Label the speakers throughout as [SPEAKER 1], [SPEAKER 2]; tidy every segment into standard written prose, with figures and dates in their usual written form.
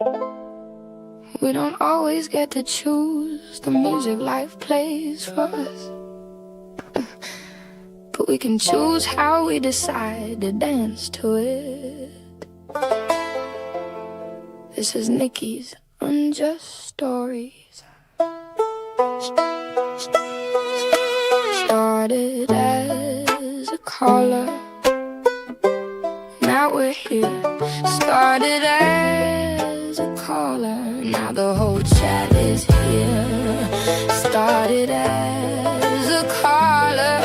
[SPEAKER 1] We don't always get to choose the music life plays for us, but we can choose how we decide to dance to it. This is Nikki's UnJust Stories. Started as a caller, now we're here. Started as a caller, now the whole chat is here. Started as a caller,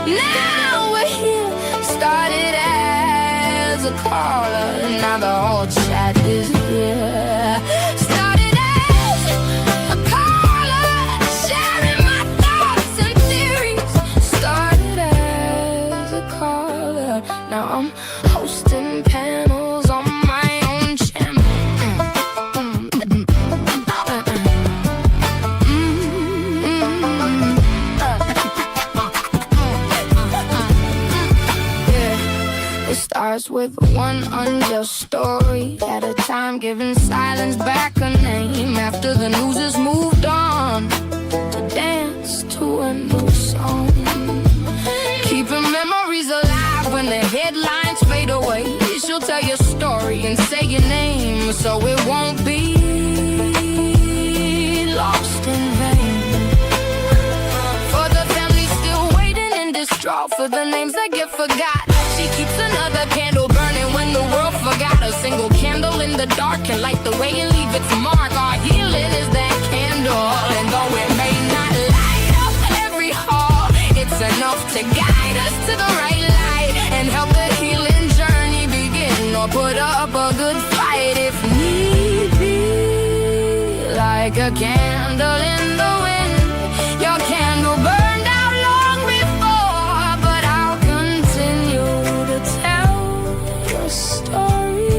[SPEAKER 1] now we're here. Started as a caller, now the whole chat is here. Started as a caller, sharing my thoughts and theories. Started as a caller, now I'm hosting panels on my own channel. It starts with one unjust story at a time, giving silence back a name after the news has moved on to dance to a new song. Keeping memories alive when the headlines fade away. She'll tell your story and say your name, so it won't be lost in vain. For the family still waiting and distraught for the names that get forgot, she keeps another candle burning when the world forgot. A single candle in the dark can light the way and leave its mark. Our healing is that candle, and though it may not light up every hall, it's enough to guide us to the right light and help the healing journey begin, or put up a good fight if need be. Like a candle in the wind, your candle burned out long before, but I'll continue to tell your story.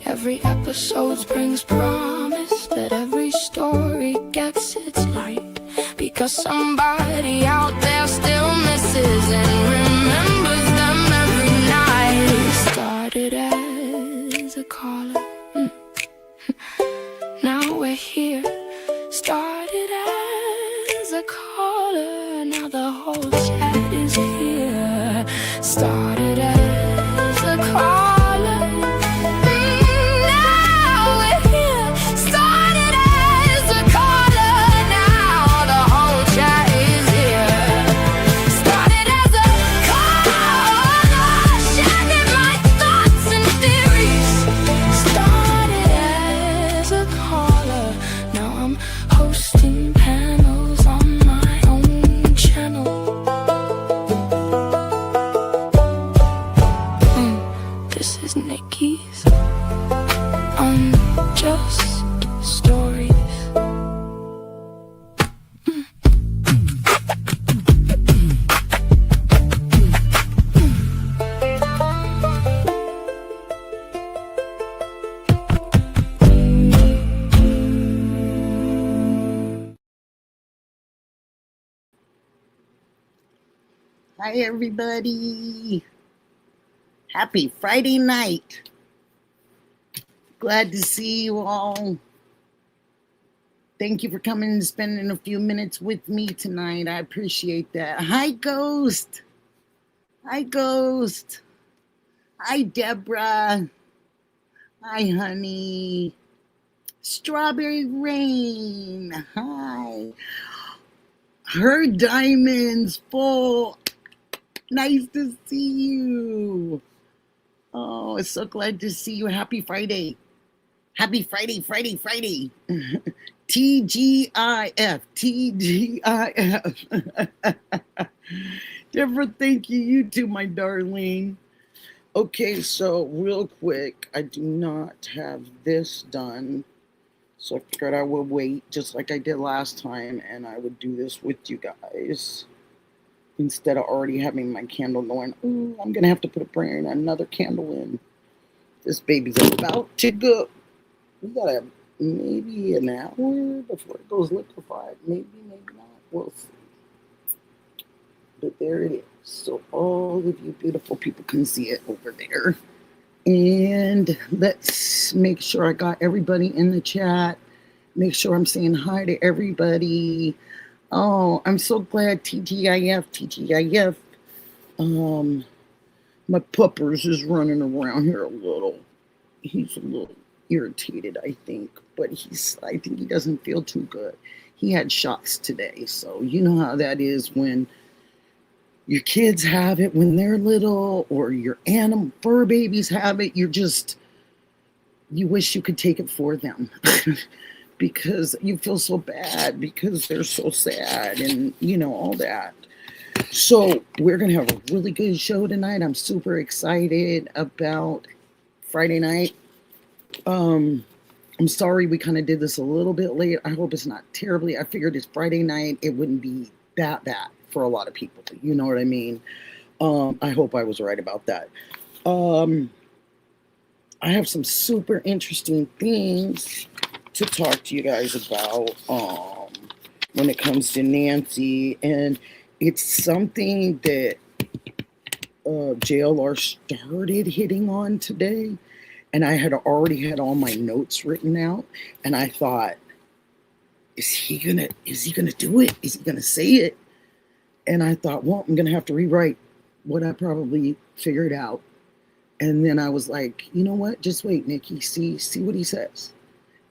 [SPEAKER 1] Every episode brings promise that every story gets its light, because somebody out there still misses and remembers them every night. Started as a caller, now we're here. Started as a caller, now the whole chat is here. Started as a caller, now we're here. Started as a caller, now the whole chat is here. Started as a caller, sharing my thoughts and theories. Started as a caller, now I'm hosting panels on my own channel. This is Nikki's UnJust Stories.
[SPEAKER 2] Hi, everybody. Happy Friday night. Glad to see you all. Thank you for coming and spending a few minutes with me tonight. I appreciate that. Hi, Ghost. Hi, Ghost. Hi, Deborah. Hi, honey. Strawberry Rain. Hi. Her diamonds full. Nice to see you. Oh, so glad to see you. Happy Friday. Happy Friday. TGIF. Deborah, thank you. You too, my darling. Okay, so real quick, I do not have this done. So I figured I would wait just like I did last time, and I would do this with you guys instead of already having my candle going. Ooh, I'm going to have to bring another candle in. This baby's about to go. We got maybe an hour before it goes liquefied. Maybe not. We'll see. But there it is. So all of you beautiful people can see it over there. And let's make sure I got everybody in the chat. Make sure I'm saying hi to everybody. Oh, I'm so glad TGIF. My puppers is running around here a little. He's a little irritated, I think, but I think he doesn't feel too good. He had shots today, so you know how that is when your kids have it when they're little, or your animal fur babies have it. You wish you could take it for them because you feel so bad because they're so sad and all that. So we're gonna have a really good show tonight. I'm super excited about Friday night. I'm sorry we kind of did this a little bit late. I hope it's not terribly. I figured it's Friday night. It wouldn't be that bad for a lot of people. You know what I mean? I hope I was right about that. I have some super interesting things to talk to you guys about when it comes to Nancy. And it's something that JLR started hitting on today. And I had already had all my notes written out, and I thought, is he gonna do it? Is he gonna say it? And I thought, well, I'm gonna have to rewrite what I probably figured out. And then I was like, you know what? Just wait, Nikki. See what he says.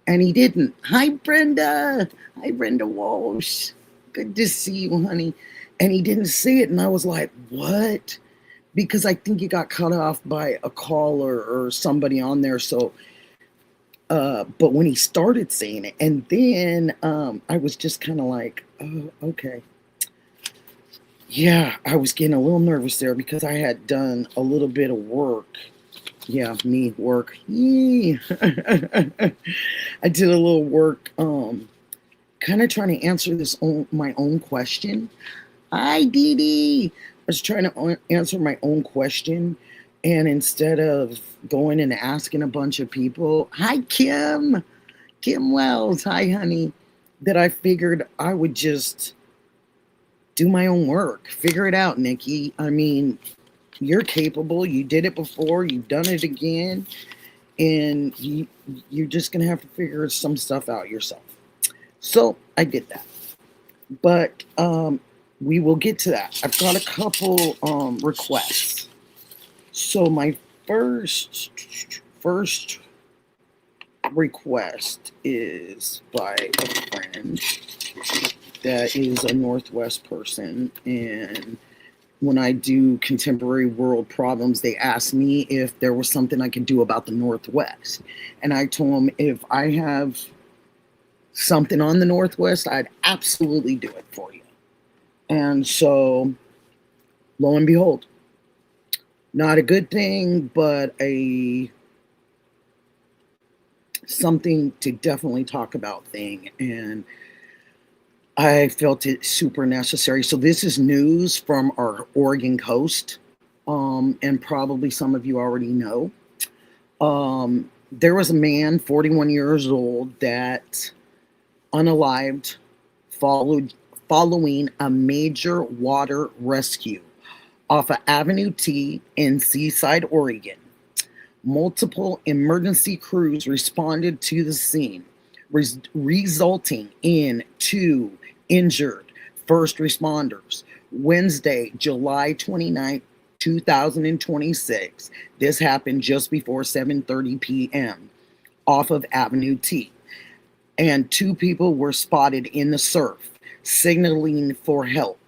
[SPEAKER 2] And he didn't. Hi, Brenda. Hi, Brenda Walsh. Good to see you, honey. And he didn't say it, and I was like, what? Because I think he got cut off by a caller or somebody on there. So, but when he started saying it, and then I was just kind of like, oh, okay. Yeah, I was getting a little nervous there because I had done a little bit of work. Yeah, me, work. Yee. I did a little work, kind of trying to answer my own question. Hi, Dee Dee. I was trying to answer my own question, and instead of going and asking a bunch of people, hi, Kim Wells, hi, honey, that I figured I would just do my own work, figure it out, Nikki. I mean, you're capable. You did it before. You've done it again, and you're just going to have to figure some stuff out yourself. So I did that, but we will get to that. I've got a couple requests. So my first request is by a friend that is a Northwest person, and when I do contemporary world problems, they ask me if there was something I could do about the Northwest. And I told them if I have something on the Northwest, I'd absolutely do it for you. And so, lo and behold, not a good thing, but something to definitely talk about thing. And I felt it super necessary. So this is news from our Oregon coast, and probably some of you already know. There was a man, 41 years old, that unalived following a major water rescue off of Avenue T in Seaside, Oregon. Multiple emergency crews responded to the scene, resulting in 2 injured first responders. Wednesday, July 29th, 2026. This happened just before 7:30 p.m. off of Avenue T. And 2 people were spotted in the surf, signaling for help.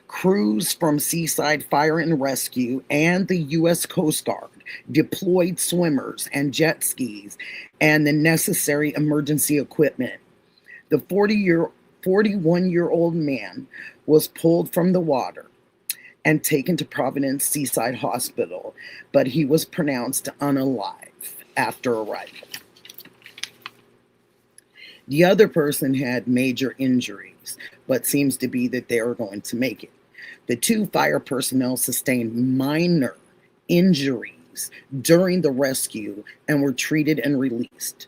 [SPEAKER 2] Crews from Seaside Fire and Rescue and the U.S. Coast Guard deployed swimmers and jet skis and the necessary emergency equipment. The 41-year-old man was pulled from the water and taken to Providence Seaside Hospital, but he was pronounced unalive after arrival. The other person had major injuries, but seems to be that they are going to make it. The 2 fire personnel sustained minor injuries during the rescue and were treated and released.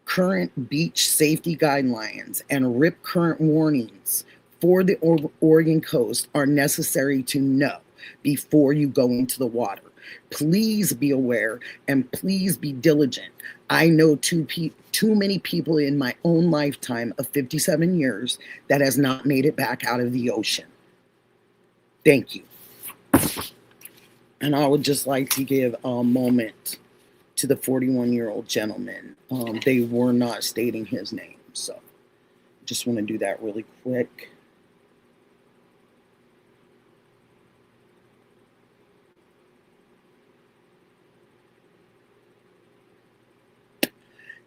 [SPEAKER 2] Current beach safety guidelines and rip current warnings for the Oregon coast are necessary to know before you go into the water. Please be aware and please be diligent. I know too many people in my own lifetime of 57 years that has not made it back out of the ocean. Thank you. And I would just like to give a moment to the 41-year-old gentleman. They were not stating his name, so just want to do that really quick.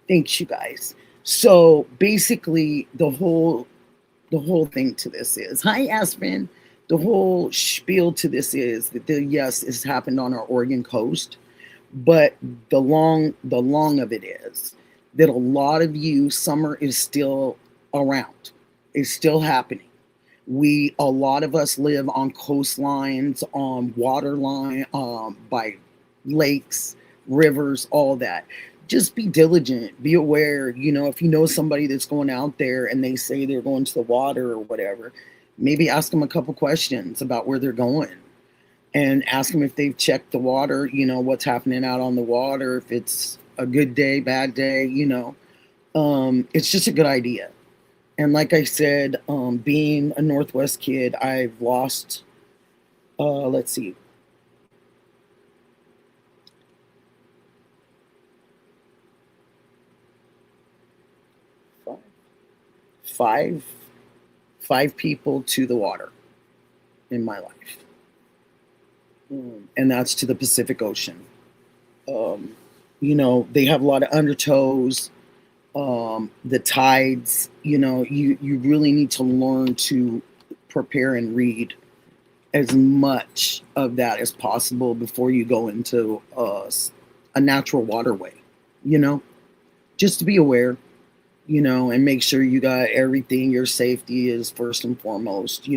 [SPEAKER 2] Thanks, you guys. So basically, the whole thing to this is, hi, Aspen. The whole spiel to this is that yes, it's happened on our Oregon coast, but the long of it is that a lot of you, summer is still around. It's still happening. A lot of us live on coastlines, on waterline, by lakes, rivers, all that. Just be diligent, be aware. If you know somebody that's going out there and they say they're going to the water or whatever, maybe ask them a couple questions about where they're going and ask them if they've checked the water, what's happening out on the water, if it's a good day, bad day, it's just a good idea. And like I said, being a Northwest kid, I've lost, let's see, five people to the water in my life. And that's to the Pacific Ocean. They have a lot of undertows, the tides, you really need to learn to prepare and read as much of that as possible before you go into a natural waterway, just to be aware, and make sure you got everything. Your safety is first and foremost.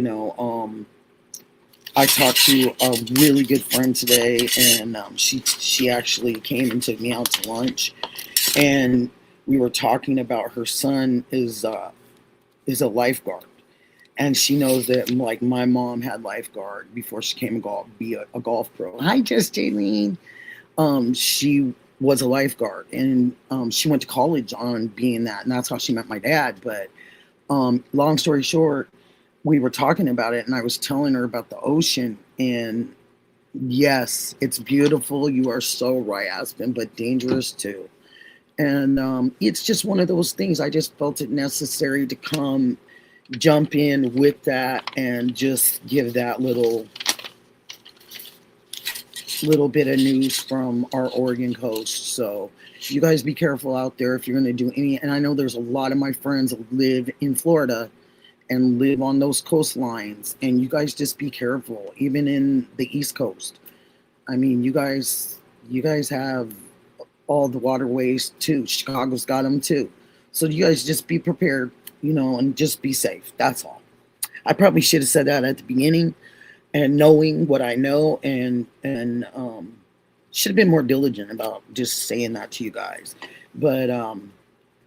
[SPEAKER 2] I talked to a really good friend today, and she actually came and took me out to lunch, and we were talking about her son is a lifeguard, and she knows that like my mom had lifeguard before she came be a golf pro. Hi, Just Jaylene. She was a lifeguard, and she went to college on being that, and that's how she met my dad. But long story short, we were talking about it, and I was telling her about the ocean, and yes, it's beautiful. You are so right, Aspen, but dangerous too. And it's just one of those things. I just felt it necessary to jump in with that and just give that little bit of news from our Oregon coast. So you guys be careful out there if you're going to do any. And I know there's a lot of my friends that live in Florida and live on those coastlines, and you guys just be careful, even in the East Coast. I mean, you guys have all the waterways too. Chicago's got them too. So you guys just be prepared, and just be safe. That's all. I probably should have said that at the beginning, and knowing what I know, and should have been more diligent about just saying that to you guys. But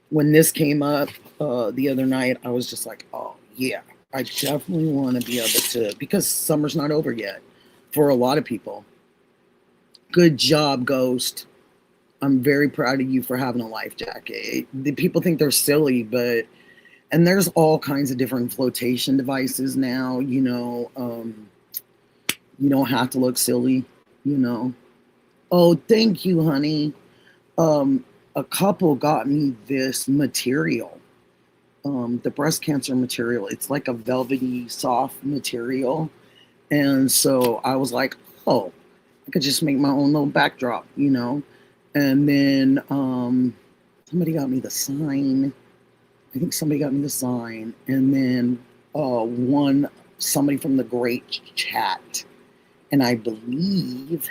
[SPEAKER 2] when this came up the other night, I was just like, oh yeah, I definitely want to be able to, because summer's not over yet for a lot of people. Good job, Ghost. I'm very proud of you for having a life jacket. The people think they're silly, and there's all kinds of different flotation devices now. You don't have to look silly. Oh, thank you, honey. A couple got me this material, the breast cancer material. It's like a velvety, soft material, and so I was like, oh, I could just make my own little backdrop, And then somebody got me the sign. I think somebody got me the sign. And then somebody from the Great Chat. And I believe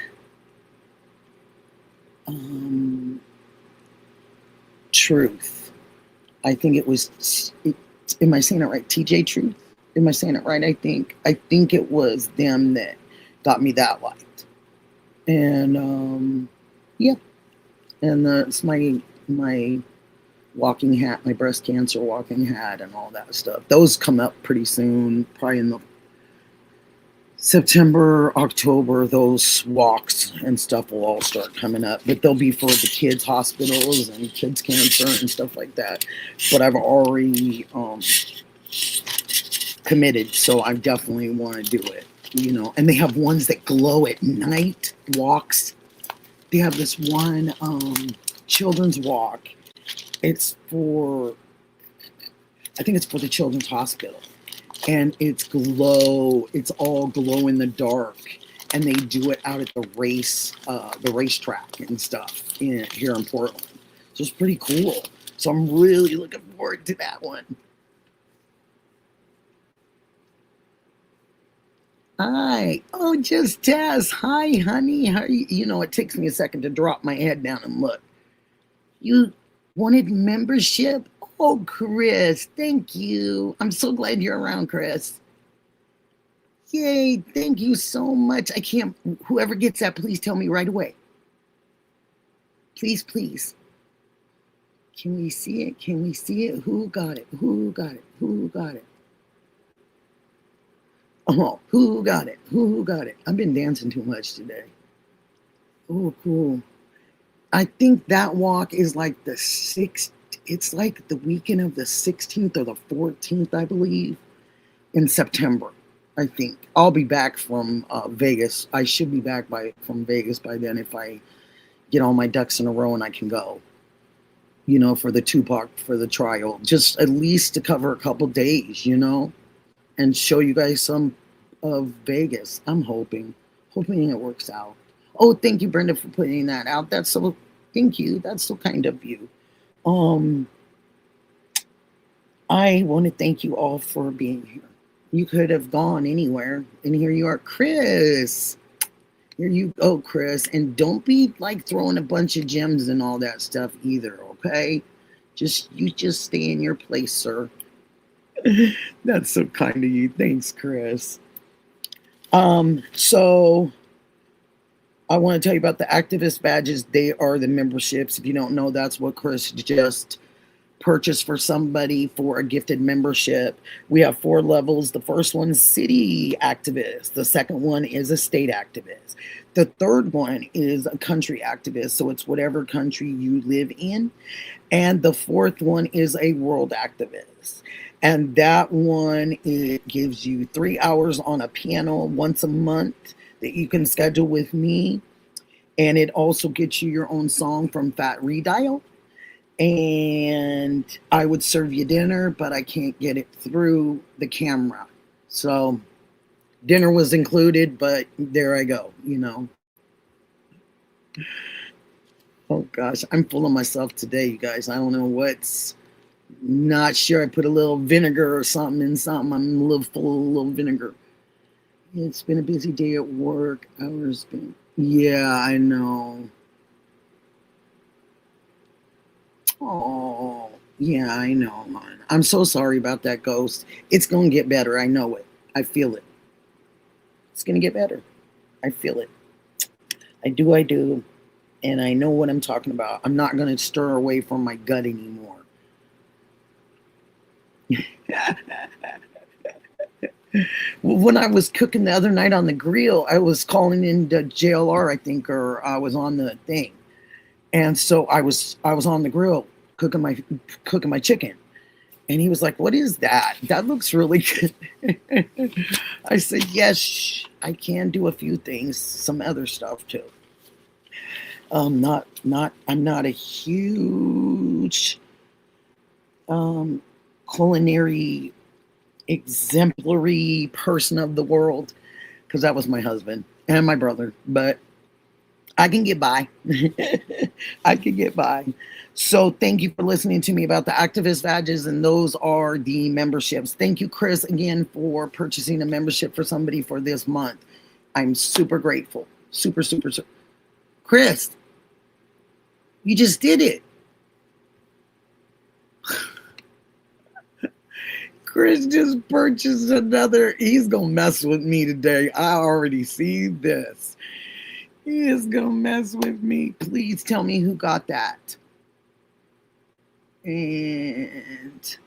[SPEAKER 2] Truth. I think it was, am I saying it right? TJ Truth? Am I saying it right? I think it was them that got me that light. And yeah. And it's my walking hat, my breast cancer walking hat, and all that stuff. Those come up pretty soon, probably in the September, October, those walks and stuff will all start coming up, but they'll be for the kids' hospitals and kids' cancer and stuff like that. But I've already committed, so I definitely want to do it. You know, and they have ones that glow at night walks. They have this one children's walk. It's for, I think it's for the children's hospital, and it's all glow in the dark, and they do it out at the racetrack and stuff here in Portland. So it's pretty cool. So I'm really looking forward to that one. Hi. Oh, just Tess. Hi, honey. How are you? You know, it takes me a second to drop my head down and look. You wanted membership? Oh, Chris, thank you. I'm so glad you're around, Chris. Yay, thank you so much. I can't, whoever gets that, please tell me right away. Please, please. Can we see it? Can we see it? Who got it? Who got it? Who got it? Oh, who got it? Who got it? I've been dancing too much today. Oh, cool. I think that walk is like the 6th. It's like the weekend of the 16th or the 14th, I believe, in September. I think I'll be back from Vegas. I should be back from Vegas by then if I get all my ducks in a row and I can go. You know, for the Tupac, for the trial, just at least to cover a couple days, you know, and show you guys some of Vegas. I'm hoping it works out. Oh, thank you, Brenda, for putting that out. That's so, thank you. That's so kind of you. I want to thank you all for being here. You could have gone anywhere, and here you are, Chris. Here you go, Chris. And don't be like throwing a bunch of gems and all that stuff either, okay? You just stay in your place, sir. That's so kind of you. Thanks, Chris. So I want to tell you about the activist badges. They are the memberships. If you don't know, that's what Chris just purchased for somebody for a gifted membership. We have 4 levels. The first one is city activist. The second one is a state activist. The third one is a country activist. So it's whatever country you live in. And the fourth one is a world activist. And that one, it gives you 3 hours on a piano once a month that you can schedule with me. And it also gets you your own song from Fat Redial. And I would serve you dinner, but I can't get it through the camera. So dinner was included, but there I go, you know. Oh gosh, I'm full of myself today, you guys. I don't know what's, not sure. I put a little vinegar or something in something. I'm a little full of a little vinegar. It's been a busy day at work. Hours been, yeah, I know. Oh, yeah, I know, hon. I'm so sorry about that, Ghost. It's going to get better. I know it. I feel it. It's going to get better. I feel it. I do. And I know what I'm talking about. I'm not going to stir away from my gut anymore. When I was cooking the other night on the grill, I was calling into JLR, I think, or I was on the thing. And so I was on the grill cooking my chicken. And he was like, "What is that? That looks really good." I said, "Yes, I can do a few things, some other stuff too. I'm not a huge culinary exemplary person of the world, because that was my husband and my brother, but I can get by. I can get by. So thank you for listening to me about the activist badges, and those are the memberships. Thank you, Chris, again, for purchasing a membership for somebody for this month. I'm super grateful. Super. Chris, you just did it. Chris just purchased another. He's going to mess with me today. I already see this. He is going to mess with me. Please tell me who got that. And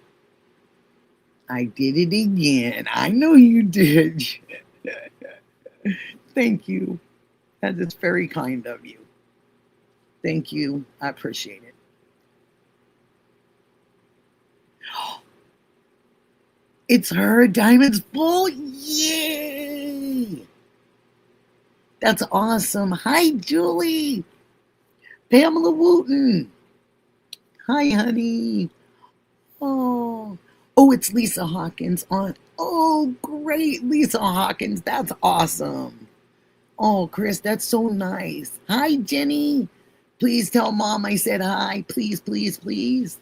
[SPEAKER 2] I did it again. I know you did. Thank you. That is very kind of you. Thank you. I appreciate it. It's her diamonds full. Yay! That's awesome. Hi, Julie. Pamela Wooten. Hi, honey. Oh, it's Lisa Hawkins on. Oh, great, Lisa Hawkins. That's awesome. Oh, Chris, that's so nice. Hi, Jenny. Please tell mom I said hi. Please, please, please.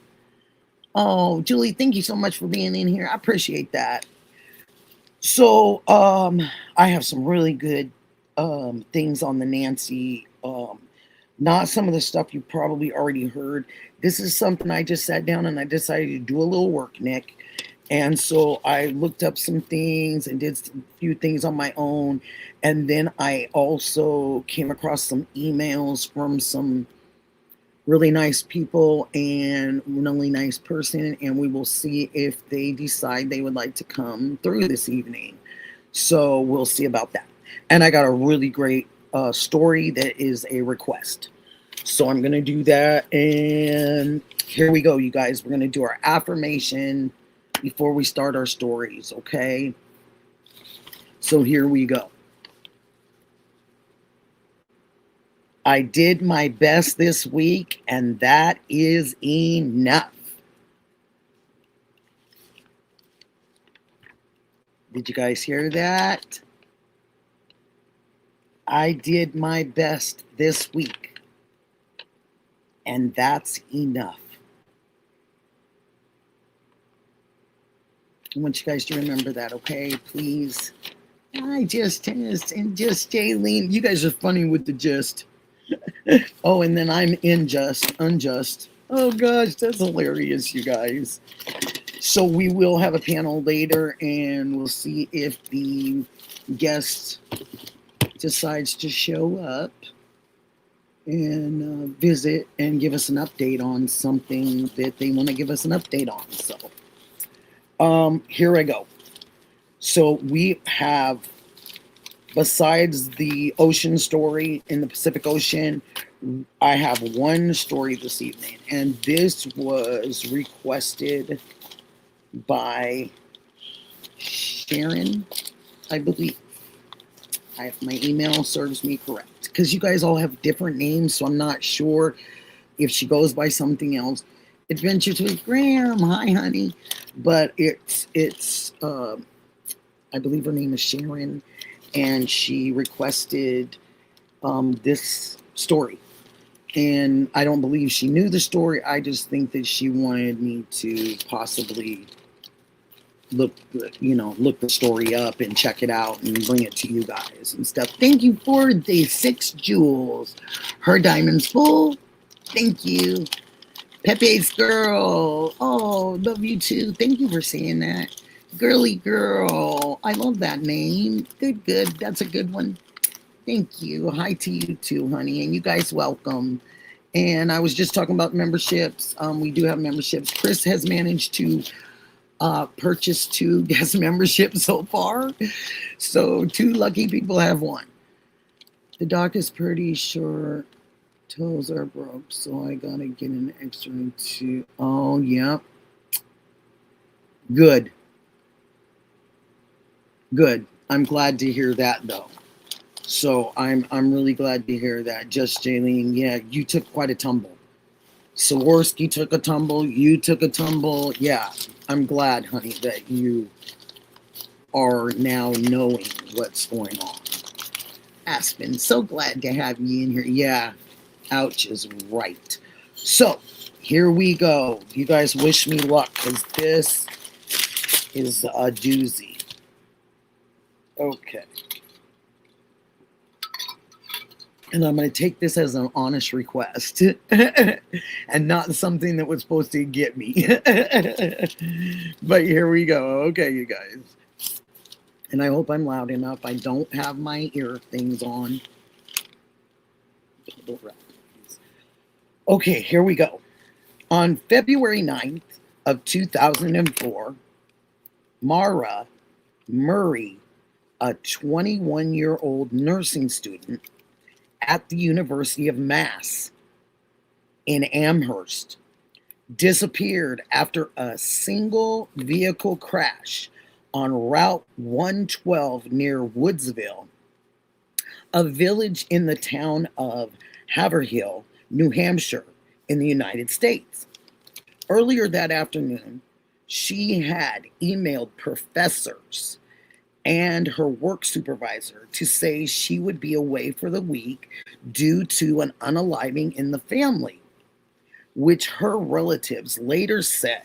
[SPEAKER 2] Oh, Julie, thank you so much for being in here. I appreciate that. So, I have some really good things on the Nancy. Not some of the stuff you probably already heard. This is something I just sat down and I decided to do a little work, Nick. And so I looked up some things and did a few things on my own. And then I also came across some emails from some really nice people and really nice person. And we will see if they decide they would like to come through this evening. So we'll see about that. And I got a really great story that is a request. So I'm going to do that. And here we go, you guys. We're going to do our affirmation before we start our stories, okay? So here we go. I did my best this week, and that is enough. Did you guys hear that? I did my best this week, and that's enough. I want you guys to remember that, okay? Please. I just and just Jaylene. You guys are funny with the gist. Oh, and then I'm UnJust. Oh gosh, that's hilarious, you guys. So we will have a panel later, and we'll see if the guest decides to show up and visit and give us an update on something that they want to give us an update on. So here I go. So we have, besides the ocean story in the Pacific Ocean, I have one story this evening, and this was requested by Sharon, I believe. If my email serves me correct, because you guys all have different names, so I'm not sure if she goes by something else. Adventures with Graham, hi honey, but it's I believe her name is Sharon, and she requested this story, and I don't believe she knew the story. I just think that she wanted me to possibly look the story up and check it out and bring it to you guys and stuff. Thank you for the 6 jewels. Her diamond's full. Thank you. Pepe's girl. Oh, love you too. Thank you for saying that. Girly girl. I love that name. Good. That's a good one. Thank you. Hi to you too, honey. And you guys welcome. And I was just talking about memberships. We do have memberships. Chris has managed to purchase 2 guest memberships so far. So 2 lucky people have one. The dock is pretty sure toes are broke, so I gotta get an extra 2. Oh, yeah. Good. I'm glad to hear that, though. So I'm really glad to hear that. Just Jaylene, yeah, you took quite a tumble. Saworski took a tumble. You took a tumble. Yeah, I'm glad, honey, that you are now knowing what's going on. Aspen, so glad to have you in here. Yeah, ouch is right. So here we go. You guys wish me luck, because this is a doozy. Okay. And I'm going to take this as an honest request and not something that was supposed to get me. But here we go. Okay, you guys. And I hope I'm loud enough. I don't have my ear things on. Okay, here we go. On February 9th of 2004, Mara Murray a 21-year-old nursing student at the University of Mass in Amherst, disappeared after a single vehicle crash on Route 112 near Woodsville, a village in the town of Haverhill, New Hampshire, in the United States. Earlier that afternoon, she had emailed professors and her work supervisor to say she would be away for the week due to an unaliving in the family, which her relatives later said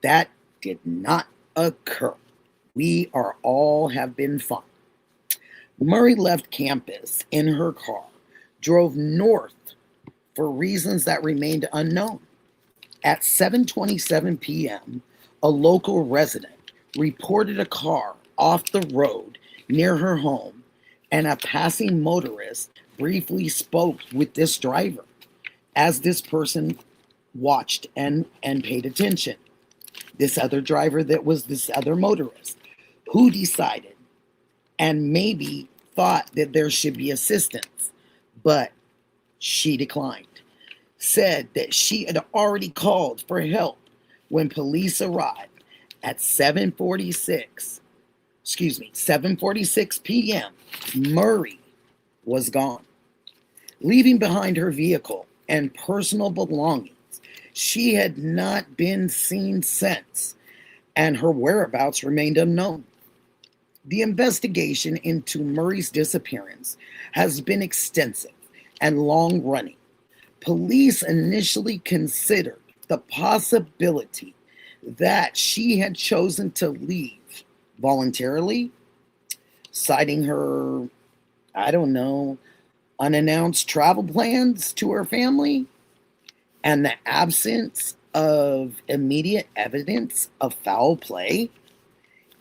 [SPEAKER 2] that did not occur. We are all have been fine. Murray left campus in her car, drove north for reasons that remained unknown. At 7:27 p.m., a local resident reported a car off the road near her home, and a passing motorist briefly spoke with this driver as this person watched and paid attention. This other driver that was this other motorist who decided and maybe thought that there should be assistance, but she declined. Said that she had already called for help when police arrived at 7:46 p.m. Murray was gone, leaving behind her vehicle and personal belongings. She had not been seen since, and her whereabouts remained unknown. The investigation into Murray's disappearance has been extensive and long-running. Police initially considered the possibility that she had chosen to leave voluntarily, citing her, unannounced travel plans to her family and the absence of immediate evidence of foul play.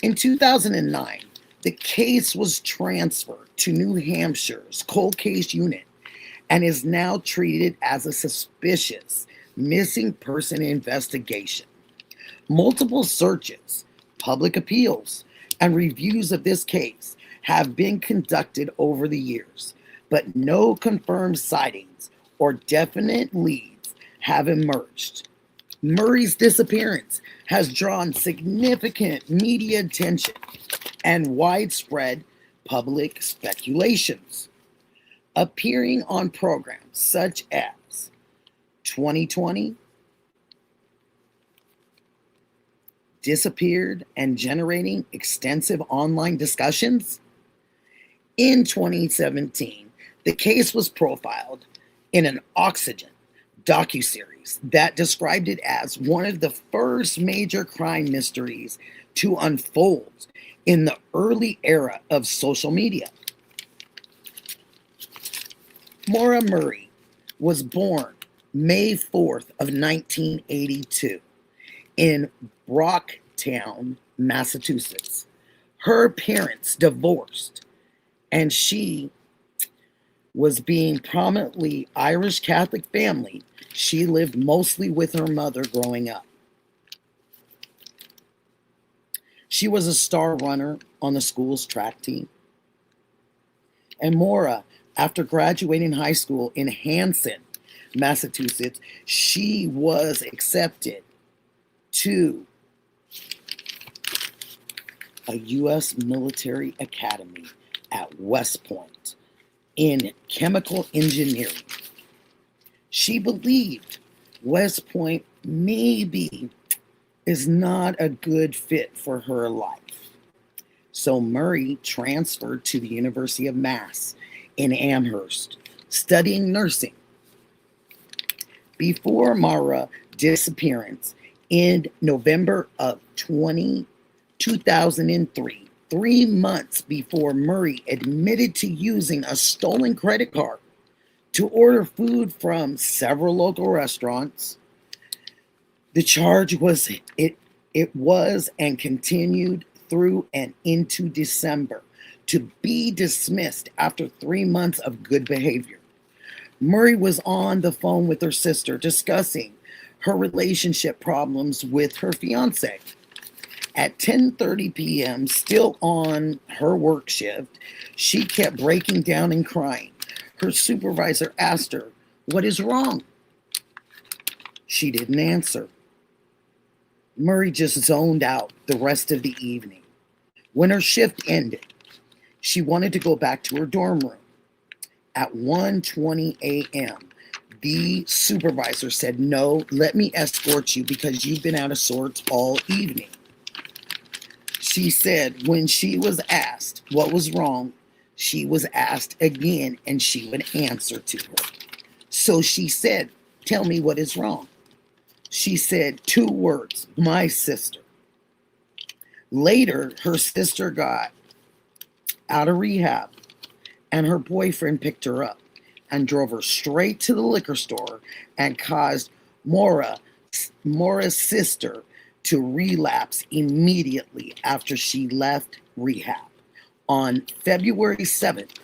[SPEAKER 2] In 2009, the case was transferred to New Hampshire's ColdCase unit and is now treated as a suspicious missing person investigation. Multiple searches, public appeals, and reviews of this case have been conducted over the years, but no confirmed sightings or definite leads have emerged. Murray's disappearance has drawn significant media attention and widespread public speculations. Appearing on programs such as 2020, Disappeared, and generating extensive online discussions. In 2017, the case was profiled in an Oxygen docuseries that described it as one of the first major crime mysteries to unfold in the early era of social media. Maura Murray was born May 4th of 1982 in Brocktown, Massachusetts. Her parents divorced, and she was being prominently Irish Catholic family. She lived mostly with her mother growing up. She was a star runner on the school's track team. And Maura, after graduating high school in Hanson, Massachusetts, she was accepted to a U.S. military academy at West Point in chemical engineering. She believed West Point maybe is not a good fit for her life. So Murray transferred to the University of Mass in Amherst, studying nursing. Before Maura's disappearance in November of 2003, 3 months before Murray admitted to using a stolen credit card to order food from several local restaurants, the charge was it was and continued through and into December to be dismissed after 3 months of good behavior. Murray was on the phone with her sister discussing her relationship problems with her fiance At 10:30 p.m., still on her work shift, she kept breaking down and crying. Her supervisor asked her, "What is wrong?" She didn't answer. Murray just zoned out the rest of the evening. When her shift ended, she wanted to go back to her dorm room. At 1:20 a.m., the supervisor said, "No, let me escort you because you've been out of sorts all evening." She said when she was asked what was wrong, she was asked again and she would answer to her. So she said, "Tell me what is wrong." She said 2 words, "My sister." Later, her sister got out of rehab and her boyfriend picked her up and drove her straight to the liquor store and caused Mora's sister to relapse immediately after she left rehab. On February 7th,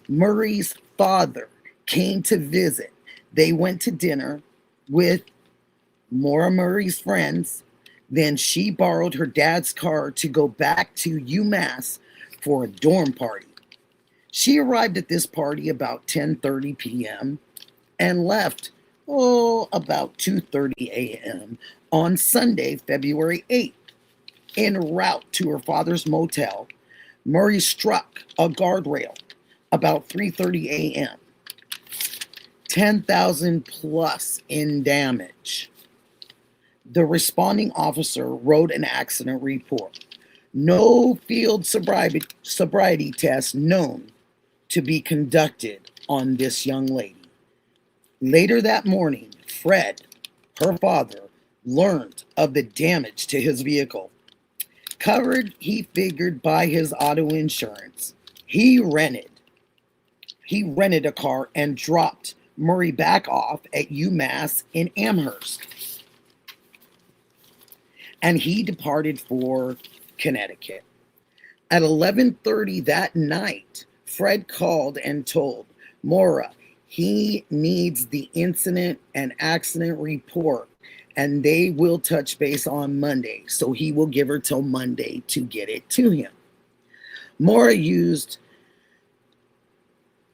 [SPEAKER 2] Murray's father came to visit. They went to dinner with Maura Murray's friends. Then she borrowed her dad's car to go back to UMass for a dorm party. She arrived at this party about 10:30 p.m. and left, about 2:30 a.m. on Sunday, February 8th. En route to her father's motel, Murray struck a guardrail about 3:30 a.m. 10,000 plus in damage. The responding officer wrote an accident report. No field sobriety test known to be conducted on this young lady. Later that morning, Fred, her father, learned of the damage to his vehicle. Covered, he figured, by his auto insurance. He rented a car and dropped Murray back off at UMass in Amherst. And he departed for Connecticut. At 11:30 that night, Fred called and told Maura he needs the incident and accident report and they will touch base on Monday. So he will give her till Monday to get it to him. Maura used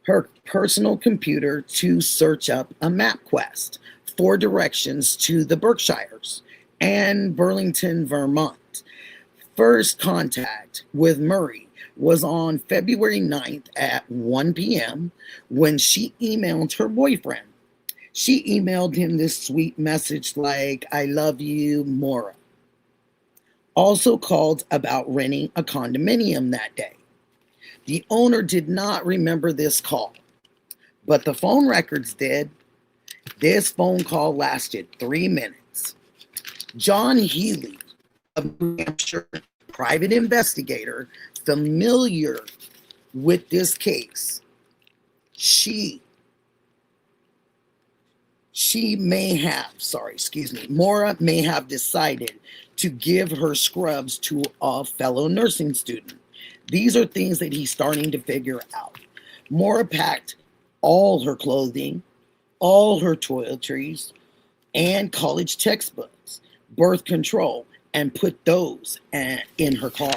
[SPEAKER 2] her personal computer to search up a MapQuest for directions to the Berkshires and Burlington, Vermont. First contact with Murray was on February 9th at 1 p.m. when she emailed her boyfriend. She emailed him this sweet message like, "I love you, Maura." Also called about renting a condominium that day. The owner did not remember this call, but the phone records did. This phone call lasted 3 minutes. John Healy of New Hampshire, private investigator, familiar with this case, Maura may have decided to give her scrubs to a fellow nursing student. These are things that he's starting to figure out. Maura packed all her clothing, all her toiletries, and college textbooks, birth control, and put those in her car.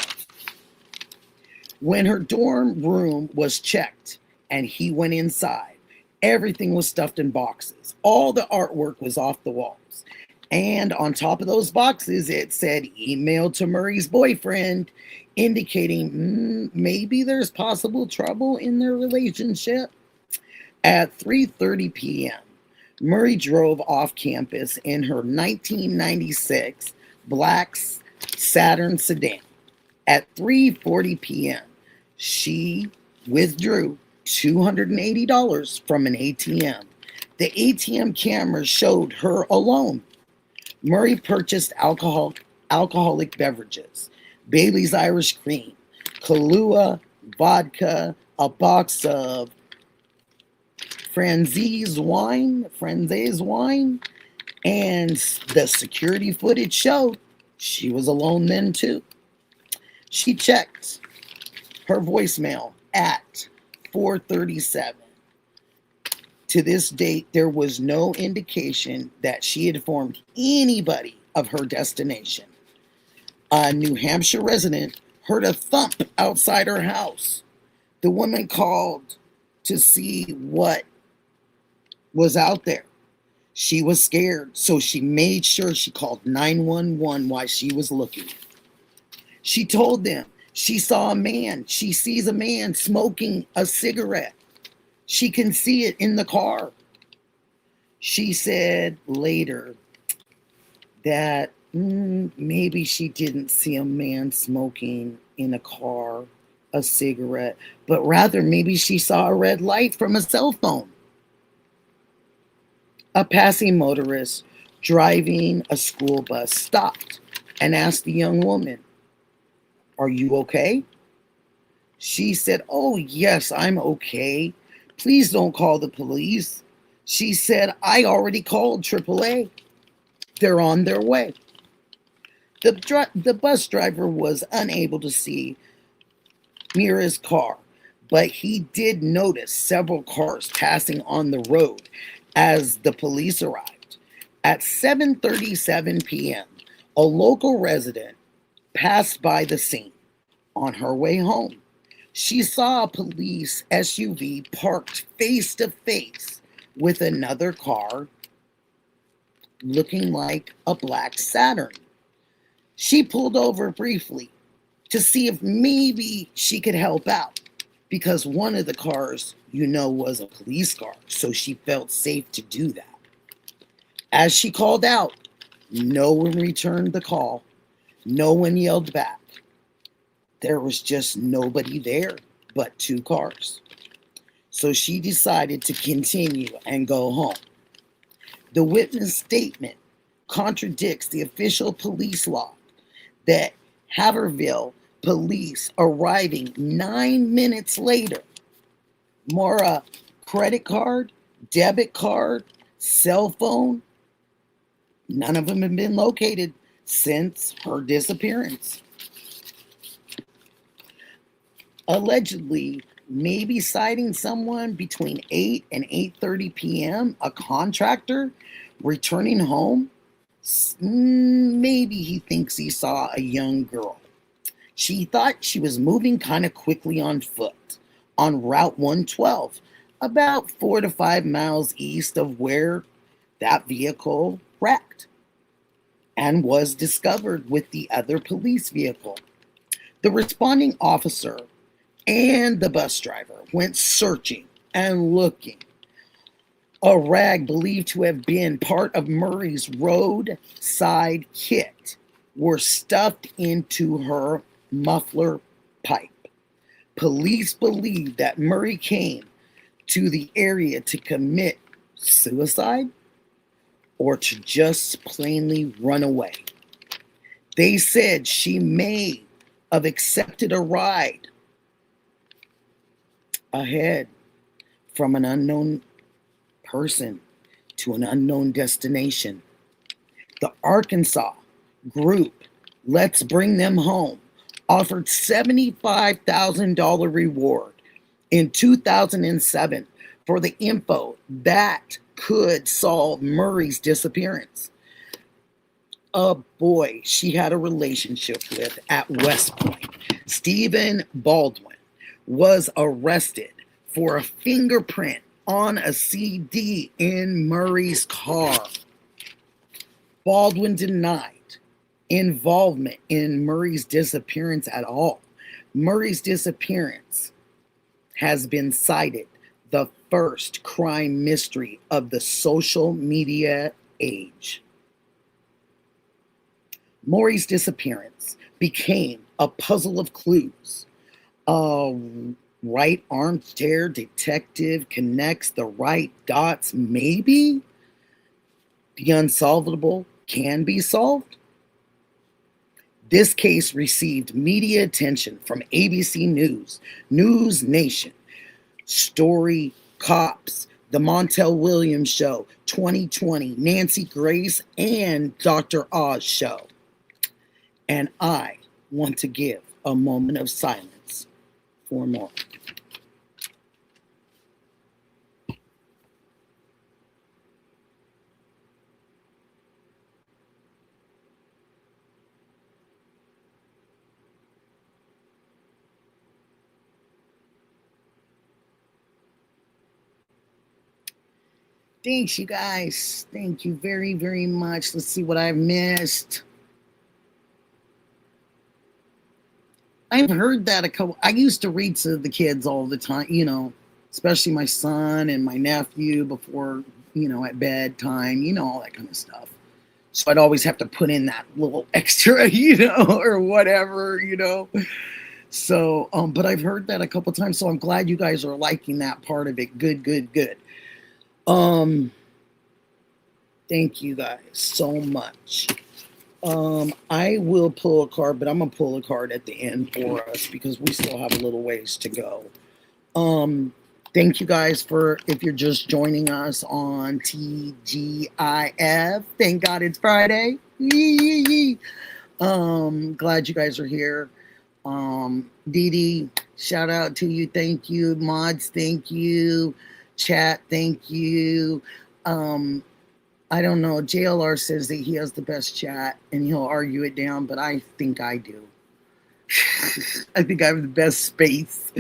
[SPEAKER 2] When her dorm room was checked and he went inside, everything was stuffed in boxes. All the artwork was off the walls. And on top of those boxes, it said email to Murray's boyfriend, indicating maybe there's possible trouble in their relationship. At 3:30 p.m., Murray drove off campus in her 1996 black Saturn sedan. At 3:40 p.m., she withdrew $280 from an ATM. The ATM camera showed her alone. Murray purchased alcoholic beverages, Bailey's Irish Cream, Kahlua, vodka, a box of Franzese wine, and the security footage showed she was alone then too. She checked her voicemail at 4:37. To this date, there was no indication that she had informed anybody of her destination. A New Hampshire resident heard a thump outside her house. The woman called to see what was out there. She was scared, so she made sure she called 911 while she was looking. She told them she saw a man. She sees a man smoking a cigarette. She can see it in the car. She said later that maybe she didn't see a man smoking in a car a cigarette, but rather maybe she saw a red light from a cell phone. A passing motorist driving a school bus stopped and asked the young woman, "Are you okay?" She said, "Oh, yes, I'm okay. Please don't call the police." She said, "I already called AAA. They're on their way." The bus driver was unable to see Mira's car, but he did notice several cars passing on the road as the police arrived. At 7:37 p.m., a local resident passed by the scene. On her way home, she saw a police SUV parked face to face with another car looking like a black Saturn. She pulled over briefly to see if maybe she could help out because one of the cars, was a police car, so she felt safe to do that. As she called out, no one returned the call. No one yelled back. There was just nobody there but two cars. So she decided to continue and go home. The witness statement contradicts the official police log that Haverhill police arriving 9 minutes later. Mora credit card, debit card, cell phone, none of them have been located since her disappearance. Allegedly, maybe citing someone between 8 and 8:30 p.m., a contractor returning home. Maybe he thinks he saw a young girl. She thought she was moving kind of quickly on foot on Route 112, about 4 to 5 miles east of where that vehicle wrecked and was discovered with the other police vehicle. The responding officer and the bus driver went searching and looking. A rag believed to have been part of Murray's roadside kit were stuffed into her muffler pipe. Police believe that Murray came to the area to commit suicide or to just plainly run away. They said she may have accepted a ride ahead from an unknown person to an unknown destination. The Arkansas group, Let's Bring Them Home, offered $75,000 reward in 2007 for the info that could solve Murray's disappearance. A boy she had a relationship with at West Point, Stephen Baldwin, was arrested for a fingerprint on a CD in Murray's car. Baldwin denied involvement in Murray's disappearance at all. Murray's disappearance has been cited the first crime mystery of the social media age. Murray's disappearance became a puzzle of clues. A right armchair detective connects the right dots. Maybe the unsolvable can be solved. This case received media attention from ABC News, News Nation, Story Cops, The Montel Williams Show, 2020, Nancy Grace, and Dr. Oz Show. And I want to give a moment of silence for more. Thanks, you guys. Thank you very, very much. Let's see what I've missed. I've heard that a couple. I used to read to the kids all the time, especially my son and my nephew before, at bedtime, all that kind of stuff. So I'd always have to put in that little extra, or whatever. So, but I've heard that a couple times. So I'm glad you guys are liking that part of it. Good, good, good. Thank you guys so much. I will pull a card, but I'm gonna pull a card at the end for us because we still have a little ways to go. Thank you guys if you're just joining us on TGIF. Thank God it's Friday. Glad you guys are here. Dee Dee, shout out to you. Thank you. Mods, thank you. Chat, thank you. I don't know. JLR says that he has the best chat and he'll argue it down, but I think I do. I think I have the best space,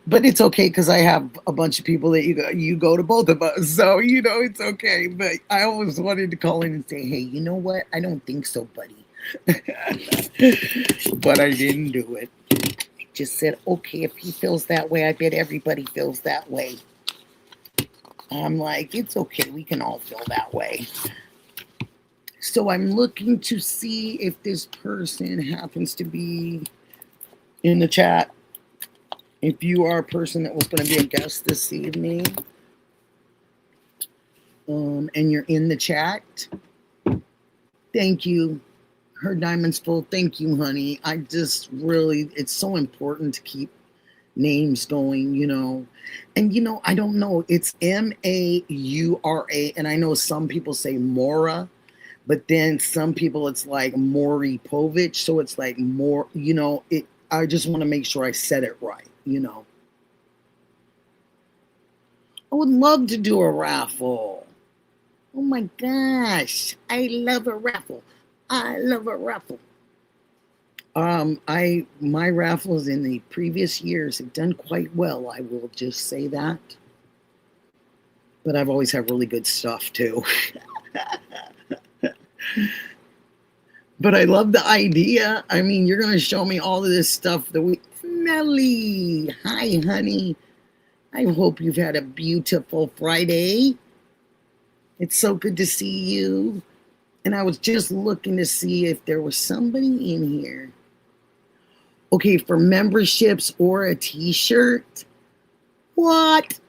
[SPEAKER 2] but it's okay because I have a bunch of people that you go to both of us, so it's okay. But I always wanted to call in and say, hey, you know what? I don't think so, buddy. But I didn't do it. I just said, okay, if he feels that way, I bet everybody feels that way. I'm like, it's okay. We can all feel that way. So I'm looking to see if this person happens to be in the chat. If you are a person that was going to be a guest this evening, and you're in the chat, thank you. Her diamond's full. Thank you, honey. I just really, it's so important to keep names going, and I don't know, it's Maura, and I know some people say Mora, but then some people it's like Maury Povich, so it's like more, I just want to make sure I said it right. I would love to do a raffle. Oh my gosh, I love a raffle. My raffles in the previous years have done quite well. I will just say that. But I've always had really good stuff too. But I love the idea. I mean, you're going to show me all of this stuff that Nelly, hi, honey. I hope you've had a beautiful Friday. It's so good to see you. And I was just looking to see if there was somebody in here. Okay, for memberships or a t-shirt. What?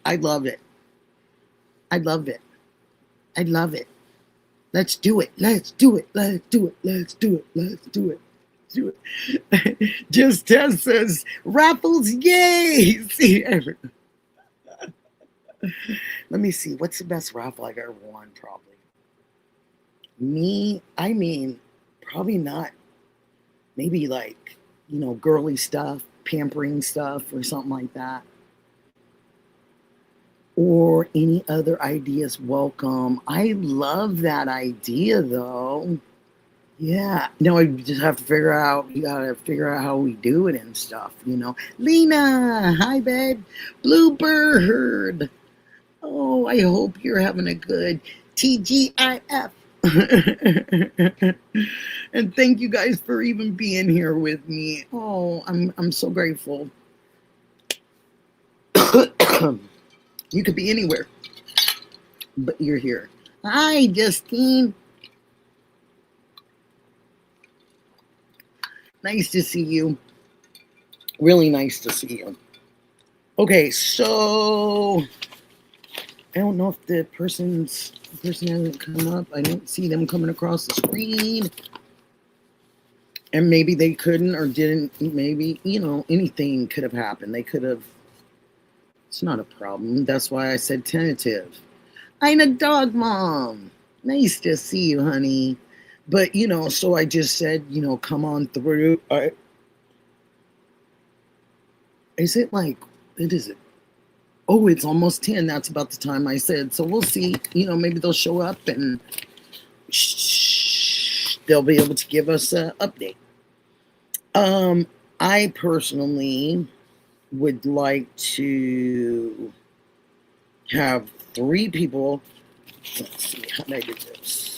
[SPEAKER 2] I love it. Let's do it. Just Tess says, raffles, yay! See, let me see. What's the best raffle I've ever won? Probably. Probably not. Maybe like, girly stuff, pampering stuff or something like that. Or any other ideas, welcome. I love that idea though. Yeah. No, you just have to you gotta figure out how we do it and stuff, Lena, hi babe. Bluebird. Oh, I hope you're having a good TGIF. And thank you guys for even being here with me. Oh, I'm so grateful. You could be anywhere, but you're here. Hi, Justine. Nice to see you. Really nice to see you. Okay, so I don't know if the person hasn't come up. I don't see them coming across the screen. And maybe they couldn't or didn't. Maybe, anything could have happened. They could have. It's not a problem. That's why I said tentative. I'm a dog mom. Nice to see you, honey. But, so I just said, come on through. Is it like, what is it? Oh, it's almost 10. That's about the time I said. So we'll see. Maybe they'll show up and they'll be able to give us an update. I personally would like to have 3 people. Let's see, how did I do this?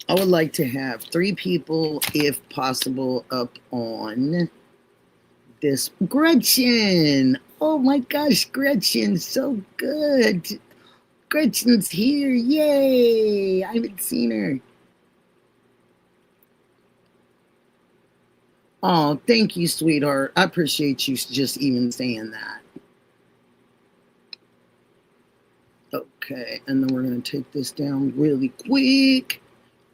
[SPEAKER 2] I would like to have 3 people, if possible, up on this. Gretchen! Oh my gosh, Gretchen, so good. Gretchen's here, yay! I haven't seen her. Oh, thank you, sweetheart. I appreciate you just even saying that. Okay, and then we're going to take this down really quick.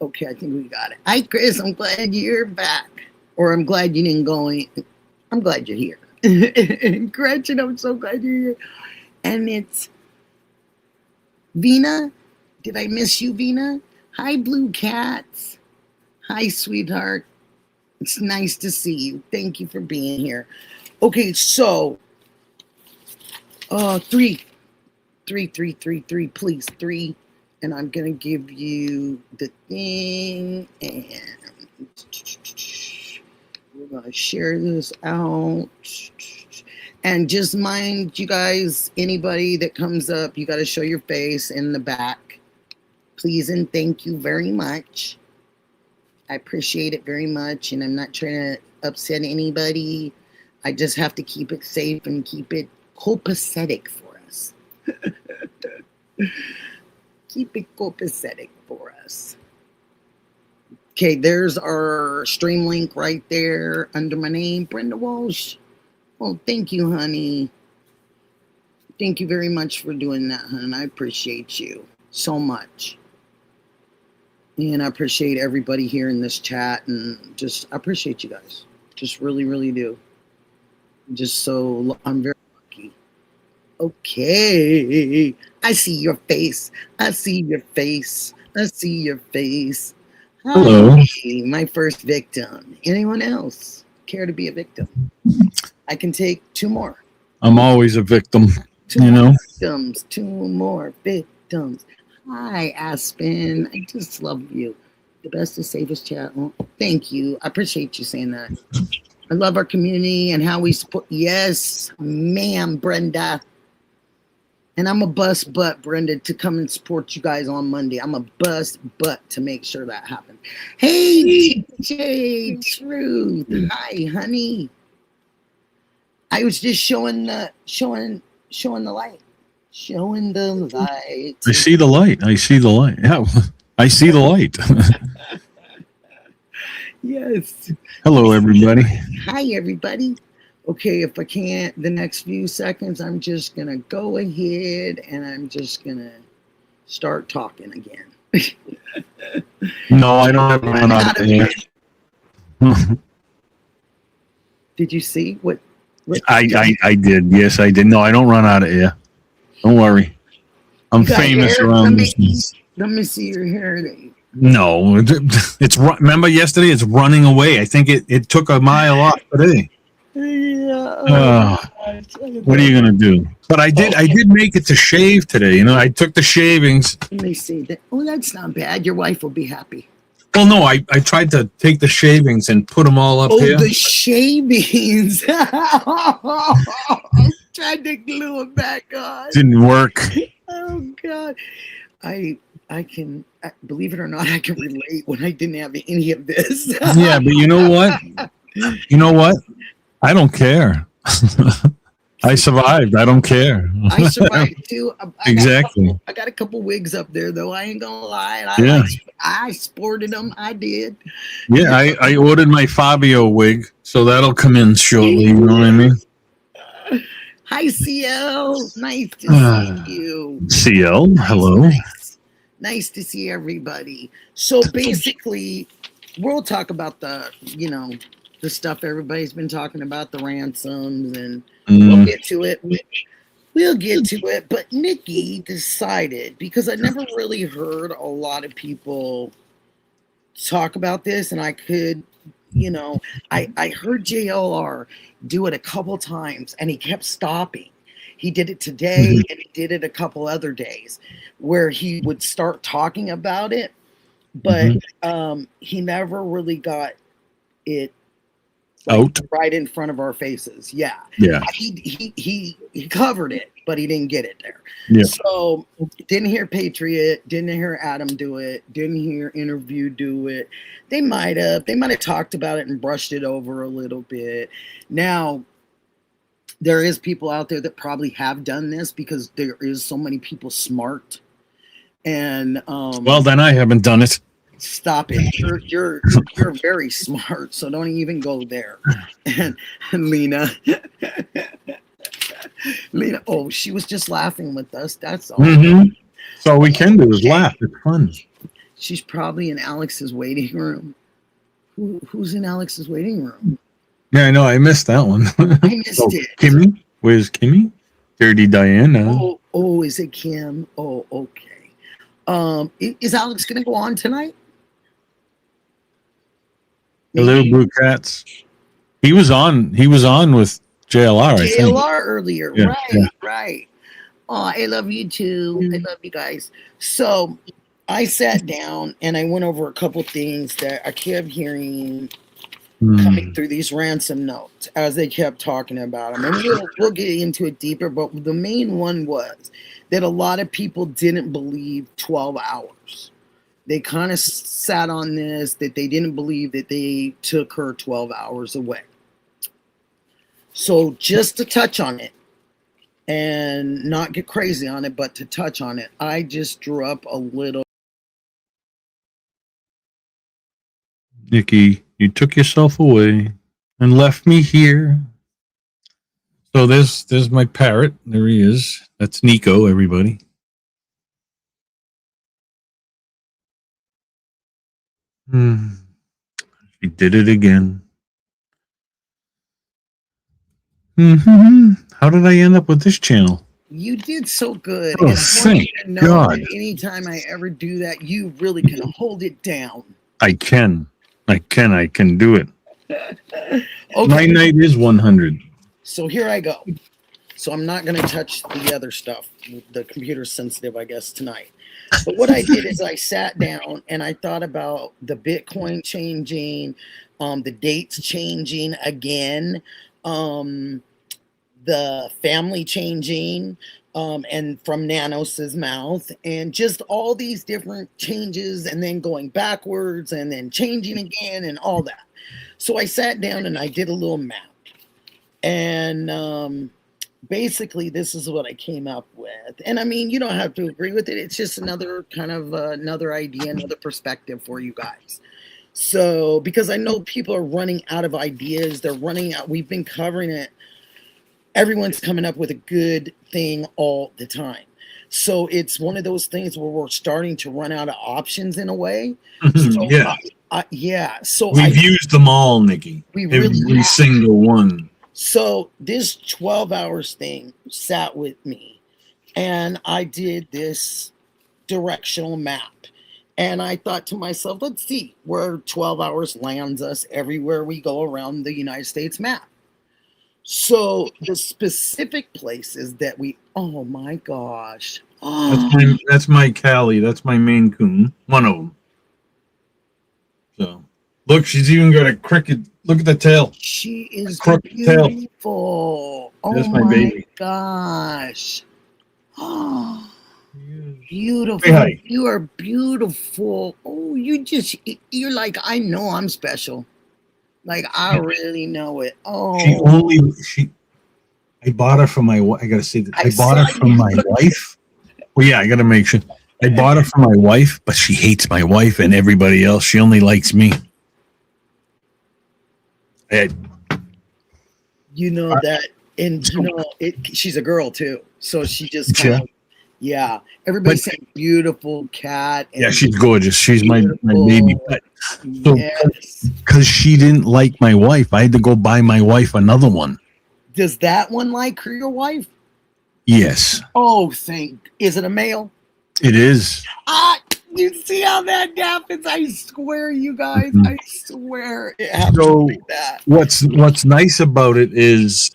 [SPEAKER 2] Okay, I think we got it. Hi, Chris. I'm glad you're back. Or I'm glad you didn't go in. I'm glad you're here. Gretchen, I'm so glad you're here. And it's Vina. Did I miss you, Vina? Hi, Blue Cats. Hi, sweetheart. It's nice to see you. Thank you for being here. Okay, so 3, please, 3. And I'm gonna give you the thing, and we're gonna share this out. And just mind you guys, anybody that comes up, you gotta show your face in the back. Please and thank you very much. I appreciate it very much, and I'm not trying to upset anybody. I just have to keep it safe and keep it copacetic for us. Keep it copacetic for us. Okay, there's our stream link right there under my name, Brenda Walsh. Oh, thank you, honey. Thank you very much for doing that, hon. I appreciate you so much. And I appreciate everybody here in this chat, and just I appreciate you guys. Just really, really do. I'm very lucky. Okay. I see your face. I see your face. I see your face. Hi,
[SPEAKER 3] hello.
[SPEAKER 2] My first victim. Anyone else care to be a victim? I can take 2 more.
[SPEAKER 3] I'm always a victim,
[SPEAKER 2] 2
[SPEAKER 3] you
[SPEAKER 2] more
[SPEAKER 3] know.
[SPEAKER 2] victims. 2 more victims. Hi, Aspen. I just love you. The best is safest chat. Well, thank you. I appreciate you saying that. I love our community and how we support. Yes, ma'am, Brenda. And I'm a bust butt, Brenda, to come and support you guys on Monday. I'm a bust butt to make sure that happens. Hey, DJ Truth. Hi, honey. I was just showing the light. Showing the light.
[SPEAKER 3] I see the light. I see the light. Yeah, I see the light.
[SPEAKER 2] Yes.
[SPEAKER 3] Hello, everybody.
[SPEAKER 2] Hi, everybody. Okay, if I can't, the next few seconds, I'm just going to go ahead and I'm just going to start talking again.
[SPEAKER 3] No, I don't have to run out of here.
[SPEAKER 2] Did you see what
[SPEAKER 3] I did. Yes, I did. No, I don't run out of here. Don't worry. I'm famous around this.
[SPEAKER 2] Let me see your hair.
[SPEAKER 3] No, it's remember yesterday? It's running away. I think it took a mile off today.
[SPEAKER 2] Yeah.
[SPEAKER 3] What are you gonna do? But I did make it to shave today. You know, I took the shavings.
[SPEAKER 2] Let me see that. Oh, that's not bad. Your wife will be happy.
[SPEAKER 3] Well, no, I tried to take the shavings and put them all up here.
[SPEAKER 2] Oh, the shavings. I tried to glue them back on.
[SPEAKER 3] Didn't work.
[SPEAKER 2] Oh God. I can, believe it or not, I can relate when I didn't have any of this.
[SPEAKER 3] Yeah, but you know what? You know what? I don't care. I survived. I don't care.
[SPEAKER 2] I survived too.
[SPEAKER 3] Exactly.
[SPEAKER 2] I got a couple wigs up there, though. I ain't gonna lie. I sported them. I did.
[SPEAKER 3] Yeah, I ordered my Fabio wig, so that'll come in shortly. You know what I mean?
[SPEAKER 2] Hi, CL. Nice to see you.
[SPEAKER 3] CL, hello.
[SPEAKER 2] Nice to see everybody. So basically, we'll talk about the stuff everybody's been talking about, the ransoms, and we'll get to it. We'll get to it. But Nikki decided, because I never really heard a lot of people talk about this, and I could, I heard JLR do it a couple times, and he kept stopping. He did it today, and he did it a couple other days, where he would start talking about it, but he never really got it right in front of our faces. Yeah. He covered it, but he didn't get it there.
[SPEAKER 3] Yeah.
[SPEAKER 2] So didn't hear Patriot, didn't hear Adam do it, didn't hear Interview do it. They might have talked about it and brushed it over a little bit. Now, there is people out there that probably have done this because there is so many people smart. And
[SPEAKER 3] well, then I haven't done it.
[SPEAKER 2] Stop it. You're very smart, so don't even go there. And Lena, oh, she was just laughing with us. That's all.
[SPEAKER 3] Mm-hmm. So all we can do is laugh. It's fun.
[SPEAKER 2] She's probably in Alex's waiting room. Who's in Alex's waiting room?
[SPEAKER 3] Yeah, I know. I missed that one.
[SPEAKER 2] I missed it.
[SPEAKER 3] Kimmy? Where's Kimmy? Dirty Diana.
[SPEAKER 2] Oh, is it Kim? Oh, okay. Is Alex going to go on tonight?
[SPEAKER 3] The Little Blue Cats. He was on with JLR, I think.
[SPEAKER 2] JLR earlier.
[SPEAKER 3] Yeah,
[SPEAKER 2] right. Oh, I love you too. I love you guys. So I sat down and I went over a couple things that I kept hearing coming through these ransom notes as they kept talking about them. And we'll get into it deeper, but the main one was that a lot of people didn't believe 12 hours. They kind of sat on this, that they didn't believe that they took her 12 hours away. So just to touch on it and not get crazy on it, but to touch on it, I just drew up a little.
[SPEAKER 3] Nikki, you took yourself away and left me here. So there's my parrot. There he is. That's Nico, everybody. She did it again. How did I end up with this channel?
[SPEAKER 2] You did so good.
[SPEAKER 3] Oh, thank God.
[SPEAKER 2] Anytime I ever do that, you really can hold it down.
[SPEAKER 3] I can do it.
[SPEAKER 2] Okay.
[SPEAKER 3] My night is 100.
[SPEAKER 2] So here I go. So I'm not going to touch the other stuff. The computer's sensitive, I guess, tonight. But what I did is I sat down and I thought about the Bitcoin changing, the dates changing again, the family changing, and from Nanos's mouth, and just all these different changes, and then going backwards and then changing again and all that. So I sat down and I did a little map. And basically, this is what I came up with. And I mean, you don't have to agree with it. It's just another kind of another idea, another perspective for you guys. So, because I know people are running out of ideas. They're running out. We've been covering it. Everyone's coming up with a good thing all the time. So it's one of those things where we're starting to run out of options in a way. So So
[SPEAKER 3] we've used them all, Nikki. Every single one.
[SPEAKER 2] So this 12 hours thing sat with me, and I did this directional map. And I thought to myself, let's see where 12 hours lands us everywhere we go around the United States map. So the specific places that oh my gosh. Oh.
[SPEAKER 3] That's my Callie. That's my Maine Coon. One of them. So look, she's even got a cricket. Look at the tail.
[SPEAKER 2] She is
[SPEAKER 3] Tail.
[SPEAKER 2] beautiful.
[SPEAKER 3] That's
[SPEAKER 2] Oh
[SPEAKER 3] my baby.
[SPEAKER 2] Gosh. Oh, beautiful.
[SPEAKER 3] Say hi.
[SPEAKER 2] You are beautiful. Oh, you're like, I know I'm special. Like, I really know it. Oh,
[SPEAKER 3] I bought her from my wife. I gotta say that I bought her from my wife. Well, yeah, I gotta make sure. I bought her from my wife, but she hates my wife and everybody else. She only likes me.
[SPEAKER 2] You know that, and you know she's a girl too, so she just kind of, everybody's saying beautiful cat. And
[SPEAKER 3] yeah, she's gorgeous. She's my baby. So, because she didn't like my wife, I had to go buy my wife another one.
[SPEAKER 2] Does that one like her, your wife?
[SPEAKER 3] Yes.
[SPEAKER 2] Oh, is it a male?
[SPEAKER 3] It is.
[SPEAKER 2] You see how that happens? I swear, you guys. I swear it happens like that.
[SPEAKER 3] What's nice about it is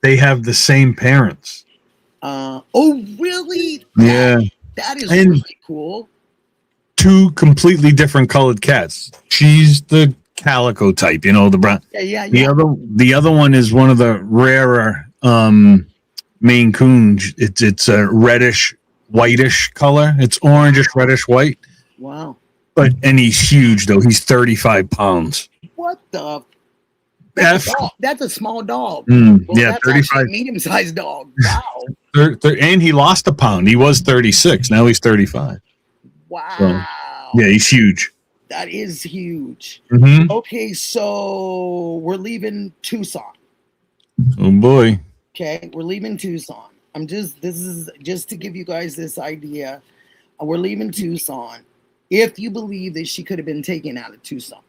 [SPEAKER 3] they have the same parents.
[SPEAKER 2] Oh, really?
[SPEAKER 3] Yeah.
[SPEAKER 2] That is really cool.
[SPEAKER 3] Two completely different colored cats. She's the calico type, you know, the brown.
[SPEAKER 2] Yeah.
[SPEAKER 3] The other one is one of the rarer Maine Coons. It's a reddish, whitish color. It's orangish, reddish, white.
[SPEAKER 2] Wow.
[SPEAKER 3] And he's huge though. He's 35 pounds.
[SPEAKER 2] What the? That's a small dog.
[SPEAKER 3] Well,
[SPEAKER 2] that's 35. Medium-sized dog. Wow.
[SPEAKER 3] And he lost a pound. He was 36. Now he's 35.
[SPEAKER 2] Wow.
[SPEAKER 3] So, yeah, he's huge.
[SPEAKER 2] That is huge.
[SPEAKER 3] Mm-hmm.
[SPEAKER 2] Okay, so we're leaving Tucson.
[SPEAKER 3] Oh boy.
[SPEAKER 2] Okay, we're leaving Tucson. This is just to give you guys this idea. We're leaving Tucson. If you believe that she could have been taken out of Tucson.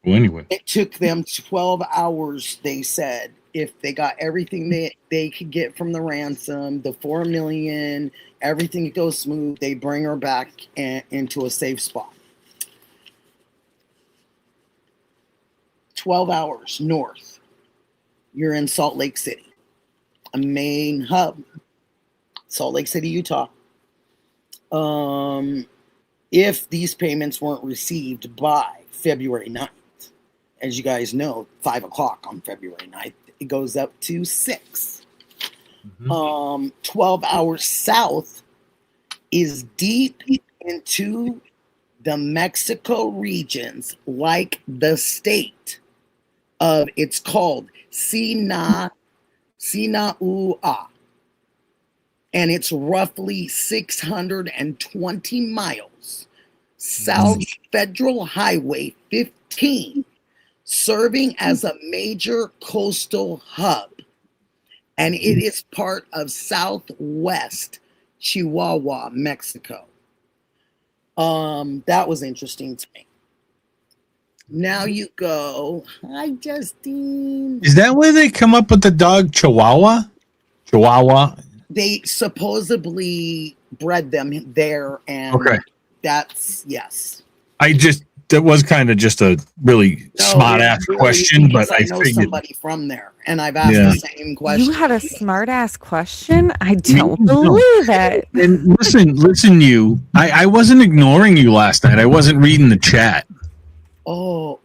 [SPEAKER 3] Well, anyway.
[SPEAKER 2] It took them 12 hours, they said. If they got everything that they could get from the ransom, the $4 million, everything goes smooth, they bring her back into a safe spot. 12 hours north, you're in Salt Lake City, a main hub, Salt Lake City, Utah. If these payments weren't received by February 9th, as you guys know, 5 o'clock on February 9th, it goes up to 6. 12 hours south is deep into the Mexico regions, like the state of, it's called Sinaloa. And it's roughly 620 miles south Federal Highway 15, serving as a major coastal hub. And it is part of Southwest Chihuahua, Mexico. That was interesting to me. Now you go. Hi, Justine.
[SPEAKER 3] Is that where they come up with the dog Chihuahua? Chihuahua?
[SPEAKER 2] They supposedly bred them there, and that's, yes. That was kind of just a really smart ass question, but I know somebody from there, and I've asked the same question.
[SPEAKER 4] You had a smart ass question? I don't believe it.
[SPEAKER 3] And listen, you. I wasn't ignoring you last night. I wasn't reading the chat.
[SPEAKER 2] Oh,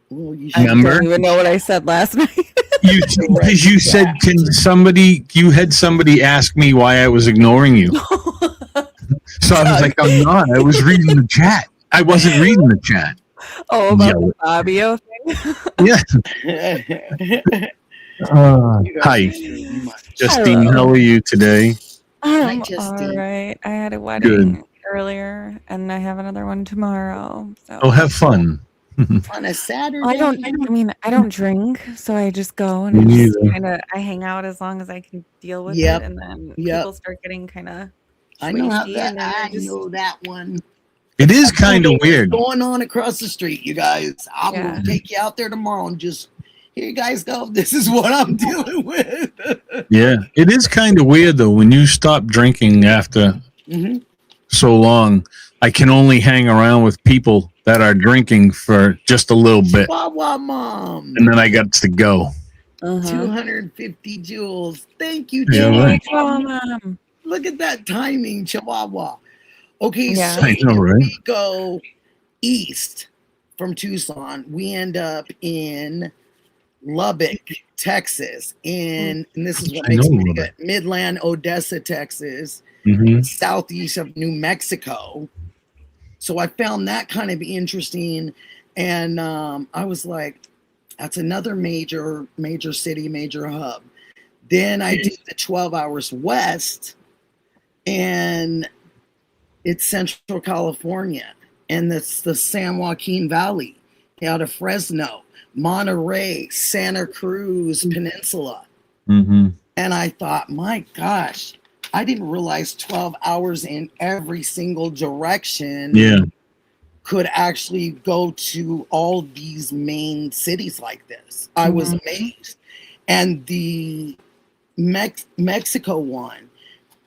[SPEAKER 2] you
[SPEAKER 4] I don't even know what I said last night.
[SPEAKER 3] You said, you had somebody ask me why I was ignoring you. So I was like, I'm not. I was reading the chat. I wasn't reading the chat.
[SPEAKER 4] Oh, about the Fabio thing?
[SPEAKER 3] Yeah. Hi, Justine. How are you today?
[SPEAKER 4] I'm all right. I had a wedding earlier, and I have another one tomorrow. So.
[SPEAKER 3] Oh, have fun.
[SPEAKER 2] On a Saturday.
[SPEAKER 4] I don't drink, so I just go and I hang out as long as I can deal with it, and then people start getting kind of.
[SPEAKER 2] I know that one.
[SPEAKER 3] It is kind of weird.
[SPEAKER 2] What's going on across the street, you guys? I will take you out there tomorrow and just, here you guys go. This is what I'm dealing with.
[SPEAKER 3] Yeah, it is kind of weird though. When you stop drinking after so long, I can only hang around with people that are drinking for just a little bit.
[SPEAKER 2] Chihuahua Mom.
[SPEAKER 3] And then I got to go.
[SPEAKER 2] 250 joules. Thank you,
[SPEAKER 4] Chihuahua Mom.
[SPEAKER 2] Look at that timing, Chihuahua. Okay, so
[SPEAKER 3] I know, right?
[SPEAKER 2] We go east from Tucson. We end up in Lubbock, Texas. And this is what makes me good. Midland, Odessa, Texas. Southeast of New Mexico. So I found that kind of interesting. And I was like, that's another major city, major hub. Then I did the 12 hours west, and it's Central California, and that's the San Joaquin Valley out of Fresno, Monterey, Santa Cruz Peninsula. And I thought, my gosh, I didn't realize 12 hours in every single direction could actually go to all these main cities like this. I was amazed. And the Mexico one,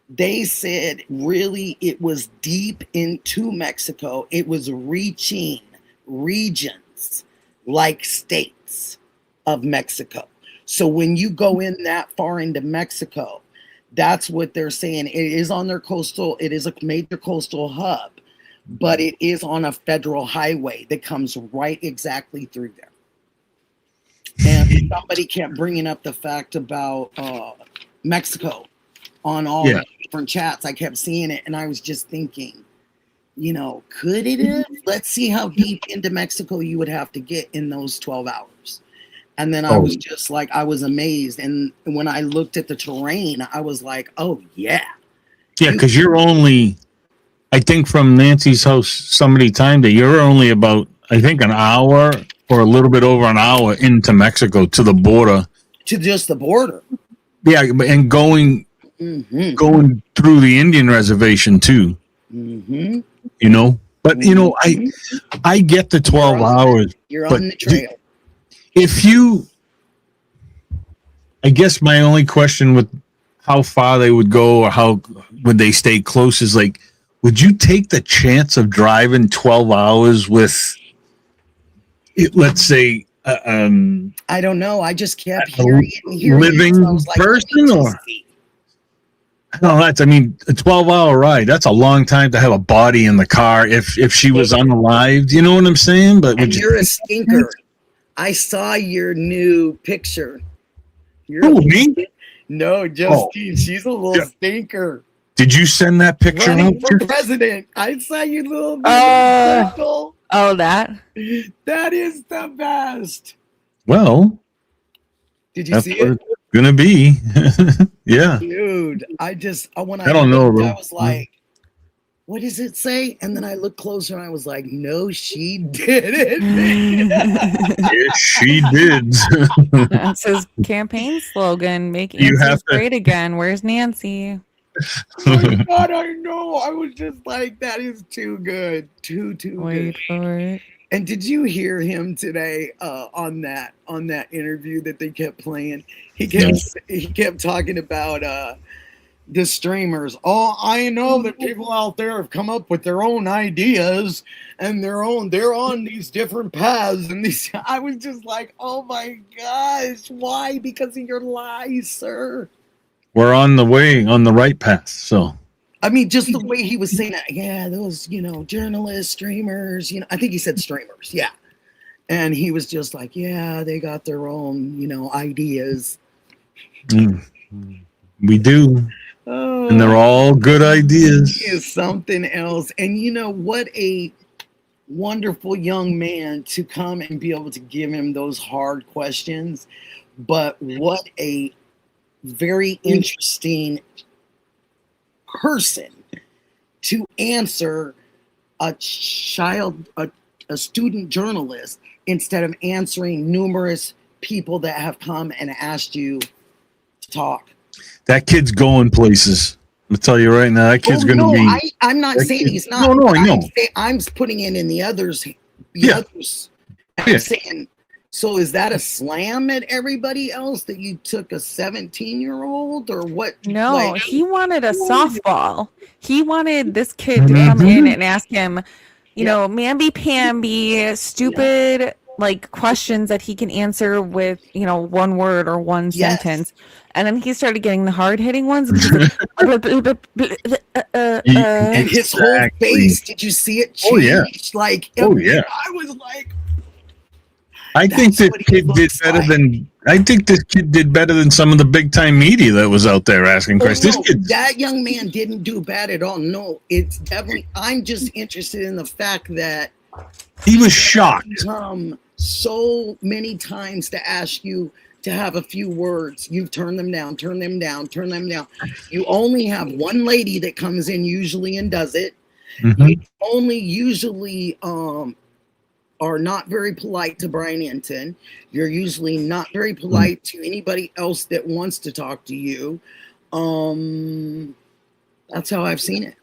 [SPEAKER 2] they said really it was deep into Mexico. It was reaching regions like states of Mexico. So when you go in that far into Mexico, that's what they're saying. It is on their coastal, it is a major coastal hub. but it is on a federal highway that comes right exactly through there. And somebody kept bringing up the fact about Mexico on all the different chats. I kept seeing it, and I was just thinking, you know, could it have? Let's see how deep into Mexico you would have to get in those 12 hours. And then I was just like, I was amazed. And when I looked at the terrain, I was like, oh, yeah.
[SPEAKER 3] Yeah, because you're only, I think from Nancy's house, somebody timed it. You're only about, I think, an hour or a little bit over an hour into Mexico to the border.
[SPEAKER 2] To just the border.
[SPEAKER 3] Yeah, and going through the Indian reservation too.
[SPEAKER 2] Mm-hmm.
[SPEAKER 3] You know, but you know, I get the 12 hours.
[SPEAKER 2] You're on the trail.
[SPEAKER 3] If you, I guess my only question with how far they would go or how would they stay close is like, would you take the chance of driving 12 hours with, let's say,
[SPEAKER 2] I don't know. I just kept hearing
[SPEAKER 3] living person or? No, that's, I mean, a 12-hour ride, that's a long time to have a body in the car if she was unalived, you know what I'm saying? But
[SPEAKER 2] and you're a stinker. I saw your new picture.
[SPEAKER 3] Me?
[SPEAKER 2] No, Justine, she's a little stinker.
[SPEAKER 3] Did you send that picture
[SPEAKER 2] Running for president. I saw you little circle.
[SPEAKER 4] Oh, that
[SPEAKER 2] is the best.
[SPEAKER 3] Well,
[SPEAKER 2] did you see it?
[SPEAKER 3] Gonna be. Yeah,
[SPEAKER 2] dude, I when I
[SPEAKER 3] don't know, bro.
[SPEAKER 2] I was like, what does it say? And then I looked closer and I was like, no, she didn't.
[SPEAKER 3] Yes, she did.
[SPEAKER 4] That's his campaign slogan. Make Answers great again. Where's Nancy?
[SPEAKER 2] Oh my God, I know. I was just like, that is too good. Too
[SPEAKER 4] Wait
[SPEAKER 2] good.
[SPEAKER 4] for it.
[SPEAKER 2] And did you hear him today on that interview that they kept playing? He kept talking about the streamers. Oh, I know that people out there have come up with their own ideas and they're on these different paths. And I was just like, oh my gosh, why? Because of your lies, sir.
[SPEAKER 3] We're on the right path. So
[SPEAKER 2] I mean, just the way he was saying that, yeah, those, journalists, streamers, I think he said streamers, yeah. And he was just like, yeah, they got their own, ideas.
[SPEAKER 3] We do.
[SPEAKER 2] Oh,
[SPEAKER 3] and they're all good ideas.
[SPEAKER 2] He is something else. And what a wonderful young man to come and be able to give him those hard questions. But what a very interesting person to answer a student journalist instead of answering numerous people that have come and asked you to talk.
[SPEAKER 3] That kid's going places. I'll tell you right now, that kid's going to be.
[SPEAKER 2] I'm not saying he's not.
[SPEAKER 3] No, I know.
[SPEAKER 2] I'm putting it in the others. Others. I'm saying, so is that a slam at everybody else that you took a 17-year-old or what?
[SPEAKER 4] No, he wanted a softball. He wanted this kid to come in and ask him, mamby-pamby, stupid questions that he can answer with, one word or one sentence. And then he started getting the hard-hitting ones. And
[SPEAKER 2] his whole face, did you see it change?
[SPEAKER 3] Oh, yeah.
[SPEAKER 2] I was like,
[SPEAKER 3] I think this kid did better than some of the big-time media that was out there asking questions.
[SPEAKER 2] That young man didn't do bad at all. No, it's definitely, I'm just interested in the fact that
[SPEAKER 3] he was shocked.
[SPEAKER 2] So many times to ask you to have a few words. You've turned them down. You only have one lady that comes in usually and does it. You only usually are not very polite to Brian Enton. You're usually not very polite to anybody else that wants to talk to you. That's how I've seen it.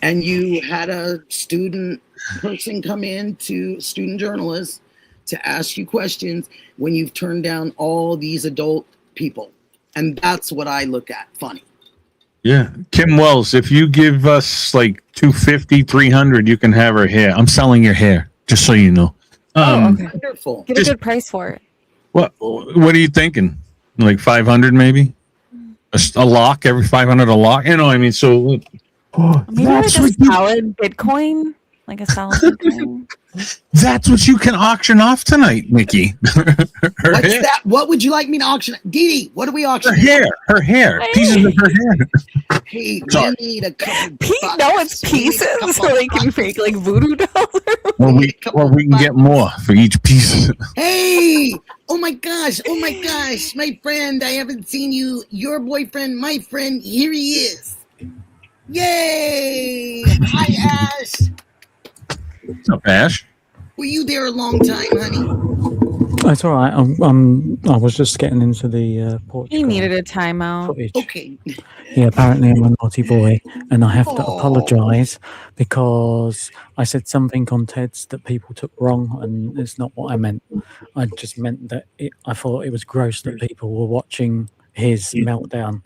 [SPEAKER 2] And you had a student person come in to student journalists to ask you questions when you've turned down all these adult people. And that's what I look at. Funny.
[SPEAKER 3] Yeah. Kim Wells, if you give us $250, $300, you can have her hair. I'm selling your hair, just so you know.
[SPEAKER 4] Okay.
[SPEAKER 2] Wonderful.
[SPEAKER 4] Get a good price for it.
[SPEAKER 3] What are you thinking? $500 maybe? A lock, every $500 a lock? So
[SPEAKER 4] maybe a solid Bitcoin like a solid ring.
[SPEAKER 3] That's what you can auction off tonight, Nikki. Her
[SPEAKER 2] What's
[SPEAKER 3] hair.
[SPEAKER 2] that? What would you like me to auction? Dee, what do we
[SPEAKER 3] Her
[SPEAKER 2] auction?
[SPEAKER 3] hair. Her hair. Pieces of her hair.
[SPEAKER 2] Hey,
[SPEAKER 3] Sorry.
[SPEAKER 2] we need a couple
[SPEAKER 4] No, it's
[SPEAKER 2] bucks. We need a
[SPEAKER 4] pieces,
[SPEAKER 2] couple
[SPEAKER 4] so they can
[SPEAKER 2] bucks.
[SPEAKER 4] fake like voodoo dolls.
[SPEAKER 3] Well, we can get more for each piece.
[SPEAKER 2] Hey! Oh my gosh! Oh my gosh! My friend, I haven't seen you. Your boyfriend, my friend, here he is. Yay! Hi, Ash.
[SPEAKER 3] What's up, Ash?
[SPEAKER 2] Were you there a long time, honey?
[SPEAKER 5] It's all right. I was just getting into the Portugal
[SPEAKER 4] He needed a timeout.
[SPEAKER 5] footage.
[SPEAKER 2] Okay.
[SPEAKER 5] Yeah, apparently I'm a naughty boy, and I have to
[SPEAKER 2] Oh.
[SPEAKER 5] apologise because I said something on Ted's that people took wrong, and it's not what I meant. I just meant that I thought it was gross that people were watching his meltdown.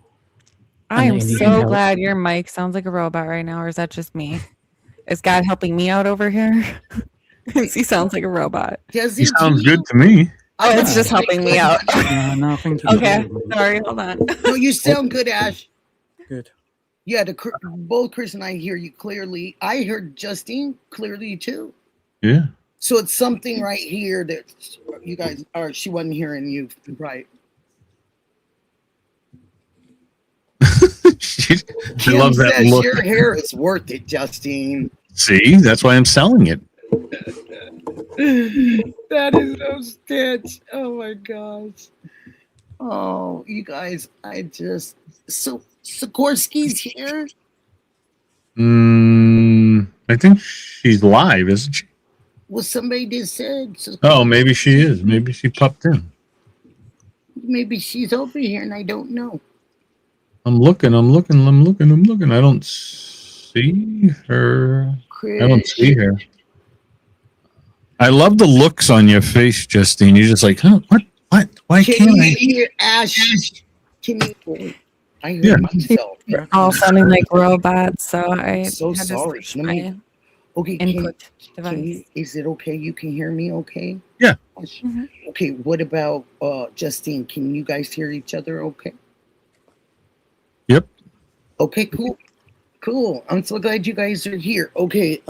[SPEAKER 4] I am
[SPEAKER 5] And you can
[SPEAKER 4] so
[SPEAKER 5] help.
[SPEAKER 4] glad your mic sounds like a robot right now, or is that just me? Is God helping me out over here? 'Cause he sounds like a robot.
[SPEAKER 2] Does
[SPEAKER 3] He
[SPEAKER 2] it
[SPEAKER 3] sounds
[SPEAKER 2] to you?
[SPEAKER 3] good to me.
[SPEAKER 4] Oh, it's just helping me out.
[SPEAKER 5] No, I think
[SPEAKER 4] Okay, sorry, hold on.
[SPEAKER 2] No, you sound good, Ash.
[SPEAKER 5] Good.
[SPEAKER 2] Yeah, both Chris and I hear you clearly. I heard Justine clearly too.
[SPEAKER 3] Yeah.
[SPEAKER 2] So it's something right here that you guys are. She wasn't hearing you right.
[SPEAKER 3] I
[SPEAKER 2] Kim
[SPEAKER 3] love that
[SPEAKER 2] says
[SPEAKER 3] look.
[SPEAKER 2] your hair is worth it, Justine.
[SPEAKER 3] See, that's why I'm selling it.
[SPEAKER 2] That is no stitch. Oh my gosh. Oh, you guys, I just so Sikorsky's here.
[SPEAKER 3] I think she's live, isn't she?
[SPEAKER 2] Well, somebody just said so.
[SPEAKER 3] Oh, maybe she is. Maybe she popped in.
[SPEAKER 2] Maybe she's over here and I don't know.
[SPEAKER 3] I'm looking. I don't see her.
[SPEAKER 2] Chris,
[SPEAKER 3] I don't see her. I love the looks on your face, Justine. You're just like, huh? What? Why
[SPEAKER 2] Can
[SPEAKER 3] can't
[SPEAKER 2] you
[SPEAKER 3] I?
[SPEAKER 2] hear Ash? Can you? I heard
[SPEAKER 3] Yeah.
[SPEAKER 2] myself.
[SPEAKER 4] All sounding like robots, so I
[SPEAKER 2] I'm so
[SPEAKER 4] had to
[SPEAKER 2] sorry.
[SPEAKER 4] switch
[SPEAKER 2] Let me-
[SPEAKER 4] my
[SPEAKER 2] Okay,
[SPEAKER 4] input
[SPEAKER 2] can
[SPEAKER 4] device.
[SPEAKER 2] you, is it okay? You can hear me okay?
[SPEAKER 3] Yeah.
[SPEAKER 4] Mhm.
[SPEAKER 2] Okay, what about Justine? Can you guys hear each other okay?
[SPEAKER 3] Yep.
[SPEAKER 2] Okay, cool. Cool. I'm so glad you guys are here. Okay,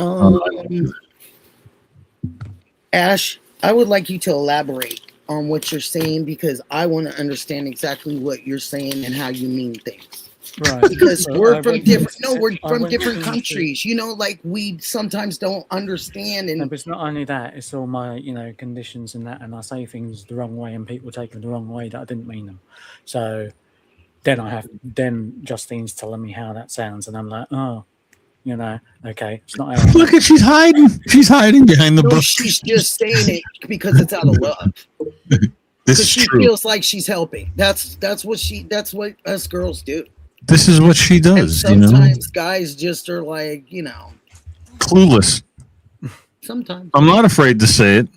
[SPEAKER 2] Ash, I would like you to elaborate on what you're saying because I want to understand exactly what you're saying and how you mean things.
[SPEAKER 5] Right.
[SPEAKER 2] Because
[SPEAKER 5] Well,
[SPEAKER 2] we're
[SPEAKER 5] I
[SPEAKER 2] from
[SPEAKER 5] went
[SPEAKER 2] different
[SPEAKER 5] into-
[SPEAKER 2] we're
[SPEAKER 5] I
[SPEAKER 2] from
[SPEAKER 5] went
[SPEAKER 2] different
[SPEAKER 5] into-
[SPEAKER 2] countries. You know, like we sometimes don't understand
[SPEAKER 5] No,
[SPEAKER 2] and
[SPEAKER 5] but it's not only that, it's all my, conditions and that, and I say things the wrong way and people take them the wrong way that I didn't mean them. So then Justine's telling me how that sounds, and I'm like, oh, okay, it's not how I
[SPEAKER 3] Look at she's hiding. She's hiding behind the
[SPEAKER 2] no,
[SPEAKER 3] bush.
[SPEAKER 2] she's just saying it because it's out of love.
[SPEAKER 3] This
[SPEAKER 2] Because
[SPEAKER 3] is
[SPEAKER 2] she
[SPEAKER 3] true.
[SPEAKER 2] feels like she's helping. That's what us girls do.
[SPEAKER 3] This is what she
[SPEAKER 2] And
[SPEAKER 3] does.
[SPEAKER 2] sometimes guys just are like,
[SPEAKER 3] Clueless.
[SPEAKER 2] sometimes.
[SPEAKER 3] I'm not afraid to say it,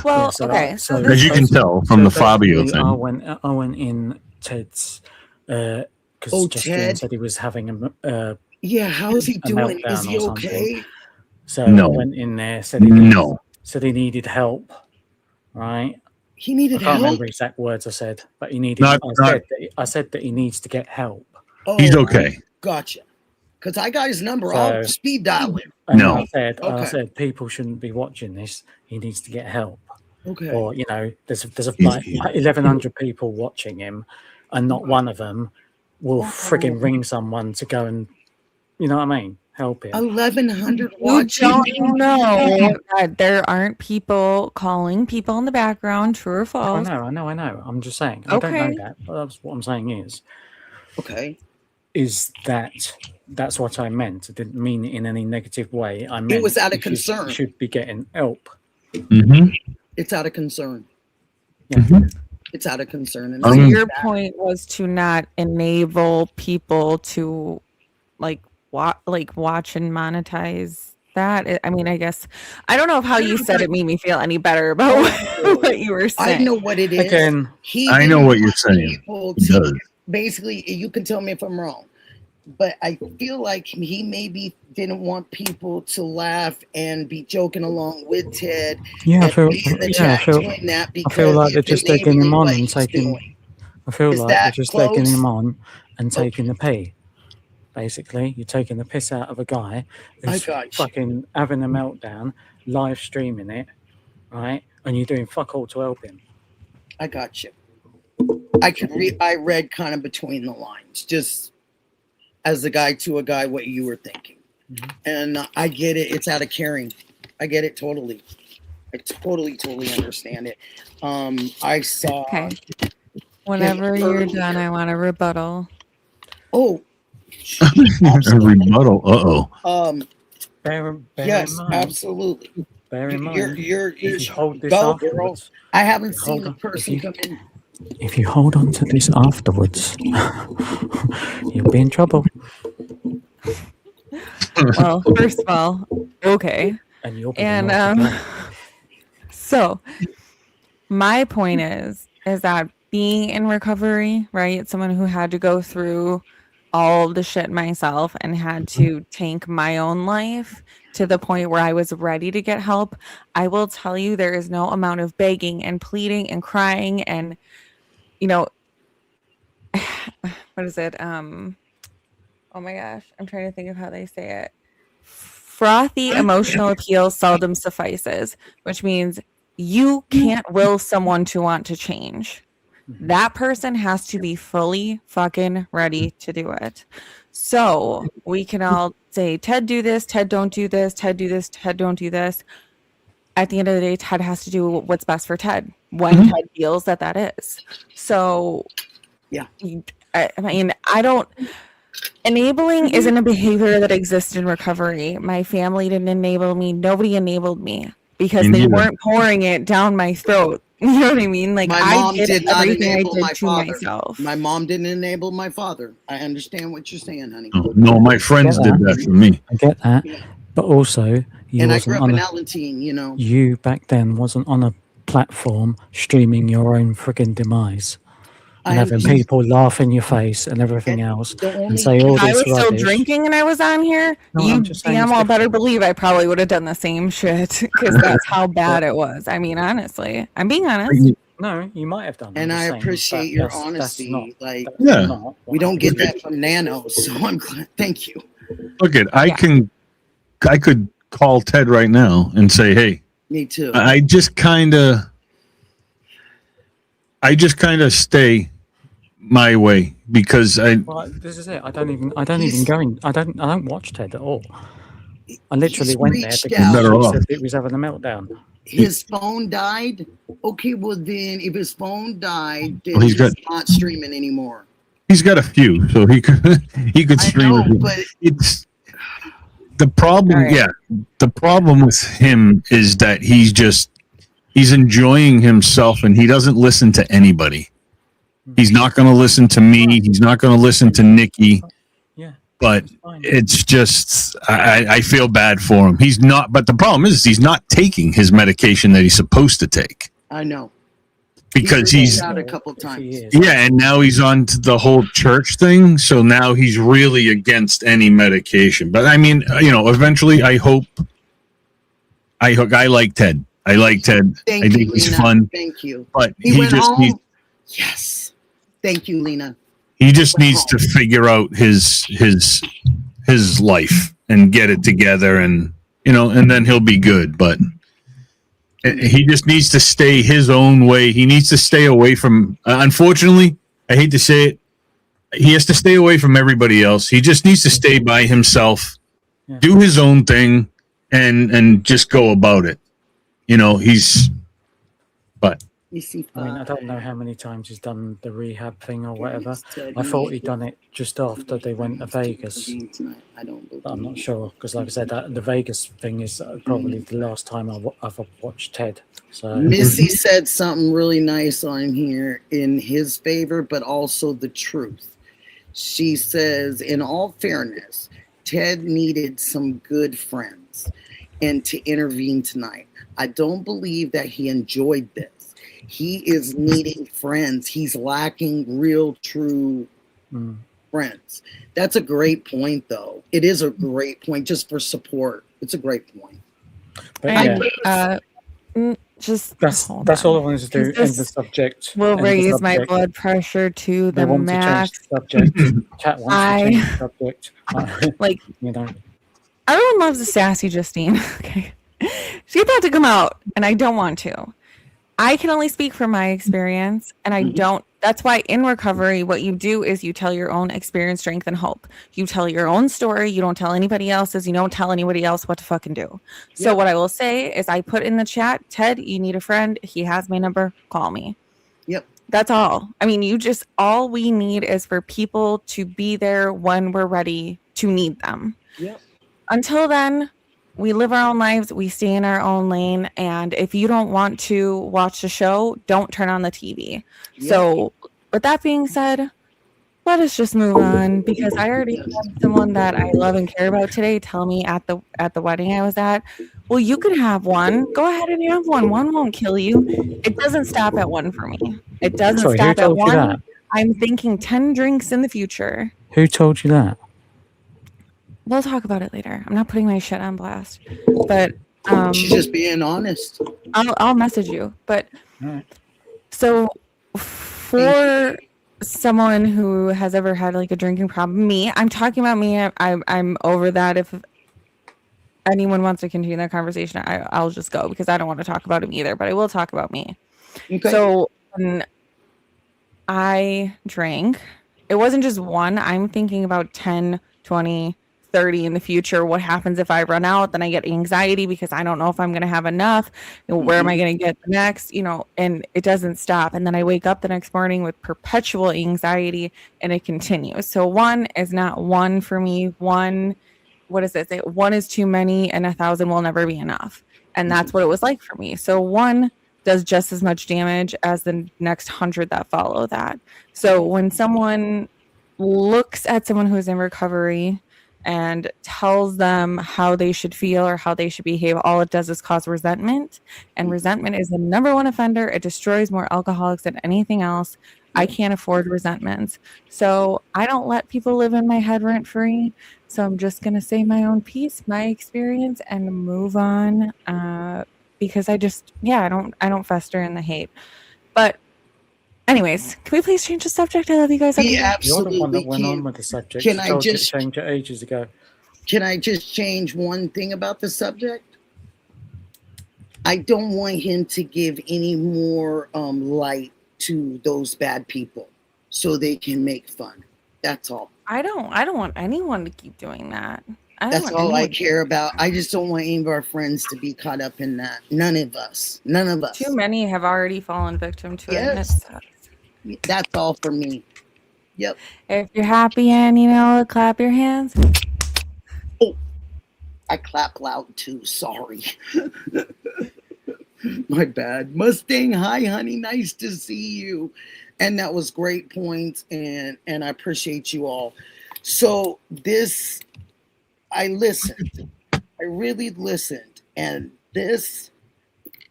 [SPEAKER 4] Well,
[SPEAKER 5] so
[SPEAKER 4] okay,
[SPEAKER 5] so
[SPEAKER 4] so
[SPEAKER 3] as you can tell from the Fabio
[SPEAKER 5] basically,
[SPEAKER 3] thing.
[SPEAKER 5] I went in Ted's because
[SPEAKER 2] Oh,
[SPEAKER 5] Justine
[SPEAKER 2] Ted.
[SPEAKER 5] said he was having
[SPEAKER 2] Yeah, how's he
[SPEAKER 5] a
[SPEAKER 2] doing?
[SPEAKER 5] meltdown
[SPEAKER 2] Is he
[SPEAKER 5] or something.
[SPEAKER 2] okay?
[SPEAKER 5] so
[SPEAKER 3] No.
[SPEAKER 5] I went in there, said he needed help, right?
[SPEAKER 2] He
[SPEAKER 5] I
[SPEAKER 2] needed
[SPEAKER 5] can't
[SPEAKER 2] help.
[SPEAKER 5] remember exact words I said, but he needed.
[SPEAKER 3] Not-
[SPEAKER 5] I said that he needs to get help.
[SPEAKER 2] Oh,
[SPEAKER 3] He's okay.
[SPEAKER 2] Gotcha. Because I got his number.
[SPEAKER 5] So-
[SPEAKER 2] I'll speed dial him.
[SPEAKER 5] And
[SPEAKER 3] No.
[SPEAKER 5] I said
[SPEAKER 2] Okay.
[SPEAKER 5] people shouldn't be watching this. He needs to get help.
[SPEAKER 2] Okay.
[SPEAKER 5] Or there's like 1,100 people watching him, and not one of them will frigging ring someone to go and, you know what I mean, help him.
[SPEAKER 2] 1,100
[SPEAKER 4] you
[SPEAKER 2] watching.
[SPEAKER 4] don't know that there aren't people calling people in the background, true or
[SPEAKER 5] I
[SPEAKER 4] false.
[SPEAKER 5] know. I'm just saying. I don't
[SPEAKER 4] Okay.
[SPEAKER 5] know that, but that's what I'm saying
[SPEAKER 2] Okay.
[SPEAKER 5] is that's what I meant. I didn't mean it in any negative way. I meant
[SPEAKER 2] was out of
[SPEAKER 5] you
[SPEAKER 2] concern.
[SPEAKER 5] should be getting help.
[SPEAKER 3] Mm-hmm.
[SPEAKER 2] It's out of concern.
[SPEAKER 5] Yeah.
[SPEAKER 3] Mm-hmm.
[SPEAKER 2] It's out of concern. And
[SPEAKER 4] So
[SPEAKER 3] Um,
[SPEAKER 4] your point was to not enable people to watch and monetize that. I mean, I guess I don't know if how you said it made me feel any better about what you were
[SPEAKER 2] I
[SPEAKER 4] saying.
[SPEAKER 2] know what it is.
[SPEAKER 5] Again,
[SPEAKER 3] I know what you're saying.
[SPEAKER 2] People
[SPEAKER 3] He
[SPEAKER 2] to-
[SPEAKER 3] does.
[SPEAKER 2] basically, you can tell me if I'm wrong, but I feel like he maybe didn't want people to laugh and be joking along with Ted.
[SPEAKER 5] yeah, I
[SPEAKER 2] and
[SPEAKER 5] feel,
[SPEAKER 2] be in the
[SPEAKER 5] yeah,
[SPEAKER 2] chat
[SPEAKER 5] I feel,
[SPEAKER 2] doing that
[SPEAKER 5] I feel
[SPEAKER 2] because
[SPEAKER 5] like they're
[SPEAKER 2] it's
[SPEAKER 5] just taking
[SPEAKER 2] enabling
[SPEAKER 5] him on
[SPEAKER 2] what
[SPEAKER 5] and
[SPEAKER 2] he's
[SPEAKER 5] taking.
[SPEAKER 2] doing.
[SPEAKER 5] I feel
[SPEAKER 2] Is
[SPEAKER 5] like they're
[SPEAKER 2] that
[SPEAKER 5] just taking
[SPEAKER 2] close?
[SPEAKER 5] him on and taking the pay. Basically, you're taking the piss out of a guy
[SPEAKER 2] I
[SPEAKER 5] who's
[SPEAKER 2] got you.
[SPEAKER 5] fucking having a meltdown, live streaming it, right? And you're doing fuck all to help him.
[SPEAKER 2] I got you. I read kind of between the lines, just as a guy to a guy, what you were thinking.
[SPEAKER 5] Mhm.
[SPEAKER 2] And I get it. It's out of caring. I get it totally. I totally understand it. I saw.
[SPEAKER 4] Okay. Whenever you're done, I want a rebuttal.
[SPEAKER 2] Oh.
[SPEAKER 3] A rebuttal.
[SPEAKER 5] Bear
[SPEAKER 2] Yes,
[SPEAKER 5] in mind.
[SPEAKER 2] absolutely.
[SPEAKER 5] Bear in mind.
[SPEAKER 2] You're
[SPEAKER 5] if you hold this
[SPEAKER 2] go,
[SPEAKER 5] afterwards,
[SPEAKER 2] girl. I haven't seen
[SPEAKER 5] Hold
[SPEAKER 2] the
[SPEAKER 5] on.
[SPEAKER 2] person come in.
[SPEAKER 5] If you hold on to this afterwards, you'll be in trouble.
[SPEAKER 4] Well, first of all, okay.
[SPEAKER 5] And you'll be
[SPEAKER 4] And so my point is that being in recovery, right? Someone who had to go through all the shit myself and had to tank my own life to the point where I was ready to get help. I will tell you, there is no amount of begging and pleading and crying and, you know, what is it? Oh my gosh, I'm trying to think of how they say it. Frothy emotional appeal seldom suffices, which means you can't will someone to want to change. That person has to be fully fucking ready to do it. So we can all say, Ted, do this, Ted, don't do this, Ted, do this, Ted, don't do this. At the end of the day, Ted has to do what's best for Ted when Ted feels that is. So,
[SPEAKER 2] yeah.
[SPEAKER 4] I mean, I don't... Enabling isn't a behavior that exists in recovery. My family didn't enable me. Nobody enabled me because they weren't pouring it down my throat. You know what I mean? Like, I did everything I did to myself.
[SPEAKER 2] My mom didn't enable my father. I understand what you're saying, honey.
[SPEAKER 3] No, my friends did that for me.
[SPEAKER 5] I get that.
[SPEAKER 2] Yeah.
[SPEAKER 5] But also,
[SPEAKER 2] and I grew up in Allentown, you know.
[SPEAKER 5] You back then wasn't on a platform streaming your own friggin' demise. And having people laugh in your face and everything else and say all this
[SPEAKER 4] I was
[SPEAKER 5] rubbish.
[SPEAKER 4] Still drinking and I was on here, you damn well better believe I probably would have done the same shit because that's how bad it was. I mean, honestly, I'm being honest.
[SPEAKER 5] No, you might have done.
[SPEAKER 2] And I appreciate your honesty. We don't get that from nanos, so I'm glad. Thank you.
[SPEAKER 3] Look it, I could call Ted right now and say, hey,
[SPEAKER 2] me too.
[SPEAKER 3] I just kind of stay my way because
[SPEAKER 5] well, this is it. I don't even go in. I don't watch Ted at all. I literally went there because he said it was having a meltdown.
[SPEAKER 2] His phone died. Okay, well then, if his phone died, then he's not streaming anymore.
[SPEAKER 3] He's got a few, so he could stream.
[SPEAKER 2] But
[SPEAKER 3] it's the problem. Right. Yeah, the problem with him is that he's enjoying himself and he doesn't listen to anybody. He's not going to listen to me. He's not going to listen to Nikki.
[SPEAKER 5] Yeah.
[SPEAKER 3] But it's just, I feel bad for him. He's not, but the problem is he's not taking his medication that he's supposed to take.
[SPEAKER 2] I know.
[SPEAKER 3] Because he's
[SPEAKER 2] out a couple times.
[SPEAKER 3] Yeah, and now he's on to the whole church thing. So now he's really against any medication. But I mean, you know, eventually I like Ted. I like Ted. I think he's fun.
[SPEAKER 2] Thank you.
[SPEAKER 3] But he just needs.
[SPEAKER 2] Yes. Thank you, Lena.
[SPEAKER 3] He just needs to figure out his life and get it together, and you know, and then he'll be good. But he just needs to stay his own way. He needs to stay away from. Unfortunately, I hate to say it, he has to stay away from everybody else. He just needs to stay by himself, do his own thing, and just go about it. You know, but.
[SPEAKER 5] I mean, I don't know how many times he's done the rehab thing or whatever. I thought he'd done it just after they went to Vegas. But I'm not sure because, like I said, the Vegas thing is probably the last time I've watched Ted. So
[SPEAKER 2] Missy said something really nice on here in his favor, but also the truth. She says, in all fairness, Ted needed some good friends and to intervene tonight. I don't believe that he enjoyed this. He is needing friends. He's lacking real, true friends. That's a great point, though. It is a great point just for support. It's a great point.
[SPEAKER 5] But
[SPEAKER 4] Just
[SPEAKER 5] That's
[SPEAKER 4] hold
[SPEAKER 5] that's
[SPEAKER 4] on.
[SPEAKER 5] all I wanted to do.
[SPEAKER 4] Because
[SPEAKER 5] End the subject.
[SPEAKER 4] will
[SPEAKER 5] End the
[SPEAKER 4] raise my
[SPEAKER 5] subject.
[SPEAKER 4] blood pressure to
[SPEAKER 5] They
[SPEAKER 4] the
[SPEAKER 5] want to change
[SPEAKER 4] max.
[SPEAKER 5] the subject. Cat wants to change the subject.
[SPEAKER 4] Like,
[SPEAKER 5] you know.
[SPEAKER 4] everyone loves a sassy Justine. Okay. She's about to come out, and I don't want to. I can only speak from my experience, and I don't. That's why in recovery, what you do is you tell your own experience, strength, and hope. You tell your own story. You don't tell anybody else's. You don't tell anybody else what to fucking do. So what I will say is I put in the chat, Ted, you need a friend. He has my number. Call me.
[SPEAKER 2] Yep.
[SPEAKER 4] That's all. I mean, all we need is for people to be there when we're ready to need them.
[SPEAKER 2] Yep.
[SPEAKER 4] Until then, we live our own lives. We stay in our own lane. And if you don't want to watch the show, don't turn on the TV.
[SPEAKER 2] Yep.
[SPEAKER 4] So with that being said, let us just move on, because I already had someone that I love and care about today tell me at the wedding I was at, well, you could have one. Go ahead and have one. One won't kill you. It doesn't stop at one for me. It doesn't
[SPEAKER 5] Sorry,
[SPEAKER 4] stop
[SPEAKER 5] who
[SPEAKER 4] at
[SPEAKER 5] told you
[SPEAKER 4] one.
[SPEAKER 5] that?
[SPEAKER 4] I'm thinking 10 drinks in the future.
[SPEAKER 5] Who told you that?
[SPEAKER 4] We'll talk about it later. I'm not putting my shit on blast, but
[SPEAKER 2] She's just being honest.
[SPEAKER 4] I'll message you. But
[SPEAKER 5] Right.
[SPEAKER 4] so for someone who has ever had like a drinking problem, I'm talking about me. I'm over that. If anyone wants to continue that conversation, I'll just go, because I don't want to talk about him either. But I will talk about me.
[SPEAKER 2] Okay.
[SPEAKER 4] So when I drank, it wasn't just one. I'm thinking about 10, 20, 30 in the future. What happens if I run out? Then I get anxiety because I don't know if I'm going to have enough. Where am I going to get the next? And it doesn't stop. And then I wake up the next morning with perpetual anxiety, and it continues. So one is not one for me. One, what does it say? One is too many, and 1,000 will never be enough. And that's what it was like for me. So one does just as much damage as the next 100 that follow that. So when someone looks at someone who's in recovery and tells them how they should feel or how they should behave, all it does is cause resentment. And resentment is the number one offender. It destroys more alcoholics than anything else. I can't afford resentments. So I don't let people live in my head rent free. So I'm just going to say my own piece, my experience, and move on. Because I don't fester in the hate. But anyways, can we please change the subject? I love you guys.
[SPEAKER 2] We
[SPEAKER 5] You're
[SPEAKER 2] absolutely
[SPEAKER 5] the one that went
[SPEAKER 2] can.
[SPEAKER 5] on with the subject.
[SPEAKER 2] Can
[SPEAKER 5] I
[SPEAKER 2] I
[SPEAKER 5] told you
[SPEAKER 2] just-
[SPEAKER 5] to change it ages ago.
[SPEAKER 2] Can I just change one thing about the subject? I don't want him to give any more light to those bad people so they can make fun. That's all.
[SPEAKER 4] I don't want anyone to keep doing that.
[SPEAKER 2] That's all I care about. I just don't want any of our friends to be caught up in that. None of us.
[SPEAKER 4] Too many have already fallen victim to it. And it
[SPEAKER 2] Yes.
[SPEAKER 4] sucks.
[SPEAKER 2] That's all for me. Yep.
[SPEAKER 4] If you're happy and clap your hands.
[SPEAKER 2] I clap loud too. Sorry. My bad. Mustang, hi, honey. Nice to see you. And that was great points, and I appreciate you all. So this, I listened. I really listened. And this,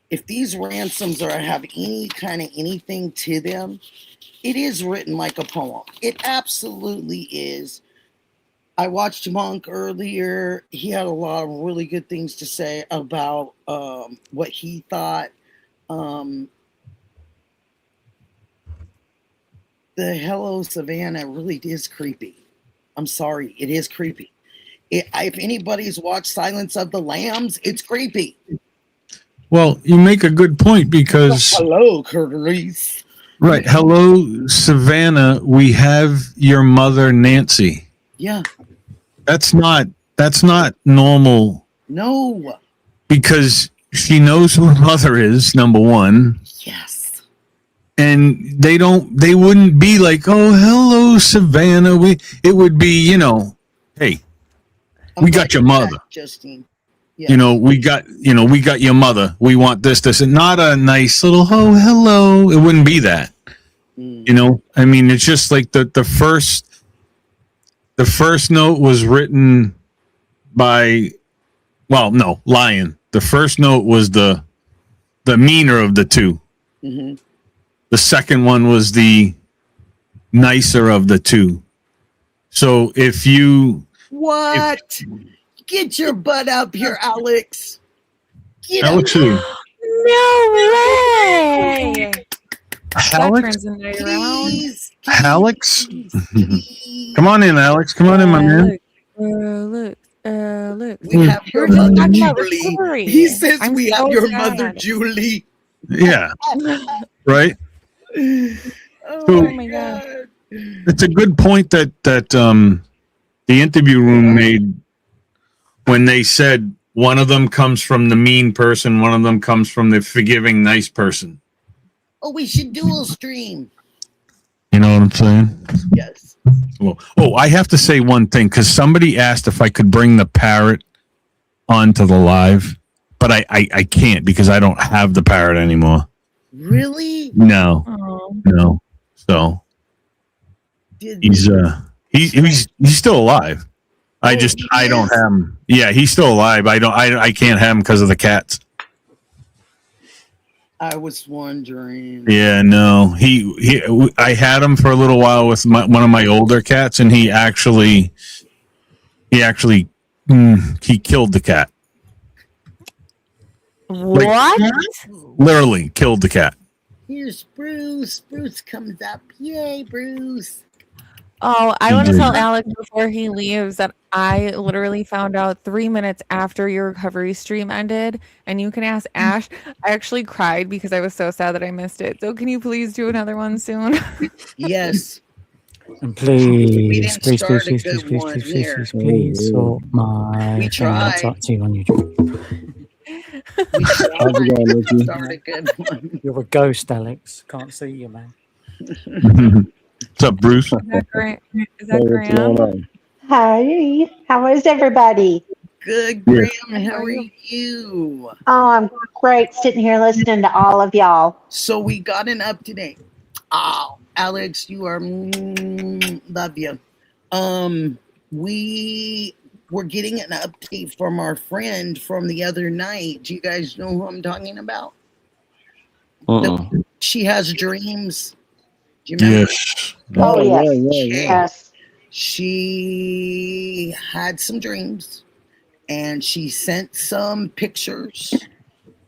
[SPEAKER 2] if these ransoms have any kind of anything to them, it is written like a poem. It absolutely is. I watched Monk earlier. He had a lot of really good things to say about what he thought. The Hello Savannah really is creepy. I'm sorry, it is creepy. If anybody's watched Silence of the Lambs, it's creepy.
[SPEAKER 3] Well, you make a good point because
[SPEAKER 2] Hello, Curtis.
[SPEAKER 3] right, hello Savannah, we have your mother Nancy.
[SPEAKER 2] Yeah.
[SPEAKER 3] That's not normal
[SPEAKER 2] No.
[SPEAKER 3] because she knows who her mother is, number one.
[SPEAKER 2] Yes.
[SPEAKER 3] And they wouldn't be like, oh, hello, Savannah. It would be, hey, we got your mother.
[SPEAKER 2] Justine. Yeah.
[SPEAKER 3] We got your mother. We want this, and not a nice little, oh, hello. It wouldn't be that. I mean, it's just like the first note was written by, Lion. The first note was the meaner of the two.
[SPEAKER 2] Mm-hmm.
[SPEAKER 3] The second one was the nicer of the two. So if you...
[SPEAKER 2] What? Get your butt up here, Alex. Get
[SPEAKER 3] Alex
[SPEAKER 2] up.
[SPEAKER 3] who?
[SPEAKER 4] way! That
[SPEAKER 3] Alex?
[SPEAKER 4] turns into a round.
[SPEAKER 3] Alex? Come on in, Alex. Come on in, my man.
[SPEAKER 4] Alex.
[SPEAKER 2] We have your
[SPEAKER 4] We're just
[SPEAKER 2] mother,
[SPEAKER 4] talking about
[SPEAKER 2] Julie.
[SPEAKER 4] recovery.
[SPEAKER 2] He says
[SPEAKER 4] I'm
[SPEAKER 2] we
[SPEAKER 4] so
[SPEAKER 2] have your
[SPEAKER 4] sad.
[SPEAKER 2] mother, Julie.
[SPEAKER 3] Yeah. Right?
[SPEAKER 2] Oh,
[SPEAKER 3] So-
[SPEAKER 2] my God.
[SPEAKER 3] It's a good point that the interview room made when they said one of them comes from the mean person, one of them comes from the forgiving, nice person.
[SPEAKER 2] Oh, we should dual stream.
[SPEAKER 3] You know what I'm saying?
[SPEAKER 2] Yes.
[SPEAKER 3] Well, I have to say one thing because somebody asked if I could bring the parrot onto the live, but I can't because I don't have the parrot anymore.
[SPEAKER 2] Really?
[SPEAKER 3] No.
[SPEAKER 4] Oh.
[SPEAKER 3] No. So he's still alive. I don't have him. Yeah, he's still alive. I can't have him because of the cats.
[SPEAKER 2] I was wondering.
[SPEAKER 3] Yeah, no. I had him for a little while with one of my older cats, and he killed the cat.
[SPEAKER 4] What?
[SPEAKER 3] Literally killed the cat.
[SPEAKER 2] Here's Bruce. Bruce comes up. Yay, Bruce.
[SPEAKER 4] Oh, I want to tell Alex before he leaves that I literally found out 3 minutes after your recovery stream ended, and you can ask Ash. I actually cried because I was so sad that I missed it. So can you please do another one soon?
[SPEAKER 2] Yes.
[SPEAKER 5] And please,
[SPEAKER 2] didn't
[SPEAKER 5] please,
[SPEAKER 2] start
[SPEAKER 5] please,
[SPEAKER 2] a
[SPEAKER 5] please,
[SPEAKER 2] good
[SPEAKER 5] please,
[SPEAKER 2] one
[SPEAKER 5] please,
[SPEAKER 2] here.
[SPEAKER 5] please, please, sort my
[SPEAKER 2] We tried.
[SPEAKER 5] to you on YouTube.
[SPEAKER 2] We
[SPEAKER 6] How's it going, Nikki?
[SPEAKER 2] start a good one.
[SPEAKER 5] You're a ghost, Alex. Can't see you, man.
[SPEAKER 3] What's up, Bruce?
[SPEAKER 4] Is that
[SPEAKER 6] Hey,
[SPEAKER 4] Graham?
[SPEAKER 6] what's going on?
[SPEAKER 7] Hi, how is everybody?
[SPEAKER 2] Good, Graham. How are you?
[SPEAKER 7] Oh, I'm great sitting here listening to all of y'all.
[SPEAKER 2] So we got an update. Oh, Alex, you are love you. We were getting an update from our friend from the other night. Do you guys know who I'm talking about? She has dreams. Do you remember?
[SPEAKER 3] Yes.
[SPEAKER 7] Oh, yes.
[SPEAKER 6] Yeah.
[SPEAKER 7] Yes.
[SPEAKER 2] She had some dreams and she sent some pictures.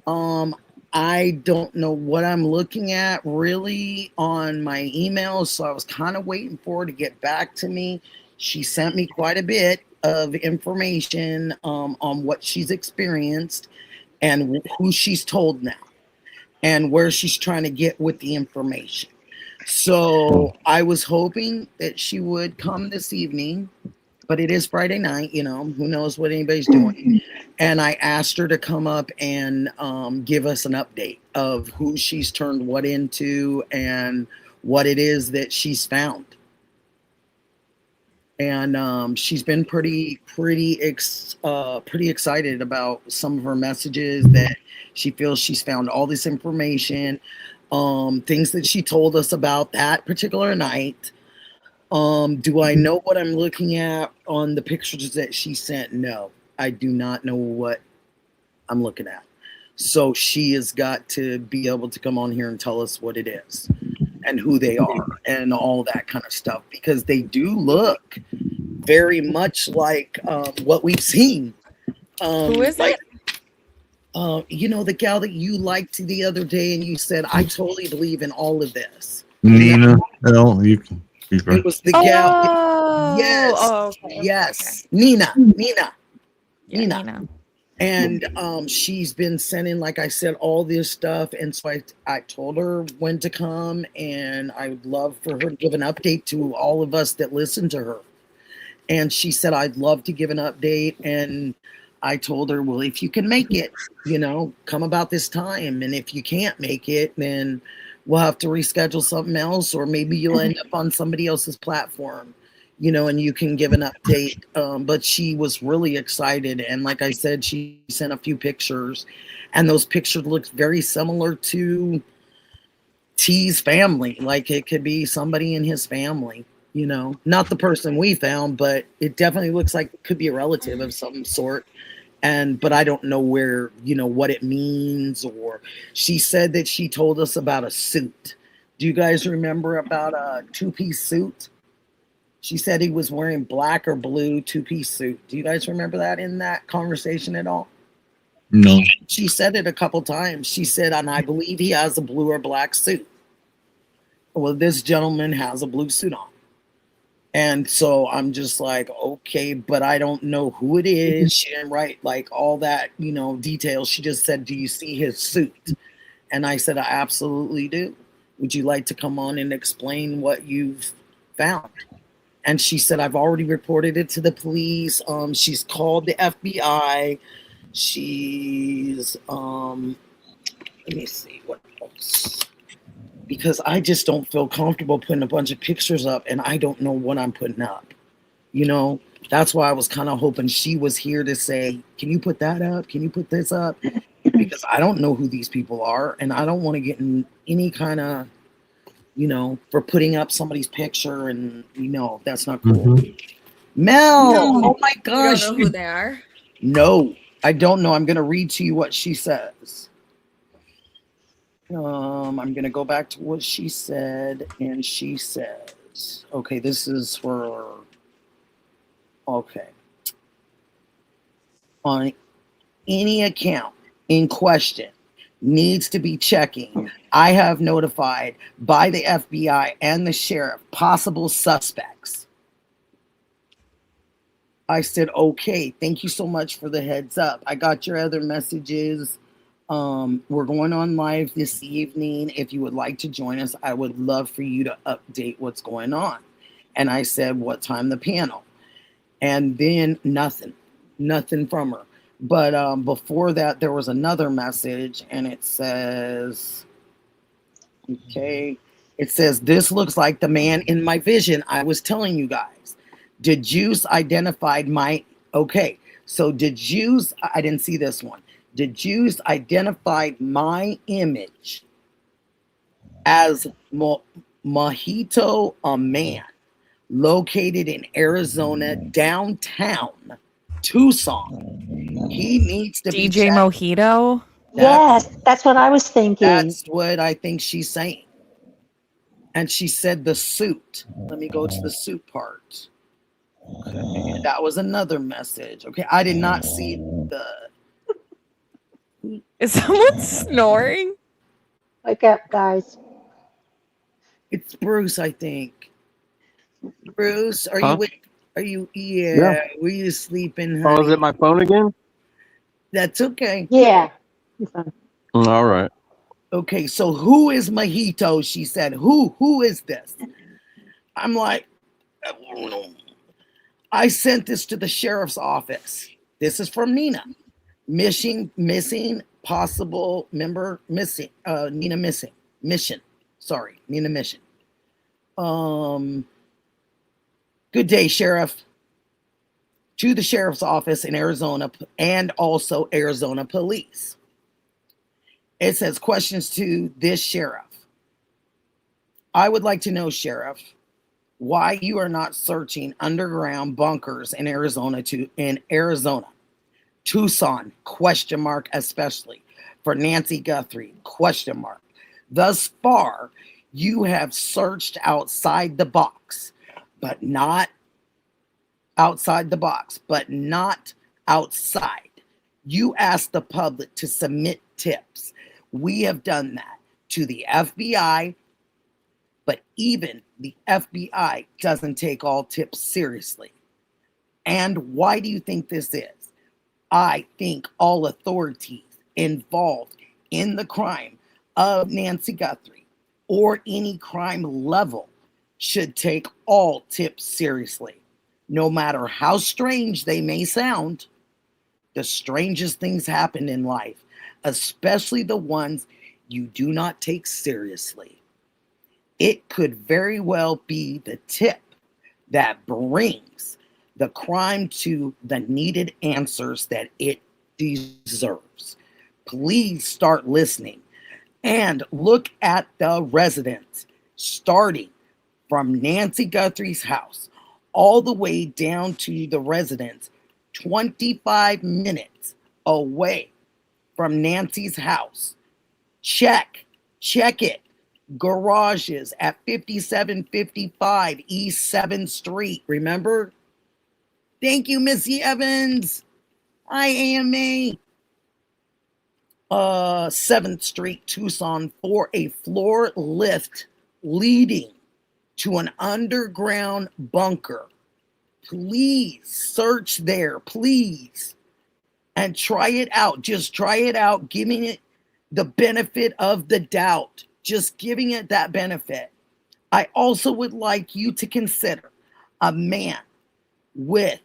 [SPEAKER 2] I don't know what I'm looking at really on my email, so I was kind of waiting for her to get back to me. She sent me quite a bit of information on what she's experienced and who she's told now and where she's trying to get with the information. So I was hoping that she would come this evening, but it is Friday night, you know, who knows what anybody's doing. And I asked her to come up and give us an update of who she's turned what into and what it is that she's found. And she's been pretty excited about some of her messages, that she feels she's found all this information, things that she told us about that particular night. Do I know what I'm looking at on the pictures that she sent? No, I do not know what I'm looking at. So she has got to be able to come on here and tell us what it is and who they are and all that kind of stuff, because they do look very much like what we've seen.
[SPEAKER 4] Who is it?
[SPEAKER 2] You know, the gal that you liked the other day and you said, I totally believe in all of this.
[SPEAKER 3] Nina. No, you can.
[SPEAKER 2] It was the gal.
[SPEAKER 4] Oh,
[SPEAKER 2] Yes.
[SPEAKER 4] Oh, okay.
[SPEAKER 2] Yes.
[SPEAKER 4] Okay.
[SPEAKER 2] Nina.
[SPEAKER 4] Yeah, Nina.
[SPEAKER 2] And she's been sending, like I said, all this stuff. And so I told her when to come, and I would love for her to give an update to all of us that listen to her. And she said, I'd love to give an update. And I told her, well, if you can make it, you know, come about this time. And if you can't make it, then we'll have to reschedule something else, or maybe you'll end up on somebody else's platform, you know, and you can give an update. But she was really excited. And like I said, she sent a few pictures, and those pictures look very similar to T's family. Like it could be somebody in his family, you know, not the person we found, but it definitely looks like it could be a relative of some sort. But I don't know where, you know, what it means. Or she said that she told us about a suit. Do you guys remember about a two-piece suit? She said he was wearing black or blue two-piece suit. Do you guys remember that in that conversation at all?
[SPEAKER 3] No.
[SPEAKER 2] She said it a couple times. She said, and I believe he has a blue or black suit. Well, this gentleman has a blue suit on. And so I'm just like, okay, but I don't know who it is. She didn't write like all that, details. She just said, do you see his suit? And I said, I absolutely do. Would you like to come on and explain what you've found? And she said, I've already reported it to the police. She's called the FBI. She's, let me see what else. Because I just don't feel comfortable putting a bunch of pictures up and I don't know what I'm putting up. That's why I was kind of hoping she was here to say, can you put that up? Can you put this up? Because I don't know who these people are and I don't want to get in any kind of, for putting up somebody's picture and, that's not cool. Mel, oh my gosh.
[SPEAKER 4] You don't know who they are?
[SPEAKER 2] No, I don't know. I'm going to read to you what she says. I'm going to go back to what she said, and she says, okay, this is for, okay. On any account in question needs to be checking. I have notified by the FBI and the sheriff possible suspects. I said, okay, thank you so much for the heads up. I got your other messages. We're going on live this evening. If you would like to join us, I would love for you to update what's going on. And I said, what time the panel? And then nothing from her. But before that, there was another message and it says, okay, it says, this looks like the man in my vision I was telling you guys. Did Juice identified my, okay, so did Juice, I didn't see this one. Did Juice identified my image as Mojito, a man located in Arizona, downtown Tucson. He needs to be
[SPEAKER 4] DJ Mojito?
[SPEAKER 7] Yes, that's what I was thinking.
[SPEAKER 2] That's what I think she's saying. And she said the suit. Let me go to the suit part. Okay, that was another message. Okay, I did not see the...
[SPEAKER 4] Is someone snoring?
[SPEAKER 7] Wake up, guys.
[SPEAKER 2] It's Bruce, I think. Bruce, are
[SPEAKER 6] Huh?
[SPEAKER 2] you with? Are you? Yeah. Were you sleeping?
[SPEAKER 6] Oh,
[SPEAKER 2] Honey?
[SPEAKER 6] is it my phone again?
[SPEAKER 2] That's okay.
[SPEAKER 7] Yeah.
[SPEAKER 6] All right.
[SPEAKER 2] Okay, so who is Mojito? She said, who is this? I'm like, I sent this to the sheriff's office. This is from Nina. Missing, possible member, missing, Nina missing, mission. Sorry, Nina mission. Good day, Sheriff. To the sheriff's office in Arizona and also Arizona police. It says questions to this sheriff. I would like to know, Sheriff, why you are not searching underground bunkers in Arizona, Tucson, question mark, especially for Nancy Guthrie, question mark. Thus far, you have searched outside the box, but not outside the box, but not outside. You asked the public to submit tips. We have done that to the FBI, but even the FBI doesn't take all tips seriously. And why do you think this is? I think all authorities involved in the crime of Nancy Guthrie or any crime level should take all tips seriously. No matter how strange they may sound, the strangest things happen in life, especially the ones you do not take seriously. It could very well be the tip that brings the crime to the needed answers that it deserves. Please start listening and look at the residents, starting from Nancy Guthrie's house all the way down to the residents 25 minutes away from Nancy's house. Check it. Garages at 5755 East 7th Street. Remember? Thank you, Missy Evans. Hi, AMA. 7th Street, Tucson, for a floor lift leading to an underground bunker. Please search there, please, and try it out. Just try it out, giving it the benefit of the doubt, just giving it that benefit. I also would like you to consider a man with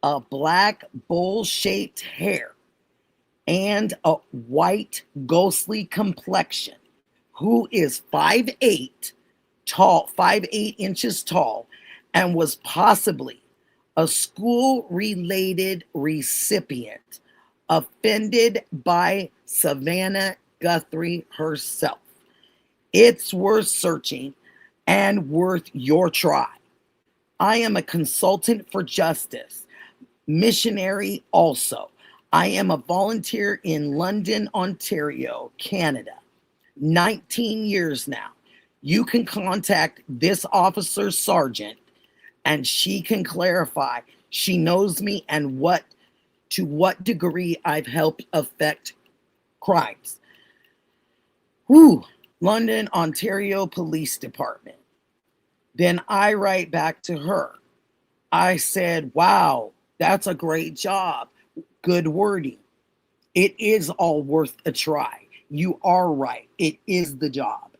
[SPEAKER 2] a black bowl-shaped hair and a white ghostly complexion, who is 5'8" tall, 5'8" inches tall, and was possibly a school-related recipient offended by Savannah Guthrie herself. It's worth searching and worth your try. I am a consultant for justice, missionary also. I am a volunteer in London, Ontario, Canada. 19 years now. You can contact this officer sergeant and she can clarify. She knows me and to what degree I've helped affect crimes. London, Ontario Police Department. Then I write back to her. I said, wow, that's a great job. Good wording. It is all worth a try. You are right. It is the job.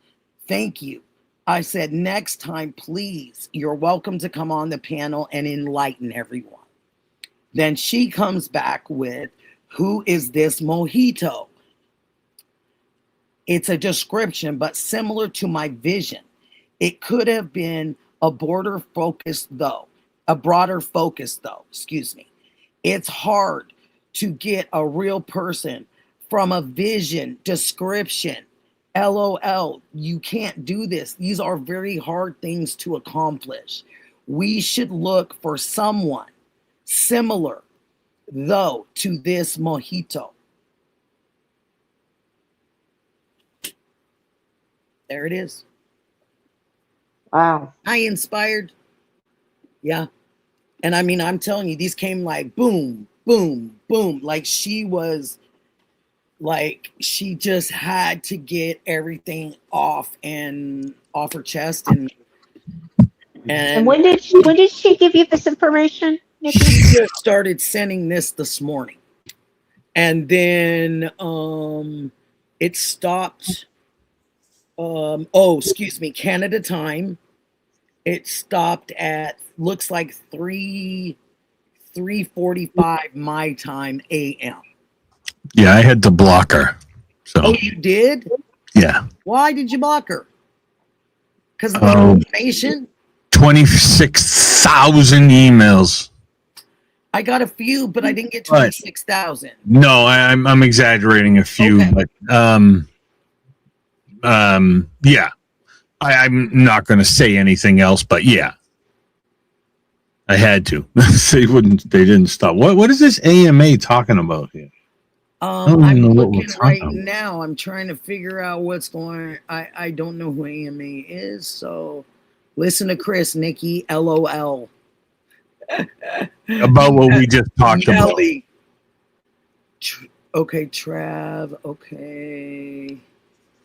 [SPEAKER 2] Thank you. I said, next time, please, you're welcome to come on the panel and enlighten everyone. Then she comes back with, who is this mojito? It's a description, but similar to my vision. It could have been a broader focus though, excuse me. It's hard to get a real person from a vision description. LOL, you can't do this. These are very hard things to accomplish. We should look for someone similar, though, to this mojito. There it is.
[SPEAKER 7] Wow.
[SPEAKER 2] I inspired. Yeah. And I mean, I'm telling you, these came like boom, boom, boom. Like she just had to get everything off her chest. And
[SPEAKER 7] when did she give you this information, Nikki?
[SPEAKER 2] She just started sending this morning. And then it stopped. Canada time. It stopped at, looks like 3:45 my time AM.
[SPEAKER 3] Yeah, I had to block her. So.
[SPEAKER 2] Oh, you did?
[SPEAKER 3] Yeah.
[SPEAKER 2] Why did you block her? Because of the information?
[SPEAKER 3] 26,000 emails.
[SPEAKER 2] I got a few, but I didn't get 26,000.
[SPEAKER 3] No, I'm exaggerating a few, okay. But yeah. I'm not going to say anything else, but yeah. I had to. They didn't stop. What is this AMA talking about here?
[SPEAKER 2] I'm looking right now. I'm trying to figure out what's going on. I don't know who AMA is, so listen to Chris, Nikki, LOL.
[SPEAKER 3] About what we just talked about.
[SPEAKER 2] Okay, Trav. Okay.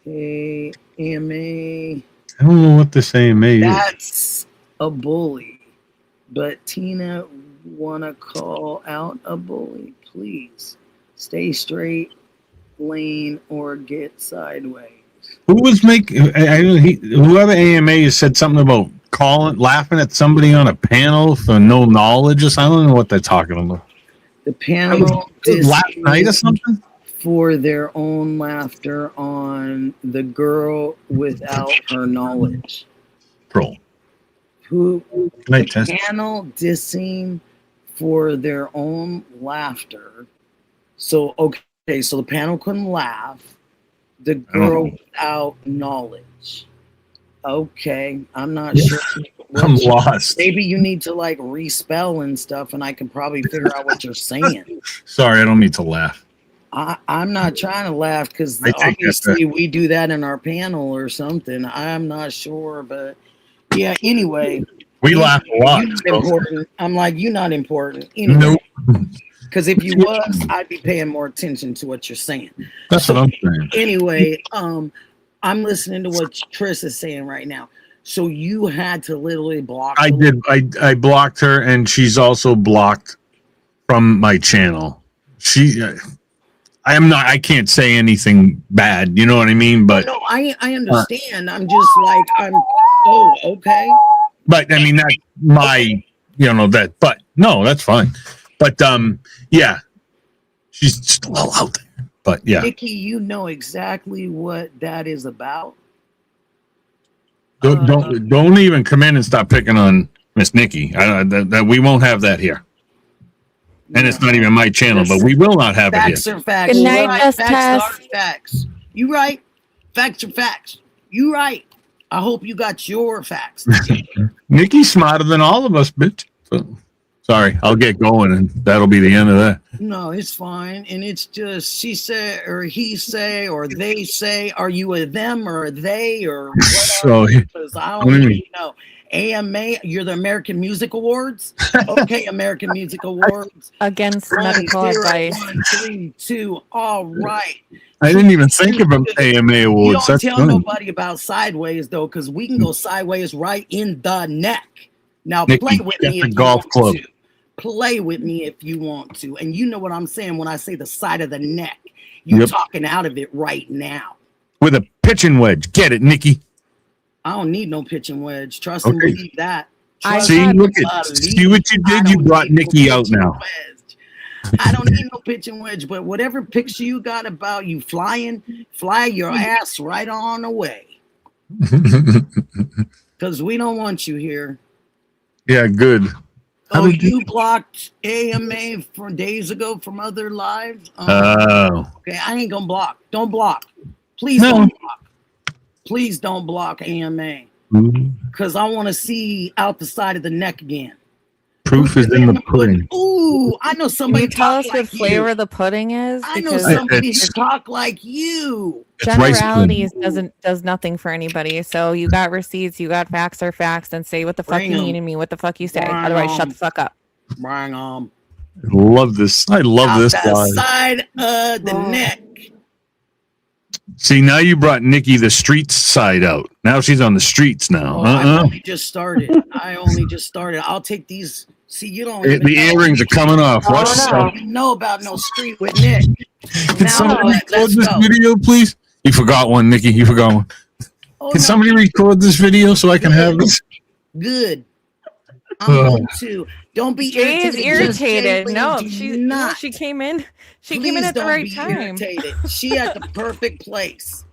[SPEAKER 2] Hey, AMA.
[SPEAKER 3] I don't know what this AMA is.
[SPEAKER 2] That's a bully. But Tina, wanna call out a bully? Please stay straight lane or get sideways.
[SPEAKER 3] Who was making? Whoever AMA said something about laughing at somebody on a panel for no knowledge or something. I don't know what they're talking about.
[SPEAKER 2] The panel
[SPEAKER 3] last night or something
[SPEAKER 2] for their own laughter on the girl without her knowledge.
[SPEAKER 3] Bro.
[SPEAKER 2] Who the panel dissing for their own laughter. So so the panel couldn't laugh. The girl without knowledge. Okay, I'm not sure.
[SPEAKER 3] I'm lost.
[SPEAKER 2] Maybe you need to like respell and stuff, and I can probably figure out what you're saying.
[SPEAKER 3] Sorry, I don't mean to laugh.
[SPEAKER 2] I'm not trying to laugh because obviously we do that in our panel or something. I'm not sure, but yeah. Anyway,
[SPEAKER 3] we laugh a lot.
[SPEAKER 2] You're not important. I'm like, you're not important. Anyway.
[SPEAKER 3] Nope.
[SPEAKER 2] Because if you was, I'd be paying more attention to what you're saying.
[SPEAKER 3] That's what I'm saying.
[SPEAKER 2] Anyway, I'm listening to what Tris is saying right now. So you had to literally block.
[SPEAKER 3] I did. I blocked her, and she's also blocked from my channel. I can't say anything bad. You know what I mean? But
[SPEAKER 2] no, I understand. I'm just like, oh, okay.
[SPEAKER 3] But I mean, that's my, but no, that's fine. But yeah, she's just a little out there. But yeah,
[SPEAKER 2] Nikki, you know exactly what that is about.
[SPEAKER 3] Don't even come in and stop picking on Miss Nikki. That we won't have that here. And it's not even my channel, but we will not have it here.
[SPEAKER 2] Facts are facts.
[SPEAKER 4] Good night,
[SPEAKER 2] Facts
[SPEAKER 4] Tess.
[SPEAKER 2] are facts. You right. Facts are facts. You right. I hope you got your facts.
[SPEAKER 3] Nikki's smarter than all of us, bitch. So, sorry, I'll get going, and that'll be the end of that.
[SPEAKER 2] No, it's fine. And it's just she say or he say or they say. Are you a them or a they or what?
[SPEAKER 3] So,
[SPEAKER 2] Because I don't even know. AMA, you're the American Music Awards. Okay, American Music Awards.
[SPEAKER 4] Against medical advice.
[SPEAKER 2] 1, 3, 2. All right.
[SPEAKER 3] I didn't even think about AMA
[SPEAKER 2] You
[SPEAKER 3] awards.
[SPEAKER 2] don't
[SPEAKER 3] That's
[SPEAKER 2] tell
[SPEAKER 3] funny.
[SPEAKER 2] nobody about sideways though, because we can go sideways right in the neck. Now
[SPEAKER 3] Nikki,
[SPEAKER 2] play with
[SPEAKER 3] get
[SPEAKER 2] me
[SPEAKER 3] the
[SPEAKER 2] if
[SPEAKER 3] golf
[SPEAKER 2] you
[SPEAKER 3] club.
[SPEAKER 2] want to. Play with me if you want to. And you know what I'm saying when I say the side of the neck. You're
[SPEAKER 3] Yep.
[SPEAKER 2] talking out of it right now.
[SPEAKER 3] With a pitching wedge. Get it, Nikki.
[SPEAKER 2] I don't need no pitching wedge. Trust and
[SPEAKER 3] Okay.
[SPEAKER 2] believe that.
[SPEAKER 4] I
[SPEAKER 2] Trust
[SPEAKER 3] See,
[SPEAKER 2] and
[SPEAKER 3] look at
[SPEAKER 2] believe.
[SPEAKER 3] see what you
[SPEAKER 2] I
[SPEAKER 3] did. You
[SPEAKER 2] don't
[SPEAKER 3] brought
[SPEAKER 2] need no
[SPEAKER 3] Nikki out
[SPEAKER 2] pitching
[SPEAKER 3] now.
[SPEAKER 2] wedge. I don't need no pitching wedge, but whatever picture you got about you flying, fly your ass right on away. Because we don't want you here.
[SPEAKER 3] Yeah, good.
[SPEAKER 2] Oh, you blocked AMA for days ago from other lives?
[SPEAKER 3] Oh.
[SPEAKER 2] Okay, I ain't gonna block. Don't block. Please
[SPEAKER 3] No.
[SPEAKER 2] don't block. Please don't block AMA. Because I want to see out the side of the neck again.
[SPEAKER 3] Proof is in the pudding.
[SPEAKER 2] Ooh, I know
[SPEAKER 4] Can
[SPEAKER 2] somebody
[SPEAKER 4] you tell us
[SPEAKER 2] talk
[SPEAKER 4] what
[SPEAKER 2] like
[SPEAKER 4] flavor
[SPEAKER 2] you.
[SPEAKER 4] the pudding is?
[SPEAKER 2] I know
[SPEAKER 4] Because
[SPEAKER 2] somebody
[SPEAKER 3] It's-
[SPEAKER 2] talk like you.
[SPEAKER 3] It's rice
[SPEAKER 4] generalities
[SPEAKER 3] pudding.
[SPEAKER 4] does nothing for anybody. So you got receipts, you got facts or facts, then say what the fuck
[SPEAKER 2] Bring
[SPEAKER 4] you
[SPEAKER 2] 'em.
[SPEAKER 4] mean and mean what the fuck you say.
[SPEAKER 2] Bring
[SPEAKER 4] Otherwise,
[SPEAKER 2] 'em.
[SPEAKER 4] shut the fuck up.
[SPEAKER 2] Bring on.
[SPEAKER 3] I love this. I love
[SPEAKER 2] Out
[SPEAKER 3] this
[SPEAKER 2] the
[SPEAKER 3] guy.
[SPEAKER 2] side of the neck.
[SPEAKER 3] See, now you brought Nikki the streets side out. Now she's on the streets now.
[SPEAKER 2] Oh, I only just started. I'll take these. See, you don't even
[SPEAKER 3] The
[SPEAKER 2] know.
[SPEAKER 3] earrings are coming off. Watch
[SPEAKER 7] Oh,
[SPEAKER 3] yourself.
[SPEAKER 7] no.
[SPEAKER 2] You don't know about no street with Nick.
[SPEAKER 3] Can
[SPEAKER 2] Now
[SPEAKER 3] somebody
[SPEAKER 2] what?
[SPEAKER 3] record
[SPEAKER 2] Let's
[SPEAKER 3] this
[SPEAKER 2] go.
[SPEAKER 3] video, please? You forgot one, Nikki. You forgot one.
[SPEAKER 2] Oh,
[SPEAKER 3] Can
[SPEAKER 2] no.
[SPEAKER 3] somebody record this video so I can have this?
[SPEAKER 2] Good. I'm going to. Don't be
[SPEAKER 4] Jay is
[SPEAKER 2] irritated. Just
[SPEAKER 4] irritated.
[SPEAKER 2] Jay,
[SPEAKER 4] No,
[SPEAKER 2] do
[SPEAKER 4] she
[SPEAKER 2] not.
[SPEAKER 4] she came in. She came
[SPEAKER 2] Please
[SPEAKER 4] in at the
[SPEAKER 2] don't
[SPEAKER 4] right
[SPEAKER 2] be
[SPEAKER 4] time.
[SPEAKER 2] irritated. She at the perfect place.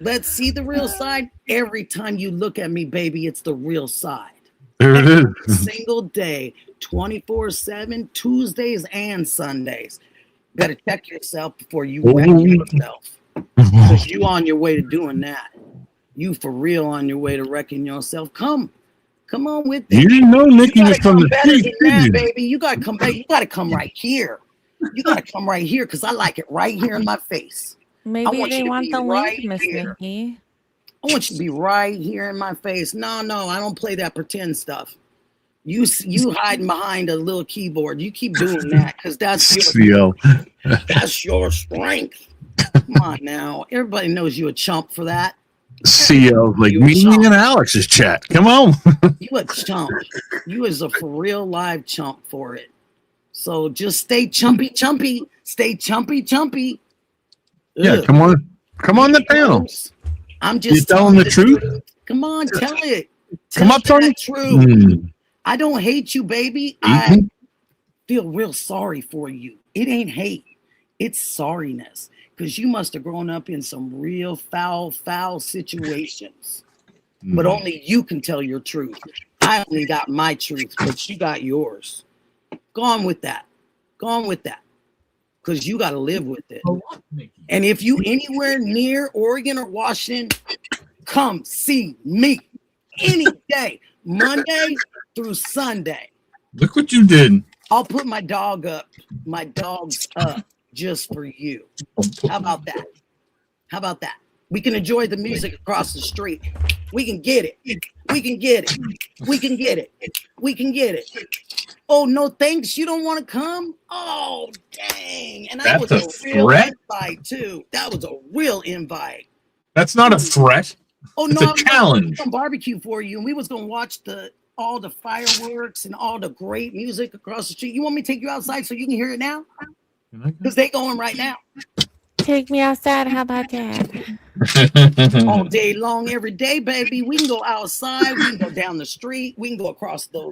[SPEAKER 2] Let's see the real side. Every time you look at me, baby, it's the real side.
[SPEAKER 3] There it
[SPEAKER 2] Every
[SPEAKER 3] is.
[SPEAKER 2] single day, 24/7, Tuesdays and Sundays. Better check yourself before you wreck yourself. Because you on your way to doing that. You for real on your way to wrecking yourself. Come on with it.
[SPEAKER 3] You didn't know Nikki
[SPEAKER 2] You
[SPEAKER 3] was
[SPEAKER 2] gotta
[SPEAKER 3] from
[SPEAKER 2] come
[SPEAKER 3] the
[SPEAKER 2] better
[SPEAKER 3] streets,
[SPEAKER 2] than that,
[SPEAKER 3] did you?
[SPEAKER 2] baby. You gotta come back. You gotta come right here. You gotta come right here because I like it right here in my face.
[SPEAKER 4] Maybe
[SPEAKER 2] want
[SPEAKER 4] they
[SPEAKER 2] you to
[SPEAKER 4] want
[SPEAKER 2] be
[SPEAKER 4] the
[SPEAKER 2] right
[SPEAKER 4] link, Miss
[SPEAKER 2] here.
[SPEAKER 4] Nikki.
[SPEAKER 2] I want you to be right here in my face. No, I don't play that pretend stuff. You hiding behind a little keyboard. You keep doing that because that's your strength. Come on now. Everybody knows you a chump for that.
[SPEAKER 3] CL, like
[SPEAKER 2] You
[SPEAKER 3] me
[SPEAKER 2] chump.
[SPEAKER 3] and Alex's chat. Come on.
[SPEAKER 2] You a chump. You is a for real live chump for it. So just stay chumpy. Stay chumpy.
[SPEAKER 3] Yeah,
[SPEAKER 2] Ugh.
[SPEAKER 3] come on. Come on the panel.
[SPEAKER 2] I'm just
[SPEAKER 3] You telling the truth?
[SPEAKER 2] Come on, tell it.
[SPEAKER 3] Come
[SPEAKER 2] Tell
[SPEAKER 3] up, Tony.
[SPEAKER 2] that truth.
[SPEAKER 3] Mm.
[SPEAKER 2] I don't hate you, baby. I feel real sorry for you. It ain't hate. It's sorriness. Because you must have grown up in some real foul situations. But only you can tell your truth. I only got my truth, but you got yours. Go on with that. Because you got to live with it. And if you anywhere near Oregon or Washington, come see me any day, Monday through Sunday.
[SPEAKER 3] Look what you did.
[SPEAKER 2] I'll put my dogs up just for you. How about that? We can enjoy the music across the street. We can get it. We can get it. We can get it. We can get it. Oh, no thanks. You don't want to come? Oh, dang. And that
[SPEAKER 3] That's
[SPEAKER 2] was
[SPEAKER 3] a
[SPEAKER 2] a real
[SPEAKER 3] threat?
[SPEAKER 2] invite, too. That was a real invite.
[SPEAKER 3] That's not a threat.
[SPEAKER 2] Oh,
[SPEAKER 3] It's
[SPEAKER 2] no,
[SPEAKER 3] a challenge.
[SPEAKER 2] I'm barbecue for you. And we was going to watch all the fireworks and all the great music across the street. You want me to take you outside so you can hear it now? Because they going right now.
[SPEAKER 4] Take me outside. How about that?
[SPEAKER 2] All day long, every day, baby. We can go outside. We can go down the street. We can go across the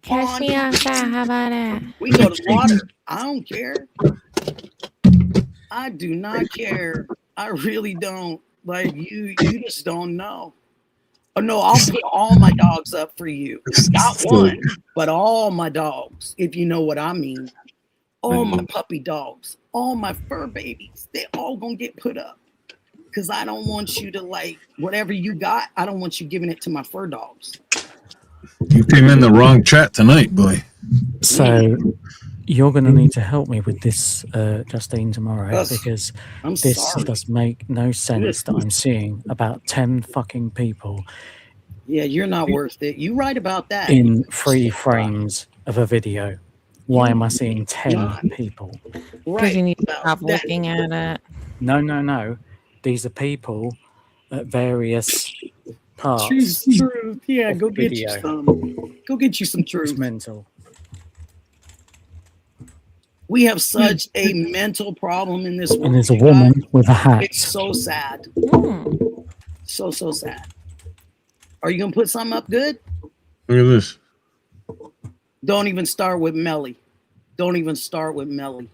[SPEAKER 4] Catch me outside. How about that?
[SPEAKER 2] We can go to the water. I don't care. I do not care. I really don't. Like you just don't know. Oh no, I'll put all my dogs up for you. Not one, but all my dogs, if you know what I mean. All my puppy dogs, all my fur babies, they all gonna get put up. Because I don't want you to like whatever you got, I don't want you giving it to my fur dogs.
[SPEAKER 3] You came in the wrong chat tonight, boy.
[SPEAKER 5] So you're going to need to help me with this, Justine, tomorrow, because this does make no sense that I'm seeing about 10 fucking people.
[SPEAKER 2] Yeah, you're not worth it. You're right about that.
[SPEAKER 5] In 3 frames of a video. Why am I seeing 10 people?
[SPEAKER 4] Because you need to stop looking at it.
[SPEAKER 5] No. These are people at various parts.
[SPEAKER 2] Truth. Yeah, go get you some. Go get you some truth.
[SPEAKER 5] It's mental.
[SPEAKER 2] We have such a mental problem in this world.
[SPEAKER 5] And there's a woman with a hat.
[SPEAKER 2] It's so sad. So sad. Are you gonna put something up good?
[SPEAKER 3] Look at this.
[SPEAKER 2] Don't even start with Melly. Don't even start with Melly.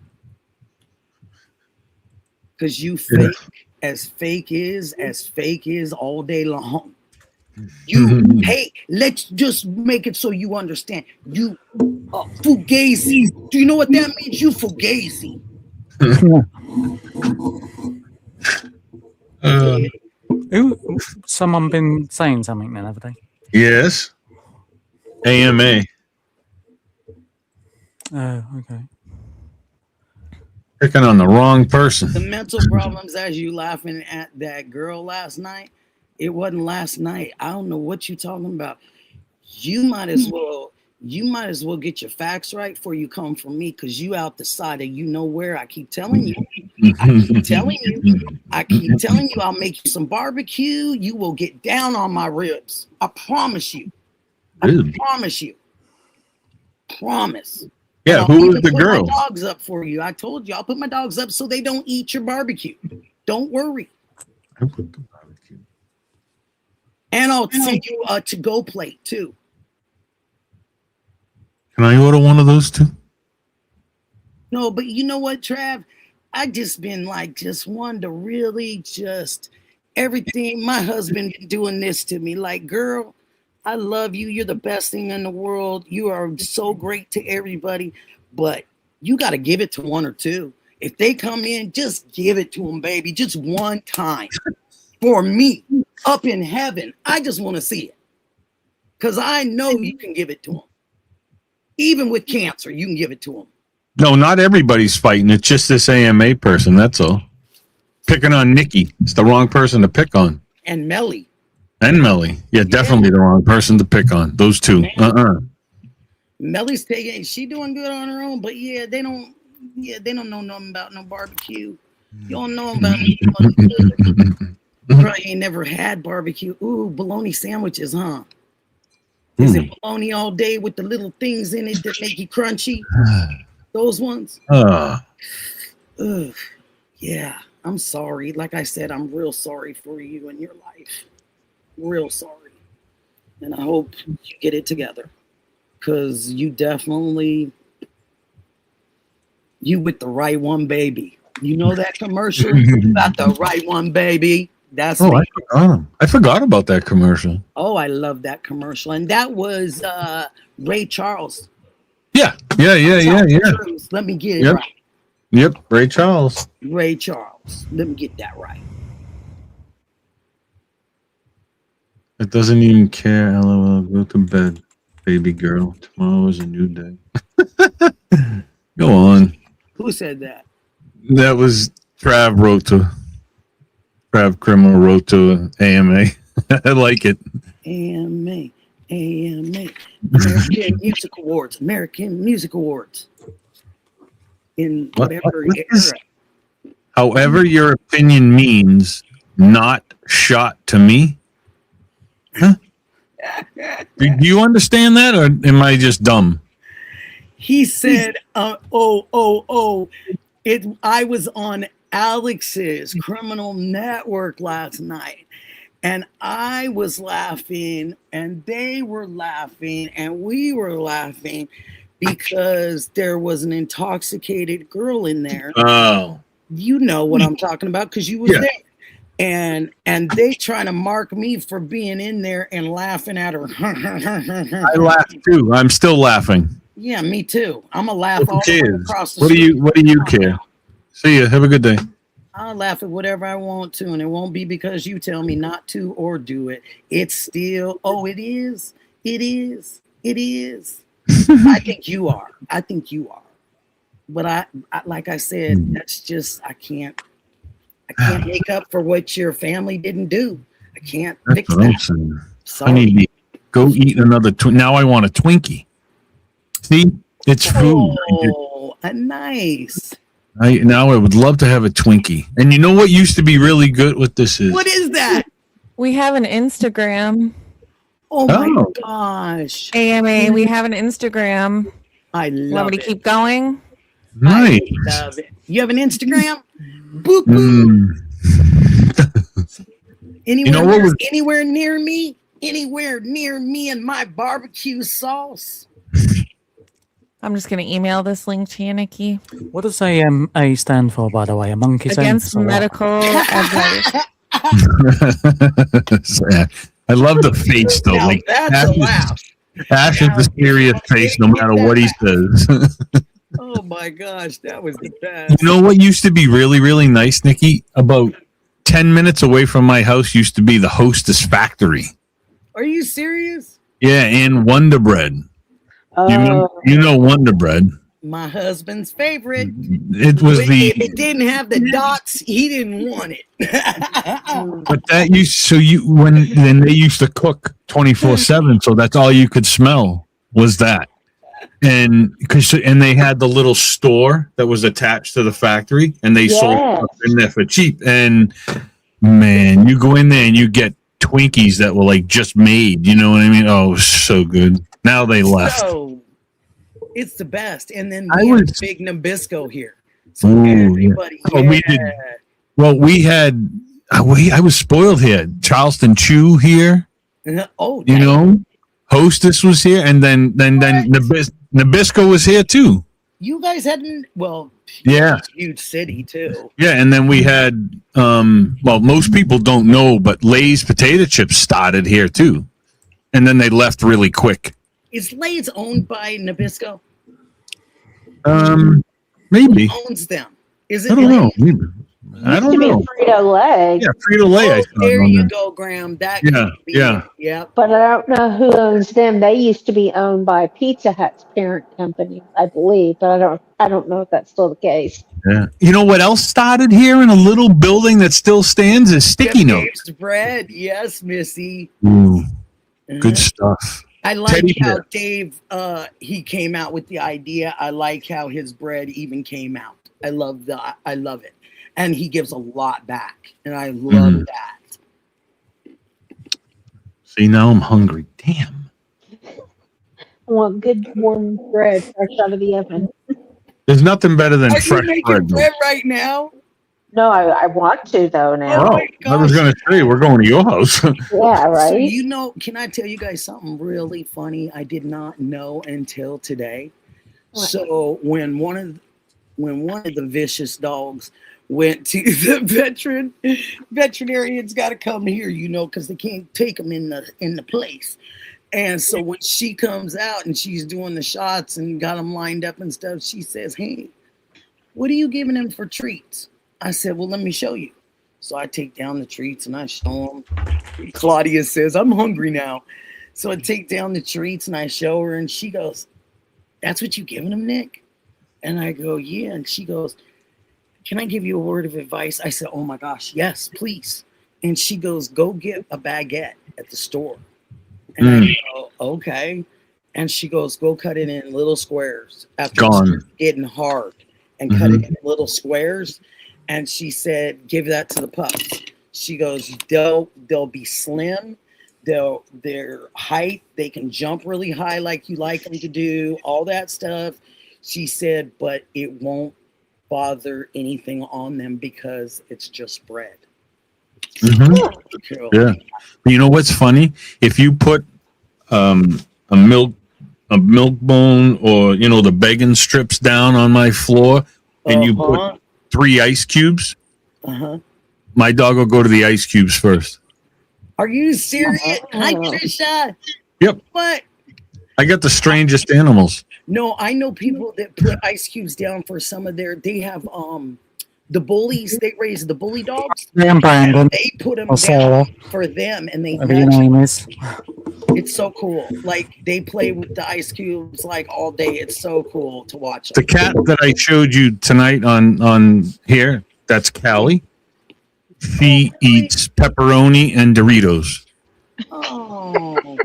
[SPEAKER 2] Because you fake is all day long. Hey, let's just make it so you understand. You fugazi. Do you know what that means? You fugazi.
[SPEAKER 5] Someone been saying something then, haven't they?
[SPEAKER 3] Yes. AMA.
[SPEAKER 5] Oh, okay.
[SPEAKER 3] Picking on the wrong person.
[SPEAKER 2] The mental problems as you laughing at that girl last night. It wasn't last night. I don't know what you're talking about. You might as well get your facts right before you come for me, because you out the side of you know where. I keep telling you. I keep telling you I'll make you some barbecue. You will get down on my ribs. I promise you. Promise you. Promise.
[SPEAKER 3] Yeah, who is the girl?
[SPEAKER 2] My dogs up for you. I told you I'll put my dogs up so they don't eat your barbecue. Don't worry.
[SPEAKER 3] I put the barbecue.
[SPEAKER 2] And I'll send you a to-go plate too.
[SPEAKER 3] Can I order one of those too?
[SPEAKER 2] No, but you know what, Trav? I just been like just one to really just everything. My husband been doing this to me. Like, girl, I love you. You're the best thing in the world. You are so great to everybody. But you got to give it to one or two. If they come in, just give it to them, baby. Just one time. For me, up in heaven, I just want to see it. Because I know you can give it to them. Even with cancer, you can give it to them.
[SPEAKER 3] No, not everybody's fighting. It's just this AMA person. That's all. Picking on Nikki. It's the wrong person to pick on.
[SPEAKER 2] And Melly.
[SPEAKER 3] And Melly. Yeah, definitely the wrong person to pick on. Those two.
[SPEAKER 2] Melly's taking. She doing good on her own, but they don't know nothing about no barbecue. You don't know about probably ain't never had barbecue. Ooh, bologna sandwiches, huh? Is it bologna all day with the little things in it that make you crunchy? Those ones? Yeah, I'm sorry. Like I said, I'm real sorry for you and your life. Real sorry. And I hope you get it together. Because you definitely, you with the right one, baby. You know that commercial? You got the right one, baby. That's me.
[SPEAKER 3] I forgot about that commercial.
[SPEAKER 2] Oh, I love that commercial. And that was Ray Charles.
[SPEAKER 3] Yeah.
[SPEAKER 2] Let me get it right.
[SPEAKER 3] Yep, Ray Charles.
[SPEAKER 2] Ray Charles. Let me get that right.
[SPEAKER 3] It doesn't even care. LOL. Go to bed, baby girl. Tomorrow is a new day. Go on.
[SPEAKER 2] Who said that?
[SPEAKER 3] That was Trav Witchcraft Criminal wrote to AMA. I like it.
[SPEAKER 2] AMA, AMA, American Music Awards, American Music Awards. In whatever era.
[SPEAKER 3] However your opinion means, not shot to me. Huh? Do you understand that, or am I just dumb?
[SPEAKER 2] He said, I was on Alex's Criminal Network last night, and I was laughing, and they were laughing, and we were laughing because there was an intoxicated girl in there.
[SPEAKER 3] Oh.
[SPEAKER 2] You know what I'm talking about because you was there. And they trying to mark me for being in there and laughing at her.
[SPEAKER 3] I laughed too. I'm still laughing.
[SPEAKER 2] Yeah, me too. I'm gonna laugh all the way across the
[SPEAKER 3] What
[SPEAKER 2] street.
[SPEAKER 3] What do you care? See ya. Have a good day.
[SPEAKER 2] I'll laugh at whatever I want to, and it won't be because you tell me not to or do it. It's still, it is. It is. It is. I think you are. But I like I said, that's just I can't make up for what your family didn't do. I can't fix that.
[SPEAKER 3] I need to go eat another now I want a Twinkie. See, it's food.
[SPEAKER 2] Oh, nice.
[SPEAKER 3] I would love to have a Twinkie. And you know what used to be really good? What this is?
[SPEAKER 2] What is that?
[SPEAKER 4] We have an Instagram.
[SPEAKER 2] Oh my gosh.
[SPEAKER 4] AMA, we have an Instagram.
[SPEAKER 2] I love
[SPEAKER 4] Want me
[SPEAKER 2] it.
[SPEAKER 4] to keep going?
[SPEAKER 3] Nice.
[SPEAKER 2] I love it. You have an Instagram? Boop, boop. Anywhere near me? Anywhere near me and my barbecue sauce?
[SPEAKER 4] I'm just going to email this link to you, Nikki.
[SPEAKER 5] What does AMA stand for, by the way? A monkey's
[SPEAKER 4] Against medical advice.
[SPEAKER 3] I love the face though.
[SPEAKER 2] Now,
[SPEAKER 3] like
[SPEAKER 2] that's a laugh.
[SPEAKER 3] Ash is the serious face no matter what he says.
[SPEAKER 2] Oh my gosh, that was the best.
[SPEAKER 3] You know what used to be really, really nice, Nikki? About 10 minutes away from my house used to be the Hostess Factory.
[SPEAKER 2] Are you serious?
[SPEAKER 3] Yeah, and Wonder Bread. You know Wonder Bread.
[SPEAKER 2] My husband's favorite.
[SPEAKER 3] It was
[SPEAKER 2] If it didn't have the dots, he didn't want it.
[SPEAKER 3] But that when they used to cook 24/7, so that's all you could smell was that. And they had the little store that was attached to the factory, and they sold stuff in there for cheap. And man, you go in there and you get Twinkies that were like just made. You know what I mean? Oh, so good. Now they left.
[SPEAKER 2] So, it's the best. And then we had Big Nabisco here. So everybody.
[SPEAKER 3] Yeah. We did. Well, we had. I was spoiled here. Charleston Chew here.
[SPEAKER 2] Oh,
[SPEAKER 3] you know, Hostess was here, and then Nabisco was here too.
[SPEAKER 2] You guys hadn't. Well,
[SPEAKER 3] yeah,
[SPEAKER 2] huge city too.
[SPEAKER 3] Yeah, and then we had. Well, most people don't know, but Lay's potato chips started here too, and then they left really quick.
[SPEAKER 2] Is Lay's owned by Nabisco?
[SPEAKER 3] Maybe.
[SPEAKER 2] Who owns them? Is it?
[SPEAKER 3] I don't know. I don't know.
[SPEAKER 7] Frito-Lay.
[SPEAKER 3] Yeah, Frito-Lay.
[SPEAKER 2] There you go, Graham. That
[SPEAKER 3] yeah.
[SPEAKER 7] But I don't know who owns them. They used to be owned by Pizza Hut's parent company, I believe, but I don't know if that's still the case.
[SPEAKER 3] Yeah. You know what else started here in a little building that still stands is Sticky Notes.
[SPEAKER 2] Dave's bread, yes, Missy.
[SPEAKER 3] Ooh, good stuff.
[SPEAKER 2] I like how Dave he came out with the idea. I like how his bread even came out. I love it. And he gives a lot back. And I love that.
[SPEAKER 3] See, now I'm hungry. Damn.
[SPEAKER 7] I want good warm bread fresh out of the oven.
[SPEAKER 3] There's nothing better than
[SPEAKER 2] Are
[SPEAKER 3] fresh
[SPEAKER 2] you making
[SPEAKER 3] bread
[SPEAKER 2] right now?
[SPEAKER 7] No, I want to though now.
[SPEAKER 3] Oh, I was going to say, we're going to your house.
[SPEAKER 7] Yeah, right.
[SPEAKER 2] So, can I tell you guys something really funny I did not know until today? What? So when one of the vicious dogs went to the veterinarian's got to come here, because they can't take them in the place. And so when she comes out and she's doing the shots and got them lined up and stuff, she says, "Hey, what are you giving them for treats?" I said, "Well, let me show you." So I take down the treats and I show them. Claudia says, "I'm hungry now." So I take down the treats and I show her, and she goes, "That's what you giving them, Nick?" And I go, "Yeah." And she goes, "Can I give you a word of advice?" I said, "Oh my gosh, yes, please." And she goes, go get a baguette at the store. And I go, okay. And she goes, go cut it in little squares after it's getting hard, and cut it in little squares. And she said, give that to the pups. She goes, they'll be slim. Their height, they can jump really high like you like them to do, all that stuff. She said, but it won't bother anything on them because it's just bread. Cool.
[SPEAKER 3] Yeah. You know what's funny? If you put a milk bone, or the bacon strips down on my floor, and you put 3 ice cubes, my dog will go to the ice cubes first.
[SPEAKER 2] Are you serious? Hi, Trisha.
[SPEAKER 3] Yep.
[SPEAKER 2] What?
[SPEAKER 3] I got the strangest animals.
[SPEAKER 2] No, I know people that put ice cubes down for some of their. They have the bullies. They raise the bully dogs.
[SPEAKER 5] I'm Brandon.
[SPEAKER 2] They put them
[SPEAKER 5] Sarah.
[SPEAKER 2] down for them, and they.
[SPEAKER 5] Whatever your name is.
[SPEAKER 2] It's so cool. Like, they play with the ice cubes like all day. It's so cool to watch.
[SPEAKER 3] The cat that I showed you tonight on here, that's Callie. She eats pepperoni and Doritos.
[SPEAKER 2] Oh,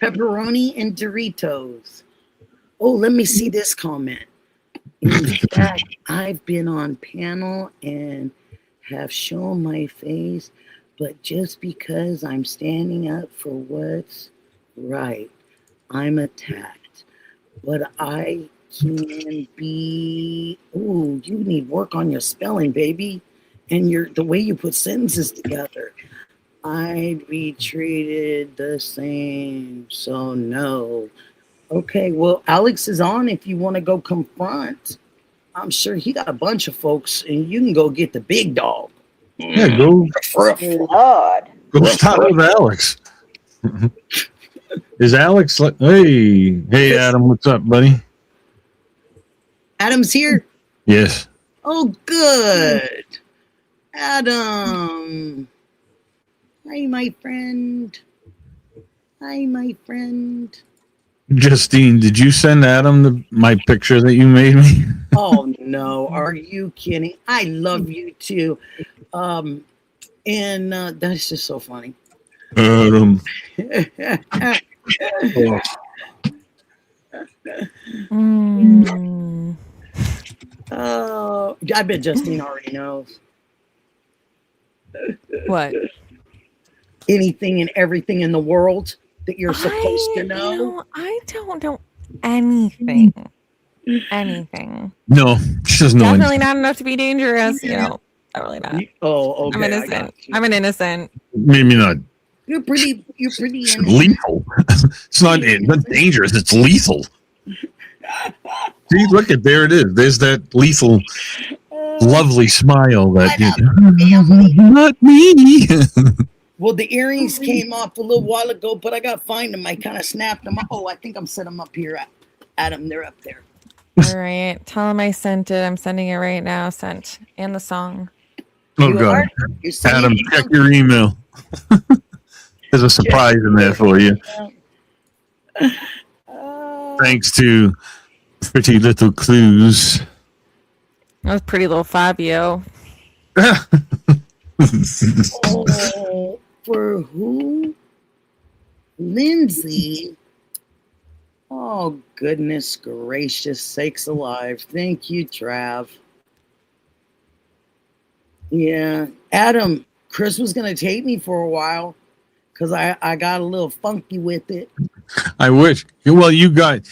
[SPEAKER 2] pepperoni and Doritos. Oh, let me see this comment. In fact, I've been on panel and have shown my face, but just because I'm standing up for what's right, I'm attacked. But I can be. Ooh, you need work on your spelling, baby. And the way you put sentences together. I'd be treated the same, so no. Okay, well, Alex is on if you want to go confront. I'm sure he got a bunch of folks, and you can go get the big dog.
[SPEAKER 3] Yeah, go.
[SPEAKER 7] Lord.
[SPEAKER 3] Go start with Alex. Is Alex like, hey, Adam, what's up, buddy?
[SPEAKER 2] Adam's here?
[SPEAKER 3] Yes.
[SPEAKER 2] Oh, good. Adam. Hi, my friend. Hi, my friend.
[SPEAKER 3] Justine, did you send Adam my picture that you made me?
[SPEAKER 2] Oh, no. Are you kidding? I love you, too. And that's just so funny.
[SPEAKER 3] Adam.
[SPEAKER 2] Oh, I bet Justine already knows.
[SPEAKER 4] What?
[SPEAKER 2] Anything and everything in the world that you're supposed to know?
[SPEAKER 4] No, I don't know anything. Anything.
[SPEAKER 3] No, she doesn't know
[SPEAKER 4] Definitely
[SPEAKER 3] anything.
[SPEAKER 4] not enough to be dangerous. Not really not.
[SPEAKER 2] Oh, okay.
[SPEAKER 4] I'm innocent. I'm an innocent.
[SPEAKER 3] Maybe not.
[SPEAKER 2] You're pretty innocent.
[SPEAKER 3] Lethal. It's not dangerous. It's lethal. See, look at there it is. There's that lethal, lovely smile that not me.
[SPEAKER 2] Well, the earrings came off a little while ago, but I got to find them. I kind of snapped them. Oh, I think I'm setting them up here. Adam, they're up there.
[SPEAKER 4] All right. Tell him I sent it. I'm sending it right now. Sent. And the song.
[SPEAKER 3] Oh, God. Adam, check your email. There's a surprise in there for you. Thanks to Pretty Little Clues.
[SPEAKER 4] That was Pretty Little Fabio.
[SPEAKER 2] Oh, for who? Lindsay. Oh, goodness gracious sakes alive. Thank you, Trav. Yeah. Adam, Chris was going to take me for a while because I got a little funky with it.
[SPEAKER 3] I wish. Well, you went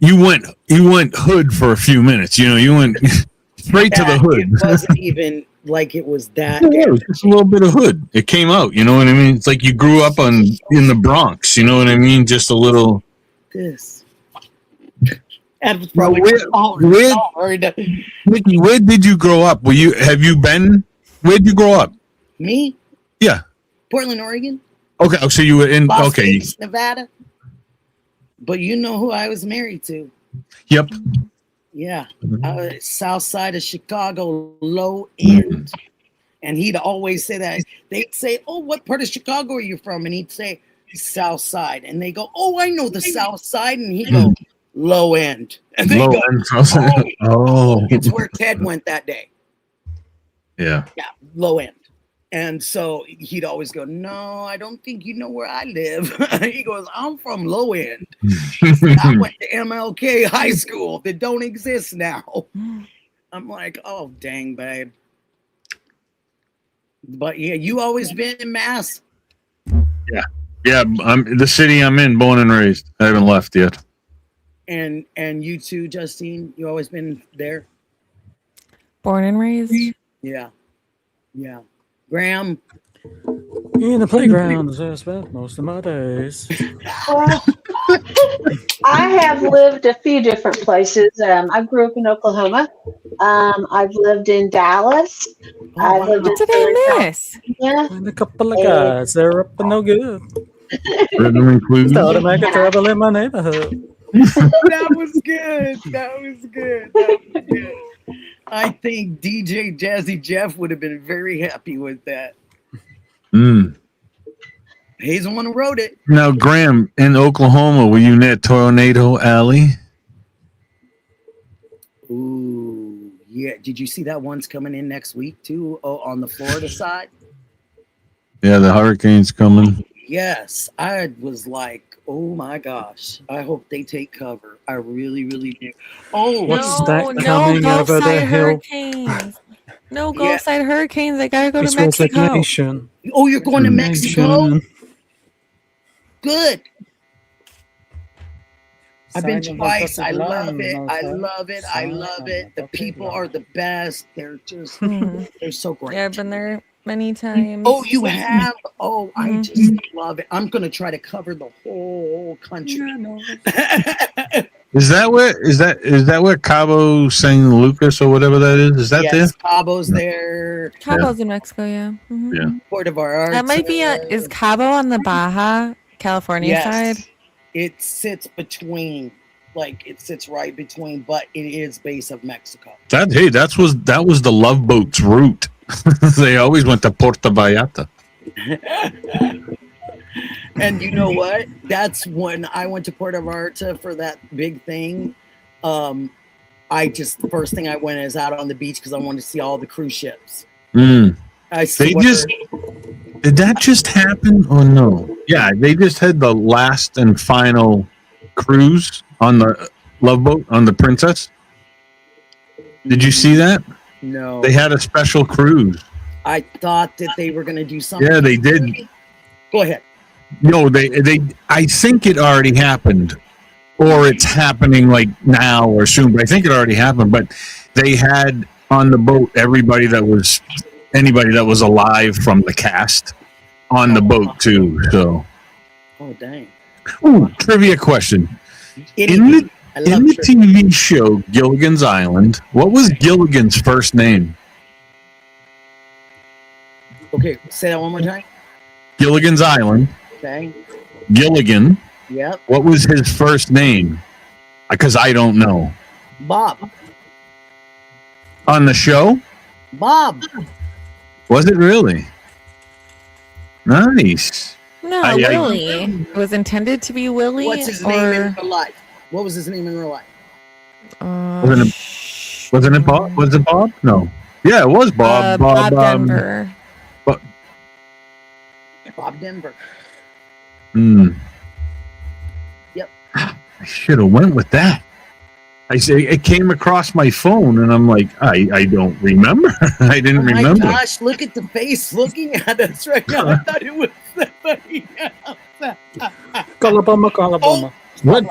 [SPEAKER 3] hood for a few minutes. You went straight to the hood.
[SPEAKER 2] It wasn't even like it was that.
[SPEAKER 3] Yeah, it was just a little bit of hood. It came out. You know what I mean? It's like you grew up in the Bronx. You know what I mean? Just a little.
[SPEAKER 2] This. Adam's probably
[SPEAKER 3] Nikki, where did you grow up? Where'd you grow up?
[SPEAKER 2] Me?
[SPEAKER 3] Yeah.
[SPEAKER 2] Portland, Oregon.
[SPEAKER 3] Okay, so you were in
[SPEAKER 2] Las Vegas, Nevada. But you know who I was married to.
[SPEAKER 3] Yep.
[SPEAKER 2] Yeah. South side of Chicago, low end. And he'd always say that. They'd say, oh, what part of Chicago are you from? And he'd say, South side. And they go, oh, I know the South side. And he'd go, low end. And they go,
[SPEAKER 3] oh.
[SPEAKER 2] It's where Ted went that day.
[SPEAKER 3] Yeah.
[SPEAKER 2] Yeah, low end. And so he'd always go, no, I don't think you know where I live. He goes, I'm from low end. I went to MLK High School that don't exist now. I'm like, oh, dang, babe. But yeah, you always been in Mass?
[SPEAKER 3] Yeah, I'm the city I'm in, born and raised. I haven't left yet.
[SPEAKER 2] And you too, Justine? You always been there?
[SPEAKER 4] Born and raised.
[SPEAKER 2] Yeah. Yeah. Graham?
[SPEAKER 5] In the playground, I spent most of my days.
[SPEAKER 7] Well, I have lived a few different places. I grew up in Oklahoma. I've lived in Dallas. I lived
[SPEAKER 4] What
[SPEAKER 7] in
[SPEAKER 4] did I miss?
[SPEAKER 7] California.
[SPEAKER 5] And a couple of guys, they're up and no good.
[SPEAKER 3] Rhythm and blues.
[SPEAKER 5] Started making trouble in my neighborhood.
[SPEAKER 2] That was good. That was good. That was good. I think DJ Jazzy Jeff would have been very happy with that. He's the one who wrote it.
[SPEAKER 3] Now, Graham, in Oklahoma, were you near Tornado Alley?
[SPEAKER 2] Ooh, yeah. Did you see that one's coming in next week too? Oh, on the Florida side?
[SPEAKER 3] Yeah, the hurricane's coming.
[SPEAKER 2] Yes. I was like, oh my gosh. I hope they take cover. I really, really do. Oh,
[SPEAKER 5] What's that
[SPEAKER 4] No
[SPEAKER 5] coming
[SPEAKER 4] Gulf
[SPEAKER 5] over the
[SPEAKER 4] Side
[SPEAKER 5] hill?
[SPEAKER 4] Hurricanes. No Gulf
[SPEAKER 2] Yeah.
[SPEAKER 4] Side Hurricanes. I gotta go
[SPEAKER 5] It's
[SPEAKER 4] to Mexico.
[SPEAKER 5] resignation.
[SPEAKER 2] oh, you're going to Mexico?
[SPEAKER 5] Nation.
[SPEAKER 2] Good. I've been
[SPEAKER 5] Sign of the
[SPEAKER 2] twice. I
[SPEAKER 5] dotted
[SPEAKER 2] love
[SPEAKER 5] line,
[SPEAKER 2] it. I
[SPEAKER 5] mother.
[SPEAKER 2] love it. I
[SPEAKER 5] Sign
[SPEAKER 2] love
[SPEAKER 5] of
[SPEAKER 2] it. The
[SPEAKER 5] the
[SPEAKER 2] people
[SPEAKER 5] dotted
[SPEAKER 2] are
[SPEAKER 5] line.
[SPEAKER 2] the best. They're just,
[SPEAKER 4] Mhm.
[SPEAKER 2] they're so great.
[SPEAKER 4] Yeah, I've been there many times.
[SPEAKER 2] Oh, you have? Oh, I
[SPEAKER 4] Mhm.
[SPEAKER 2] just love it. I'm going to try to cover the whole country.
[SPEAKER 3] Is that where Cabo San Lucas or whatever that is? Is that
[SPEAKER 2] Yes, Cabo's there.
[SPEAKER 4] Cabo's in Mexico, yeah. Mhm.
[SPEAKER 3] Yeah.
[SPEAKER 2] Puerto Vallarta.
[SPEAKER 4] That might be is Cabo on the Baja California
[SPEAKER 2] Yes.
[SPEAKER 4] side?
[SPEAKER 2] It sits between, like it sits right between, but it is base of Mexico.
[SPEAKER 3] there? That was the Love Boat's route. They always went to Puerto Vallarta.
[SPEAKER 2] And you know what? That's when I went to Puerto Vallarta for that big thing. The first thing I went is out on the beach because I wanted to see all the cruise ships.
[SPEAKER 3] Mm.
[SPEAKER 2] I
[SPEAKER 3] They
[SPEAKER 2] swear.
[SPEAKER 3] did that just happen or no? Yeah, they just had the last and final cruise on the Love Boat on the Princess. Did you see that?
[SPEAKER 2] No.
[SPEAKER 3] They had a special cruise.
[SPEAKER 2] I thought that they were going to do something.
[SPEAKER 3] Yeah, they did.
[SPEAKER 2] Go ahead.
[SPEAKER 3] No, they. I think it already happened, or it's happening like now or soon. But I think it already happened. But they had on the boat anybody that was alive from the cast on the boat too. So,
[SPEAKER 2] Oh, dang.
[SPEAKER 3] ooh, trivia question:
[SPEAKER 2] Anything. I love
[SPEAKER 3] in the
[SPEAKER 2] trivia.
[SPEAKER 3] TV show Gilligan's Island, what was Gilligan's first name?
[SPEAKER 2] Okay, say that one more time.
[SPEAKER 3] Gilligan's Island.
[SPEAKER 2] Okay.
[SPEAKER 3] Gilligan.
[SPEAKER 2] Yep.
[SPEAKER 3] What was his first name? Because I don't know.
[SPEAKER 2] Bob.
[SPEAKER 3] On the show?
[SPEAKER 2] Bob.
[SPEAKER 3] Was it really? Nice.
[SPEAKER 4] No,
[SPEAKER 3] I-
[SPEAKER 4] Willie. It was intended to be Willie.
[SPEAKER 2] What's his name in real life? What was his name in real life?
[SPEAKER 3] Wasn't it Bob? Was it Bob? No. Yeah, it was Bob.
[SPEAKER 4] Bob Denver.
[SPEAKER 2] Bob Denver. Yep.
[SPEAKER 3] I should have went with that. I say it came across my phone, and I'm like, I don't remember. I didn't
[SPEAKER 2] Oh my
[SPEAKER 3] remember.
[SPEAKER 2] gosh, look at the face looking at us right now. I thought it was somebody else.
[SPEAKER 5] Colabama, Colabama.
[SPEAKER 3] What?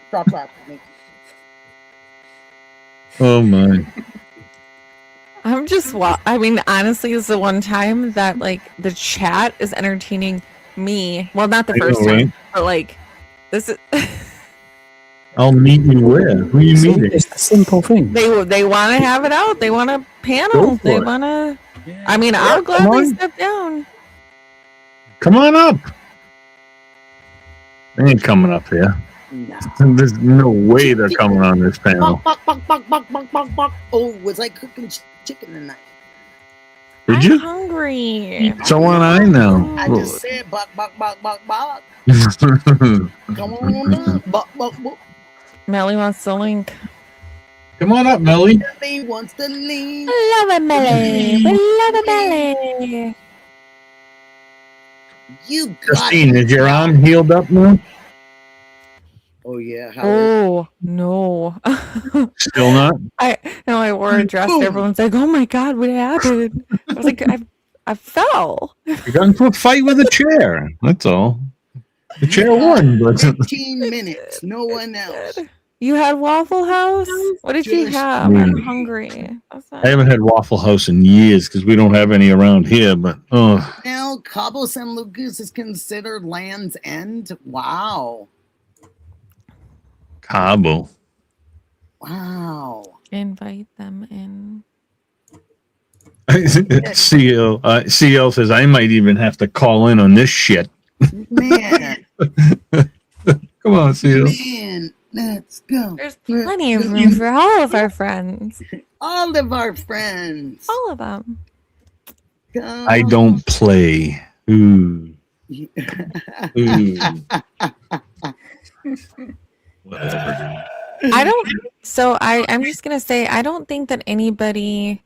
[SPEAKER 2] Stop.
[SPEAKER 3] Oh my!
[SPEAKER 4] I'm just I mean, honestly, it's the one time that like the chat is entertaining me. Well, not the
[SPEAKER 3] I
[SPEAKER 4] first
[SPEAKER 3] know,
[SPEAKER 4] time,
[SPEAKER 3] right?
[SPEAKER 4] but like this is
[SPEAKER 3] I'll meet you where? Who are you
[SPEAKER 5] See,
[SPEAKER 3] meeting?
[SPEAKER 5] it's the simple thing.
[SPEAKER 4] they want to have it out. They want to
[SPEAKER 3] Go
[SPEAKER 4] panel.
[SPEAKER 3] for
[SPEAKER 4] They
[SPEAKER 3] it.
[SPEAKER 4] want to.
[SPEAKER 5] Yeah.
[SPEAKER 4] I mean, I'll
[SPEAKER 3] come
[SPEAKER 4] gladly
[SPEAKER 3] on.
[SPEAKER 4] step down.
[SPEAKER 3] Come on up. They ain't coming up here.
[SPEAKER 2] No.
[SPEAKER 3] There's no way they're coming on this panel.
[SPEAKER 2] Buck. Oh, was I cooking chicken tonight?
[SPEAKER 3] Did
[SPEAKER 4] I'm
[SPEAKER 3] you?
[SPEAKER 4] hungry.
[SPEAKER 3] So want I now.
[SPEAKER 2] I just said buck. Come on, buck.
[SPEAKER 4] Melly wants the link.
[SPEAKER 3] Come on up, Melly.
[SPEAKER 2] Melly wants to leave.
[SPEAKER 4] Love it, Melly. We love it, Melly.
[SPEAKER 2] You got
[SPEAKER 3] Justine,
[SPEAKER 2] it.
[SPEAKER 3] is your arm healed up now?
[SPEAKER 2] Oh yeah, Howard.
[SPEAKER 4] Oh no.
[SPEAKER 3] Still not?
[SPEAKER 4] I wore a dress. And everyone's like, "Oh my god, what happened?" I was like, I fell.
[SPEAKER 3] You got into a fight with a chair. That's all. The chair won, but
[SPEAKER 2] 15 minutes. No one else.
[SPEAKER 4] You had Waffle House? What did you
[SPEAKER 2] Just
[SPEAKER 4] have?
[SPEAKER 3] me.
[SPEAKER 4] I'm hungry.
[SPEAKER 3] I haven't had Waffle House in years because we don't have any around here. But
[SPEAKER 2] Now Cabo San Lucas is considered Land's End. Wow.
[SPEAKER 3] Cabo.
[SPEAKER 2] Wow.
[SPEAKER 4] Invite them in.
[SPEAKER 3] CL says I might even have to call in on this shit.
[SPEAKER 2] Man.
[SPEAKER 3] Come on, CL.
[SPEAKER 2] Man. Let's go.
[SPEAKER 4] There's plenty of room for all of our friends.
[SPEAKER 2] All of our friends.
[SPEAKER 4] All of them.
[SPEAKER 2] Come
[SPEAKER 3] I don't play. Ooh. Ooh. Whatever.
[SPEAKER 4] I'm just gonna say I don't think that anybody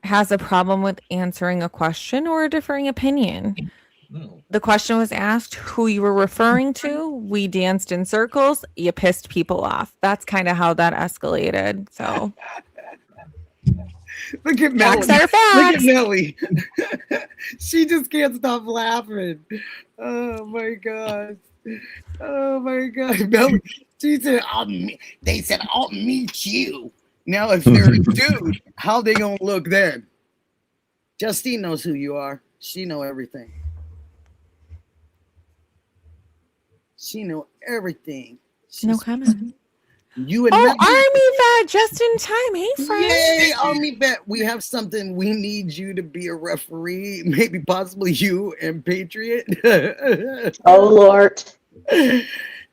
[SPEAKER 4] has a problem with answering a question or a differing opinion.
[SPEAKER 3] No.
[SPEAKER 4] The question was asked who you were referring to. We danced in circles. You pissed people off. That's kind of how that escalated. So
[SPEAKER 2] Look at
[SPEAKER 4] facts
[SPEAKER 2] Melly.
[SPEAKER 4] are facts.
[SPEAKER 2] Look at Melly. She just can't stop laughing. Oh my god. Oh my god. Melly. She said, they said, I'll meet you. Now if they're a dude, how they gonna look then? Justine knows who you are. She know everything. She know everything.
[SPEAKER 4] No comment.
[SPEAKER 2] You and
[SPEAKER 4] Oh,
[SPEAKER 2] Melly.
[SPEAKER 4] Army vet, just in time. Hey, friend.
[SPEAKER 2] Yay, Army vet. We have something. We need you to be a referee. Maybe possibly you and Patriot.
[SPEAKER 7] Oh Lord.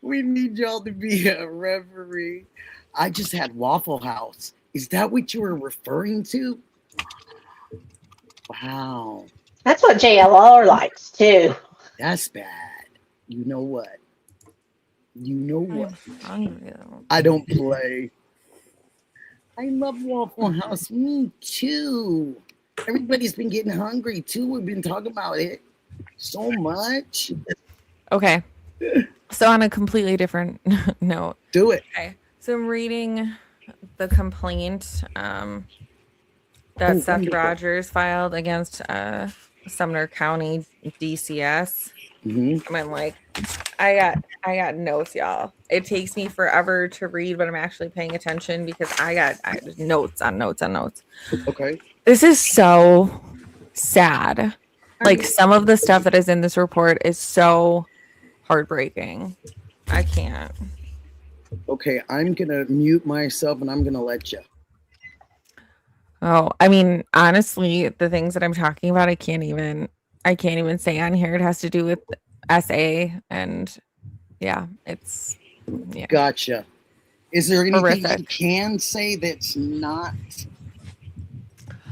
[SPEAKER 2] We need y'all to be a referee. I just had Waffle House. Is that what you were referring to? Wow.
[SPEAKER 7] That's what JLR likes too.
[SPEAKER 2] That's bad. You know what? You know what?
[SPEAKER 4] I'm hungry, though.
[SPEAKER 2] I don't play. I love Waffle House. Me too. Everybody's been getting hungry too. We've been talking about it so much.
[SPEAKER 4] Okay. So on a completely different note.
[SPEAKER 2] Do it.
[SPEAKER 4] Okay. So I'm reading the complaint that Seth
[SPEAKER 2] wonderful.
[SPEAKER 4] Rogers filed against Sumner County DCS.
[SPEAKER 2] Mm-hmm.
[SPEAKER 4] I'm like, I got notes, y'all. It takes me forever to read, but I'm actually paying attention because I got notes on notes on notes.
[SPEAKER 2] Okay.
[SPEAKER 4] This is so sad. Like some of the stuff that is in this report is so heartbreaking. I can't.
[SPEAKER 2] Okay, I'm gonna mute myself and I'm gonna let you.
[SPEAKER 4] Oh, I mean, honestly, the things that I'm talking about, I can't even say on here. It has to do with SA and yeah, it's yeah.
[SPEAKER 2] Gotcha. Is there anything
[SPEAKER 4] Horrific.
[SPEAKER 2] you can say that's not,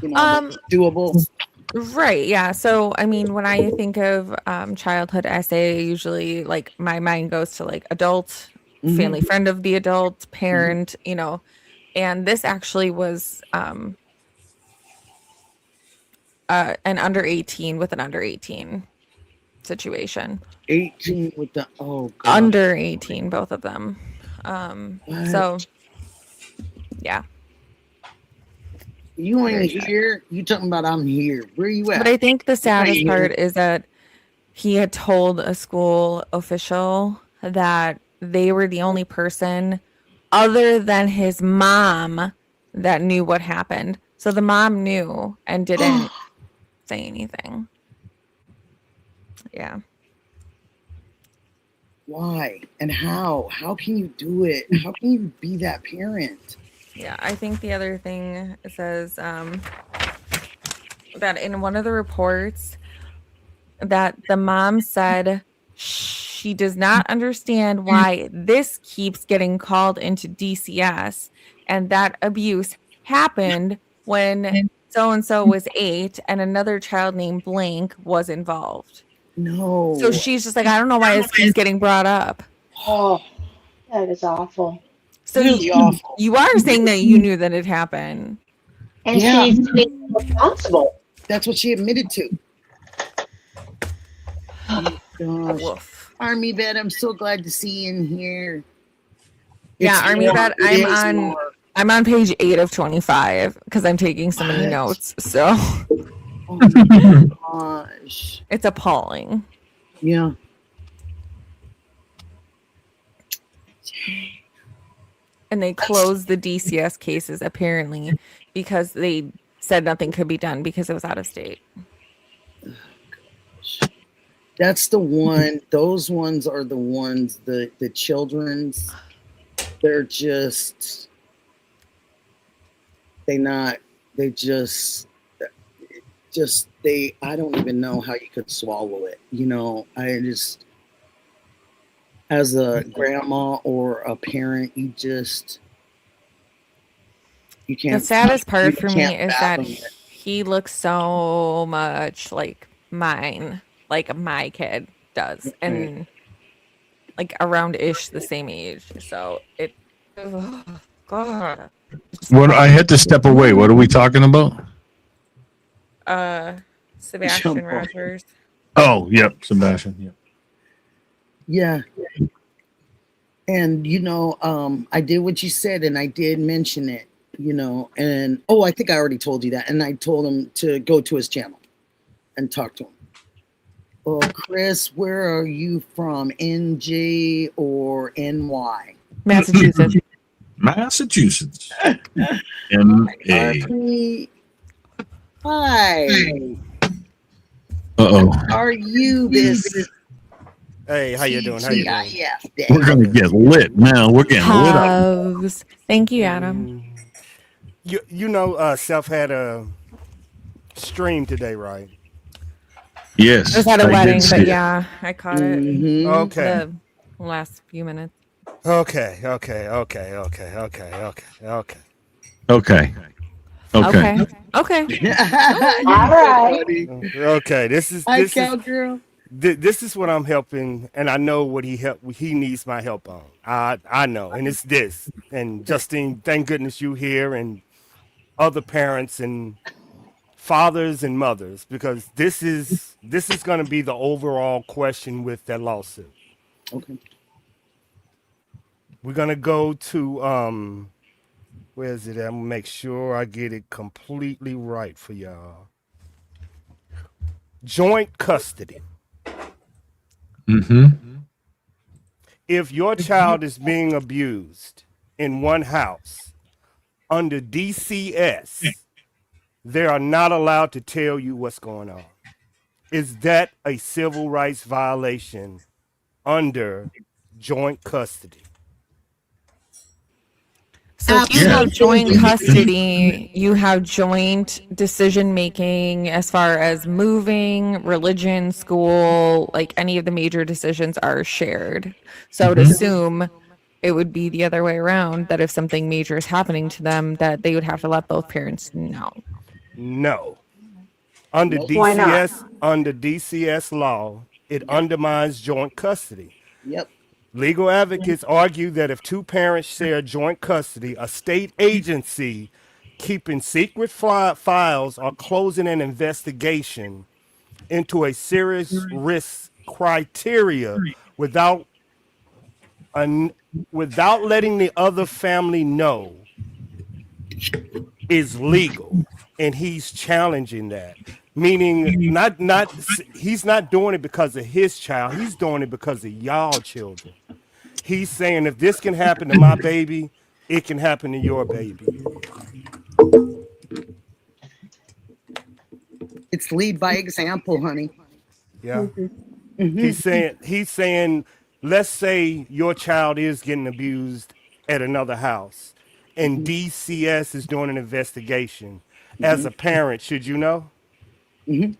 [SPEAKER 2] that's doable?
[SPEAKER 4] Right, yeah. So I mean, when I think of childhood SA, usually like my mind goes to like adult, family friend of the adult, parent, and this actually was an under 18 with an under 18 situation.
[SPEAKER 2] 18 with the God.
[SPEAKER 4] Under 18, both of them. So yeah.
[SPEAKER 2] You ain't here. You talking about I'm here. Where you at?
[SPEAKER 4] But I think the saddest part is that he had told a school official that they were the only person other than his mom that knew what happened. So the mom knew and didn't say anything. Yeah.
[SPEAKER 2] Why and how? How can you do it? How can you be that parent?
[SPEAKER 4] Yeah, I think the other thing says that in one of the reports that the mom said she does not understand why this keeps getting called into DCS and that abuse happened when so-and-so was 8 and another child named Blank was involved.
[SPEAKER 2] No.
[SPEAKER 4] So she's just like, I don't know why this keeps getting brought up.
[SPEAKER 7] Oh, that is awful.
[SPEAKER 4] So
[SPEAKER 2] Really awful.
[SPEAKER 4] you are saying that you knew that it happened.
[SPEAKER 7] And
[SPEAKER 2] Yeah.
[SPEAKER 7] she's responsible.
[SPEAKER 2] That's what she admitted to. Oh, gosh.
[SPEAKER 4] Woof.
[SPEAKER 2] Army vet, I'm so glad to see you in here.
[SPEAKER 4] Yeah,
[SPEAKER 2] It's
[SPEAKER 4] Army
[SPEAKER 2] more-
[SPEAKER 4] vet,
[SPEAKER 2] it is more.
[SPEAKER 4] I'm on page 8 of 25 because I'm taking so many
[SPEAKER 2] What?
[SPEAKER 4] notes. So
[SPEAKER 2] Oh my gosh.
[SPEAKER 4] it's appalling.
[SPEAKER 2] Yeah.
[SPEAKER 4] And they closed the DCS cases apparently because they said nothing could be done because it was out of state.
[SPEAKER 2] That's the one. Those ones are the ones, the children's. They're just. I don't even know how you could swallow it. As a grandma or a parent, you can't.
[SPEAKER 4] The saddest
[SPEAKER 2] you
[SPEAKER 4] part for me
[SPEAKER 2] can't
[SPEAKER 4] is that
[SPEAKER 2] fathom it.
[SPEAKER 4] he looks so much like mine, like my kid does, and like around ish the same age. So it, oh, God.
[SPEAKER 3] What I had to step away. What are we talking about?
[SPEAKER 4] Sebastian
[SPEAKER 2] Jump off.
[SPEAKER 4] Rogers.
[SPEAKER 3] Oh, yep, Sebastian. Yep.
[SPEAKER 2] Yeah. And I did what you said, and I did mention it, and I think I already told you that. And I told him to go to his channel and talk to him. Oh, Chris, where are you from? NJ or NY?
[SPEAKER 4] Massachusetts.
[SPEAKER 3] Massachusetts. M.A.
[SPEAKER 2] Hi.
[SPEAKER 3] Uh-oh.
[SPEAKER 2] Are you this?
[SPEAKER 8] Hey, how you doing? How you doing?
[SPEAKER 2] TGIF
[SPEAKER 3] We're going to get lit now. We're getting lit up.
[SPEAKER 4] Hugs. Thank you, Adam.
[SPEAKER 8] Self had a stream today, right?
[SPEAKER 3] Yes.
[SPEAKER 4] I was at a
[SPEAKER 3] I did
[SPEAKER 4] wedding,
[SPEAKER 3] see
[SPEAKER 4] but
[SPEAKER 3] it.
[SPEAKER 2] Mm-hmm.
[SPEAKER 4] yeah, I caught it.
[SPEAKER 8] Okay.
[SPEAKER 4] The last few minutes.
[SPEAKER 8] Okay.
[SPEAKER 3] Okay.
[SPEAKER 4] Okay. Okay.
[SPEAKER 7] All right.
[SPEAKER 8] Okay. This
[SPEAKER 2] Hi,
[SPEAKER 8] is
[SPEAKER 2] cowgirl.
[SPEAKER 8] this is what I'm helping, and I know what he needs my help on. I know, and it's this. And Justine, thank goodness you here, and other parents and fathers and mothers, because this is going to be the overall question with that lawsuit.
[SPEAKER 2] Okay.
[SPEAKER 8] We're gonna go to where is it? I'm gonna make sure I get it completely right for y'all. Joint custody.
[SPEAKER 3] Mm-hmm.
[SPEAKER 8] If your child is being abused in one house under DCS, they are not allowed to tell you what's going on. Is that a civil rights violation under joint custody?
[SPEAKER 4] So if you have joint
[SPEAKER 2] Absolutely.
[SPEAKER 4] custody, you have joint decision making as far as moving, religion, school, like any of the major decisions are shared. So I would assume it would be the other way around, that if something major is happening to them, that they would have to let both parents know.
[SPEAKER 8] No. Under
[SPEAKER 7] Why not?
[SPEAKER 8] DCS law, it undermines joint custody.
[SPEAKER 2] Yep.
[SPEAKER 8] Legal advocates argue that if two parents share joint custody, a state agency keeping secret files or closing an investigation into a serious risk criteria without letting the other family know is legal, and he's challenging that. Meaning, he's not doing it because of his child. He's doing it because of y'all children. He's saying if this can happen to my baby, it can happen to your baby.
[SPEAKER 2] It's lead by example, honey.
[SPEAKER 8] Yeah. He's saying, let's say your child is getting abused at another house, and DCS is doing an investigation. As a parent, should you know?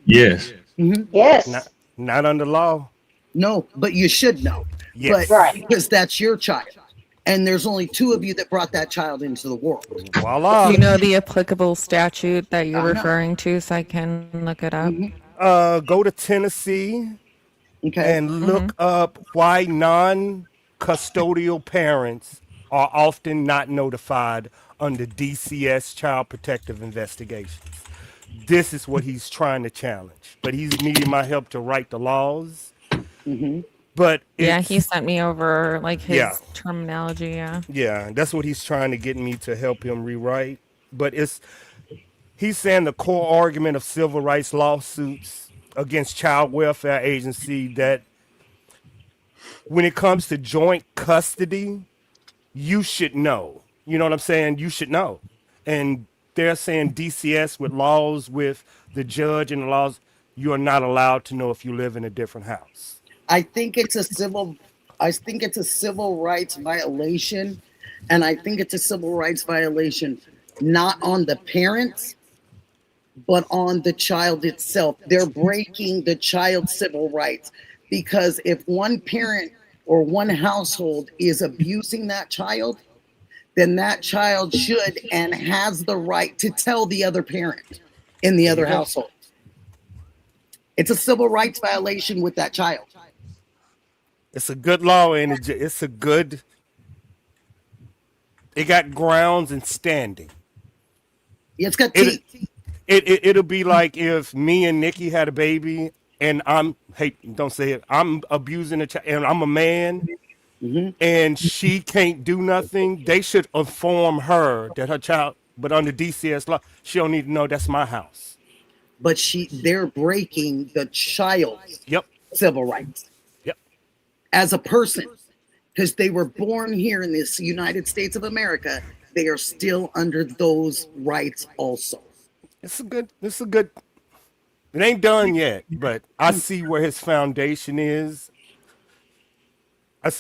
[SPEAKER 3] Yes.
[SPEAKER 7] Yes.
[SPEAKER 8] Not under law.
[SPEAKER 2] No, but you should know.
[SPEAKER 8] Yes.
[SPEAKER 2] But
[SPEAKER 7] Right.
[SPEAKER 2] because that's your child. And there's only two of you that brought that child into the world.
[SPEAKER 8] Voila.
[SPEAKER 4] Do you know the applicable statute that you're
[SPEAKER 2] I know.
[SPEAKER 4] referring to so I can look it up?
[SPEAKER 8] Go to Tennessee
[SPEAKER 2] Okay.
[SPEAKER 8] and look up why non-custodial parents are often not notified under DCS Child Protective Investigations. This is what he's trying to challenge, but he's needing my help to write the laws. But
[SPEAKER 4] Yeah,
[SPEAKER 8] it's,
[SPEAKER 4] he sent me over like his
[SPEAKER 8] Yeah.
[SPEAKER 4] terminology. Yeah.
[SPEAKER 8] yeah, that's what he's trying to get me to help him rewrite. But he's saying the core argument of civil rights lawsuits against child welfare agency that when it comes to joint custody, you should know. You know what I'm saying? You should know. And they're saying DCS with laws with the judge and the laws, you are not allowed to know if you live in a different house.
[SPEAKER 2] I think it's a civil rights violation, and I think it's a civil rights violation not on the parents, but on the child itself. They're breaking the child's civil rights, because if one parent or one household is abusing that child, then that child should and has the right to tell the other parent in the other household. It's a civil rights violation with that child.
[SPEAKER 8] It's a good law, and it got grounds and standing.
[SPEAKER 2] It's got teeth.
[SPEAKER 8] It'll be like if me and Nikki had a baby and I'm abusing a child and I'm a man, and she can't do nothing. They should inform her that her child, but under DCS law, she don't need to know that's my house.
[SPEAKER 2] But they're breaking the child's civil rights as a person, because they were born here in this United States of America. They are still under those rights also.
[SPEAKER 8] It's a good. It ain't done yet, but I see where his foundation is.
[SPEAKER 2] It's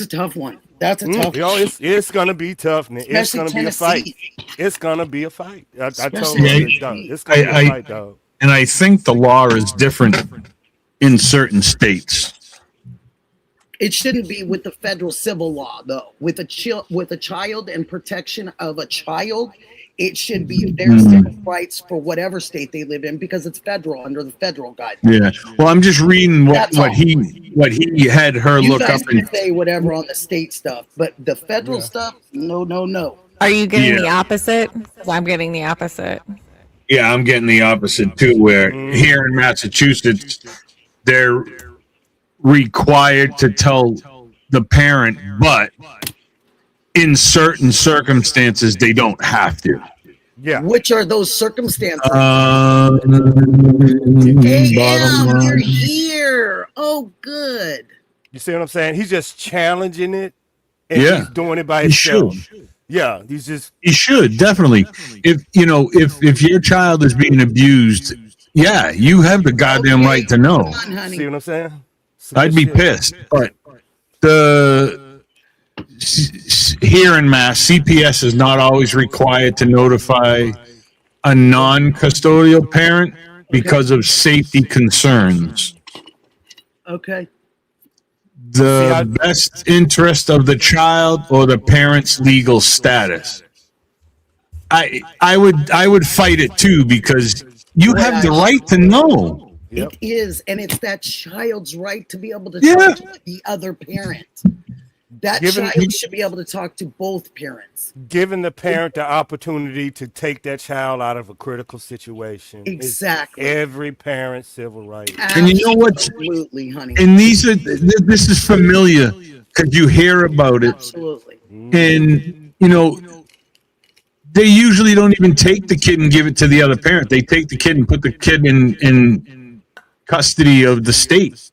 [SPEAKER 2] a tough one. That's a tough one.
[SPEAKER 8] It's gonna be tough. It's gonna be a fight. It's gonna be a fight. I told you it's gonna be a fight, dog.
[SPEAKER 3] And I think the law is different in certain states.
[SPEAKER 2] It shouldn't be with the federal civil law, though. With a child and protection of a child, it should be their civil rights for whatever state they live in, because it's federal under the federal guidelines.
[SPEAKER 3] Yeah. Well, I'm just reading what he had her
[SPEAKER 2] You
[SPEAKER 3] look
[SPEAKER 2] guys
[SPEAKER 3] up
[SPEAKER 2] can
[SPEAKER 3] and
[SPEAKER 2] say whatever on the state stuff, but the federal stuff, no.
[SPEAKER 4] Are you getting the opposite? 'Cause I'm getting the opposite.
[SPEAKER 3] yeah, I'm getting the opposite too, where here in Massachusetts, they're required to tell the parent, but in certain circumstances, they don't have to.
[SPEAKER 8] Yeah.
[SPEAKER 2] Which are those circumstances?
[SPEAKER 3] Damn,
[SPEAKER 2] you're here. Oh, good.
[SPEAKER 8] You see what I'm saying? He's just challenging it, and
[SPEAKER 3] Yeah.
[SPEAKER 8] he's doing it by
[SPEAKER 3] He
[SPEAKER 8] himself.
[SPEAKER 3] should.
[SPEAKER 8] Yeah, he's just.
[SPEAKER 3] You should definitely. If your child is being abused, yeah, you have the goddamn right to know.
[SPEAKER 2] Come on, honey.
[SPEAKER 8] See what I'm saying?
[SPEAKER 3] I'd be pissed, but here in Mass, CPS is not always required to notify a non-custodial parent because of safety concerns.
[SPEAKER 2] Okay.
[SPEAKER 3] The best interest of the child or the parent's legal status. I would fight it too, because you have the right to know.
[SPEAKER 2] It is, and it's that child's right to be able to talk to the other parent. That child should be able to talk to both parents.
[SPEAKER 8] Giving the parent the opportunity to take that child out of a critical situation.
[SPEAKER 2] Exactly.
[SPEAKER 8] It's every parent's civil right.
[SPEAKER 3] And you know what?
[SPEAKER 2] Absolutely, honey.
[SPEAKER 3] And this is familiar because you hear about it.
[SPEAKER 2] Absolutely.
[SPEAKER 3] And, they usually don't even take the kid and give it to the other parent. They take the kid and put the kid in custody of the state.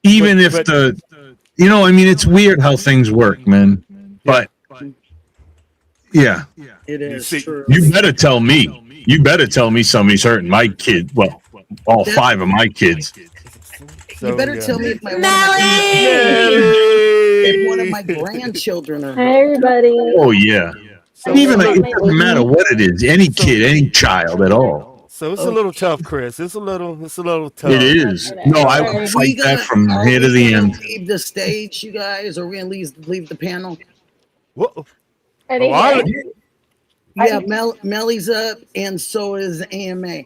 [SPEAKER 3] Even if it's weird how things work, man. But yeah,
[SPEAKER 2] it is true.
[SPEAKER 3] You better tell me. You better tell me somebody's hurting my kid. Well, all 5 of my kids.
[SPEAKER 2] You better tell me if one of my grandchildren are.
[SPEAKER 7] Hey, everybody.
[SPEAKER 3] Oh yeah. It doesn't matter what it is. Any kid, any child at all.
[SPEAKER 8] So it's a little tough, Chris. It's a little tough.
[SPEAKER 3] It is. No, I will fight that from here to the end.
[SPEAKER 2] Leave the stage, you guys, or we're gonna leave the panel.
[SPEAKER 8] Whoa.
[SPEAKER 2] Yeah, Melly's up, and so is AMA.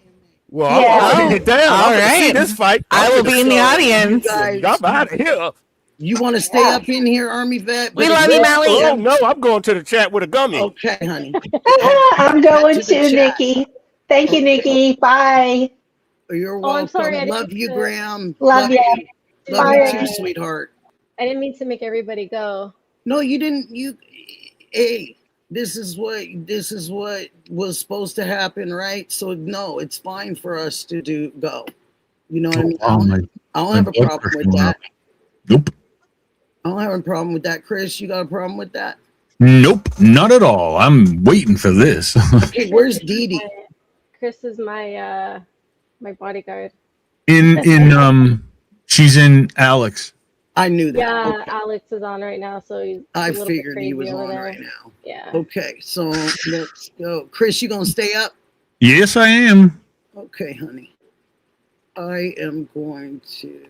[SPEAKER 8] Well, I'm holding it down.
[SPEAKER 4] All
[SPEAKER 8] right. See
[SPEAKER 4] right.
[SPEAKER 8] this fight.
[SPEAKER 4] I will be in the audience.
[SPEAKER 2] You guys,
[SPEAKER 8] I'm out of here.
[SPEAKER 2] You want to stay up in here, Army vet?
[SPEAKER 4] We
[SPEAKER 2] But
[SPEAKER 4] love you, Melly.
[SPEAKER 8] Oh no, I'm going to the chat with a gummy.
[SPEAKER 2] Okay, honey.
[SPEAKER 7] I'm going
[SPEAKER 2] To the
[SPEAKER 7] to,
[SPEAKER 2] chat.
[SPEAKER 7] Nikki. Thank you, Nikki. Bye.
[SPEAKER 2] You're
[SPEAKER 9] Oh,
[SPEAKER 2] welcome.
[SPEAKER 9] I'm sorry. I
[SPEAKER 2] Love
[SPEAKER 9] didn't
[SPEAKER 2] you,
[SPEAKER 9] mean to-
[SPEAKER 2] Graham.
[SPEAKER 7] Love ya.
[SPEAKER 2] Love
[SPEAKER 7] Bye.
[SPEAKER 2] you too, sweetheart.
[SPEAKER 9] I didn't mean to make everybody go.
[SPEAKER 2] No, you didn't. Hey, this is what was supposed to happen, right? So no, it's fine for us to go. You know what I mean? I don't have a problem with that.
[SPEAKER 3] Nope.
[SPEAKER 2] I don't have a problem with that, Chris. You got a problem with that?
[SPEAKER 3] Nope, not at all. I'm waiting for this.
[SPEAKER 2] Okay, where's Dee Dee?
[SPEAKER 9] Chris is my my bodyguard.
[SPEAKER 3] She's in Alex.
[SPEAKER 2] I knew that.
[SPEAKER 9] Yeah,
[SPEAKER 2] Okay.
[SPEAKER 9] Alex is on right now, so he's
[SPEAKER 2] I
[SPEAKER 9] a little
[SPEAKER 2] figured
[SPEAKER 9] bit
[SPEAKER 2] he
[SPEAKER 9] crazy
[SPEAKER 2] was
[SPEAKER 9] over
[SPEAKER 2] on
[SPEAKER 9] there.
[SPEAKER 2] right now.
[SPEAKER 9] Yeah.
[SPEAKER 2] Okay, so let's go. Chris, you gonna stay up?
[SPEAKER 3] Yes, I am.
[SPEAKER 2] Okay, honey. I am going to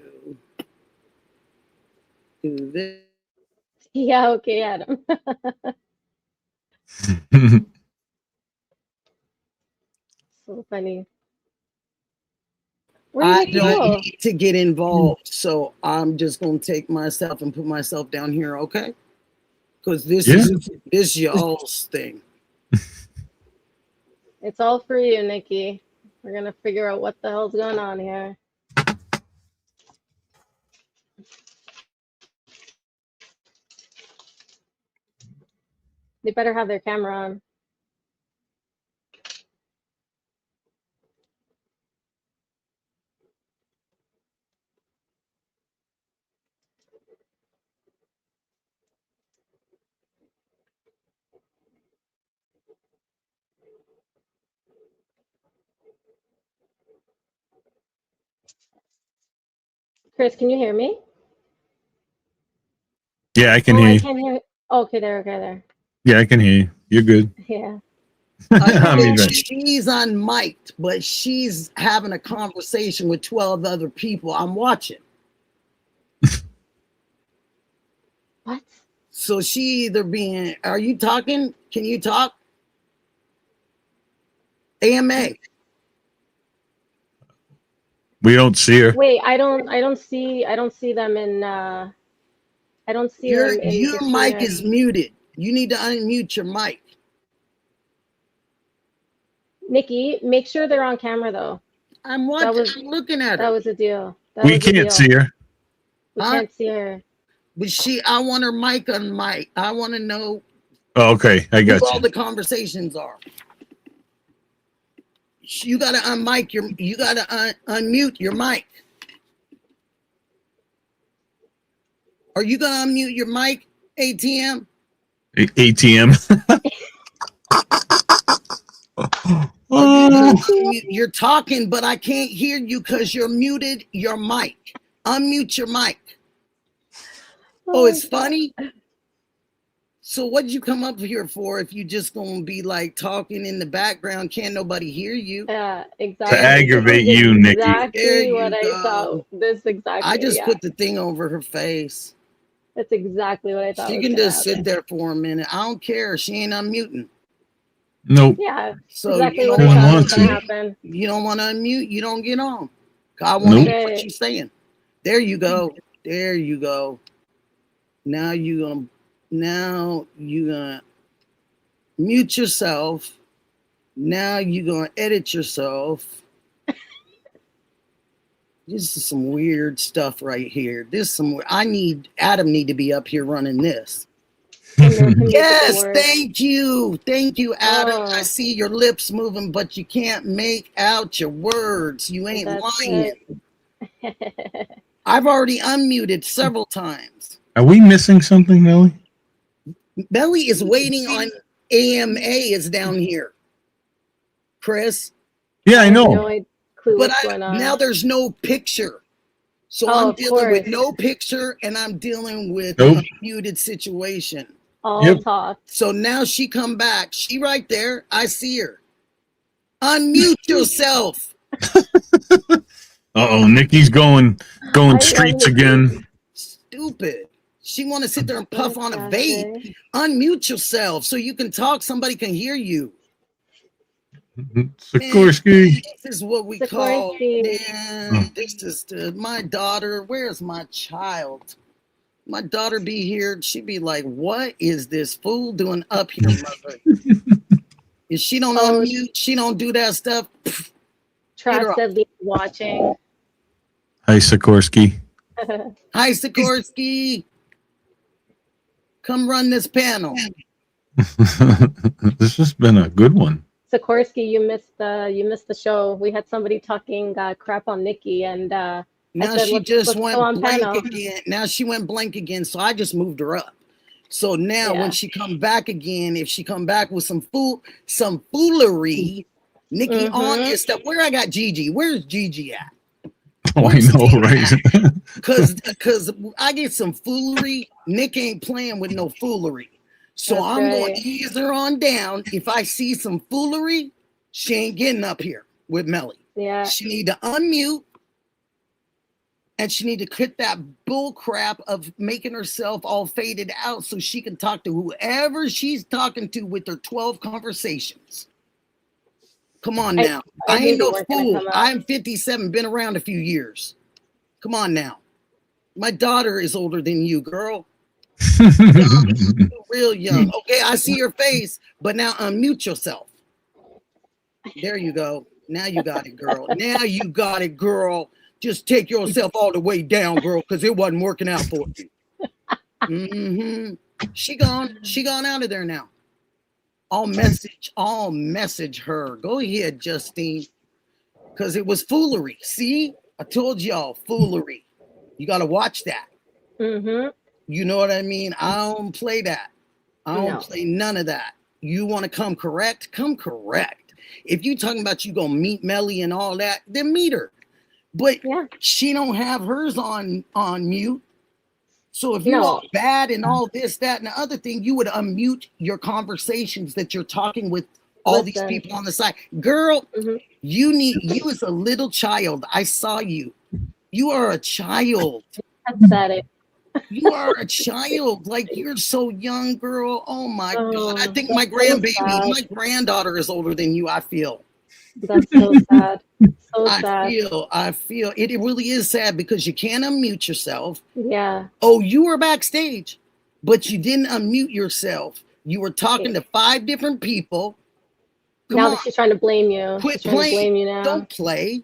[SPEAKER 2] do this.
[SPEAKER 9] Yeah, okay, Adam. So funny. Where
[SPEAKER 2] I
[SPEAKER 9] did you
[SPEAKER 2] don't
[SPEAKER 9] go?
[SPEAKER 2] need to get involved, so I'm just gonna take myself and put myself down here, okay? Because this is y'all's thing.
[SPEAKER 9] It's all for you, Nikki. We're gonna figure out what the hell's going on here. They better have their camera on. Chris, can you hear me?
[SPEAKER 3] Yeah, I can
[SPEAKER 9] Oh,
[SPEAKER 3] hear
[SPEAKER 9] I
[SPEAKER 3] you.
[SPEAKER 9] can't hear. Oh, okay, there.
[SPEAKER 3] Yeah, I can hear you. You're good.
[SPEAKER 9] Yeah.
[SPEAKER 3] I mean,
[SPEAKER 2] She's unmiked, but she's having a conversation with 12 other people. I'm watching.
[SPEAKER 9] What?
[SPEAKER 2] So she either being, are you talking? Can you talk? AMA.
[SPEAKER 3] we don't see her.
[SPEAKER 9] Wait, I don't see them in I don't see them in
[SPEAKER 2] Your
[SPEAKER 9] the
[SPEAKER 2] mic
[SPEAKER 9] share.
[SPEAKER 2] is muted. You need to unmute your mic.
[SPEAKER 9] Nikki, make sure they're on camera though.
[SPEAKER 2] I'm watching. I'm looking at
[SPEAKER 9] That
[SPEAKER 2] her.
[SPEAKER 9] was a deal. That
[SPEAKER 3] We
[SPEAKER 9] was a
[SPEAKER 3] can't
[SPEAKER 9] deal.
[SPEAKER 3] see her.
[SPEAKER 9] We
[SPEAKER 2] Huh?
[SPEAKER 9] can't see her.
[SPEAKER 2] But I want her mic on mic. I want to know
[SPEAKER 3] Oh, okay, I
[SPEAKER 2] who
[SPEAKER 3] got
[SPEAKER 2] all
[SPEAKER 3] you.
[SPEAKER 2] the conversations are. You gotta unmic your. You gotta unmute your mic. Are you gonna unmute your mic, ATM?
[SPEAKER 3] ATM.
[SPEAKER 2] You're talking, but I can't hear you because you're muted your mic. Unmute your mic. Oh, it's funny. So what'd you come up here for if you just gonna be like talking in the background? Can't nobody hear you?
[SPEAKER 9] Yeah, exactly.
[SPEAKER 3] To aggravate you, Nikki.
[SPEAKER 2] There
[SPEAKER 9] Exactly
[SPEAKER 2] you
[SPEAKER 9] what I
[SPEAKER 2] go.
[SPEAKER 9] thought. This exactly.
[SPEAKER 2] I just
[SPEAKER 9] yeah.
[SPEAKER 2] put the thing over her face.
[SPEAKER 9] That's exactly what I thought.
[SPEAKER 2] She
[SPEAKER 9] was
[SPEAKER 2] can
[SPEAKER 9] gonna
[SPEAKER 2] just
[SPEAKER 9] happen.
[SPEAKER 2] sit there for a minute. I don't care. She ain't unmuting.
[SPEAKER 3] Nope.
[SPEAKER 9] Yeah,
[SPEAKER 2] So
[SPEAKER 9] exactly
[SPEAKER 2] you
[SPEAKER 9] what
[SPEAKER 2] don't
[SPEAKER 9] I
[SPEAKER 3] One
[SPEAKER 9] thought
[SPEAKER 3] wants
[SPEAKER 9] was gonna
[SPEAKER 3] to.
[SPEAKER 9] happen.
[SPEAKER 2] You don't want to unmute. You don't get on. I want to
[SPEAKER 3] Nope.
[SPEAKER 2] hear what
[SPEAKER 9] Right.
[SPEAKER 2] you're saying. There you go. There you go. Now you gonna mute yourself. Now you gonna edit yourself. This is some weird stuff right here. Adam need to be up here running this. Yes, thank you, Adam.
[SPEAKER 9] Oh.
[SPEAKER 2] I see your lips moving, but you can't make out your words. You ain't
[SPEAKER 9] That's
[SPEAKER 2] lying. I've already unmuted several times.
[SPEAKER 3] Are we missing something, Melly?
[SPEAKER 2] Belly is waiting on AMA is down here. Chris.
[SPEAKER 3] Yeah, I
[SPEAKER 9] have
[SPEAKER 3] know.
[SPEAKER 9] no clue
[SPEAKER 2] But
[SPEAKER 9] what's going on.
[SPEAKER 2] now there's no picture. So
[SPEAKER 9] Oh,
[SPEAKER 2] I'm
[SPEAKER 9] of
[SPEAKER 2] dealing with
[SPEAKER 9] course.
[SPEAKER 2] no picture and I'm dealing with
[SPEAKER 3] Nope.
[SPEAKER 2] a muted situation.
[SPEAKER 9] All
[SPEAKER 3] Yep.
[SPEAKER 9] talk.
[SPEAKER 2] So now she come back. She right there. I see her. Unmute yourself.
[SPEAKER 3] Uh-oh, Nikki's going
[SPEAKER 9] I love
[SPEAKER 3] streets
[SPEAKER 9] Nikki.
[SPEAKER 3] again.
[SPEAKER 2] Stupid. She want to sit there and puff on a vape. Unmute yourself so you can talk. Somebody can hear you.
[SPEAKER 3] Sikorsky.
[SPEAKER 2] This is what we call.
[SPEAKER 9] Sikorsky.
[SPEAKER 2] Man, this is my daughter. Where's my child? My daughter be here. She'd be like, what is this fool doing up here, mother? If she don't unmute, she don't do that stuff.
[SPEAKER 9] Trav said Lee's watching.
[SPEAKER 3] Hi, Sikorsky.
[SPEAKER 2] Hi, Sikorsky. Come run this panel.
[SPEAKER 3] This has been a good one.
[SPEAKER 9] Sikorsky, you missed the show. We had somebody talking crap on Nikki, and
[SPEAKER 2] now
[SPEAKER 9] said,
[SPEAKER 2] she just went blank
[SPEAKER 9] panel.
[SPEAKER 2] again. Now she went blank again, so I just moved her up. So now when she come back again, if she come back with some foolery, Nikki on is stuff. Where I got Gigi? Where's Gigi at?
[SPEAKER 3] Oh, I know, right?
[SPEAKER 2] Because I get some foolery. Nick ain't playing with no foolery. So
[SPEAKER 9] That's
[SPEAKER 2] I'm
[SPEAKER 9] right.
[SPEAKER 2] going to ease her on down. If I see some foolery, she ain't getting up here with Melly.
[SPEAKER 9] Yeah.
[SPEAKER 2] She need to unmute. And she need to quit that bull crap of making herself all faded out so she can talk to whoever she's talking to with her 12 conversations. Come on now. I ain't no fool. I'm 57, been around a few years. Come on now. My daughter is older than you, girl. Young, real young. Okay, I see your face, but now unmute yourself. There you go. Now you got it, girl. Now you got it, girl. Just take yourself all the way down, girl, because it wasn't working out for you. She gone out of there now. I'll message her. Go ahead, Justine. Because it was foolery. See? I told y'all, foolery. You got to watch that. You know what I mean? I don't play that. I don't play none of that. You want to come correct? Come correct. If you talking about you going to meet Melly and all that, then meet her. But she don't have hers on mute. So if you're all bad and all this, that, and the other thing, you would unmute your conversations that you're talking with all these people on the side. Girl, you as a little child. I saw you. You are a child.
[SPEAKER 9] Pathetic.
[SPEAKER 2] You are a child. Like, you're so young, girl. Oh my God. I think my my granddaughter is older than you, I feel.
[SPEAKER 9] That's so sad. So sad.
[SPEAKER 2] I feel it really is sad because you can't unmute yourself.
[SPEAKER 9] Yeah.
[SPEAKER 2] Oh, you were backstage, but you didn't unmute yourself. You were talking to 5 different people.
[SPEAKER 9] Now that she's trying to blame you.
[SPEAKER 2] Quit playing. Don't play.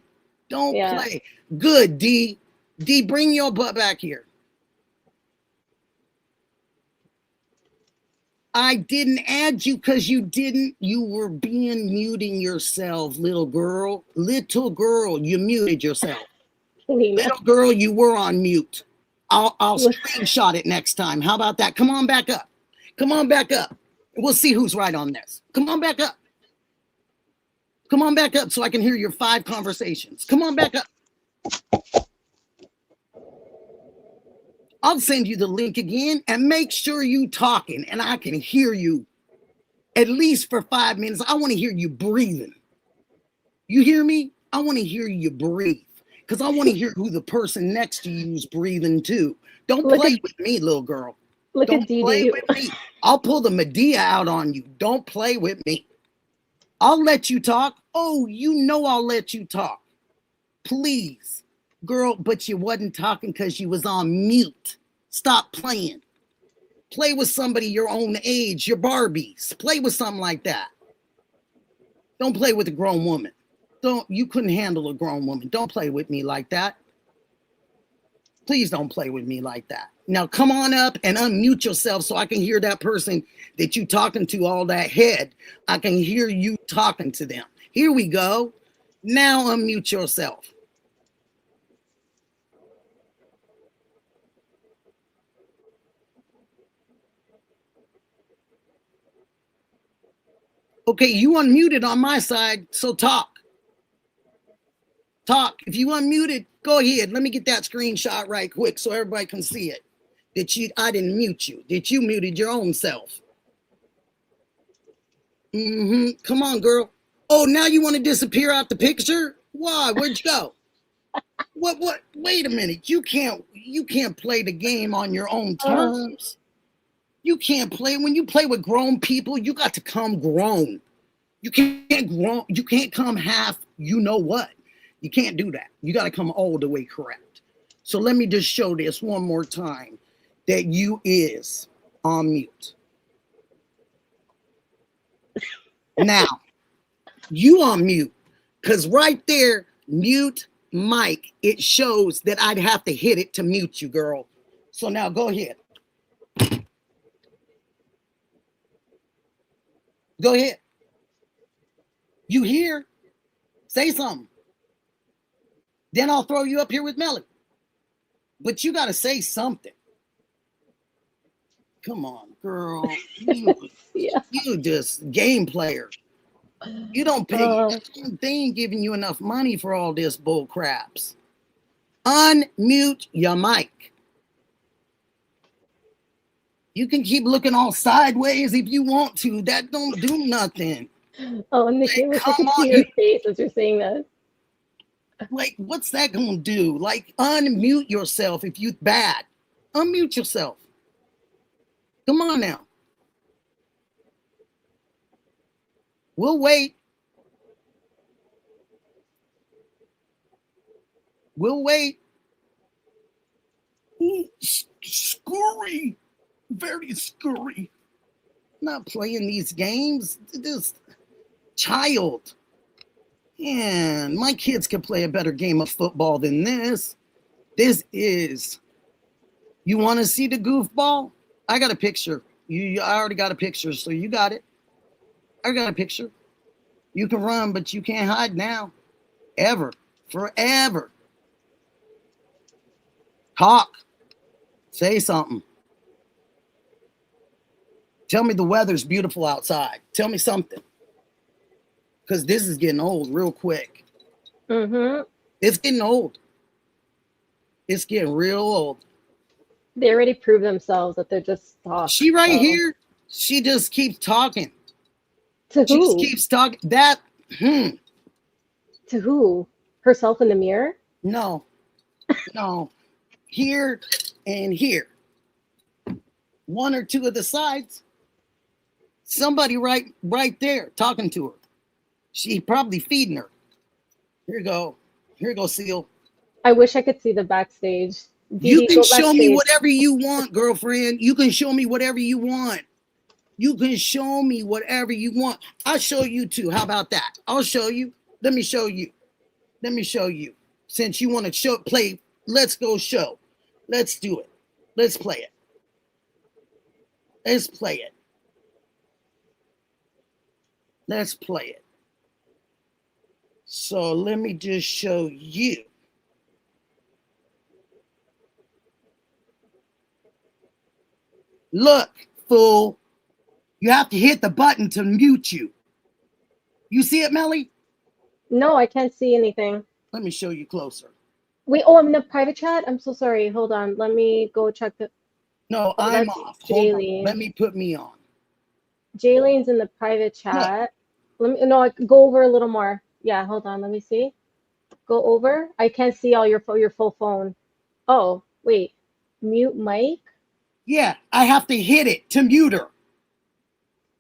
[SPEAKER 2] Don't play. Good, D. D, bring your butt back here. I didn't add you because you were muting yourself, little girl. Little girl, you muted yourself. Little girl, you were on mute. I'll screenshot it next time. How about that? Come on back up. Come on back up. We'll see who's right on this. Come on back up. Come on back up so I can hear your 5 conversations. Come on back up. I'll send you the link again and make sure you talking and I can hear you at least for 5 minutes. I want to hear you breathing. You hear me? I want to hear you breathe because I want to hear who the person next to you is breathing too. Don't play with me, little girl. Don't play with me. I'll pull the Medea out on you. Don't play with me. I'll let you talk. Oh, you know I'll let you talk. Please. Girl, but you wasn't talking because you was on mute. Stop playing. Play with somebody your own age, your Barbies. Play with something like that. Don't play with a grown woman. You couldn't handle a grown woman. Don't play with me like that. Please don't play with me like that. Now come on up and unmute yourself so I can hear that person that you talking to all that head. I can hear you talking to them. Here we go. Now unmute yourself. Okay, you unmuted on my side, so talk. Talk. If you unmuted, go ahead. Let me get that screenshot right quick so everybody can see it. I didn't mute you. That you muted your own self. Come on, girl. Oh, now you want to disappear out the picture? Why? Where'd you go? What? Wait a minute. You can't play the game on your own terms. You can't play. When you play with grown people, you got to come grown. You can't come half, you know what. You can't do that. You got to come all the way correct. So let me just show this one more time. that you is on mute. Now, you on mute, because right there, mute mic, it shows that I'd have to hit it to mute you, girl. So now go ahead. Go ahead. You here? Say something. Then I'll throw you up here with Melody. But you got to say something. Come on, girl. You just game player. You don't pay. They ain't giving you enough money for all this bull craps. Unmute your mic. You can keep looking all sideways if you want to. That don't do nothing.
[SPEAKER 9] Oh, Nikki, I wish I could see your face as you're saying that.
[SPEAKER 2] Like, what's that gonna do? Like, unmute yourself if you bad. Unmute yourself. Come on now. We'll wait. We'll wait. Ooh, scurry. Very scurry. Not playing these games. This child. Man, my kids can play a better game of football than this. This is. You want to see the goofball? I got a picture. I already got a picture, so you got it. I got a picture. You can run, but you can't hide now. Ever. Forever. Talk. Say something. Tell me the weather's beautiful outside. Tell me something. Because this is getting old real quick.
[SPEAKER 9] Mm-hmm.
[SPEAKER 2] It's getting old. It's getting real old.
[SPEAKER 9] They already proved themselves that they're just talk.
[SPEAKER 2] She right here, she just keeps talking.
[SPEAKER 9] To
[SPEAKER 2] She
[SPEAKER 9] who?
[SPEAKER 2] just keeps talking. That,
[SPEAKER 9] To who? Herself in the mirror?
[SPEAKER 2] No. No. Here and here. One or two of the sides. Somebody right there talking to her. She probably feeding her. Here you go. Here you go, Seal.
[SPEAKER 9] I wish I could see the backstage.
[SPEAKER 2] You
[SPEAKER 9] Dee,
[SPEAKER 2] can
[SPEAKER 9] go
[SPEAKER 2] show me
[SPEAKER 9] backstage.
[SPEAKER 2] whatever you want, girlfriend. You can show me whatever you want. You can show me whatever you want. I'll show you too. How about that? I'll show you. Let me show you. Let me show you. Since you want to play, let's go show. Let's do it. Let's play it. Let's play it. Let's play it. So let me just show you. Look, fool. You have to hit the button to mute you. You see it, Melly?
[SPEAKER 9] No, I can't see anything.
[SPEAKER 2] Let me show you closer.
[SPEAKER 9] Wait, oh, I'm in the private chat? I'm so sorry. Hold on. Let me go check the...
[SPEAKER 2] No,
[SPEAKER 9] Oh,
[SPEAKER 2] I'm
[SPEAKER 9] that's
[SPEAKER 2] off. Hold on.
[SPEAKER 9] Jaylene.
[SPEAKER 2] Let me put me on.
[SPEAKER 9] Jaylene's in the private chat. Let me... No, go over a little more. Yeah, hold on. Let me see. Go over. I can't see all your full phone. Oh, wait. Mute mic?
[SPEAKER 2] Yeah, I have to hit it to mute her.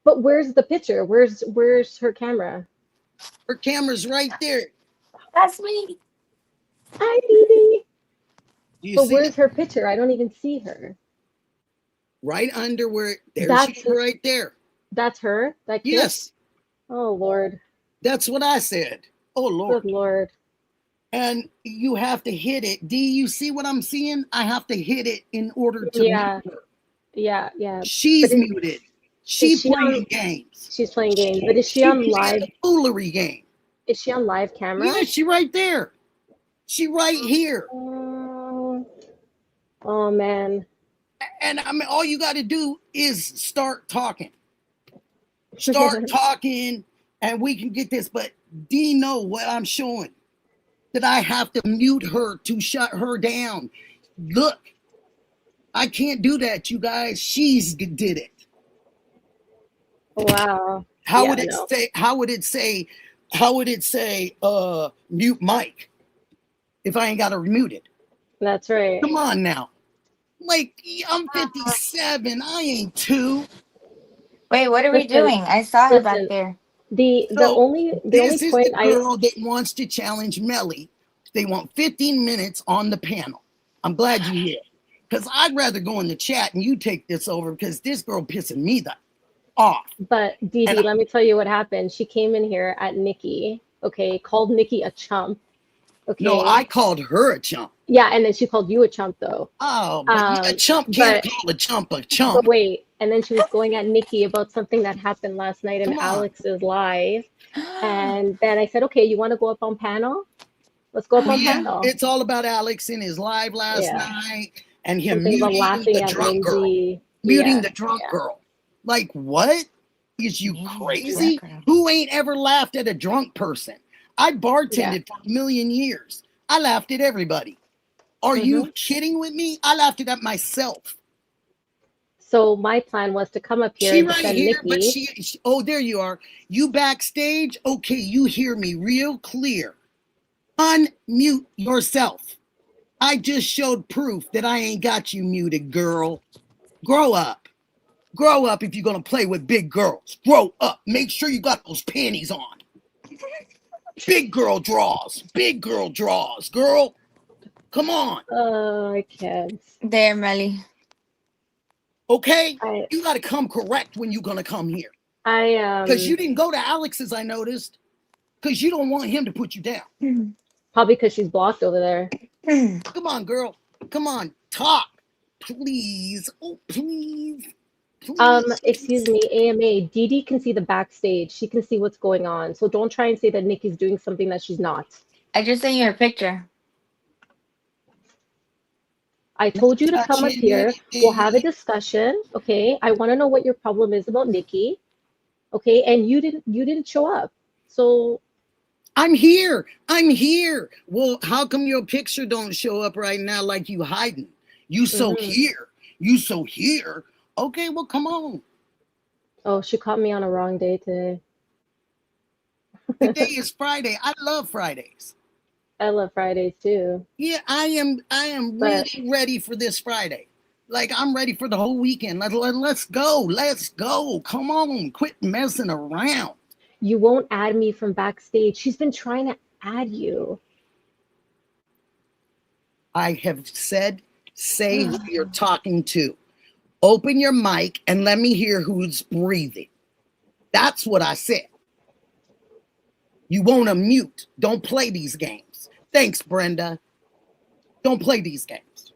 [SPEAKER 9] But where's the picture? Where's her camera?
[SPEAKER 2] Her camera's right there.
[SPEAKER 1] That's me.
[SPEAKER 9] Hi, Dee.
[SPEAKER 2] Do you
[SPEAKER 9] But
[SPEAKER 2] see
[SPEAKER 9] where's
[SPEAKER 2] it?
[SPEAKER 9] her picture? I don't even see her.
[SPEAKER 2] Right under where, there
[SPEAKER 9] That's
[SPEAKER 2] she is right there.
[SPEAKER 9] That's her? That kid?
[SPEAKER 2] Yes,
[SPEAKER 9] Oh, Lord.
[SPEAKER 2] that's what I said. Oh, Lord.
[SPEAKER 9] Good Lord.
[SPEAKER 2] And you have to hit it. Do you see what I'm seeing? I have to hit it in order to
[SPEAKER 9] Yeah.
[SPEAKER 2] mute her.
[SPEAKER 9] Yeah.
[SPEAKER 2] She's
[SPEAKER 9] But
[SPEAKER 2] muted. She's
[SPEAKER 9] she
[SPEAKER 2] playing
[SPEAKER 9] on-
[SPEAKER 2] games.
[SPEAKER 9] She's playing games. But is she on
[SPEAKER 2] playing
[SPEAKER 9] live?
[SPEAKER 2] the foolery game.
[SPEAKER 9] Is she on live camera?
[SPEAKER 2] Yeah, she right there. She right here.
[SPEAKER 9] Oh, man.
[SPEAKER 2] And I mean, all you got to do is start talking. Start talking, and we can get this. But Dee know what I'm showing. That I have to mute her to shut her down. Look, I can't do that, you guys. She's did it.
[SPEAKER 9] Wow.
[SPEAKER 2] How
[SPEAKER 9] Yeah,
[SPEAKER 2] would it
[SPEAKER 9] no.
[SPEAKER 2] say? How would it say? How would it say? Mute mic. If I ain't got to mute it.
[SPEAKER 9] That's right.
[SPEAKER 2] Come on now. Like, I'm 57. I ain't 2.
[SPEAKER 1] Wait, what are we
[SPEAKER 9] Listen,
[SPEAKER 1] doing? I saw her back
[SPEAKER 9] listen.
[SPEAKER 1] there.
[SPEAKER 9] The only
[SPEAKER 2] This is
[SPEAKER 9] point
[SPEAKER 2] the girl that wants to challenge Melly. They want 15 minutes on the panel. I'm glad you're here. Because I'd rather go in the chat and you take this over because this girl pissing me off.
[SPEAKER 9] But Dee
[SPEAKER 2] And
[SPEAKER 9] Dee, let me tell you what happened. She came in here at Nikki, okay, called Nikki a chump. Okay.
[SPEAKER 2] No, I called her a chump.
[SPEAKER 9] Yeah, and then she called you a chump though.
[SPEAKER 2] Oh, but a chump can't call a chump a chump.
[SPEAKER 9] But wait, and then she was going at Nikki about something that happened last night in
[SPEAKER 2] Come on.
[SPEAKER 9] Alex's live. And then I said, okay, you want to go up on panel? Let's go up on panel.
[SPEAKER 2] It's all about Alex in his live last night and him
[SPEAKER 9] Something about
[SPEAKER 2] muting
[SPEAKER 9] laughing
[SPEAKER 2] the
[SPEAKER 9] at
[SPEAKER 2] drunk girl.
[SPEAKER 9] Lindsay.
[SPEAKER 2] Muting the drunk girl. Like, what? Is you crazy? Who ain't ever laughed at a drunk person? I bartended for a million years. I laughed at everybody. Are you kidding with me? I laughed at myself.
[SPEAKER 9] So my plan was to come up here and defend Nikki.
[SPEAKER 2] But oh, there you are. You backstage? Okay, you hear me real clear. Unmute yourself. I just showed proof that I ain't got you muted, girl. Grow up. Grow up if you're going to play with big girls. Grow up. Make sure you got those panties on. Big girl draws. Big girl draws, girl. Come on.
[SPEAKER 9] Oh, I can't.
[SPEAKER 1] There, Melly.
[SPEAKER 2] Okay? You got to come correct when you're going to come here. Because you didn't go to Alex's, I noticed. Because you don't want him to put you down.
[SPEAKER 9] Probably because she's blocked over there.
[SPEAKER 2] Come on, girl. Come on. Talk. Please. Oh, please.
[SPEAKER 9] Excuse me, AMA. Dee Dee can see the backstage. She can see what's going on. So don't try and say that Nikki's doing something that she's not.
[SPEAKER 1] I just sent you a picture.
[SPEAKER 9] I told you to come up here. We'll have a discussion. Okay. I want to know what your problem is about Nikki. Okay. And you didn't show up. So
[SPEAKER 2] I'm here. I'm here. Well, how come your picture don't show up right now like you hiding? You so here. You so here. Okay, well, come on.
[SPEAKER 9] Oh, she caught me on a wrong day today.
[SPEAKER 2] Today is Friday. I love Fridays.
[SPEAKER 9] I love Fridays too.
[SPEAKER 2] Yeah, I am really ready for this Friday. Like, I'm ready for the whole weekend. Let's go. Let's go. Come on. Quit messing around.
[SPEAKER 9] You won't add me from backstage. She's been trying to add you.
[SPEAKER 2] I have said, say who you're talking to. Open your mic and let me hear who's breathing. That's what I said. You won't unmute. Don't play these games. Thanks, Brenda. Don't play these games.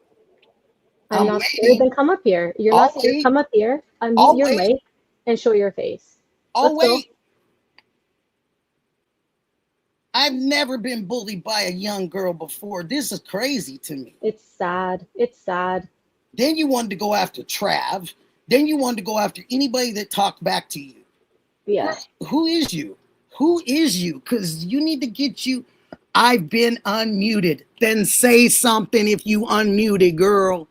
[SPEAKER 9] I'm not scared. Then come up here. You're not scared. Come up here. Unmute your mic and show your face.
[SPEAKER 2] Oh, wait. I've never been bullied by a young girl before. This is crazy to me.
[SPEAKER 9] It's sad. It's sad.
[SPEAKER 2] Then you wanted to go after Trav. Then you wanted to go after anybody that talked back to you.
[SPEAKER 9] Yeah.
[SPEAKER 2] Who is you? Who is you? Because you need to get you. I've been unmuted. Then say something if you unmuted, girl.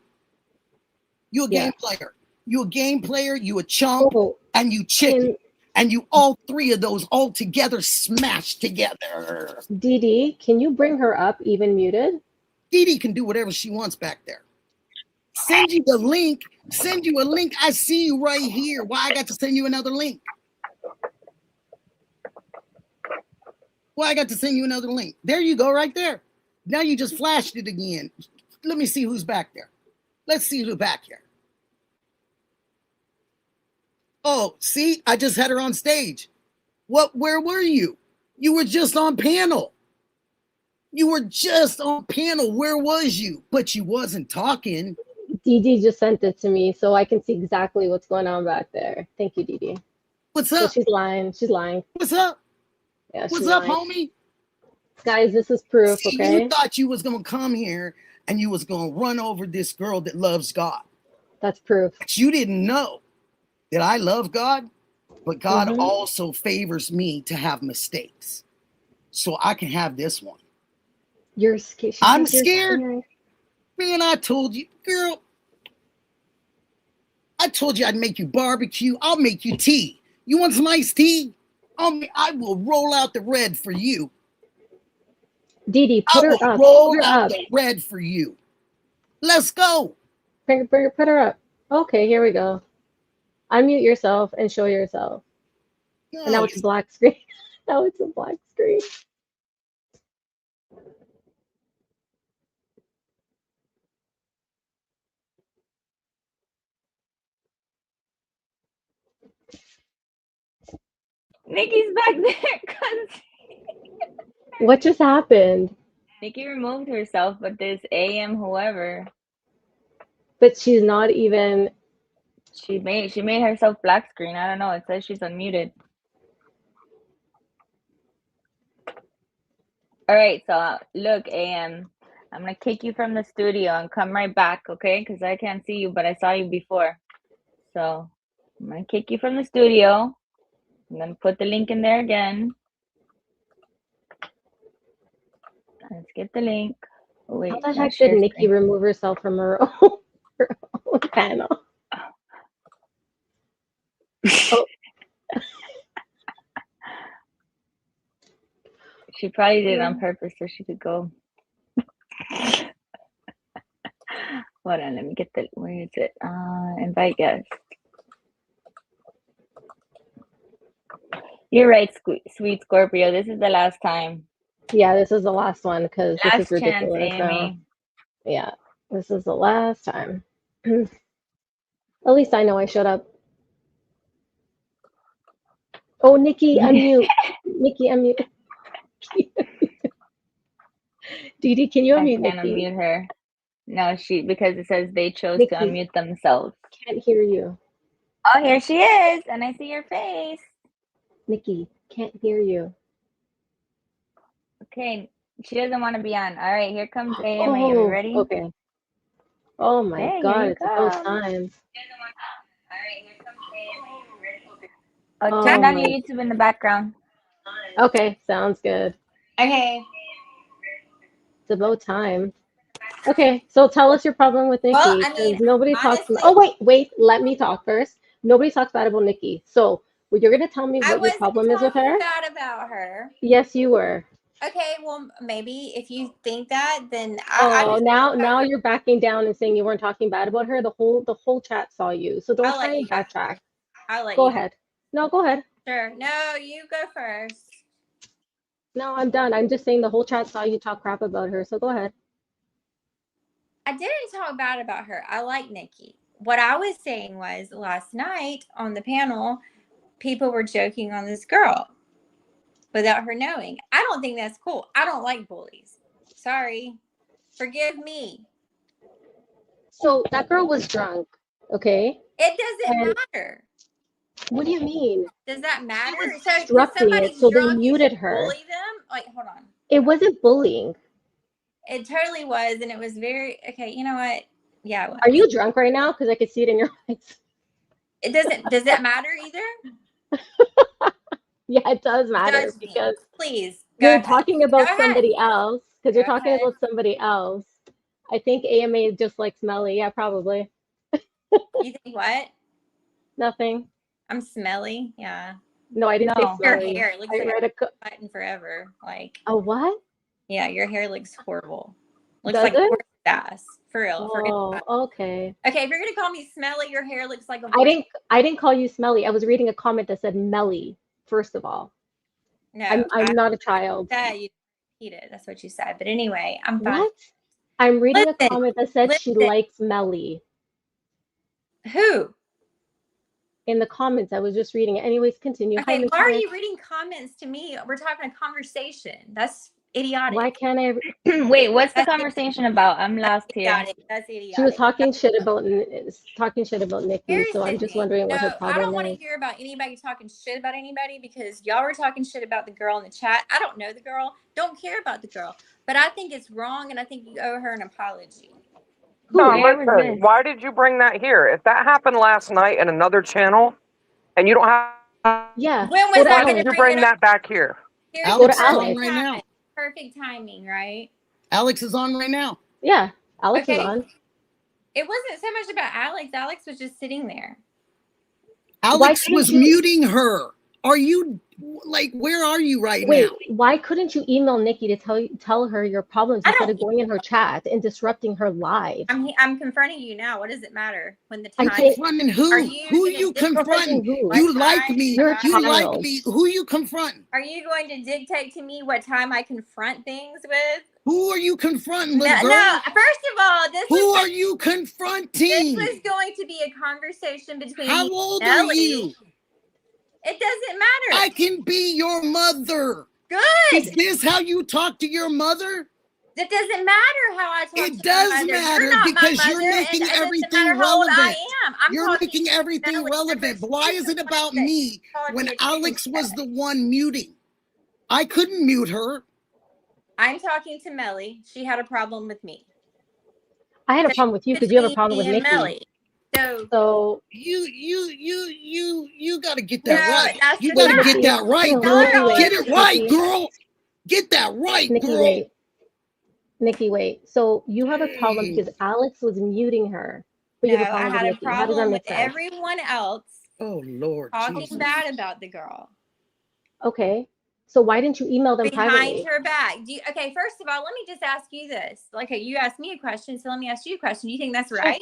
[SPEAKER 2] You a game player. You a game player. You a chump. And you chicken. And you all three of those all together smashed together.
[SPEAKER 9] Dee Dee, can you bring her up even muted?
[SPEAKER 2] Dee Dee can do whatever she wants back there. Send you the link. Send you a link. I see you right here. Why I got to send you another link? Why I got to send you another link? There you go, right there. Now you just flashed it again. Let me see who's back there. Let's see who's back here. Oh, see, I just had her on stage. Where were you? You were just on panel. You were just on panel. Where was you? But you wasn't talking.
[SPEAKER 9] Dee Dee just sent it to me so I can see exactly what's going on back there. Thank you, Dee Dee.
[SPEAKER 2] What's up?
[SPEAKER 9] So she's lying. She's lying.
[SPEAKER 2] What's up?
[SPEAKER 9] Yeah,
[SPEAKER 2] what's up, homie?
[SPEAKER 9] Guys, this is proof,
[SPEAKER 2] see,
[SPEAKER 9] okay?
[SPEAKER 2] You thought you was going to come here and you was going to run over this girl that loves God.
[SPEAKER 9] That's proof.
[SPEAKER 2] But you didn't know that I love God, but God also favors me to have mistakes. So I can have this one.
[SPEAKER 9] You're scared.
[SPEAKER 2] I'm scared. Man, I told you, girl. I told you I'd make you barbecue. I'll make you tea. You want some iced tea? I will roll out the red for you.
[SPEAKER 9] Dee Dee, put her up.
[SPEAKER 2] Roll out the red for you. Let's go.
[SPEAKER 9] Put her up. Okay, here we go. Unmute yourself and show yourself. No, and now it's a black screen. Now it's a black screen.
[SPEAKER 10] Nikki's back there because
[SPEAKER 9] What just happened?
[SPEAKER 10] Nikki removed herself, but this AM whoever
[SPEAKER 9] But she's not even.
[SPEAKER 10] she made herself black screen. I don't know. It says she's unmuted. All right, so look, AM, I'm gonna kick you from the studio and come right back, okay? Because I can't see you, but I saw you before. So I'm gonna kick you from the studio. I'm gonna put the link in there again. Let's get the link. Oh, wait,
[SPEAKER 9] How the
[SPEAKER 10] my
[SPEAKER 9] heck did
[SPEAKER 10] share
[SPEAKER 9] Nikki
[SPEAKER 10] screen.
[SPEAKER 9] remove herself from her own panel? Oh.
[SPEAKER 10] She probably did it on purpose so she could go. Hold on, let me get the, where is it? Invite guest. You're right, sweet Scorpio. This is the last time.
[SPEAKER 9] Yeah, this is the last one because this is
[SPEAKER 10] Last chance,
[SPEAKER 9] ridiculous now.
[SPEAKER 10] Amy.
[SPEAKER 9] Yeah, this is the last time. At least I know I showed up. Oh, Nikki, unmute. Nikki, unmute. Didi, can you
[SPEAKER 10] I
[SPEAKER 9] unmute
[SPEAKER 10] can't
[SPEAKER 9] Nikki?
[SPEAKER 10] unmute her. No, because it says they chose
[SPEAKER 9] Nikki,
[SPEAKER 10] to unmute themselves.
[SPEAKER 9] can't hear you.
[SPEAKER 10] Oh, here she is, and I see your face.
[SPEAKER 9] Nikki, can't hear you.
[SPEAKER 10] Okay, she doesn't want to be on. All right, here comes AM. Are you ready?
[SPEAKER 9] Okay. Oh my
[SPEAKER 10] Okay,
[SPEAKER 9] God,
[SPEAKER 10] here you
[SPEAKER 9] it's about
[SPEAKER 10] come.
[SPEAKER 9] time.
[SPEAKER 10] Oh, turn
[SPEAKER 9] Oh
[SPEAKER 10] down
[SPEAKER 9] my.
[SPEAKER 10] your YouTube in the background.
[SPEAKER 9] Okay, sounds good.
[SPEAKER 11] Okay.
[SPEAKER 9] It's about time. Okay, so tell us your problem with Nikki.
[SPEAKER 11] Well, I
[SPEAKER 9] Because
[SPEAKER 11] mean,
[SPEAKER 9] nobody talks.
[SPEAKER 11] honestly,
[SPEAKER 9] Oh wait, let me talk first. Nobody talks bad about Nikki. So well, you're gonna tell me
[SPEAKER 11] I
[SPEAKER 9] what your
[SPEAKER 11] wasn't
[SPEAKER 9] problem is with
[SPEAKER 11] talking
[SPEAKER 9] her?
[SPEAKER 11] bad about her.
[SPEAKER 9] Yes, you were.
[SPEAKER 11] Okay, well, maybe if you think that, then I
[SPEAKER 9] Oh,
[SPEAKER 11] just
[SPEAKER 9] now you're backing down and saying you weren't talking bad about her. The whole chat saw you. So don't
[SPEAKER 11] I'll
[SPEAKER 9] try
[SPEAKER 11] let you
[SPEAKER 9] and
[SPEAKER 11] go
[SPEAKER 9] backtrack.
[SPEAKER 11] first. I'll let
[SPEAKER 9] Go
[SPEAKER 11] you go.
[SPEAKER 9] ahead. No, go ahead.
[SPEAKER 11] Sure. No, you go first.
[SPEAKER 9] No, I'm done. I'm just saying the whole chat saw you talk crap about her. So go ahead.
[SPEAKER 11] I didn't talk bad about her. I like Nikki. What I was saying was last night on the panel, people were joking on this girl without her knowing. I don't think that's cool. I don't like bullies. Sorry. Forgive me.
[SPEAKER 9] So that girl was drunk, okay?
[SPEAKER 11] It doesn't
[SPEAKER 9] And
[SPEAKER 11] matter.
[SPEAKER 9] what do you mean?
[SPEAKER 11] Does that matter?
[SPEAKER 9] She was
[SPEAKER 11] So if
[SPEAKER 9] disrupting it,
[SPEAKER 11] somebody's
[SPEAKER 9] so they
[SPEAKER 11] drunk, you
[SPEAKER 9] muted
[SPEAKER 11] should
[SPEAKER 9] her.
[SPEAKER 11] bully them? Like, hold on.
[SPEAKER 9] It wasn't bullying.
[SPEAKER 11] It totally was, and it was very okay. You know what? Yeah, it was.
[SPEAKER 9] Are you drunk right now? Because I could see it in your eyes.
[SPEAKER 11] It doesn't. Does that matter either?
[SPEAKER 9] Yeah, it does matter
[SPEAKER 11] Judge me,
[SPEAKER 9] because
[SPEAKER 11] please. Go
[SPEAKER 9] you're
[SPEAKER 11] ahead.
[SPEAKER 9] talking about
[SPEAKER 11] Go ahead.
[SPEAKER 9] somebody else. Because you're
[SPEAKER 11] Go
[SPEAKER 9] talking
[SPEAKER 11] ahead.
[SPEAKER 9] about somebody else. I think AMA just like smelly. Yeah, probably.
[SPEAKER 11] You think what?
[SPEAKER 9] Nothing.
[SPEAKER 11] I'm smelly. Yeah.
[SPEAKER 9] No, I didn't say
[SPEAKER 10] No.
[SPEAKER 11] Your
[SPEAKER 9] smelly.
[SPEAKER 11] hair it looks
[SPEAKER 9] I
[SPEAKER 11] like
[SPEAKER 9] read
[SPEAKER 11] a button forever. Like,
[SPEAKER 9] a what?
[SPEAKER 11] yeah, your hair looks horrible. Looks
[SPEAKER 9] Does
[SPEAKER 11] like a
[SPEAKER 9] it?
[SPEAKER 11] horse's ass. For real. Forget
[SPEAKER 9] Oh,
[SPEAKER 11] that.
[SPEAKER 9] okay.
[SPEAKER 11] Okay, if you're gonna call me smelly, your hair looks like a
[SPEAKER 9] I
[SPEAKER 11] horse.
[SPEAKER 9] didn't call you smelly. I was reading a comment that said melly, first of all.
[SPEAKER 11] No,
[SPEAKER 9] I'm not a child.
[SPEAKER 11] said you repeat it. That's what you said. But anyway, I'm fine.
[SPEAKER 9] What? I'm reading a
[SPEAKER 11] Listen,
[SPEAKER 9] comment that said she
[SPEAKER 11] listen.
[SPEAKER 9] likes melly.
[SPEAKER 11] Who?
[SPEAKER 9] In the comments, I was just reading it. Anyways, continue. Hi,
[SPEAKER 11] Okay,
[SPEAKER 9] Miss
[SPEAKER 11] why are
[SPEAKER 9] Smith.
[SPEAKER 11] you reading comments to me? We're talking a conversation. That's idiotic.
[SPEAKER 9] Why can't I?
[SPEAKER 10] Wait, what's the conversation about? I'm lost here.
[SPEAKER 11] Idiotic. That's idiotic.
[SPEAKER 9] She was talking shit about Nikki,
[SPEAKER 11] Here's
[SPEAKER 9] so
[SPEAKER 11] the
[SPEAKER 9] I'm just
[SPEAKER 11] thing.
[SPEAKER 9] wondering what her
[SPEAKER 11] No, I
[SPEAKER 9] problem
[SPEAKER 11] don't want to
[SPEAKER 9] is.
[SPEAKER 11] hear about anybody talking shit about anybody because y'all were talking shit about the girl in the chat. I don't know the girl, don't care about the girl, but I think it's wrong and I think you owe her an apology.
[SPEAKER 6] No,
[SPEAKER 10] Where was
[SPEAKER 6] listen,
[SPEAKER 10] this?
[SPEAKER 6] why did you bring that here? If that happened last night in another channel and you don't have,
[SPEAKER 9] Yeah.
[SPEAKER 11] When
[SPEAKER 9] Go
[SPEAKER 11] was
[SPEAKER 9] to
[SPEAKER 11] I
[SPEAKER 6] why
[SPEAKER 11] going
[SPEAKER 6] did
[SPEAKER 11] to
[SPEAKER 9] Alex.
[SPEAKER 6] you
[SPEAKER 11] bring it
[SPEAKER 6] bring
[SPEAKER 11] up?
[SPEAKER 6] that back here?
[SPEAKER 11] Here's
[SPEAKER 2] Alex
[SPEAKER 11] the
[SPEAKER 2] is
[SPEAKER 11] perfect
[SPEAKER 2] on right now.
[SPEAKER 11] timing. Perfect timing, right?
[SPEAKER 2] Alex is on right now.
[SPEAKER 9] Yeah, Alex is
[SPEAKER 11] Okay.
[SPEAKER 9] on.
[SPEAKER 11] It wasn't so much about Alex. Alex was just sitting there.
[SPEAKER 2] Alex
[SPEAKER 9] couldn't
[SPEAKER 2] was
[SPEAKER 9] you-
[SPEAKER 2] muting her. Are you like, where are you right
[SPEAKER 9] Wait,
[SPEAKER 2] now?
[SPEAKER 9] why couldn't you email Nikki to tell her your problems
[SPEAKER 11] I
[SPEAKER 9] instead
[SPEAKER 11] don't-
[SPEAKER 9] of going in her chat and disrupting her live?
[SPEAKER 11] I'm confronting you now. What does it matter when the
[SPEAKER 9] I'm
[SPEAKER 11] time?
[SPEAKER 9] saying-
[SPEAKER 2] Confronting who?
[SPEAKER 11] Are you
[SPEAKER 2] Who
[SPEAKER 11] gonna
[SPEAKER 2] you
[SPEAKER 11] dictate
[SPEAKER 2] confronting?
[SPEAKER 9] who?
[SPEAKER 11] what
[SPEAKER 2] You like
[SPEAKER 11] time
[SPEAKER 2] me.
[SPEAKER 9] You're a
[SPEAKER 2] You like
[SPEAKER 9] child.
[SPEAKER 2] me. Who you confronting?
[SPEAKER 11] Are you going to dictate to me what time I confront things with?
[SPEAKER 2] Who are you confronting,
[SPEAKER 11] No,
[SPEAKER 2] little girl?
[SPEAKER 11] no. First of all,
[SPEAKER 2] Who are you
[SPEAKER 11] this
[SPEAKER 2] confronting?
[SPEAKER 11] was going to be a conversation between
[SPEAKER 2] How
[SPEAKER 11] me
[SPEAKER 2] old
[SPEAKER 11] and
[SPEAKER 2] are
[SPEAKER 11] Ellie.
[SPEAKER 2] you?
[SPEAKER 11] It doesn't matter.
[SPEAKER 2] I can be your mother.
[SPEAKER 11] Good.
[SPEAKER 2] Is this how you talk to your mother?
[SPEAKER 11] It doesn't matter how I talk
[SPEAKER 2] It
[SPEAKER 11] to
[SPEAKER 2] does
[SPEAKER 11] my mother.
[SPEAKER 2] matter
[SPEAKER 11] You're not
[SPEAKER 2] because
[SPEAKER 11] my
[SPEAKER 2] you're
[SPEAKER 11] mother,
[SPEAKER 2] making
[SPEAKER 11] and it doesn't
[SPEAKER 2] everything
[SPEAKER 11] matter how old I
[SPEAKER 2] relevant.
[SPEAKER 11] am. I'm
[SPEAKER 2] You're
[SPEAKER 11] talking
[SPEAKER 2] making everything
[SPEAKER 11] Melly,
[SPEAKER 2] relevant.
[SPEAKER 11] you're
[SPEAKER 2] Why is it
[SPEAKER 11] the
[SPEAKER 2] about
[SPEAKER 11] one that
[SPEAKER 2] me
[SPEAKER 11] called
[SPEAKER 2] when
[SPEAKER 11] me a
[SPEAKER 2] Alex was
[SPEAKER 11] douchebag.
[SPEAKER 2] the one muting? I couldn't mute her.
[SPEAKER 11] I'm talking to Melly. She had a problem with me.
[SPEAKER 7] I had a problem with you because you have a problem with
[SPEAKER 11] Me and
[SPEAKER 7] Nikki.
[SPEAKER 11] Melly.
[SPEAKER 7] So
[SPEAKER 2] You got to get
[SPEAKER 11] No,
[SPEAKER 2] that right.
[SPEAKER 11] that's
[SPEAKER 2] You
[SPEAKER 11] the
[SPEAKER 2] got to
[SPEAKER 11] fact.
[SPEAKER 2] get that right,
[SPEAKER 7] No,
[SPEAKER 2] girl.
[SPEAKER 7] Nikki,
[SPEAKER 2] Get
[SPEAKER 7] wait,
[SPEAKER 2] it right,
[SPEAKER 7] Nikki.
[SPEAKER 2] girl. Get that right,
[SPEAKER 7] Nikki,
[SPEAKER 2] girl.
[SPEAKER 7] wait. Nikki, wait. So you have a problem because Alex was muting her, but you
[SPEAKER 11] No,
[SPEAKER 7] have a
[SPEAKER 11] I
[SPEAKER 7] problem with
[SPEAKER 11] had a
[SPEAKER 7] Nikki. How does that
[SPEAKER 11] problem with
[SPEAKER 7] make sense?
[SPEAKER 11] everyone else
[SPEAKER 2] Oh Lord,
[SPEAKER 11] talking
[SPEAKER 2] Jesus.
[SPEAKER 11] bad about the girl
[SPEAKER 7] Okay. So why didn't you email them
[SPEAKER 11] behind
[SPEAKER 7] privately?
[SPEAKER 11] her back. Okay, first of all, let me just ask you this. Okay, you asked me a question, so let me ask you a question. Do you think that's right?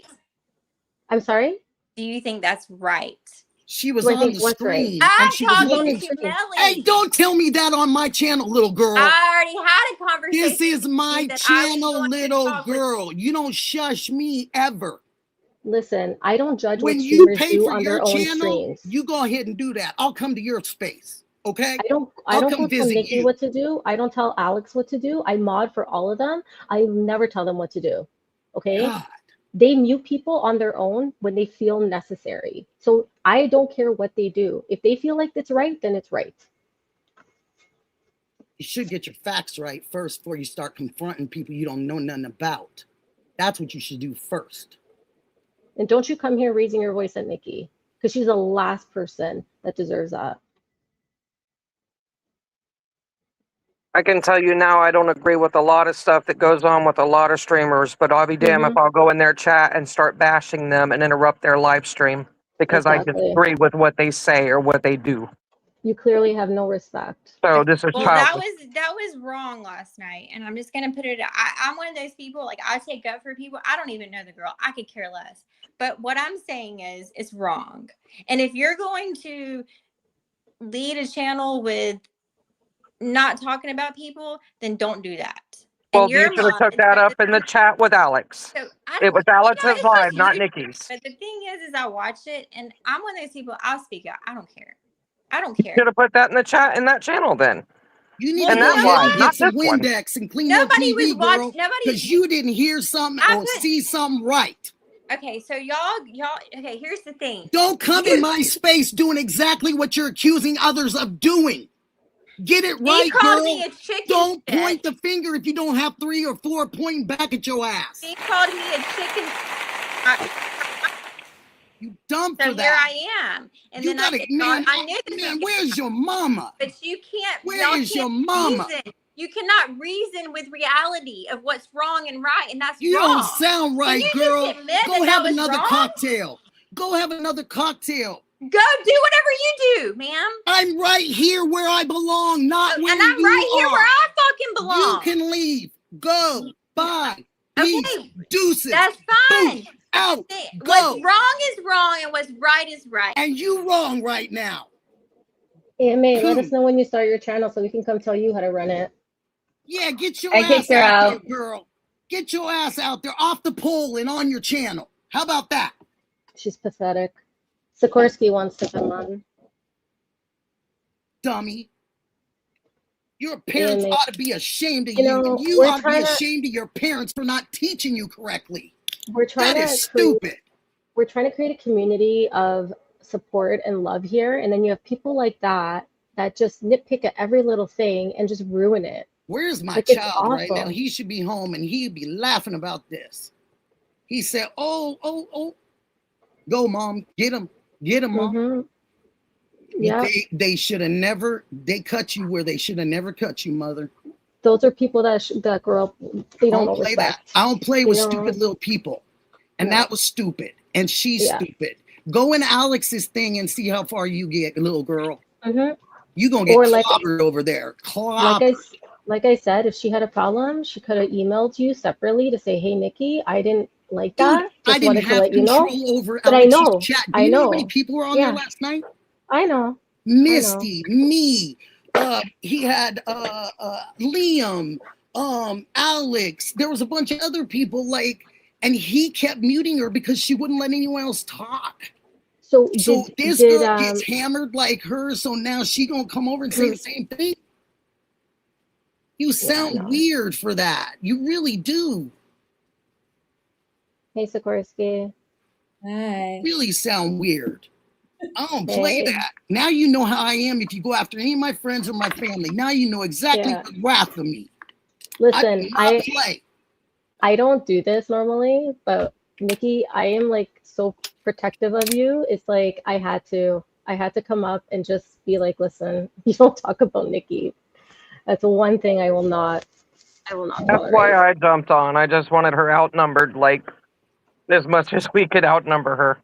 [SPEAKER 7] I'm sorry?
[SPEAKER 11] Do you think that's right?
[SPEAKER 2] She was
[SPEAKER 7] Do I
[SPEAKER 2] on
[SPEAKER 7] think
[SPEAKER 2] the
[SPEAKER 7] what's right?
[SPEAKER 2] stream
[SPEAKER 11] I'm
[SPEAKER 2] and she was
[SPEAKER 11] talking
[SPEAKER 2] looking.
[SPEAKER 11] to Melly.
[SPEAKER 2] Hey, don't tell me that on my channel, little girl.
[SPEAKER 11] I already had a conversation.
[SPEAKER 2] This is my
[SPEAKER 11] that I was
[SPEAKER 2] channel,
[SPEAKER 11] going to
[SPEAKER 2] little
[SPEAKER 11] talk with
[SPEAKER 2] girl. You don't shush me ever.
[SPEAKER 7] Listen, I don't judge
[SPEAKER 2] When
[SPEAKER 7] what
[SPEAKER 2] you
[SPEAKER 7] streamers
[SPEAKER 2] pay
[SPEAKER 7] do
[SPEAKER 2] for
[SPEAKER 7] on
[SPEAKER 2] your
[SPEAKER 7] their own
[SPEAKER 2] channel,
[SPEAKER 7] streams.
[SPEAKER 2] you go ahead and do that. I'll come to your space, okay?
[SPEAKER 7] I don't
[SPEAKER 2] I'll
[SPEAKER 7] go
[SPEAKER 2] come
[SPEAKER 7] tell
[SPEAKER 2] visit
[SPEAKER 7] Nikki
[SPEAKER 2] you.
[SPEAKER 7] what to do. I don't tell Alex what to do. I mod for all of them. I never tell them what to do. Okay?
[SPEAKER 2] God.
[SPEAKER 7] They mute people on their own when they feel necessary. So I don't care what they do. If they feel like it's right, then it's right.
[SPEAKER 2] You should get your facts right first before you start confronting people you don't know nothing about. That's what you should do first.
[SPEAKER 7] And don't you come here raising your voice at Nikki, because she's the last person that deserves that.
[SPEAKER 6] I can tell you now, I don't agree with a lot of stuff that goes on with a lot of streamers, but I'll be damned if I'll go in their chat and start bashing them and interrupt their live stream because I
[SPEAKER 7] Exactly.
[SPEAKER 6] disagree with what they say or what they do.
[SPEAKER 7] You clearly have no respect.
[SPEAKER 6] So this is
[SPEAKER 11] Well,
[SPEAKER 6] childish.
[SPEAKER 11] that was wrong last night, and I'm just gonna put it. I'm one of those people. Like, I take up for people. I don't even know the girl. I could care less. But what I'm saying is, it's wrong. And if you're going to lead a channel with not talking about people, then don't do that.
[SPEAKER 6] Well,
[SPEAKER 11] And
[SPEAKER 6] you
[SPEAKER 11] your
[SPEAKER 6] should have
[SPEAKER 11] mom
[SPEAKER 6] took
[SPEAKER 11] is
[SPEAKER 6] that
[SPEAKER 11] right.
[SPEAKER 6] up in the chat with Alex.
[SPEAKER 11] So
[SPEAKER 6] It was Alex's
[SPEAKER 11] it's
[SPEAKER 6] live,
[SPEAKER 11] just
[SPEAKER 6] not
[SPEAKER 11] you.
[SPEAKER 6] Nikki's.
[SPEAKER 11] But the thing is I watch it, and I'm one of those people. I'll speak out. I don't care. I don't
[SPEAKER 6] You
[SPEAKER 11] care.
[SPEAKER 6] should have put that in the chat in that channel then.
[SPEAKER 2] You need
[SPEAKER 11] Well,
[SPEAKER 2] to
[SPEAKER 6] And
[SPEAKER 2] go
[SPEAKER 6] that
[SPEAKER 2] ahead
[SPEAKER 6] live,
[SPEAKER 2] and
[SPEAKER 6] not
[SPEAKER 2] get some
[SPEAKER 6] this one.
[SPEAKER 2] Windex and clean
[SPEAKER 11] Nobody
[SPEAKER 2] your TV,
[SPEAKER 11] was watching.
[SPEAKER 2] girl,
[SPEAKER 11] Nobody.
[SPEAKER 2] because you didn't hear something or see something right.
[SPEAKER 11] Okay, so y'all. Okay, here's the thing.
[SPEAKER 2] Don't come in my space doing exactly what you're accusing others of doing. Get it right,
[SPEAKER 11] He called
[SPEAKER 2] girl.
[SPEAKER 11] me a chicken
[SPEAKER 2] Don't
[SPEAKER 11] shit.
[SPEAKER 2] point the finger if you don't have 3 or 4 pointing back at your ass.
[SPEAKER 11] He called me a chicken.
[SPEAKER 2] You dumb
[SPEAKER 11] So
[SPEAKER 2] for
[SPEAKER 11] here
[SPEAKER 2] that.
[SPEAKER 11] I am, and
[SPEAKER 2] You
[SPEAKER 11] then
[SPEAKER 2] gotta,
[SPEAKER 11] I knew this was
[SPEAKER 2] man, where's your mama?
[SPEAKER 11] But you can't.
[SPEAKER 2] Where is your mama?
[SPEAKER 11] Reason. You cannot reason with reality of what's wrong and right, and that's
[SPEAKER 2] You
[SPEAKER 11] wrong.
[SPEAKER 2] don't sound right,
[SPEAKER 11] Can you
[SPEAKER 2] girl.
[SPEAKER 11] just admit
[SPEAKER 2] Go
[SPEAKER 11] that
[SPEAKER 2] have
[SPEAKER 11] was
[SPEAKER 2] another
[SPEAKER 11] wrong?
[SPEAKER 2] cocktail. Go have another cocktail.
[SPEAKER 11] Go do whatever you do, ma'am.
[SPEAKER 2] I'm right here where I belong, not where
[SPEAKER 11] And I'm
[SPEAKER 2] you
[SPEAKER 11] right here
[SPEAKER 2] are.
[SPEAKER 11] where I fucking belong.
[SPEAKER 2] You can leave. Go. Bye. Peace.
[SPEAKER 11] Okay,
[SPEAKER 2] Deuces.
[SPEAKER 11] that's fine.
[SPEAKER 2] Boom. Out.
[SPEAKER 11] What's
[SPEAKER 2] Go.
[SPEAKER 11] wrong is wrong, and what's right is right.
[SPEAKER 2] And you wrong right now.
[SPEAKER 7] AMA, let us know when you start your channel so we can come tell you how to run it.
[SPEAKER 2] Yeah, get your
[SPEAKER 10] I
[SPEAKER 2] ass
[SPEAKER 10] kicked her
[SPEAKER 2] out
[SPEAKER 10] out.
[SPEAKER 2] there, girl. Get your ass out there off the pole and on your channel. How about that?
[SPEAKER 7] She's pathetic. Sikorsky wants to come on.
[SPEAKER 2] Dummy. Your parents
[SPEAKER 7] AMA.
[SPEAKER 2] ought to be ashamed of
[SPEAKER 7] You
[SPEAKER 2] you,
[SPEAKER 7] know,
[SPEAKER 2] and you
[SPEAKER 7] we're
[SPEAKER 2] ought to be
[SPEAKER 7] trying to-
[SPEAKER 2] ashamed of your parents for not teaching you correctly.
[SPEAKER 7] We're trying
[SPEAKER 2] That
[SPEAKER 7] to
[SPEAKER 2] is stupid.
[SPEAKER 7] We're trying to create a community of support and love here, and then you have people like that just nitpick at every little thing and just ruin it.
[SPEAKER 2] Where's my
[SPEAKER 7] Like, it's
[SPEAKER 2] child right now?
[SPEAKER 7] awful.
[SPEAKER 2] He should be home and he'd be laughing about this. He said, oh. Go, Mom. Get him. Get him, Mom.
[SPEAKER 7] Mm-hmm. Yeah.
[SPEAKER 2] They should have never, they cut you where they should have never cut you, Mother.
[SPEAKER 7] Those are people that grow up, they don't know
[SPEAKER 2] play
[SPEAKER 7] respect.
[SPEAKER 2] that. I don't play
[SPEAKER 7] They
[SPEAKER 2] with
[SPEAKER 7] don't-
[SPEAKER 2] stupid little people. And
[SPEAKER 7] No.
[SPEAKER 2] that was stupid. And she's
[SPEAKER 7] Yeah.
[SPEAKER 2] stupid. Go in Alex's thing and see how far you get, little girl.
[SPEAKER 7] Mm-hmm.
[SPEAKER 2] You gonna get
[SPEAKER 7] Or like-
[SPEAKER 2] clobbered over there. Clobbered.
[SPEAKER 7] Like I said, if she had a problem, she could have emailed you separately to say, "Hey, Nikki, I didn't like that.
[SPEAKER 2] Dude,
[SPEAKER 7] Just
[SPEAKER 2] I didn't
[SPEAKER 7] wanted to
[SPEAKER 2] have
[SPEAKER 7] let you know."
[SPEAKER 2] control over
[SPEAKER 7] But I
[SPEAKER 2] Alex's
[SPEAKER 7] know.
[SPEAKER 2] chat. Do
[SPEAKER 7] I
[SPEAKER 2] you know how
[SPEAKER 7] know.
[SPEAKER 2] many people were on
[SPEAKER 7] Yeah.
[SPEAKER 2] there last night?
[SPEAKER 7] I know.
[SPEAKER 2] Misty, me, he had Liam, Alex. There was a bunch of other people, like, and he kept muting her because she wouldn't let anyone else talk.
[SPEAKER 9] So
[SPEAKER 2] So
[SPEAKER 9] did
[SPEAKER 2] this
[SPEAKER 9] did
[SPEAKER 2] girl gets hammered like her, so now she gonna come over and say the same thing? You sound
[SPEAKER 9] no.
[SPEAKER 2] weird for that. You really do.
[SPEAKER 9] Hey Sikorsky.
[SPEAKER 12] Hi.
[SPEAKER 2] Really sound weird. I don't play
[SPEAKER 9] Hey.
[SPEAKER 2] that. Now you know how I am if you go after any of my friends or my family. Now you know exactly
[SPEAKER 9] Yeah.
[SPEAKER 2] what's wrath of me.
[SPEAKER 9] Listen,
[SPEAKER 2] I do not play.
[SPEAKER 9] I don't do this normally, but Nikki, I am like so protective of you. It's like I had to come up and just be like, listen, you don't talk about Nikki. That's one thing I will not
[SPEAKER 6] That's why
[SPEAKER 9] tolerate.
[SPEAKER 6] I jumped on. I just wanted her outnumbered, like, as much as we could outnumber her.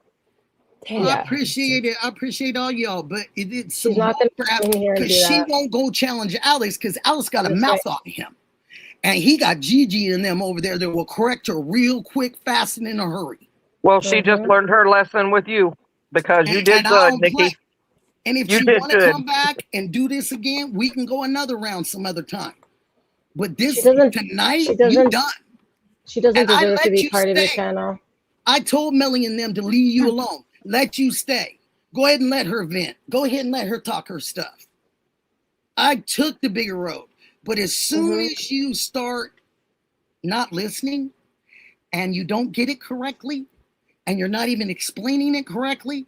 [SPEAKER 2] Well, I appreciate it. I appreciate all y'all, but it's some
[SPEAKER 9] She's not gonna
[SPEAKER 2] crap
[SPEAKER 9] come in here and
[SPEAKER 2] because
[SPEAKER 9] do
[SPEAKER 2] she
[SPEAKER 9] that.
[SPEAKER 2] won't go challenge Alex because Alex got a
[SPEAKER 9] That's
[SPEAKER 2] mouth
[SPEAKER 9] right.
[SPEAKER 2] on him. And he got Gigi and them over there that will correct her real quick, fast, and in a hurry.
[SPEAKER 6] Well, she just learned her lesson with you because you did
[SPEAKER 2] And I
[SPEAKER 6] good,
[SPEAKER 2] don't
[SPEAKER 6] Nikki.
[SPEAKER 2] play. And if
[SPEAKER 6] You
[SPEAKER 2] she
[SPEAKER 6] did
[SPEAKER 2] want to
[SPEAKER 6] good.
[SPEAKER 2] come back and do this again, we can go another round some other time. But this tonight, you done.
[SPEAKER 9] She doesn't
[SPEAKER 2] And I
[SPEAKER 9] deserve to
[SPEAKER 2] let
[SPEAKER 9] be
[SPEAKER 2] you
[SPEAKER 9] part of the
[SPEAKER 2] stay.
[SPEAKER 9] channel.
[SPEAKER 2] I told Melly and them to leave you alone. Let you stay. Go ahead and let her vent. Go ahead and let her talk her stuff. I took the bigger road. But as soon as you start not listening and you don't get it correctly and you're not even explaining it correctly,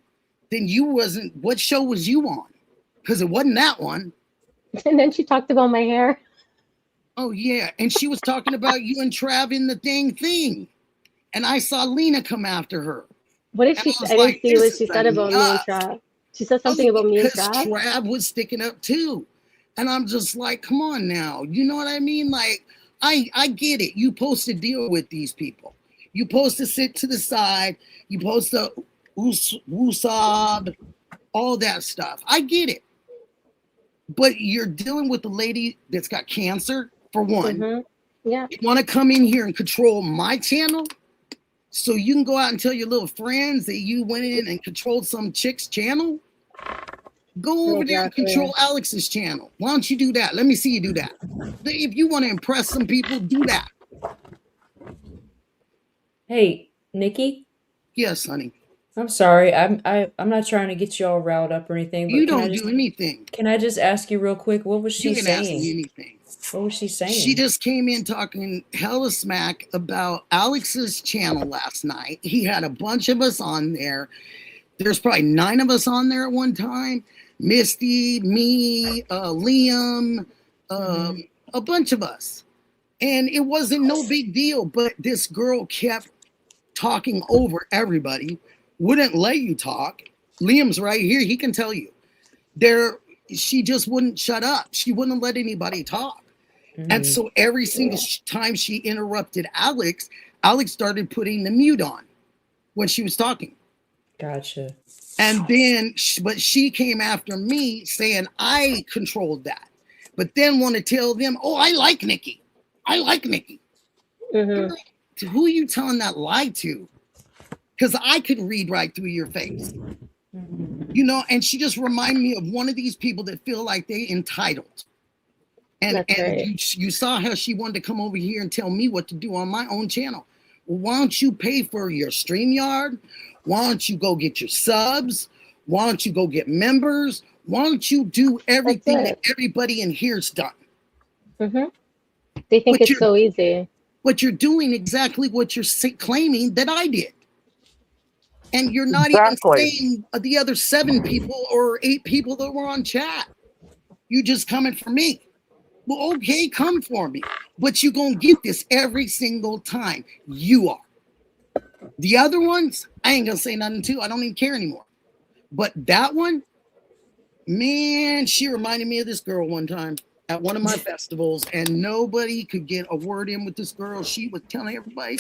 [SPEAKER 2] then you wasn't, what show was you on? Because it wasn't that one.
[SPEAKER 9] And then she talked about my hair.
[SPEAKER 2] Oh, yeah. And she was talking about you and Trav in the thing. And I saw Lena come after her.
[SPEAKER 9] What did she say? I didn't see what she said about me and Trav. She said something about me and
[SPEAKER 2] Because
[SPEAKER 9] Trav.
[SPEAKER 2] Trav was sticking up too. And I'm just like, come on now. You know what I mean? Like, I get it. You supposed to deal with these people. You supposed to sit to the side. You supposed to woosab, all that stuff. I get it. But you're dealing with a lady that's got cancer, for one.
[SPEAKER 9] Yeah.
[SPEAKER 2] You want to come in here and control my channel? So you can go out and tell your little friends that you went in and controlled some chick's channel? Go over there and control Alex's channel. Why don't you do that? Let me see you do that. If you want to impress some people, do that.
[SPEAKER 12] Hey, Nikki?
[SPEAKER 2] Yes, honey.
[SPEAKER 12] I'm sorry. I'm not trying to get you all riled up or anything, but
[SPEAKER 2] You don't do anything.
[SPEAKER 12] Can I just ask you real quick, what was she
[SPEAKER 2] You can
[SPEAKER 12] saying?
[SPEAKER 2] ask me anything.
[SPEAKER 12] What was she saying?
[SPEAKER 2] She just came in talking hella smack about Alex's channel last night. He had a bunch of us on there. There's probably 9 of us on there at one time. Misty, me, Liam, a bunch of us. And it wasn't no big deal, but this girl kept talking over everybody, wouldn't let you talk. Liam's right here. He can tell you. She just wouldn't shut up. She wouldn't let anybody talk. And so every single time she interrupted Alex, Alex started putting the mute on when she was talking.
[SPEAKER 12] Gotcha.
[SPEAKER 2] And then, but she came after me saying I controlled that. But then want to tell them, oh, I like Nikki. I like Nikki. Girl, who are you telling that lie to? Because I could read right through your face. You know, and she just reminded me of one of these people that feel like they entitled. And you saw how she wanted to come over here and tell me what to do on my own channel. Well, why don't you pay for your StreamYard? Why don't you go get your subs? Why don't you go get members? Why don't you do everything that everybody in here's done?
[SPEAKER 9] They think it's so easy.
[SPEAKER 2] But you're doing exactly what you're claiming that I did. And you're not even saying the other 7 people or 8 people that were on chat. You just coming for me. Well, okay, come for me. But you're going to get this every single time. You are. The other ones, I ain't going to say nothing to. I don't even care anymore. But that one, man, she reminded me of this girl one time at one of my festivals, and nobody could get a word in with this girl. She was telling everybody,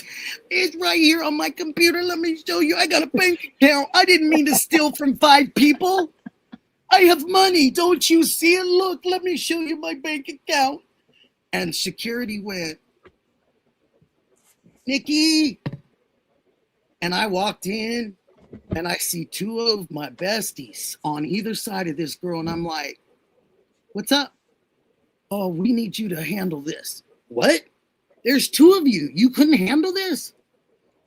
[SPEAKER 2] it's right here on my computer. Let me show you. I got a bank account. I didn't mean to steal from 5 people. I have money. Don't you see it? Look, let me show you my bank account. And security went, Nikki. And I walked in and I see 2 of my besties on either side of this girl. And I'm like, what's up? Oh, we need you to handle this. What? There's 2 of you. You couldn't handle this?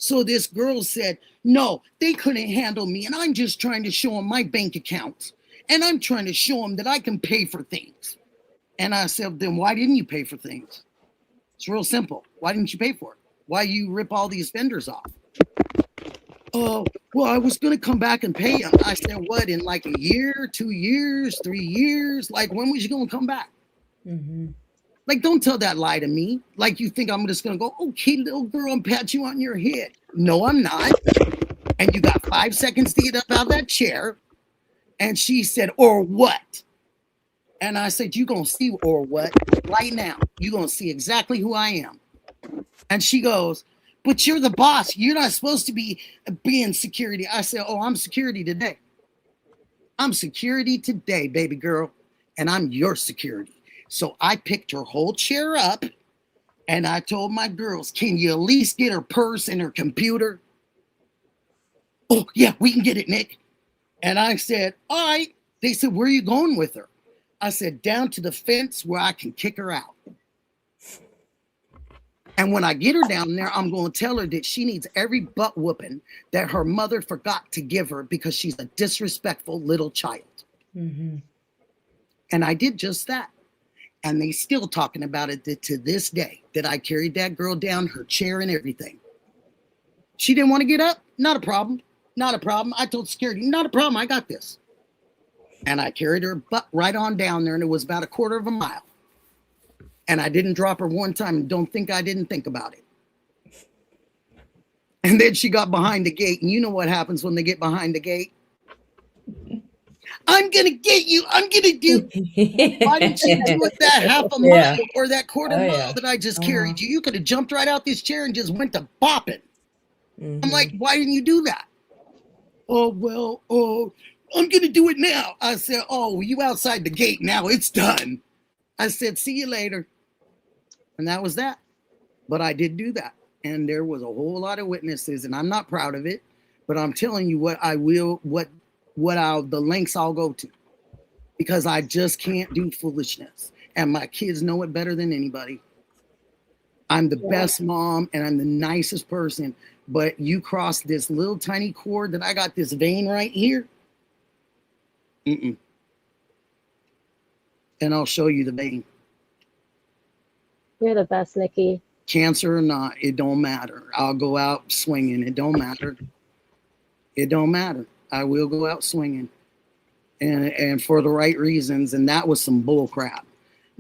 [SPEAKER 2] So this girl said, no, they couldn't handle me. And I'm just trying to show them my bank accounts. And I'm trying to show them that I can pay for things. And I said, then why didn't you pay for things? It's real simple. Why didn't you pay for it? Why you rip all these vendors off? Oh, well, I was going to come back and pay them. I said, what, in like a year, 2 years, 3 years? Like, when was you going to come back?
[SPEAKER 12] Mm-hmm.
[SPEAKER 2] Like, don't tell that lie to me. Like, you think I'm just going to go, okay, little girl, and pat you on your head. No, I'm not. And you got 5 seconds to get up out of that chair. And she said, or what? And I said, you going to see or what right now. You're going to see exactly who I am. And she goes, but you're the boss. You're not supposed to be being security. I said, oh, I'm security today. I'm security today, baby girl. And I'm your security. So I picked her whole chair up and I told my girls, can you at least get her purse and her computer? Oh, yeah, we can get it, Nick. And I said, all right. They said, where are you going with her? I said, down to the fence where I can kick her out. And when I get her down there, I'm going to tell her that she needs every butt whooping that her mother forgot to give her because she's a disrespectful little child.
[SPEAKER 12] Mm-hmm.
[SPEAKER 2] And I did just that. And they still talking about it to this day, that I carried that girl down, her chair and everything. She didn't want to get up. Not a problem. Not a problem. I told security, not a problem. I got this. And I carried her butt right on down there, and it was about 1/4 mile. And I didn't drop her one time, and don't think I didn't think about it. And then she got behind the gate, and you know what happens when they get behind the gate? I'm going to get you. I'm going to do. Why didn't you do it that 1/2 mile
[SPEAKER 12] Yeah.
[SPEAKER 2] or that 1/4
[SPEAKER 12] Oh,
[SPEAKER 2] mile
[SPEAKER 12] yeah.
[SPEAKER 2] that I just carried you? You could have jumped right out this chair and just went to bopping.
[SPEAKER 12] Mm-hmm.
[SPEAKER 2] I'm like, why didn't you do that? Oh, well, I'm going to do it now. I said, oh, you outside the gate now. It's done. I said, see you later. And that was that. But I did do that. And there was a whole lot of witnesses, and I'm not proud of it, but I'm telling you what I will, the lengths I'll go to, because I just can't do foolishness. And my kids know it better than anybody. I'm the best mom and I'm the nicest person, but you cross this little tiny cord that I got this vein right here. And I'll show you the vein.
[SPEAKER 9] You're the best, Nikki.
[SPEAKER 2] Cancer or not, it don't matter. I'll go out swinging. It don't matter. It don't matter. I will go out swinging, and for the right reasons. And that was some bull crap,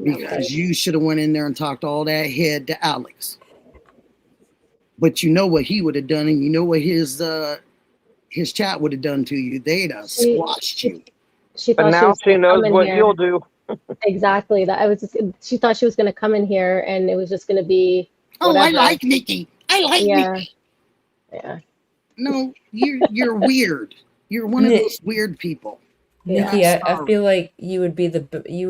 [SPEAKER 2] because you should have went in there and talked all that head to Alex. But you know what he would have done, and you know what his chat would have done to you. They'd have squashed you.
[SPEAKER 6] But now she knows what you'll do.
[SPEAKER 9] Exactly. She thought she was going to come in here and it was just going to be.
[SPEAKER 2] Oh, I like Nikki. I like Nikki.
[SPEAKER 9] Yeah.
[SPEAKER 2] No, you're weird. You're one of those weird people.
[SPEAKER 12] Nikki, I feel like you would be you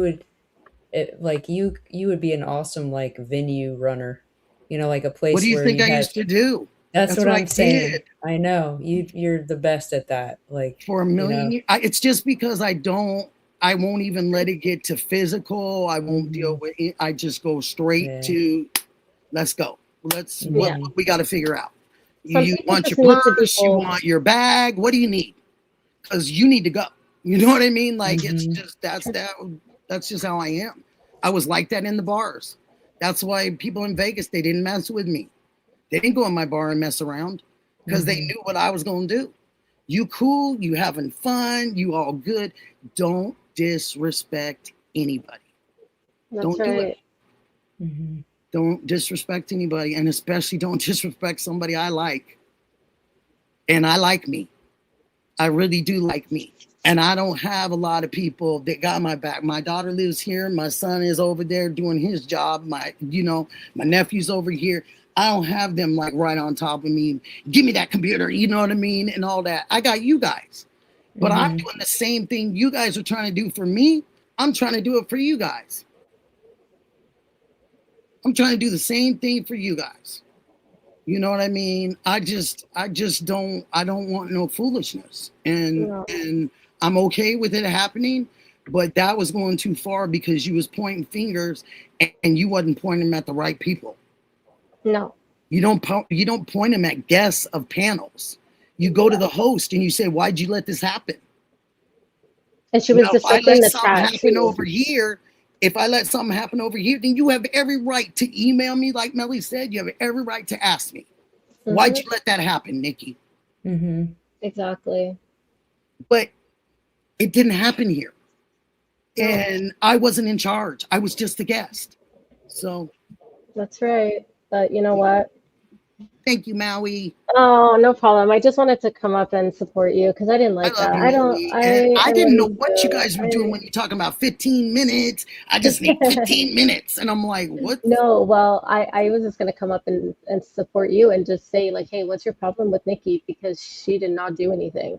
[SPEAKER 12] would be an awesome like venue runner. You know, like a place.
[SPEAKER 2] What do you
[SPEAKER 12] where
[SPEAKER 2] think I used to do?
[SPEAKER 12] That's what I'm saying. I know you're the best at that. Like
[SPEAKER 2] for a million years. It's just because I won't even let it get to physical. I won't deal with it. I just go straight to, let's go. What we got to figure out. You want your purse, you want your bag. What do you need? Because you need to go. You know what I mean? Like it's just, that's just how I am. I was like that in the bars. That's why people in Vegas, they didn't mess with me. They didn't go in my bar and mess around because they knew what I was going to do. You cool, you having fun, you all good. Don't disrespect anybody. Don't do it. Don't disrespect anybody, and especially don't disrespect somebody I like. And I like me. I really do like me. And I don't have a lot of people that got my back. My daughter lives here. My son is over there doing his job. My nephew's over here. I don't have them like right on top of me. Give me that computer, you know what I mean? And all that. I got you guys. But I'm doing the same thing you guys are trying to do for me. I'm trying to do it for you guys. I'm trying to do the same thing for you guys. You know what I mean? I don't want no foolishness. And I'm okay with it happening, but that was going too far because you was pointing fingers and you wasn't pointing them at the right people.
[SPEAKER 9] No.
[SPEAKER 2] You don't point them at guests of panels. You go to the host and you say, "Why'd you let this happen?"
[SPEAKER 9] And she was
[SPEAKER 2] Now, if I
[SPEAKER 9] disrupting
[SPEAKER 2] let
[SPEAKER 9] the
[SPEAKER 2] something
[SPEAKER 9] chat
[SPEAKER 2] happen
[SPEAKER 9] too.
[SPEAKER 2] over here, then you have every right to email me, like Melly said. You have every right to ask me, "Why'd you let that happen, Nikki?"
[SPEAKER 12] Mm-hmm.
[SPEAKER 9] Exactly.
[SPEAKER 2] But it didn't happen here. And I wasn't in charge. I was just a guest. So
[SPEAKER 9] That's right. But you know what?
[SPEAKER 2] thank you, Maui.
[SPEAKER 9] Oh, no problem. I just wanted to come up and support you because I didn't
[SPEAKER 2] I
[SPEAKER 9] like
[SPEAKER 2] love
[SPEAKER 9] that.
[SPEAKER 2] you,
[SPEAKER 9] I don't.
[SPEAKER 2] Maui. And I didn't know
[SPEAKER 9] really
[SPEAKER 2] what you
[SPEAKER 9] do.
[SPEAKER 2] guys were doing when you're talking about 15 minutes. I just need 15 minutes. And I'm like, what?
[SPEAKER 9] No, well, I was just gonna come up and support you and just say like, hey, what's your problem with Nikki? Because she did not do anything.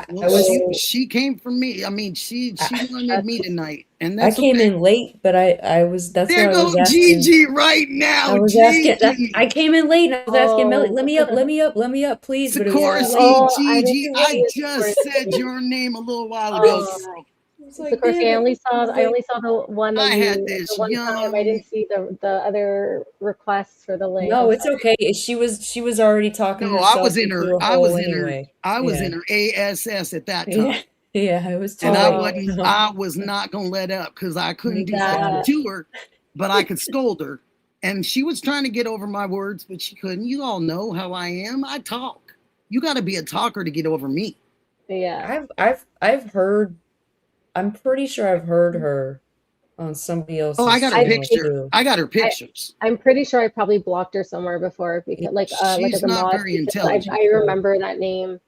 [SPEAKER 2] Well, she came for me. I mean, she wanted me tonight, and that's
[SPEAKER 12] I came
[SPEAKER 2] okay.
[SPEAKER 12] in late, but I was that's
[SPEAKER 2] There
[SPEAKER 12] why I was
[SPEAKER 2] go
[SPEAKER 12] asking.
[SPEAKER 2] Gigi right now.
[SPEAKER 12] I was
[SPEAKER 2] Gigi.
[SPEAKER 12] asking. I came in late, and I was asking Melly, "Let me up, let me up, let me up, please." But it was too
[SPEAKER 2] Sikorsky,
[SPEAKER 12] late.
[SPEAKER 2] Gigi,
[SPEAKER 9] didn't
[SPEAKER 2] I
[SPEAKER 9] see
[SPEAKER 2] just said your name a little while ago, girl.
[SPEAKER 9] Sikorsky, I only saw the one that
[SPEAKER 2] I
[SPEAKER 9] you
[SPEAKER 2] had this
[SPEAKER 9] the one time. I didn't see the other requests for the link.
[SPEAKER 12] No,
[SPEAKER 9] I'm
[SPEAKER 12] it's
[SPEAKER 9] sorry.
[SPEAKER 12] okay. She was already talking
[SPEAKER 2] No, I
[SPEAKER 12] herself
[SPEAKER 2] was in her.
[SPEAKER 12] into a
[SPEAKER 2] I
[SPEAKER 12] hole
[SPEAKER 2] was in her.
[SPEAKER 12] anyway.
[SPEAKER 2] I was
[SPEAKER 12] Yeah.
[SPEAKER 2] in her ASS at that time.
[SPEAKER 12] Yeah, yeah, it was too
[SPEAKER 2] And
[SPEAKER 12] late.
[SPEAKER 2] I was not gonna let up because I couldn't do
[SPEAKER 9] That-
[SPEAKER 2] something to her, but I could scold her. And she was trying to get over my words, but she couldn't. You all know how I am. I talk. You got to be a talker to get over me.
[SPEAKER 9] Yeah.
[SPEAKER 12] I've heard. I'm pretty sure I've heard her on somebody else's.
[SPEAKER 2] Oh, I got her
[SPEAKER 12] channel
[SPEAKER 2] picture.
[SPEAKER 12] too.
[SPEAKER 2] I got her pictures.
[SPEAKER 9] I'm pretty sure I probably blocked her somewhere before because like
[SPEAKER 2] She's
[SPEAKER 9] as a
[SPEAKER 2] not
[SPEAKER 9] mod
[SPEAKER 2] very
[SPEAKER 9] because
[SPEAKER 2] intelligent.
[SPEAKER 9] I remember that name.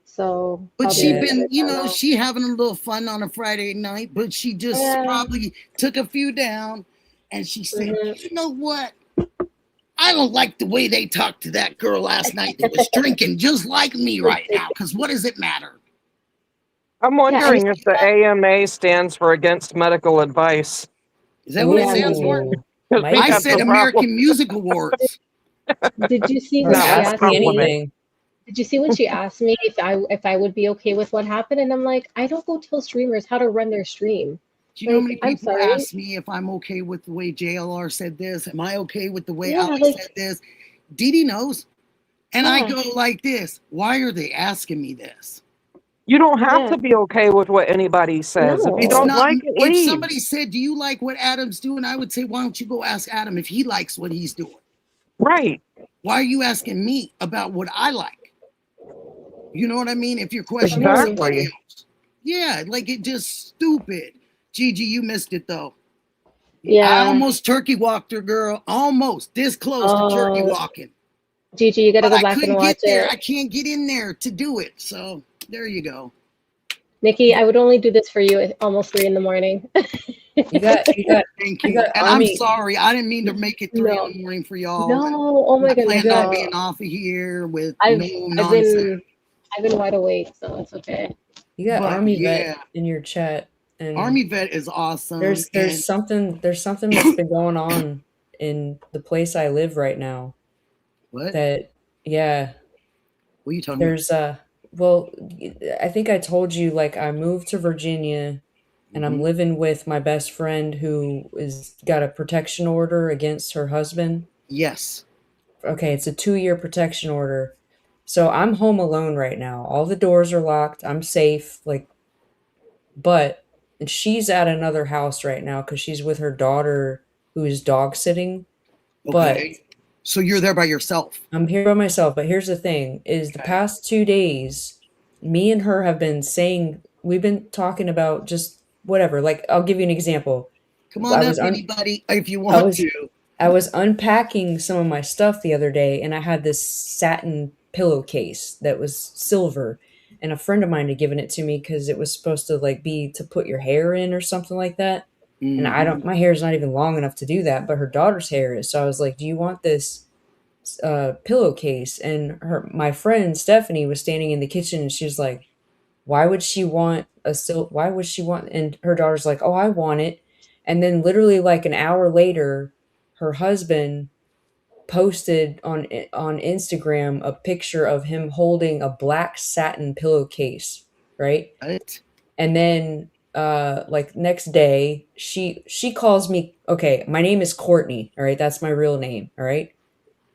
[SPEAKER 9] So
[SPEAKER 2] But
[SPEAKER 9] probably
[SPEAKER 2] she
[SPEAKER 9] another
[SPEAKER 2] been,
[SPEAKER 9] channel.
[SPEAKER 2] she having a little fun on a Friday night, but she just
[SPEAKER 9] Yeah.
[SPEAKER 2] probably took a few down and she said,
[SPEAKER 9] Mhm.
[SPEAKER 2] you know what? I don't like the way they talked to that girl last night that was drinking just like me right now, because what does it matter?
[SPEAKER 6] I'm wondering if the AMA stands for Against Medical Advice.
[SPEAKER 2] Is that what it stands for?
[SPEAKER 12] Ooh,
[SPEAKER 2] I said American Music Awards.
[SPEAKER 9] Did you see
[SPEAKER 12] Or
[SPEAKER 9] when she
[SPEAKER 12] ask
[SPEAKER 9] asked
[SPEAKER 12] me
[SPEAKER 9] me?
[SPEAKER 12] anything.
[SPEAKER 9] Did you see when she asked me if I would be okay with what happened? And I'm like, I don't go tell streamers how to run their stream.
[SPEAKER 2] Do you know how many
[SPEAKER 9] I'm
[SPEAKER 2] people
[SPEAKER 9] sorry.
[SPEAKER 2] ask me if I'm okay with the way JLR said this? Am I okay with the way
[SPEAKER 9] Yeah,
[SPEAKER 2] Alex
[SPEAKER 9] like-
[SPEAKER 2] said this? Dee knows. And I
[SPEAKER 9] Yeah.
[SPEAKER 2] go like this. Why are they asking me this?
[SPEAKER 6] You don't have to be okay with what anybody says.
[SPEAKER 9] No.
[SPEAKER 6] If you don't like it,
[SPEAKER 2] If
[SPEAKER 6] leave.
[SPEAKER 2] somebody said, do you like what Adam's doing? I would say, why don't you go ask Adam if he likes what he's doing?
[SPEAKER 6] Right.
[SPEAKER 2] Why are you asking me about what I like? You know what I mean? If you're questioning
[SPEAKER 6] Exactly.
[SPEAKER 2] somebody else. Yeah, like it just stupid. Gigi, you missed it though.
[SPEAKER 9] Yeah.
[SPEAKER 2] I almost turkey walked her, girl. Almost this close to turkey walking.
[SPEAKER 9] Gigi, you got to
[SPEAKER 2] But
[SPEAKER 9] go back and watch
[SPEAKER 2] there.
[SPEAKER 9] it.
[SPEAKER 2] I can't get in there to do it. So there you go.
[SPEAKER 9] Nikki, I would only do this for you at almost 3 in the morning.
[SPEAKER 12] You got.
[SPEAKER 2] Thank
[SPEAKER 12] you
[SPEAKER 2] you.
[SPEAKER 12] got
[SPEAKER 2] And
[SPEAKER 12] Army.
[SPEAKER 2] I'm sorry. I didn't mean to make it 3
[SPEAKER 9] No.
[SPEAKER 2] in the morning for y'all.
[SPEAKER 9] No, oh my
[SPEAKER 2] I
[SPEAKER 9] goodness.
[SPEAKER 2] planned on
[SPEAKER 9] No.
[SPEAKER 2] being off of here with
[SPEAKER 9] I've
[SPEAKER 2] no nonsense.
[SPEAKER 9] been wide awake, so it's okay.
[SPEAKER 12] You got
[SPEAKER 2] But
[SPEAKER 12] Army
[SPEAKER 2] yeah.
[SPEAKER 12] Vet in your chat, and
[SPEAKER 2] Army Vet is awesome.
[SPEAKER 12] there's
[SPEAKER 2] and
[SPEAKER 12] something that's been going on in the place I live right now.
[SPEAKER 2] What?
[SPEAKER 12] That yeah.
[SPEAKER 2] What are you talking
[SPEAKER 12] There's well, I think I told you like I moved to Virginia, and I'm living with my best friend who is got a protection order against her husband.
[SPEAKER 2] Yes.
[SPEAKER 12] Okay, it's a 2-year protection order. So I'm home alone right now. All the doors are locked. I'm safe. But she's at another house right now because she's with her daughter who is dog sitting.
[SPEAKER 2] Okay. So you're there by yourself.
[SPEAKER 12] I'm here by myself. But here's the thing: is the past 2 days, me and her have been saying we've been talking about just whatever. Like I'll give you an example.
[SPEAKER 2] Come on up, anybody, if you
[SPEAKER 12] I
[SPEAKER 2] want to.
[SPEAKER 12] was unpacking some of my stuff the other day, and I had this satin pillowcase that was silver, and a friend of mine had given it to me because it was supposed to be to put your hair in or something like that. And my hair is not even long enough to do that, but her daughter's hair is. So I was like, do you want this pillowcase? And my friend Stephanie was standing in the kitchen, and she was like, why would she want and her daughter's like, oh, I want it. And then literally like an hour later, her husband posted on Instagram a picture of him holding a black satin pillowcase, right?
[SPEAKER 2] Right.
[SPEAKER 12] And then next day, she calls me, okay, my name is Courtney, all right? That's my real name, all right?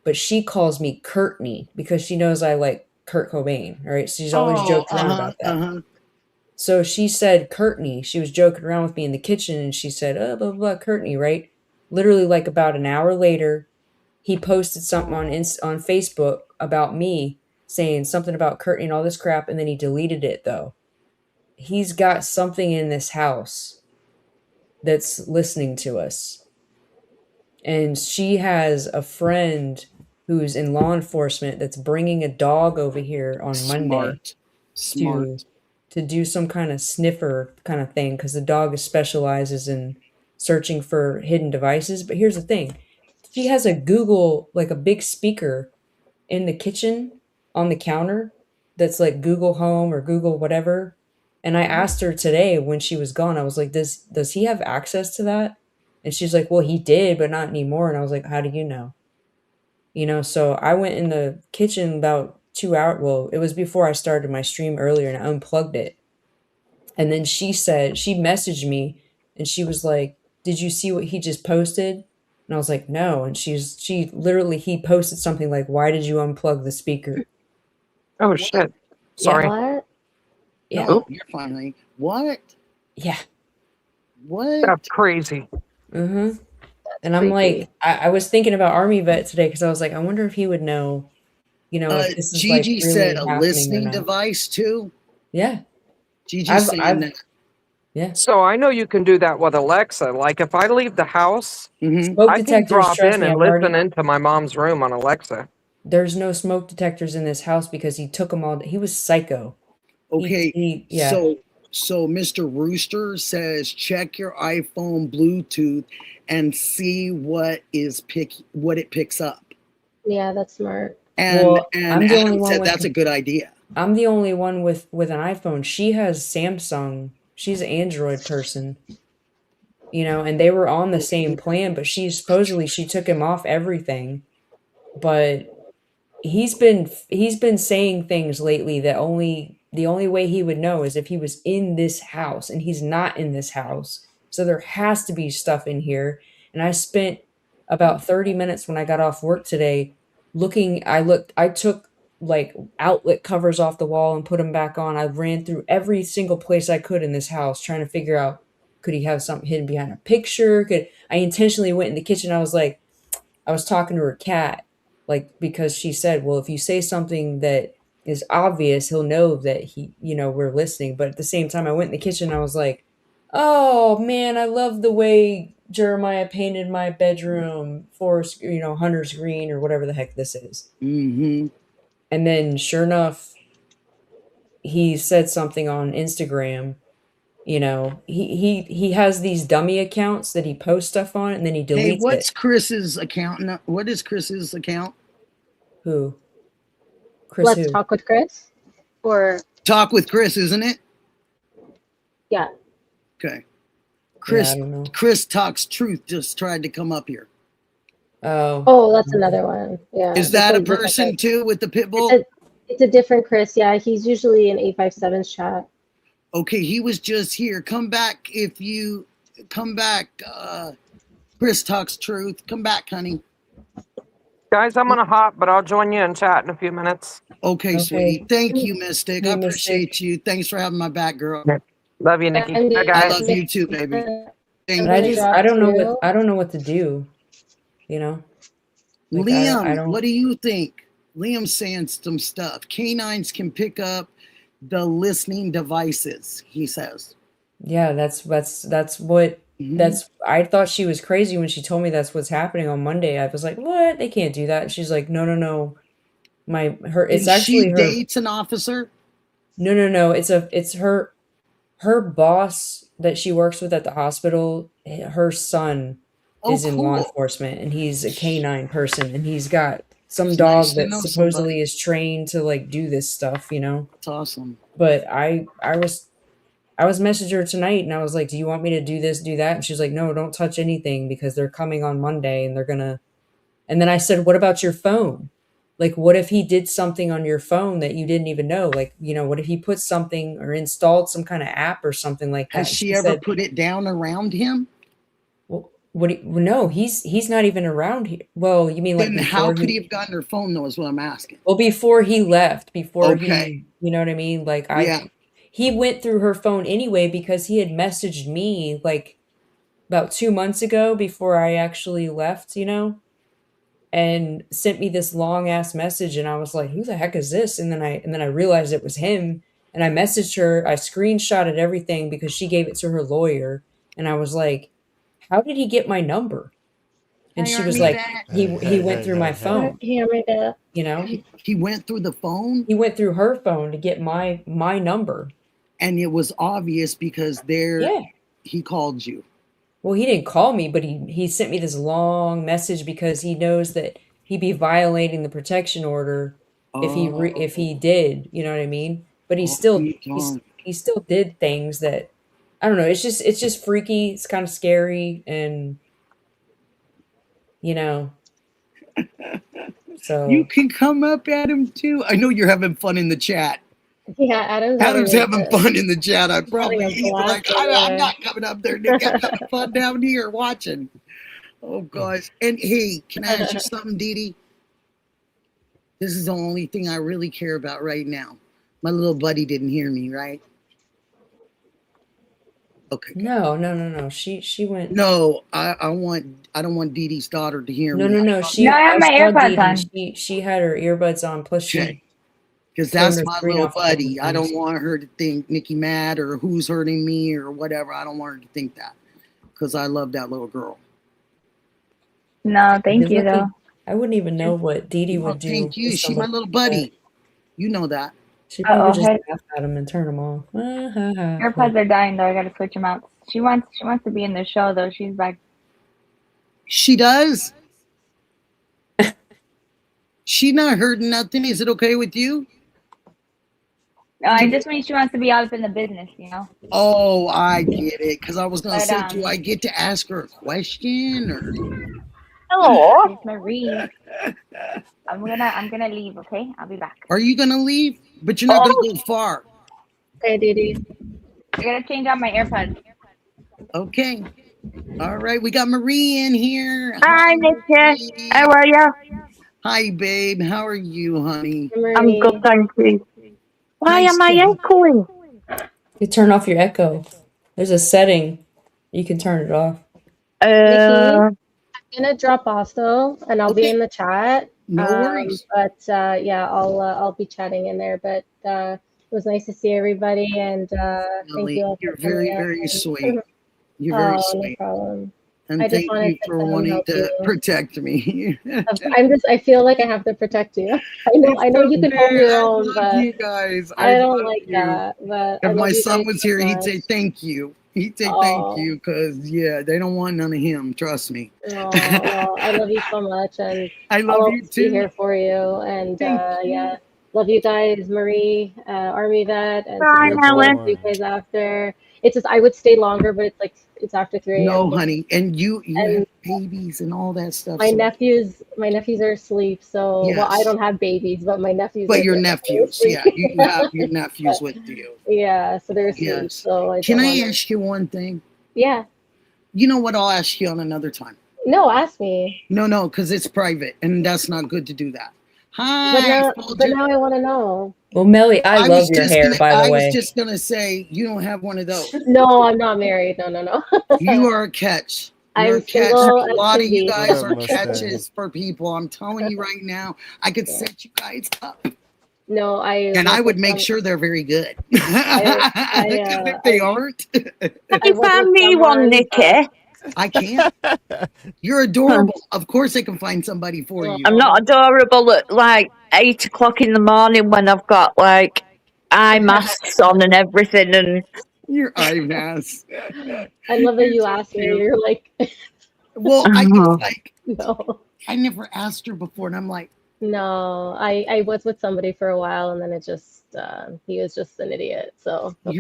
[SPEAKER 12] but she calls me Courtney because she knows I like Kurt Cobain, right? She's always joked around about that. So she said Courtney. She was joking around with me in the kitchen, and she said, "Oh, blah, blah, blah, Courtney," right? Literally, like about an hour later, he posted something on Facebook about me, saying something about Courtney and all this crap, and then he deleted it, though. He's got something in this house that's listening to us. And she has a friend who's in law enforcement that's bringing a dog over here on Monday to do some kind of sniffer kind of thing, because the dog specializes in searching for hidden devices. But here's the thing. She has a Google, like a big speaker in the kitchen on the counter that's like Google Home or Google whatever. And I asked her today when she was gone, I was like, does he have access to that? And she's like, well, he did, but not anymore. And I was like, how do you know? You know, so I went in the kitchen about 2 hours. Well, it was before I started my stream earlier, and I unplugged it. And then she messaged me and she was like, did you see what he just posted? And I was like, no. And he posted something like, why did you unplug the speaker?
[SPEAKER 6] Oh, shit. Sorry.
[SPEAKER 9] What?
[SPEAKER 12] Yeah.
[SPEAKER 2] No, you're fine. What?
[SPEAKER 12] Yeah.
[SPEAKER 2] What?
[SPEAKER 6] That's crazy.
[SPEAKER 12] Mm-hmm. And I'm like, I was thinking about Army Vet today because I was like, I wonder if he would know, you know, if this is
[SPEAKER 2] Gigi
[SPEAKER 12] like really
[SPEAKER 2] said a
[SPEAKER 12] happening or
[SPEAKER 2] listening
[SPEAKER 12] not.
[SPEAKER 2] device too.
[SPEAKER 12] Yeah.
[SPEAKER 2] Gigi's saying that.
[SPEAKER 12] Yeah.
[SPEAKER 6] So I know you can do that with Alexa. Like if I leave the house,
[SPEAKER 12] Smoke
[SPEAKER 6] I can
[SPEAKER 12] detectors,
[SPEAKER 6] drop
[SPEAKER 12] trust
[SPEAKER 6] in
[SPEAKER 12] me,
[SPEAKER 6] and
[SPEAKER 12] I've
[SPEAKER 6] listen
[SPEAKER 12] already.
[SPEAKER 6] into my mom's room on Alexa.
[SPEAKER 12] There's no smoke detectors in this house because he took them all. He was psycho.
[SPEAKER 2] Okay.
[SPEAKER 12] Yeah.
[SPEAKER 2] So Mr. Rooster says check your iPhone Bluetooth and see what it picks up.
[SPEAKER 9] Yeah, that's smart.
[SPEAKER 2] And
[SPEAKER 12] I'm the only
[SPEAKER 2] Adam
[SPEAKER 12] one
[SPEAKER 2] said
[SPEAKER 12] with
[SPEAKER 2] that's a good idea.
[SPEAKER 12] I'm the only one with an iPhone. She has Samsung. She's an Android person. You know, and they were on the same plan, but she took him off everything. But he's been saying things lately that the only way he would know is if he was in this house, and he's not in this house. So there has to be stuff in here. And I spent about 30 minutes when I got off work today I took like outlet covers off the wall and put them back on. I ran through every single place I could in this house trying to figure out, could he have something hidden behind a picture? I intentionally went in the kitchen. I was talking to her cat, like, because she said, well, if you say something that is obvious, he'll know that we're listening. But at the same time, I went in the kitchen and I was like, oh man, I love the way Jeremiah painted my bedroom forest, hunter's green or whatever the heck this is.
[SPEAKER 2] Mm-hmm.
[SPEAKER 12] And then sure enough, he said something on Instagram. He has these dummy accounts that he posts stuff on, and then he deletes it.
[SPEAKER 2] Hey, what's Chris's account? What is Chris's account?
[SPEAKER 12] Who? Chris
[SPEAKER 9] Let's
[SPEAKER 12] who?
[SPEAKER 9] talk with Chris. Or
[SPEAKER 2] Talk with Chris, isn't it?
[SPEAKER 9] yeah.
[SPEAKER 2] Okay.
[SPEAKER 12] Yeah, I don't know.
[SPEAKER 2] Chris Talks Truth just tried to come up here.
[SPEAKER 9] Oh, that's another one. Yeah.
[SPEAKER 2] Is that a person too with the pit bull?
[SPEAKER 9] It's a different Chris. Yeah, he's usually in 857's chat.
[SPEAKER 2] Okay, he was just here. Come back if you come back. Chris Talks Truth. Come back, honey.
[SPEAKER 6] Guys, I'm gonna hop, but I'll join you in chat in a few minutes.
[SPEAKER 2] Okay. Sweetie. Thank you, Mystic. I appreciate you. Thanks for having my back, girl.
[SPEAKER 6] Love you, Nikki. Bye,
[SPEAKER 2] I
[SPEAKER 6] guys.
[SPEAKER 2] love you too, baby.
[SPEAKER 12] But I don't know what to do. Like,
[SPEAKER 2] Liam,
[SPEAKER 12] I don't.
[SPEAKER 2] what do you think? Liam's saying some stuff. Canines can pick up the listening devices, he says.
[SPEAKER 12] Yeah, that's what I thought she was crazy when she told me that's what's happening on Monday. I was like, what? They can't do that. And she's like, no. It's actually
[SPEAKER 2] she
[SPEAKER 12] her.
[SPEAKER 2] Dates an officer?
[SPEAKER 12] No. It's her boss that she works with at the hospital. Her son is in law enforcement, and he's a canine person, and he's got some dog that supposedly is trained to like do this stuff,
[SPEAKER 2] It's awesome.
[SPEAKER 12] But I was messaging her tonight, and I was like, do you want me to do this, do that? And she's like, no, don't touch anything because they're coming on Monday and they're gonna. And then I said, what about your phone? Like, what if he did something on your phone that you didn't even know? Like, what if he put something or installed some kind of app or something like that?
[SPEAKER 2] Has she ever put it down around him?
[SPEAKER 12] No, he's not even around here. Well, you mean like
[SPEAKER 2] Then how
[SPEAKER 12] before
[SPEAKER 2] could he have gotten her phone though, is what I'm asking.
[SPEAKER 12] Well, before he left, before
[SPEAKER 2] Okay.
[SPEAKER 12] you know what I mean? Like
[SPEAKER 2] Yeah.
[SPEAKER 12] he went through her phone anyway because he had messaged me like about 2 months ago before I actually left, and sent me this long ass message, and I was like, who the heck is this? And then I realized it was him, and I messaged her. I screenshotted everything because she gave it to her lawyer, and I was like, how did he get my number? And she was like, he went through my phone.
[SPEAKER 9] Hear me there.
[SPEAKER 2] He went through the phone?
[SPEAKER 12] He went through her phone to get my number.
[SPEAKER 2] And it was obvious because he called you.
[SPEAKER 12] Well, he didn't call me, but he sent me this long message because he knows that he'd be violating the protection order if he did, you know what I mean? But he still did things that I don't know. It's just freaky. It's kind of scary, and so
[SPEAKER 2] you can come up at him too. I know you're having fun in the chat.
[SPEAKER 9] Yeah, Adam's
[SPEAKER 2] having fun in the chat. I'd probably
[SPEAKER 9] he's
[SPEAKER 2] like, I'm not coming up there, Nick. I'm having fun down here watching. Oh gosh. And hey, can I ask you something, Dee Dee? This is the only thing I really care about right now. My little buddy didn't hear me, right? Okay.
[SPEAKER 12] No. She went.
[SPEAKER 2] No, I don't want Dee Dee's daughter to hear me.
[SPEAKER 12] No.
[SPEAKER 10] I have my earbuds on.
[SPEAKER 12] She had her earbuds on. Plus,
[SPEAKER 2] because that's my little buddy. I don't want her to think Nikki mad or who's hurting me or whatever. I don't want her to think that because I love that little girl.
[SPEAKER 10] No, thank you though.
[SPEAKER 12] I wouldn't even know what Dee Dee would do.
[SPEAKER 2] Thank you. She's my little buddy. You know that.
[SPEAKER 12] She probably just laugh at him and turn them off.
[SPEAKER 10] AirPods are dying though. I gotta switch them out. She wants to be in the show though. She's like.
[SPEAKER 2] She does. She not hurting nothing. Is it okay with you?
[SPEAKER 10] No, I just mean she wants to be out in the business,
[SPEAKER 2] Oh, I get it. Because I was gonna say, do I get to ask her a question or?
[SPEAKER 10] Hello, it's Marie. I'm gonna leave. Okay, I'll be back.
[SPEAKER 2] Are you gonna leave? But you're not gonna go far.
[SPEAKER 9] Okay, Dee.
[SPEAKER 10] I gotta change out my AirPods.
[SPEAKER 2] Okay. All right, we got Marie in here.
[SPEAKER 13] Hi, Nikki. How are you?
[SPEAKER 2] Hi, babe. How are you, honey?
[SPEAKER 13] I'm good, thank you. Why am I echoing?
[SPEAKER 12] You turn off your echo. There's a setting. You can turn it off.
[SPEAKER 9] Nikki, I'm gonna drop off though, and I'll be in the chat.
[SPEAKER 2] No worries.
[SPEAKER 9] But yeah, I'll be chatting in there. But it was nice to see everybody, and thank you all.
[SPEAKER 2] You're very, very sweet. You're very sweet.
[SPEAKER 9] No problem.
[SPEAKER 2] And thank you for wanting to protect me.
[SPEAKER 9] I feel like I have to protect you. I know you can hold your own, but
[SPEAKER 2] you guys.
[SPEAKER 9] I don't like that. But
[SPEAKER 2] if my son was here, he'd say thank you. He'd say thank you because they don't want none of him. Trust me.
[SPEAKER 9] Well, I love you so much, and
[SPEAKER 2] I love you too.
[SPEAKER 9] Be here for you, and yeah, love you guys, Marie, Army Vet, and you guys after. It's just I would stay longer, but it's after 3 a.m.
[SPEAKER 2] No, honey, and you have babies and all that stuff.
[SPEAKER 9] My nephews are asleep, so well, I don't have babies, but my nephews.
[SPEAKER 2] But your nephews, you have your nephews with you.
[SPEAKER 9] Yeah, so they're asleep.
[SPEAKER 2] Yes.
[SPEAKER 9] So
[SPEAKER 2] can I ask you one thing?
[SPEAKER 9] Yeah.
[SPEAKER 2] You know what? I'll ask you on another time.
[SPEAKER 9] No, ask me.
[SPEAKER 2] No, because it's private, and that's not good to do that. Hi.
[SPEAKER 9] But now I want to know.
[SPEAKER 12] Well, Melly, I love your hair, by the way.
[SPEAKER 2] I was just going to say, you don't have one of those.
[SPEAKER 9] No, I'm not married. No.
[SPEAKER 2] You are a catch. You're a catch. A lot of you guys are catches for people. I'm telling you right now, I could set you guys up.
[SPEAKER 9] No,
[SPEAKER 2] I would make sure they're very good. If they aren't.
[SPEAKER 13] You found me one, Nikki.
[SPEAKER 2] I can't. You're adorable. Of course I can find somebody for you.
[SPEAKER 13] I'm not adorable at like 8 o'clock in the morning when I've got like eye masks on and everything. And
[SPEAKER 2] your eye masks.
[SPEAKER 9] I love that you asked me. You're like,
[SPEAKER 2] well, I was like,
[SPEAKER 9] no.
[SPEAKER 2] I never asked her before, and I'm like,
[SPEAKER 9] no. I was with somebody for a while, and then it just he was just an idiot. So
[SPEAKER 2] he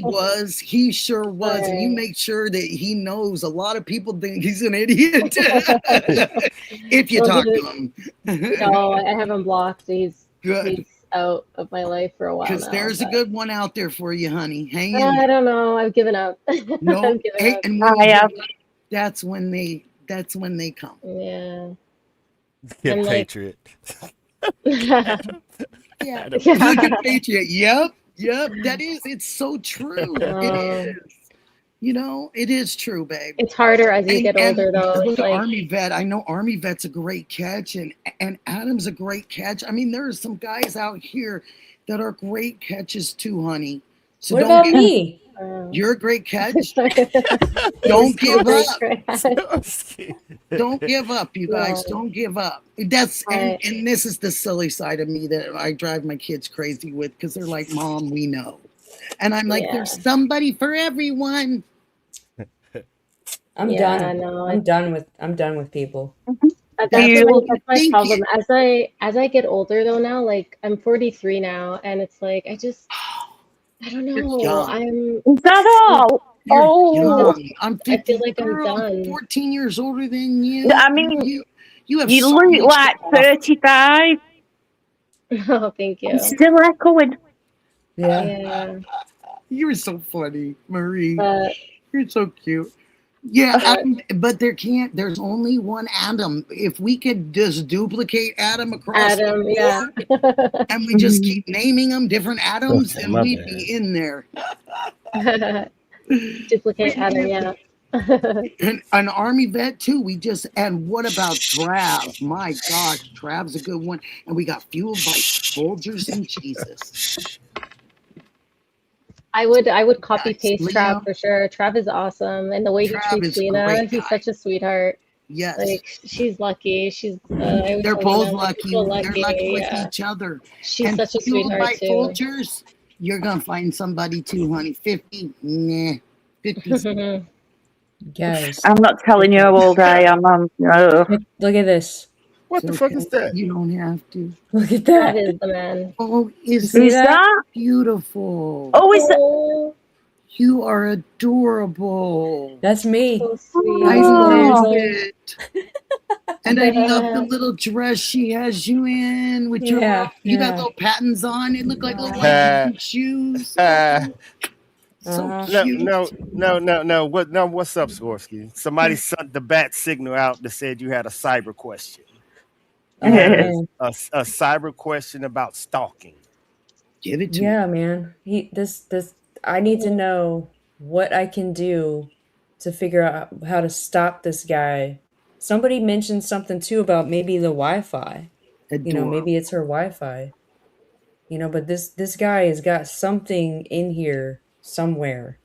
[SPEAKER 2] was. He sure was. And you make sure that he knows a lot of people think he's an idiot. If you talk to him.
[SPEAKER 9] No, I have him blocked. He's out of my life for a while.
[SPEAKER 2] Because there's a good one out there for you, honey. Hang in.
[SPEAKER 9] I don't know. I've given up.
[SPEAKER 2] No, that's when they come.
[SPEAKER 9] Yeah.
[SPEAKER 8] Yeah,
[SPEAKER 9] I'm like,
[SPEAKER 8] Patriot.
[SPEAKER 2] Yeah.
[SPEAKER 9] yeah.
[SPEAKER 2] Look at Patriot. Yep. That is. It's so true. It is. You know, it is true, babe.
[SPEAKER 9] It's harder as you get
[SPEAKER 2] And
[SPEAKER 9] older, though.
[SPEAKER 2] look
[SPEAKER 9] It's
[SPEAKER 2] at
[SPEAKER 9] like,
[SPEAKER 2] Army Vet. I know Army Vet's a great catch, and Adam's a great catch. I mean, there are some guys out here that are great catches too, honey. So
[SPEAKER 12] What
[SPEAKER 2] don't
[SPEAKER 12] about
[SPEAKER 2] give,
[SPEAKER 12] me?
[SPEAKER 2] you're a great catch.
[SPEAKER 9] Don't
[SPEAKER 2] Don't give up.
[SPEAKER 8] Don't
[SPEAKER 2] Don't give up, you guys.
[SPEAKER 9] No.
[SPEAKER 2] Don't give up. That's
[SPEAKER 9] Right.
[SPEAKER 2] and this is the silly side of me that I drive my kids crazy with because they're like, Mom, we know. And I'm like,
[SPEAKER 9] Yeah.
[SPEAKER 2] there's somebody for everyone.
[SPEAKER 12] I'm
[SPEAKER 9] Yeah,
[SPEAKER 12] done.
[SPEAKER 9] no,
[SPEAKER 12] I'm done with people.
[SPEAKER 2] That's
[SPEAKER 9] that's my
[SPEAKER 2] thank
[SPEAKER 9] problem.
[SPEAKER 2] you.
[SPEAKER 9] As I get older though now, like I'm 43 now, and it's like I don't know.
[SPEAKER 2] young.
[SPEAKER 9] I'm
[SPEAKER 13] Is that all?
[SPEAKER 2] You're
[SPEAKER 13] Oh,
[SPEAKER 2] young. I'm
[SPEAKER 9] I
[SPEAKER 2] 50.
[SPEAKER 9] feel like I'm
[SPEAKER 2] Girl, I'm
[SPEAKER 9] done.
[SPEAKER 2] 14 years older than you.
[SPEAKER 13] I mean,
[SPEAKER 2] You have
[SPEAKER 13] you
[SPEAKER 2] so
[SPEAKER 13] look
[SPEAKER 2] much
[SPEAKER 13] like
[SPEAKER 2] to offer.
[SPEAKER 13] 35.
[SPEAKER 9] Oh, thank
[SPEAKER 13] I'm
[SPEAKER 9] you.
[SPEAKER 13] still echoing.
[SPEAKER 12] Yeah.
[SPEAKER 9] Yeah,
[SPEAKER 2] You're so funny, Marie.
[SPEAKER 9] but
[SPEAKER 2] You're so cute. Yeah, but there's only one Adam. If we could just duplicate Adam across
[SPEAKER 9] Adam,
[SPEAKER 2] the
[SPEAKER 9] yeah.
[SPEAKER 2] board and we just keep naming them different Adams, then
[SPEAKER 8] my
[SPEAKER 2] we'd
[SPEAKER 8] bad.
[SPEAKER 2] be in there.
[SPEAKER 9] Duplicate Adam, yeah.
[SPEAKER 2] And an Army vet too. And what about Trav? My gosh, Trav's a good one. And we got fueled by soldiers and Jesus.
[SPEAKER 9] I would copy
[SPEAKER 2] Nice.
[SPEAKER 9] paste
[SPEAKER 2] Leo?
[SPEAKER 9] Trav for sure. Trav is awesome, and the way he
[SPEAKER 2] Trav
[SPEAKER 9] treats
[SPEAKER 2] is a
[SPEAKER 9] Lena,
[SPEAKER 2] great
[SPEAKER 9] he's
[SPEAKER 2] guy.
[SPEAKER 9] such a sweetheart.
[SPEAKER 2] Yes.
[SPEAKER 9] Like she's lucky. She's I always
[SPEAKER 2] They're
[SPEAKER 9] tell
[SPEAKER 2] both
[SPEAKER 9] Lena, like,
[SPEAKER 2] lucky.
[SPEAKER 9] you're so
[SPEAKER 2] They're lucky with
[SPEAKER 9] yeah.
[SPEAKER 2] each other.
[SPEAKER 9] She's
[SPEAKER 2] And
[SPEAKER 9] such a
[SPEAKER 2] fueled
[SPEAKER 9] sweetheart
[SPEAKER 2] by
[SPEAKER 9] too.
[SPEAKER 2] soldiers, you're gonna find somebody too, honey. 50, nah. 50.
[SPEAKER 12] Guys,
[SPEAKER 13] I'm not telling you how old I am.
[SPEAKER 12] look at this.
[SPEAKER 8] What the fuck is that?
[SPEAKER 2] You don't have to.
[SPEAKER 12] Look at
[SPEAKER 9] That
[SPEAKER 12] that.
[SPEAKER 9] is the man.
[SPEAKER 2] Oh, is
[SPEAKER 12] See
[SPEAKER 13] Who's
[SPEAKER 12] that?
[SPEAKER 13] that?
[SPEAKER 2] beautiful.
[SPEAKER 13] Oh, is that?
[SPEAKER 9] Oh,
[SPEAKER 2] You are adorable.
[SPEAKER 12] That's me.
[SPEAKER 9] so sweet.
[SPEAKER 2] I
[SPEAKER 13] Oh.
[SPEAKER 2] love it. And I love the little dress she has you in with your
[SPEAKER 12] Yeah,
[SPEAKER 2] you got
[SPEAKER 12] yeah.
[SPEAKER 2] little patents on. It looked like little
[SPEAKER 8] Uh,
[SPEAKER 2] white shoes. So
[SPEAKER 12] Uh-huh.
[SPEAKER 2] cute.
[SPEAKER 8] no. What's up, Swarovski? Somebody sent the bat signal out that said you had a cyber question. You had a cyber question about stalking.
[SPEAKER 2] Give it to me.
[SPEAKER 12] Yeah, man. This I need to know what I can do to figure out how to stop this guy. Somebody mentioned something too about maybe the Wi-Fi. You know, maybe it's her Wi-Fi. You know, but this guy has got something in here somewhere.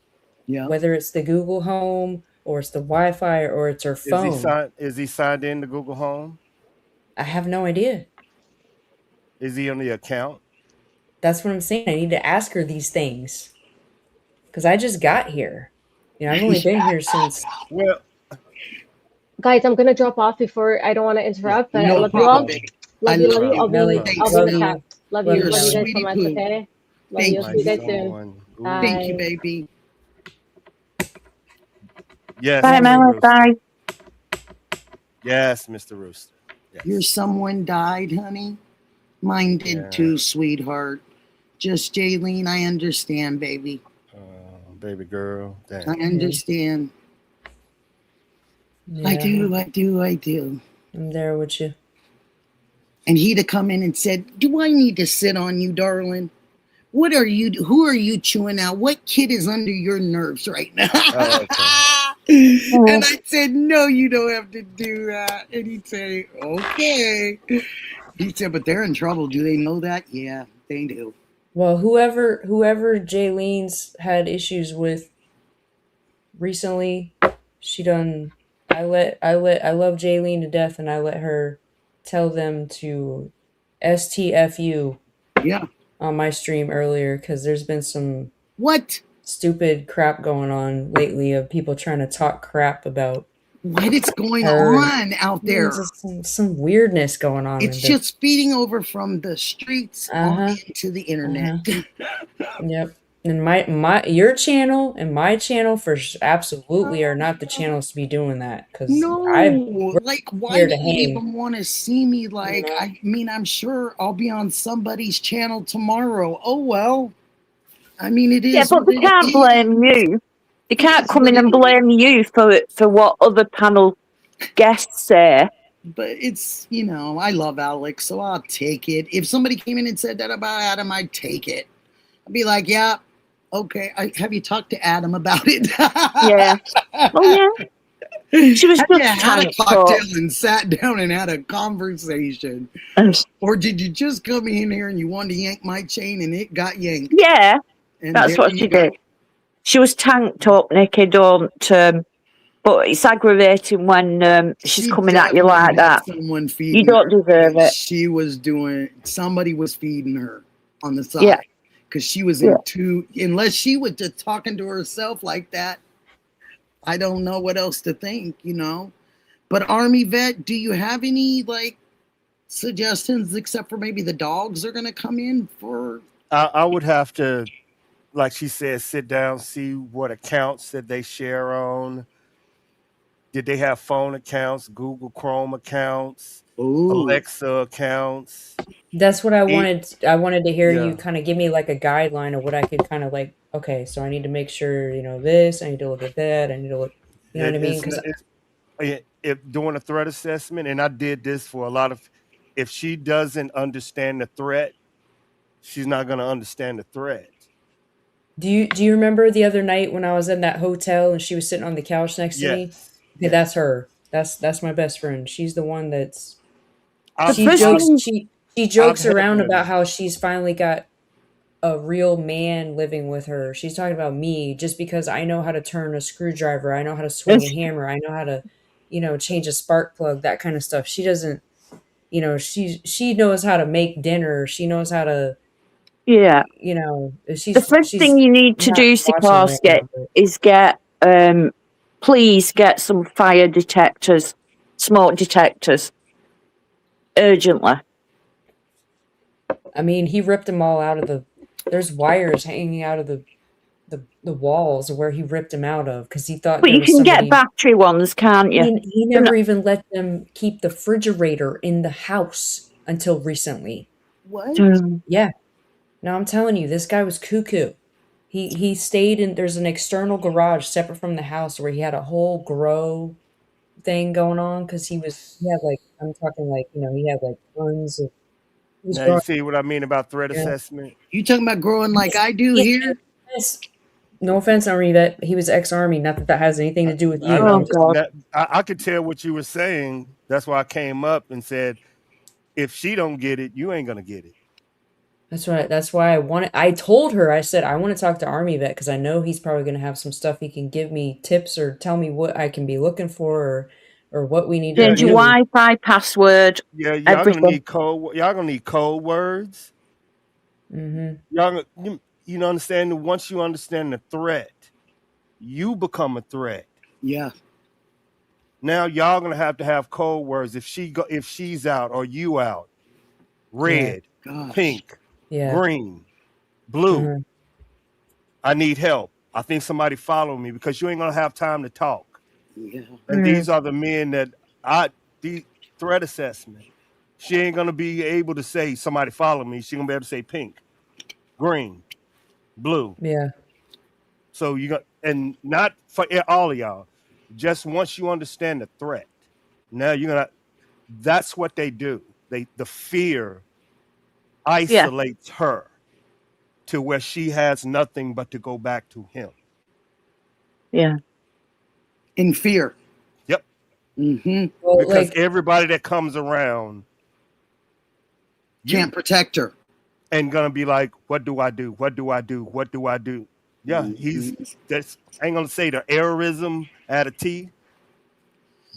[SPEAKER 2] Yeah.
[SPEAKER 12] Whether it's the Google Home or it's the Wi-Fi or it's her phone.
[SPEAKER 8] Is he signed in to Google Home?
[SPEAKER 12] I have no idea.
[SPEAKER 8] Is he on the account?
[SPEAKER 12] That's what I'm saying. I need to ask her these things. Because I just got here. You know, I've only been here since.
[SPEAKER 8] Well,
[SPEAKER 9] Guys, I'm gonna drop off before I don't want to interrupt, but I
[SPEAKER 2] No
[SPEAKER 9] love you all.
[SPEAKER 2] problem, baby.
[SPEAKER 9] Love you. I'll be
[SPEAKER 12] Melly,
[SPEAKER 9] in the
[SPEAKER 12] love
[SPEAKER 9] chat.
[SPEAKER 12] you.
[SPEAKER 9] Love
[SPEAKER 12] Love
[SPEAKER 9] you.
[SPEAKER 12] you,
[SPEAKER 9] Love you guys so
[SPEAKER 2] sweetie
[SPEAKER 9] much.
[SPEAKER 2] poo.
[SPEAKER 9] Okay. Love
[SPEAKER 2] Thank
[SPEAKER 9] you. See you guys soon.
[SPEAKER 8] Ooh.
[SPEAKER 9] Bye.
[SPEAKER 2] Thank you, baby.
[SPEAKER 8] Yes,
[SPEAKER 13] Bye,
[SPEAKER 8] Mr.
[SPEAKER 13] Mel.
[SPEAKER 8] Rooster.
[SPEAKER 13] Bye.
[SPEAKER 8] Yes, Mr. Rooster. Yes.
[SPEAKER 2] Your someone died, honey? Mine did
[SPEAKER 8] Yeah.
[SPEAKER 2] too, sweetheart. Just Jaylene, I understand, baby.
[SPEAKER 8] Baby girl.
[SPEAKER 2] I
[SPEAKER 8] Damn.
[SPEAKER 2] understand. I
[SPEAKER 12] Yeah,
[SPEAKER 2] do.
[SPEAKER 12] I'm there with you.
[SPEAKER 2] And he'd have come in and said, do I need to sit on you, darling? Who are you chewing out? What kid is under your nerves right now?
[SPEAKER 8] Oh,
[SPEAKER 2] And I said, no, you don't have to do that. And he'd say, okay. He said, but they're in trouble. Do they know that? Yeah, they do.
[SPEAKER 12] Well, whoever Jaylene's had issues with recently, she done. I love Jaylene to death, and I let her tell them to STFU.
[SPEAKER 2] Yeah.
[SPEAKER 12] On my stream earlier, because there's been some stupid crap going on lately of people trying to talk crap about
[SPEAKER 2] what is going
[SPEAKER 12] her.
[SPEAKER 2] on out there.
[SPEAKER 12] There's some weirdness going on.
[SPEAKER 2] It's just feeding over from the streets on into the internet.
[SPEAKER 12] Yep. And your channel and my channel absolutely are not the channels to be doing that. Because
[SPEAKER 2] No, like why do you even want to see me? Like,
[SPEAKER 12] No.
[SPEAKER 2] I mean, I'm sure I'll be on somebody's channel tomorrow. Oh well. I mean, it is.
[SPEAKER 13] Yeah, but they can't blame you. They can't come in and blame you for what other panel guests say.
[SPEAKER 2] But it's, you know, I love Alex, so I'll take it. If somebody came in and said that about Adam, I'd take it. I'd be like, yeah, okay. Have you talked to Adam about it?
[SPEAKER 13] Yeah. Oh, yeah. She was
[SPEAKER 2] Have you
[SPEAKER 13] just
[SPEAKER 2] had a
[SPEAKER 13] trying to
[SPEAKER 2] cocktail
[SPEAKER 13] talk.
[SPEAKER 2] and sat down and had a conversation? Or did you just come in here and you wanted to yank my chain and it got yanked?
[SPEAKER 13] Yeah,
[SPEAKER 2] And
[SPEAKER 13] that's
[SPEAKER 2] there
[SPEAKER 13] what
[SPEAKER 2] you
[SPEAKER 13] she
[SPEAKER 2] go.
[SPEAKER 13] did. She was tanked up, Nikki. Don't. But it's aggravating when she's
[SPEAKER 2] She
[SPEAKER 13] coming at you
[SPEAKER 2] definitely
[SPEAKER 13] like
[SPEAKER 2] had
[SPEAKER 13] that.
[SPEAKER 2] someone
[SPEAKER 13] You
[SPEAKER 2] feeding
[SPEAKER 13] don't
[SPEAKER 2] her.
[SPEAKER 13] deserve it.
[SPEAKER 2] She was somebody was feeding her on the side.
[SPEAKER 13] Yeah.
[SPEAKER 2] Because she was
[SPEAKER 13] Yeah.
[SPEAKER 2] unless she was just talking to herself like that, I don't know what else to think, you know. But Army Vet, do you have any like suggestions except for maybe the dogs are gonna come in for?
[SPEAKER 8] I would have to, like she said, sit down, see what accounts that they share on. Did they have phone accounts, Google Chrome accounts,
[SPEAKER 2] Ooh.
[SPEAKER 8] Alexa accounts?
[SPEAKER 12] That's what I wanted. I wanted to hear you
[SPEAKER 8] Yeah.
[SPEAKER 12] kind of give me like a guideline of what I could kind of like. Okay, so I need to make sure this. I need to look at that. I need to look. You know what I mean? Because
[SPEAKER 8] If doing a threat assessment, and I did this for a lot of, if she doesn't understand the threat, she's not going to understand the threat.
[SPEAKER 12] do you remember the other night when I was in that hotel and she was sitting on the couch next to me?
[SPEAKER 8] Yes.
[SPEAKER 12] Okay, that's her. That's my best friend. She's the one that's
[SPEAKER 13] The
[SPEAKER 12] she
[SPEAKER 13] first
[SPEAKER 12] jokes
[SPEAKER 13] thing,
[SPEAKER 12] she jokes
[SPEAKER 8] helped
[SPEAKER 12] around about
[SPEAKER 8] women.
[SPEAKER 12] how she's finally got a real man living with her. She's talking about me just because I know how to turn a screwdriver, I know how to swing a hammer, I know how to, change a spark plug, that kind of stuff. She doesn't, she knows how to make dinner. She knows how to,
[SPEAKER 13] yeah.
[SPEAKER 12] the
[SPEAKER 13] first thing you need to
[SPEAKER 12] not
[SPEAKER 13] do,
[SPEAKER 12] watching right
[SPEAKER 13] Sikorsky,
[SPEAKER 12] now, but
[SPEAKER 13] is please get some fire detectors, smoke detectors, urgently.
[SPEAKER 12] I mean, he ripped them all out of there's wires hanging out of the walls where he ripped them out of because he thought
[SPEAKER 13] But
[SPEAKER 12] there
[SPEAKER 13] you
[SPEAKER 12] was
[SPEAKER 13] can get
[SPEAKER 12] somebody.
[SPEAKER 13] battery ones, can't you?
[SPEAKER 12] He never even let them keep the refrigerator in the house until recently.
[SPEAKER 2] What?
[SPEAKER 12] Yeah. No, I'm telling you, this guy was cuckoo. He stayed in. There's an external garage separate from the house where he had a whole grow thing going on because he had like, I'm talking like, he had like tons of. He was
[SPEAKER 8] Now you
[SPEAKER 12] growing.
[SPEAKER 8] see what I mean about threat
[SPEAKER 12] Yeah.
[SPEAKER 8] assessment?
[SPEAKER 2] You talking about growing like I do here?
[SPEAKER 12] No offense, Army Vet. He was ex-Army. Not that that has anything to do with
[SPEAKER 8] I
[SPEAKER 12] you.
[SPEAKER 8] know
[SPEAKER 12] I'm just.
[SPEAKER 13] God.
[SPEAKER 8] that I could tell what you were saying. That's why I came up and said, if she don't get it, you ain't gonna get it.
[SPEAKER 12] That's why I wanted. I told her. I said I want to talk to Army Vet because I know he's probably going to have some stuff he can give me tips or tell me what I can be looking for or what we need to
[SPEAKER 13] Change your
[SPEAKER 12] do.
[SPEAKER 13] Wi-Fi password.
[SPEAKER 8] Yeah, y'all
[SPEAKER 13] Everything.
[SPEAKER 8] gonna need code words.
[SPEAKER 12] Mm-hmm.
[SPEAKER 8] Y'all, you understand? Once you understand the threat, you become a threat.
[SPEAKER 2] Yeah.
[SPEAKER 8] Now y'all gonna have to have code words. If she's out or you out, red,
[SPEAKER 2] Gosh.
[SPEAKER 8] pink,
[SPEAKER 12] Yeah.
[SPEAKER 8] green, blue.
[SPEAKER 12] Mhm.
[SPEAKER 8] I need help. I think somebody follow me because you ain't gonna have time to talk.
[SPEAKER 2] Yeah.
[SPEAKER 8] And these are the men that the threat assessment. She ain't gonna be able to say somebody follow me. She gonna be able to say pink, green, blue.
[SPEAKER 12] Yeah.
[SPEAKER 8] So you got, and not for all of y'all, just once you understand the threat, now you're gonna. That's what they do. The fear isolates her to where she has nothing but to go back to him.
[SPEAKER 13] Yeah.
[SPEAKER 2] In fear.
[SPEAKER 8] Yep.
[SPEAKER 2] Mm-hmm.
[SPEAKER 12] Well,
[SPEAKER 8] Because
[SPEAKER 12] like,
[SPEAKER 8] everybody that comes around
[SPEAKER 2] Can't protect her.
[SPEAKER 8] and gonna be like, what do I do? What do I do? What do I do? Yeah, that's I ain't gonna say the errorism at a T,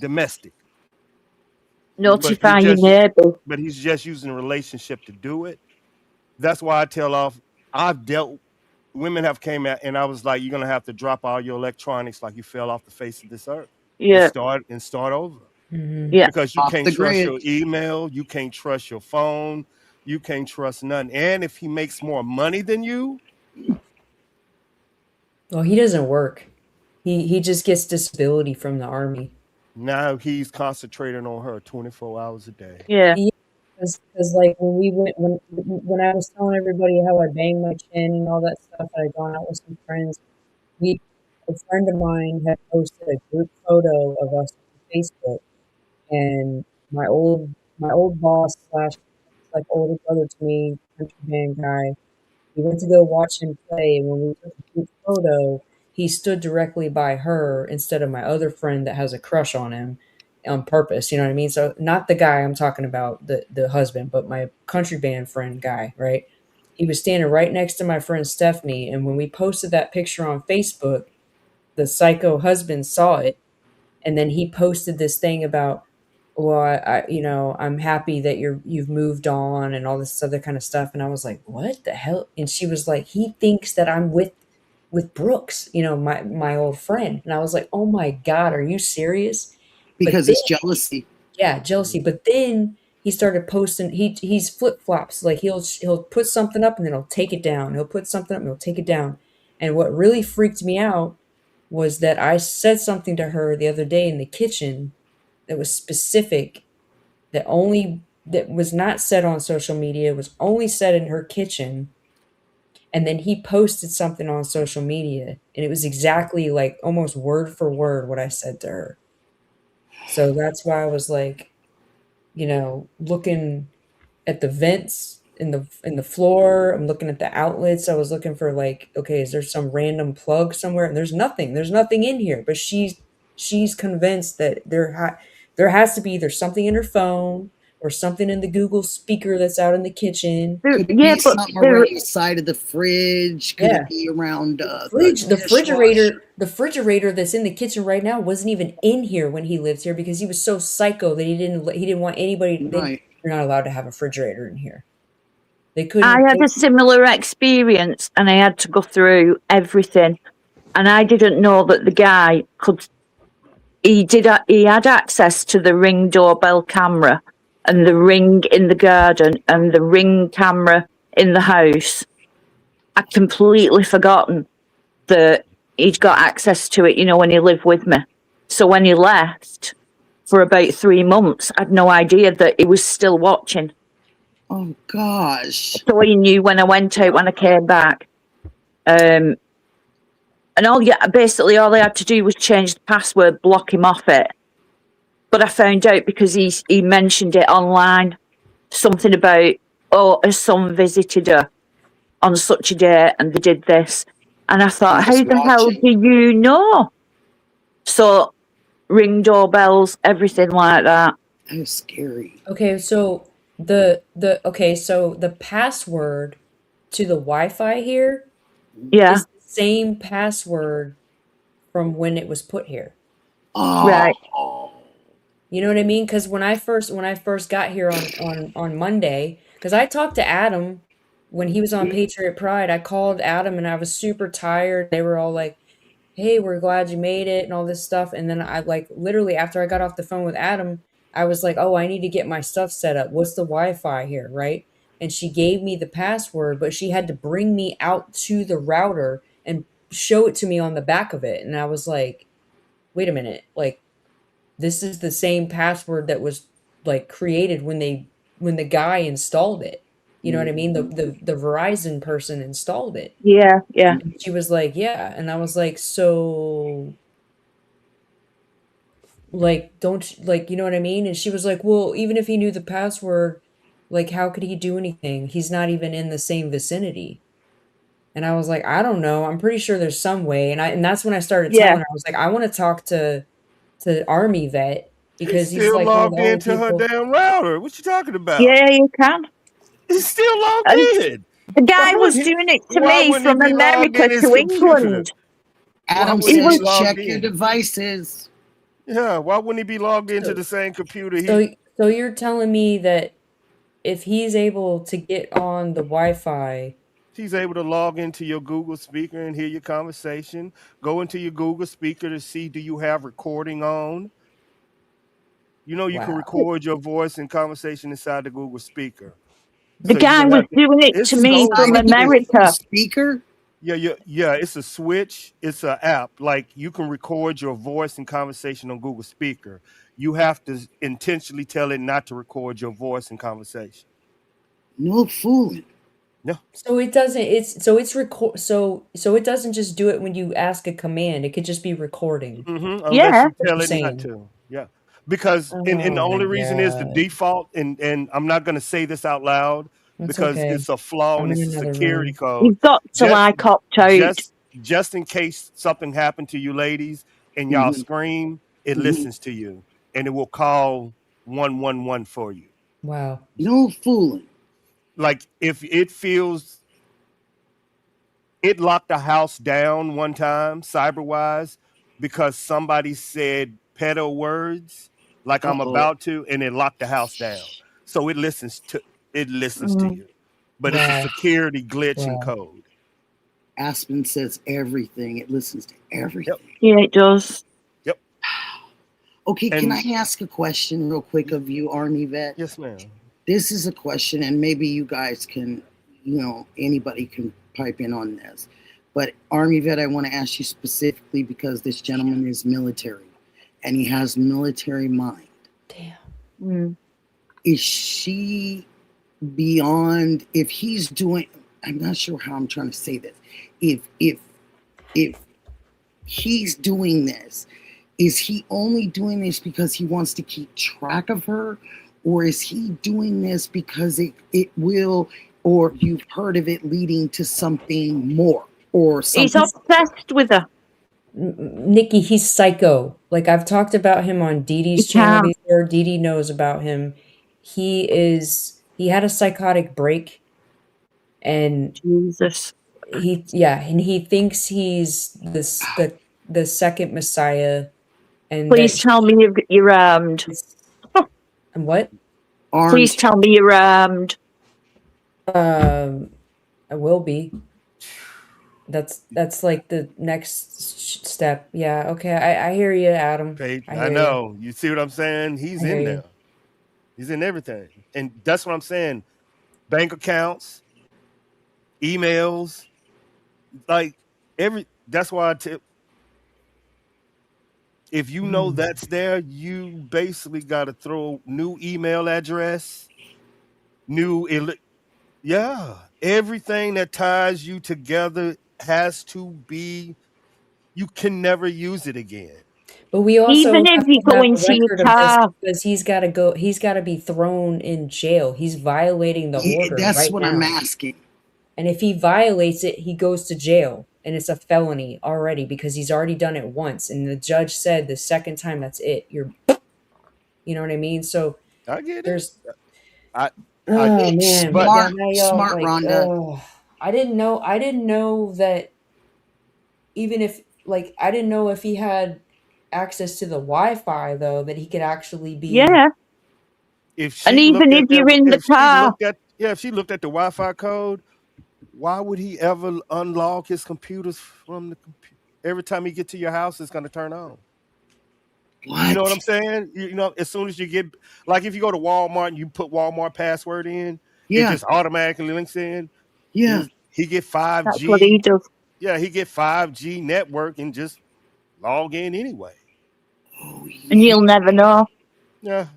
[SPEAKER 8] domestic.
[SPEAKER 13] Notify your neighbor.
[SPEAKER 8] But he's just using a relationship to do it. That's why I tell off. Women have came out and I was like, you're gonna have to drop all your electronics like you fell off the face of this earth.
[SPEAKER 13] Yeah.
[SPEAKER 8] And start over.
[SPEAKER 12] mhm.
[SPEAKER 13] Yeah.
[SPEAKER 8] Because you
[SPEAKER 2] Off
[SPEAKER 8] can't
[SPEAKER 2] the
[SPEAKER 8] trust
[SPEAKER 2] grid.
[SPEAKER 8] your email, you can't trust your phone, you can't trust nothing. And if he makes more money than you,
[SPEAKER 12] Well, he doesn't work. He just gets disability from the Army.
[SPEAKER 8] now he's concentrating on her 24 hours a day.
[SPEAKER 13] Yeah.
[SPEAKER 12] Because like when I was telling everybody how I banged my chin and all that stuff, I had gone out with some friends. a friend of mine had posted a group photo of us on Facebook, and my old boss slash like older brother to me, country band guy, we went to go watch him play, and when we took a group photo, he stood directly by her instead of my other friend that has a crush on him on purpose. You know what I mean? So not the guy I'm talking about, the husband, but my country band friend guy, right? He was standing right next to my friend Stephanie, and when we posted that picture on Facebook, the psycho husband saw it, and then he posted this thing about, well, I'm happy that you've moved on and all this other kind of stuff. And I was like, what the hell? And she was like, he thinks that I'm with Brooks, my old friend. And I was like, oh my God, are you serious?
[SPEAKER 2] Because it's jealousy.
[SPEAKER 12] Yeah, jealousy. But then he started posting. He's flip flops. Like he'll put something up and then he'll take it down. He'll put something up and he'll take it down. And what really freaked me out was that I said something to her the other day in the kitchen that was specific, that was not said on social media, was only said in her kitchen. And then he posted something on social media, and it was exactly like almost word for word what I said to her. So that's why I was like, looking at the vents in the floor. I'm looking at the outlets. I was looking for like, okay, is there some random plug somewhere? And there's nothing in here. But she's convinced that there has to be either something in her phone or something in the Google speaker that's out in the kitchen.
[SPEAKER 2] Could it be something around the side of the fridge? Could it be around
[SPEAKER 12] the
[SPEAKER 2] dishwasher?
[SPEAKER 12] The refrigerator that's in the kitchen right now wasn't even in here when he lived here because he was so psycho that he didn't want anybody.
[SPEAKER 2] Right.
[SPEAKER 12] You're not allowed to have a refrigerator in here. They couldn't.
[SPEAKER 13] I had a similar experience, and I had to go through everything, and I didn't know that the guy could. He had access to the Ring doorbell camera and the Ring in the garden and the Ring camera in the house. I'd completely forgotten that he'd got access to it, when he lived with me. So when he left for about 3 months, I'd no idea that he was still watching.
[SPEAKER 2] Oh gosh.
[SPEAKER 13] So he knew when I went out, when I came back. And basically all I had to do was change the password, block him off it. But I found out because he mentioned it online, something about, her son visited her on such a day and they did this. And I thought, how the hell do you know? So Ring doorbells, everything like that.
[SPEAKER 2] That is scary.
[SPEAKER 12] Okay, so the password to the Wi-Fi here is the same password from when it was put here.
[SPEAKER 2] Oh.
[SPEAKER 13] Right.
[SPEAKER 12] You know what I mean? Because when I first got here on Monday, because I talked to Adam when he was on Patriot Pride, I called Adam and I was super tired. They were all like, hey, we're glad you made it and all this stuff. And then I literally after I got off the phone with Adam, I was like, oh, I need to get my stuff set up. What's the Wi-Fi here, right? And she gave me the password, but she had to bring me out to the router and show it to me on the back of it. And I was like, wait a minute, like, this is the same password that was like created when the guy installed it. You know what I mean? The Verizon person installed it.
[SPEAKER 13] Yeah.
[SPEAKER 12] And she was like, yeah. And I was like, so like, don't like, you know what I mean? And she was like, well, even if he knew the password, like, how could he do anything? He's not even in the same vicinity. And I was like, I don't know. I'm pretty sure there's some way. And that's when I started telling her, I was like, I want to talk to Army Vet because he's
[SPEAKER 8] still
[SPEAKER 12] like
[SPEAKER 8] logged into her damn router. What you talking about?
[SPEAKER 13] Yeah, you can.
[SPEAKER 8] He's still logged in.
[SPEAKER 13] The guy was doing it to me from America to England.
[SPEAKER 2] Adam says check your devices.
[SPEAKER 8] Yeah, why wouldn't he be logged into the same computer?
[SPEAKER 12] So you're telling me that if he's able to get on the Wi-Fi,
[SPEAKER 8] he's able to log into your Google speaker and hear your conversation. Go into your Google speaker to see, do you have recording on? You can record your voice and conversation inside the Google speaker.
[SPEAKER 13] The guy was doing it to me from America.
[SPEAKER 2] Speaker?
[SPEAKER 8] Yeah. It's a switch. It's an app. Like, you can record your voice and conversation on Google speaker. You have to intentionally tell it not to record your voice and conversation.
[SPEAKER 2] No fooling.
[SPEAKER 8] No.
[SPEAKER 12] So it doesn't. It's record. So it doesn't just do it when you ask a command. It could just be recording.
[SPEAKER 8] Unless
[SPEAKER 13] Yeah.
[SPEAKER 8] you
[SPEAKER 12] What
[SPEAKER 8] tell
[SPEAKER 12] you're
[SPEAKER 8] it not
[SPEAKER 12] saying.
[SPEAKER 8] to. Yeah. Because and the
[SPEAKER 12] Oh my
[SPEAKER 8] only reason is the
[SPEAKER 12] god.
[SPEAKER 8] default, and I'm not gonna say this out loud
[SPEAKER 12] That's
[SPEAKER 8] because
[SPEAKER 12] okay.
[SPEAKER 8] it's a flaw
[SPEAKER 12] I'm
[SPEAKER 8] and
[SPEAKER 12] in
[SPEAKER 8] it's a
[SPEAKER 12] another
[SPEAKER 8] security
[SPEAKER 12] room.
[SPEAKER 8] code.
[SPEAKER 13] You've got to
[SPEAKER 8] Just
[SPEAKER 13] like opt out.
[SPEAKER 8] just in case something happened to you ladies and y'all scream, it listens to you and it will call 111 for you.
[SPEAKER 12] Wow.
[SPEAKER 2] No fooling.
[SPEAKER 8] Like if it feels it locked a house down one time, cyberwise, because somebody said pedo words like I'm
[SPEAKER 2] Uh-oh.
[SPEAKER 8] about to, and it locked the house down. So it listens to
[SPEAKER 13] Mm.
[SPEAKER 8] you. But it's a
[SPEAKER 12] Wow.
[SPEAKER 8] security glitch in
[SPEAKER 12] Wow.
[SPEAKER 8] code.
[SPEAKER 2] Aspen says everything. It listens to everything.
[SPEAKER 8] Yep.
[SPEAKER 13] Yeah, it does.
[SPEAKER 8] Yep.
[SPEAKER 2] Okay, can
[SPEAKER 8] And
[SPEAKER 2] I ask a question real quick of you, Army Vet?
[SPEAKER 8] yes, ma'am.
[SPEAKER 2] This is a question, and maybe you guys can, anybody can pipe in on this. But Army Vet, I want to ask you specifically because this gentleman is military and he has military mind.
[SPEAKER 12] Damn.
[SPEAKER 13] Mm.
[SPEAKER 2] Is she beyond, if he's doing, I'm not sure how I'm trying to say this. If he's doing this, is he only doing this because he wants to keep track of her? Or is he doing this because it will, or you've heard of it leading to something more or something?
[SPEAKER 13] He's obsessed with her.
[SPEAKER 12] Nikki, he's psycho. Like I've talked about him on Dee Dee's channel before. Dee Dee knows about him. He had a psychotic break, and
[SPEAKER 13] Jesus.
[SPEAKER 12] and he thinks he's the second Messiah. And
[SPEAKER 13] Please tell me you're armed.
[SPEAKER 12] And what?
[SPEAKER 13] Please tell me you're armed.
[SPEAKER 12] I will be. That's like the next step. Yeah. Okay. I hear you, Adam.
[SPEAKER 8] I know. You see what I'm saying? He's in there. He's in everything. And that's what I'm saying. Bank accounts, emails, like that's why I tip. If you know that's there, you basically got to throw new email address, everything that ties you together has to be, you can never use it again.
[SPEAKER 12] But we also
[SPEAKER 13] Even if
[SPEAKER 12] have
[SPEAKER 13] you
[SPEAKER 12] to
[SPEAKER 13] go
[SPEAKER 12] have
[SPEAKER 13] into
[SPEAKER 12] a
[SPEAKER 13] your
[SPEAKER 12] record of this
[SPEAKER 13] car.
[SPEAKER 12] because he's got to be thrown in jail. He's violating the order
[SPEAKER 2] That's
[SPEAKER 12] right
[SPEAKER 2] what
[SPEAKER 12] now.
[SPEAKER 2] I'm asking.
[SPEAKER 12] And if he violates it, he goes to jail. And it's a felony already because he's already done it once. And the judge said the second time, that's it. You know what I mean? So
[SPEAKER 8] I get
[SPEAKER 12] there's
[SPEAKER 8] it. I
[SPEAKER 12] oh man,
[SPEAKER 8] but
[SPEAKER 12] yeah, now y'all,
[SPEAKER 2] smart
[SPEAKER 12] like,
[SPEAKER 2] Rhonda.
[SPEAKER 12] I didn't know that even if I didn't know if he had access to the Wi-Fi though, that he could actually be.
[SPEAKER 13] Yeah.
[SPEAKER 8] If she
[SPEAKER 13] And even if you're in the car.
[SPEAKER 8] if she looked at the Wi-Fi code, why would he ever unlock his computers from the computer? Every time he get to your house, it's going to turn on.
[SPEAKER 2] What?
[SPEAKER 8] You know what I'm saying? You know, as soon as you get, like if you go to Walmart and you put Walmart password in, it just automatically links in.
[SPEAKER 2] Yeah.
[SPEAKER 8] He get 5G.
[SPEAKER 13] That's what he does.
[SPEAKER 8] Yeah, he get 5G network and just log in anyway.
[SPEAKER 2] Oh, yeah.
[SPEAKER 13] And you'll never know.
[SPEAKER 8] Yeah.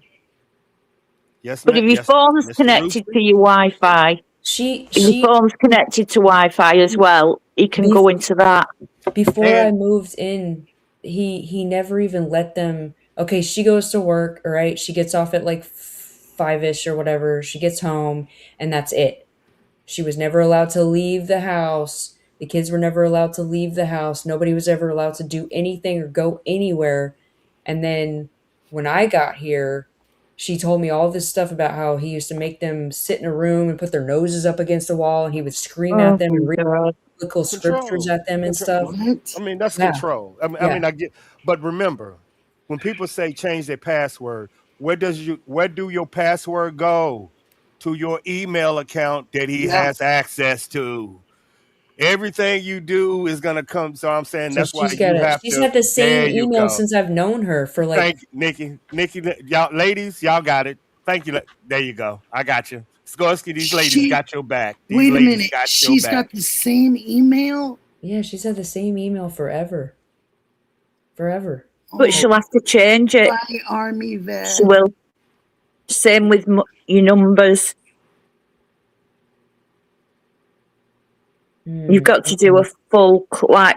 [SPEAKER 8] Yes,
[SPEAKER 13] but if your phone's connected to your Wi-Fi, if your phone's connected to Wi-Fi as well, he can go into that.
[SPEAKER 12] Before I moved in, he never even let them. Okay, she goes to work, all right? She gets off at like 5-ish or whatever. She gets home, and that's it. She was never allowed to leave the house. The kids were never allowed to leave the house. Nobody was ever allowed to do anything or go anywhere. And then when I got here, she told me all this stuff about how he used to make them sit in a room and put their noses up against the wall, and he would scream at them and read biblical scriptures at them and stuff.
[SPEAKER 8] I mean, that's control. I mean, I get, but remember, when people say change their password, where do your password go? To your email account that he has access to. Everything you do is gonna come. So I'm saying that's why you have
[SPEAKER 12] she's
[SPEAKER 8] to.
[SPEAKER 12] had the same
[SPEAKER 8] There you
[SPEAKER 12] email
[SPEAKER 8] go.
[SPEAKER 12] since I've known her for like.
[SPEAKER 8] Thank you, Nikki, y'all ladies, y'all got it. Thank you. There you go. I got you. Skorsky, these ladies got your back. These
[SPEAKER 2] Wait a
[SPEAKER 8] ladies
[SPEAKER 2] minute.
[SPEAKER 8] got
[SPEAKER 2] She's
[SPEAKER 8] your back.
[SPEAKER 2] got the same email?
[SPEAKER 12] Yeah, she's had the same email forever. Forever.
[SPEAKER 13] But she'll have to change it.
[SPEAKER 2] Bye, Army Vet.
[SPEAKER 13] She will. Same with your numbers. You've got to do a full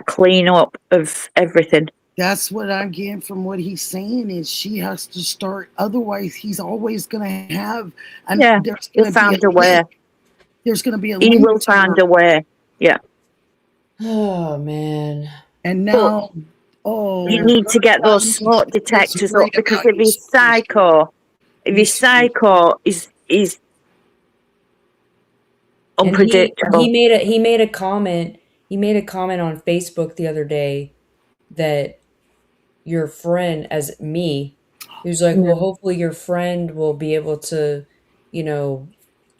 [SPEAKER 13] clean up of everything.
[SPEAKER 2] That's what I'm getting from what he's saying is she has to start. Otherwise, he's always going to have. And
[SPEAKER 13] Yeah,
[SPEAKER 2] there's
[SPEAKER 13] he'll
[SPEAKER 2] going to be
[SPEAKER 13] find a way.
[SPEAKER 2] link. There's going to be a
[SPEAKER 13] He
[SPEAKER 2] link
[SPEAKER 13] will
[SPEAKER 2] to
[SPEAKER 13] find
[SPEAKER 2] her.
[SPEAKER 13] a way. Yeah.
[SPEAKER 12] Oh man.
[SPEAKER 2] And now,
[SPEAKER 13] You need to get those smoke detectors up because if he's psycho, he's
[SPEAKER 12] And
[SPEAKER 13] unpredictable.
[SPEAKER 12] he made a comment. He made a comment on Facebook the other day that your friend, as me, he was like, well, hopefully your friend will be able to, you know,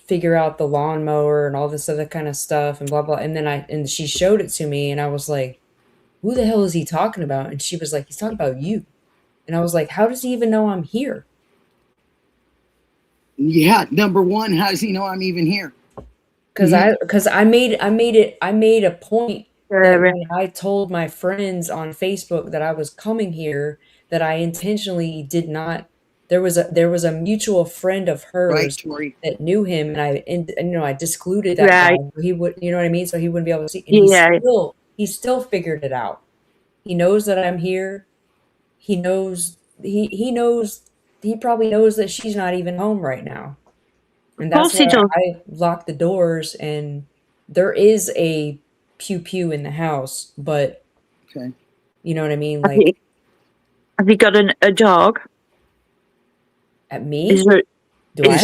[SPEAKER 12] figure out the lawnmower and all this other kind of stuff and blah blah. And then she showed it to me and I was like, who the hell is he talking about? And she was like, he's talking about you. And I was like, how does he even know I'm here?
[SPEAKER 2] Yeah, number one, how does he know I'm even here?
[SPEAKER 12] Because I made a point that when I told my friends on Facebook that I was coming here, that I intentionally did not. There was a mutual friend of hers that knew him, and I discluded that guy. He would, you know what I mean, so he wouldn't be able to see. And he still figured it out. He knows that I'm here. He knows he knows he probably knows that she's not even home right now. And that's why I locked the doors, and there is a pew pew in the house, but you know what I mean? Like,
[SPEAKER 13] have you got a dog?
[SPEAKER 12] At me?
[SPEAKER 13] Is there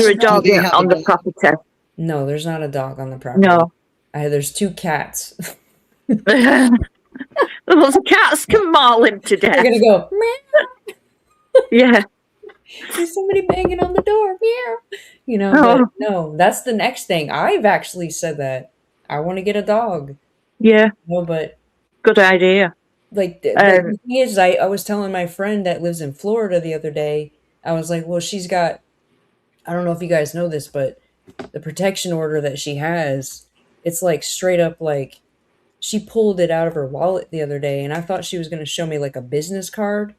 [SPEAKER 13] a dog on the property?
[SPEAKER 12] No, there's not a dog on the property.
[SPEAKER 13] No.
[SPEAKER 12] There's 2 cats.
[SPEAKER 13] Well, the cats can maul him to death.
[SPEAKER 12] They're gonna go, meow.
[SPEAKER 13] Yeah.
[SPEAKER 12] There's somebody banging on the door. Meow. You know, but no, that's the next thing. I've actually said that. I want to get a dog.
[SPEAKER 13] Yeah.
[SPEAKER 12] No, but
[SPEAKER 13] good idea.
[SPEAKER 12] Like the thing is, I was telling my friend that lives in Florida the other day, I was like, well, she's got, I don't know if you guys know this, but the protection order that she has, it's like straight up like, she pulled it out of her wallet the other day and I thought she was going to show me like a business card.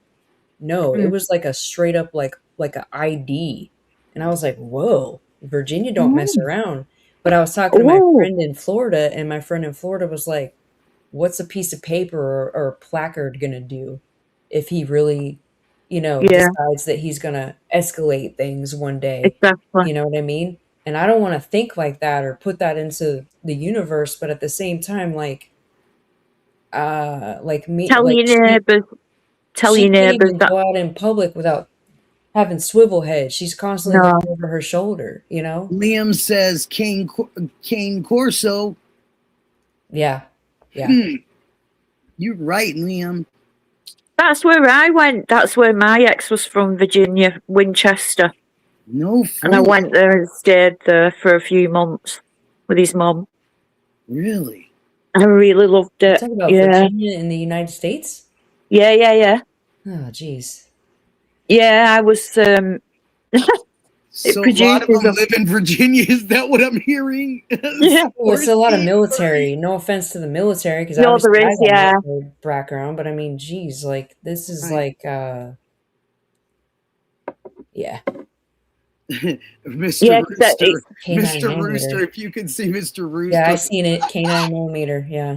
[SPEAKER 12] No, it was like a straight up like an ID. And I was like, whoa, Virginia don't mess around. But I was talking to my friend in Florida, and my friend in Florida was like, what's a piece of paper or a placard going to do if he really, decides that he's going to escalate things one day?
[SPEAKER 13] Exactly.
[SPEAKER 12] You know what I mean? And I don't want to think like that or put that into the universe, but at the same time, like me,
[SPEAKER 13] tell your neighbors
[SPEAKER 12] that go out in public without having swivel head. She's constantly looking over her shoulder, you know.
[SPEAKER 2] Liam says Cane Corso.
[SPEAKER 12] Yeah.
[SPEAKER 2] You're right, Liam.
[SPEAKER 13] That's where I went. That's where my ex was from, Virginia, Winchester.
[SPEAKER 2] No,
[SPEAKER 13] and I went there and stayed there for a few months with his mom.
[SPEAKER 2] Really?
[SPEAKER 13] I really loved it.
[SPEAKER 12] Talking about Virginia in the United States?
[SPEAKER 13] Yeah.
[SPEAKER 12] Oh, jeez.
[SPEAKER 13] Yeah, I was.
[SPEAKER 2] So a lot of them live in Virginia. Is that what I'm hearing?
[SPEAKER 12] Yeah, well, it's a lot of military. No offense to the military, because I was military background, but I mean, geez, like this is like, yeah.
[SPEAKER 2] Mr. Rooster, if you can see Mr. Rooster.
[SPEAKER 12] Yeah, I seen it. K9 millimeter. Yeah.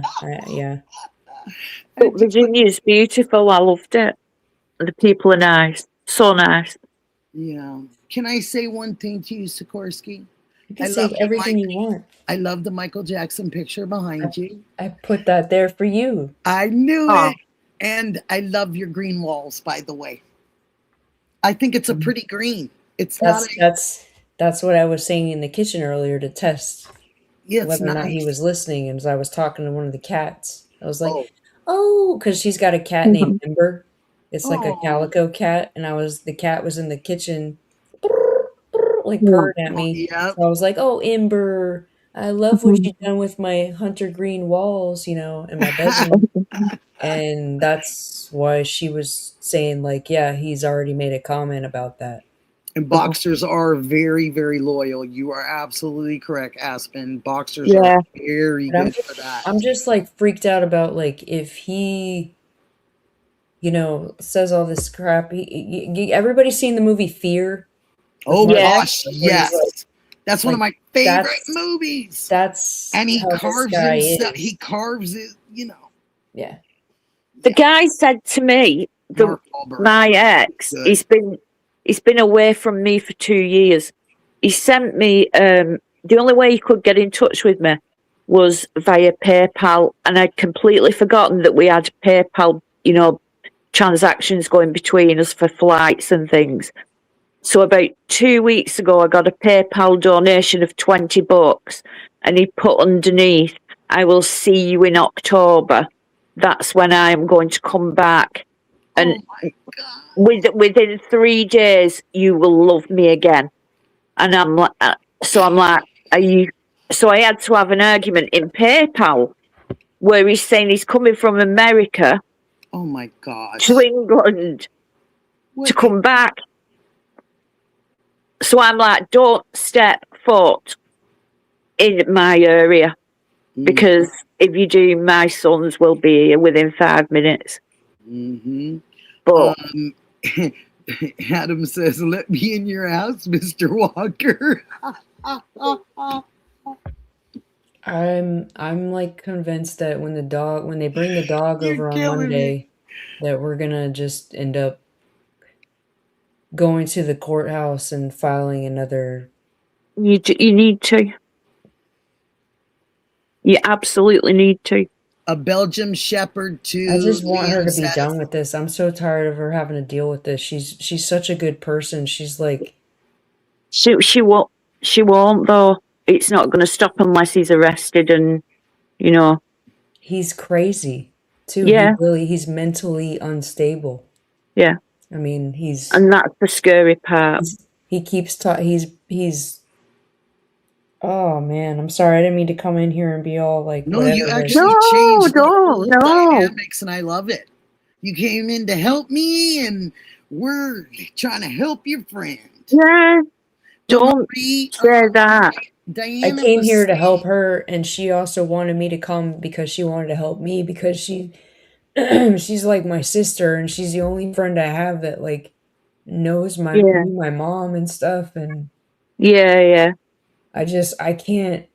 [SPEAKER 13] But Virginia is beautiful. I loved it. The people are nice. So nice.
[SPEAKER 2] Yeah. Can I say one thing to you, Sikorsky?
[SPEAKER 12] You can say everything you want.
[SPEAKER 2] I love the Michael Jackson picture behind you.
[SPEAKER 12] I put that there for you.
[SPEAKER 2] I knew it. And I love your green walls, by the way. I think it's a pretty green.
[SPEAKER 12] That's what I was saying in the kitchen earlier to test whether or not he was listening. And as I was talking to one of the cats, I was like, because she's got a cat named Ember. It's like a calico cat, and the cat was in the kitchen, like purring at me. So I was like, "Oh, Ember, I love what you've done with my hunter green walls, in my bedroom." And that's why she was saying, like, yeah, he's already made a comment about that.
[SPEAKER 2] And boxers are very, very loyal. You are absolutely correct, Aspen. Boxers are very good for that.
[SPEAKER 12] I'm just like freaked out about like if he, says all this crap. Everybody's seen the movie Fear?
[SPEAKER 2] Oh gosh, yes. That's one of my
[SPEAKER 12] Like,
[SPEAKER 2] favorite
[SPEAKER 12] that's
[SPEAKER 2] movies.
[SPEAKER 12] that's
[SPEAKER 2] And he
[SPEAKER 12] how this
[SPEAKER 2] carves
[SPEAKER 12] guy
[SPEAKER 2] himself.
[SPEAKER 12] is.
[SPEAKER 2] He carves it. You know.
[SPEAKER 12] Yeah.
[SPEAKER 13] The guy said to me,
[SPEAKER 2] Mark Wahlberg.
[SPEAKER 13] my ex,
[SPEAKER 2] Good.
[SPEAKER 13] he's been away from me for 2 years. He sent me the only way he could get in touch with me was via PayPal, and I'd completely forgotten that we had PayPal, you know, transactions going between us for flights and things. So about 2 weeks ago, I got a PayPal donation of $20, and he put underneath, "I will see you in October. That's when I am going to come back, and within 3 days, you will love me again." And I'm like, are you? So I had to have an argument in PayPal where he's saying he's coming from America
[SPEAKER 2] Oh my gosh.
[SPEAKER 13] to England to come back. So I'm like, don't step foot in my area, because if you do, my sons will be here within 5 minutes.
[SPEAKER 2] Mm-hmm.
[SPEAKER 13] But
[SPEAKER 2] Adam says, "Let me in your house, Mr. Walker."
[SPEAKER 12] I'm like convinced that when they bring the dog
[SPEAKER 2] You're
[SPEAKER 12] over on
[SPEAKER 2] killing me.
[SPEAKER 12] Monday, that we're gonna just end up going to the courthouse and filing another.
[SPEAKER 13] you need to. You absolutely need to.
[SPEAKER 2] A Belgian Shepherd too.
[SPEAKER 12] I just want her to be
[SPEAKER 2] Liam
[SPEAKER 12] done
[SPEAKER 2] says-
[SPEAKER 12] with this. I'm so tired of her having to deal with this. She's such a good person. She's like,
[SPEAKER 13] She won't though. It's not going to stop unless he's arrested, and you know.
[SPEAKER 12] he's crazy too.
[SPEAKER 13] Yeah.
[SPEAKER 12] He's mentally unstable.
[SPEAKER 13] Yeah.
[SPEAKER 12] I mean,
[SPEAKER 13] and that's the scary part.
[SPEAKER 12] He keeps he's. Oh man, I'm sorry. I didn't mean to come in here and be all like.
[SPEAKER 2] No,
[SPEAKER 12] whatever,
[SPEAKER 2] you
[SPEAKER 12] but-
[SPEAKER 2] actually changed the whole
[SPEAKER 13] no.
[SPEAKER 2] dynamics, and I love it. You came in to help me, and we're trying to help your friend.
[SPEAKER 13] Yeah. Don't say that.
[SPEAKER 2] Diana
[SPEAKER 12] I came
[SPEAKER 2] was
[SPEAKER 12] here to
[SPEAKER 2] saying-
[SPEAKER 12] help her, and she also wanted me to come because she wanted to help me, because she's like my sister, and she's the only friend I have that like knows
[SPEAKER 13] Yeah.
[SPEAKER 12] my mom and stuff. And
[SPEAKER 13] Yeah.
[SPEAKER 12] I can't.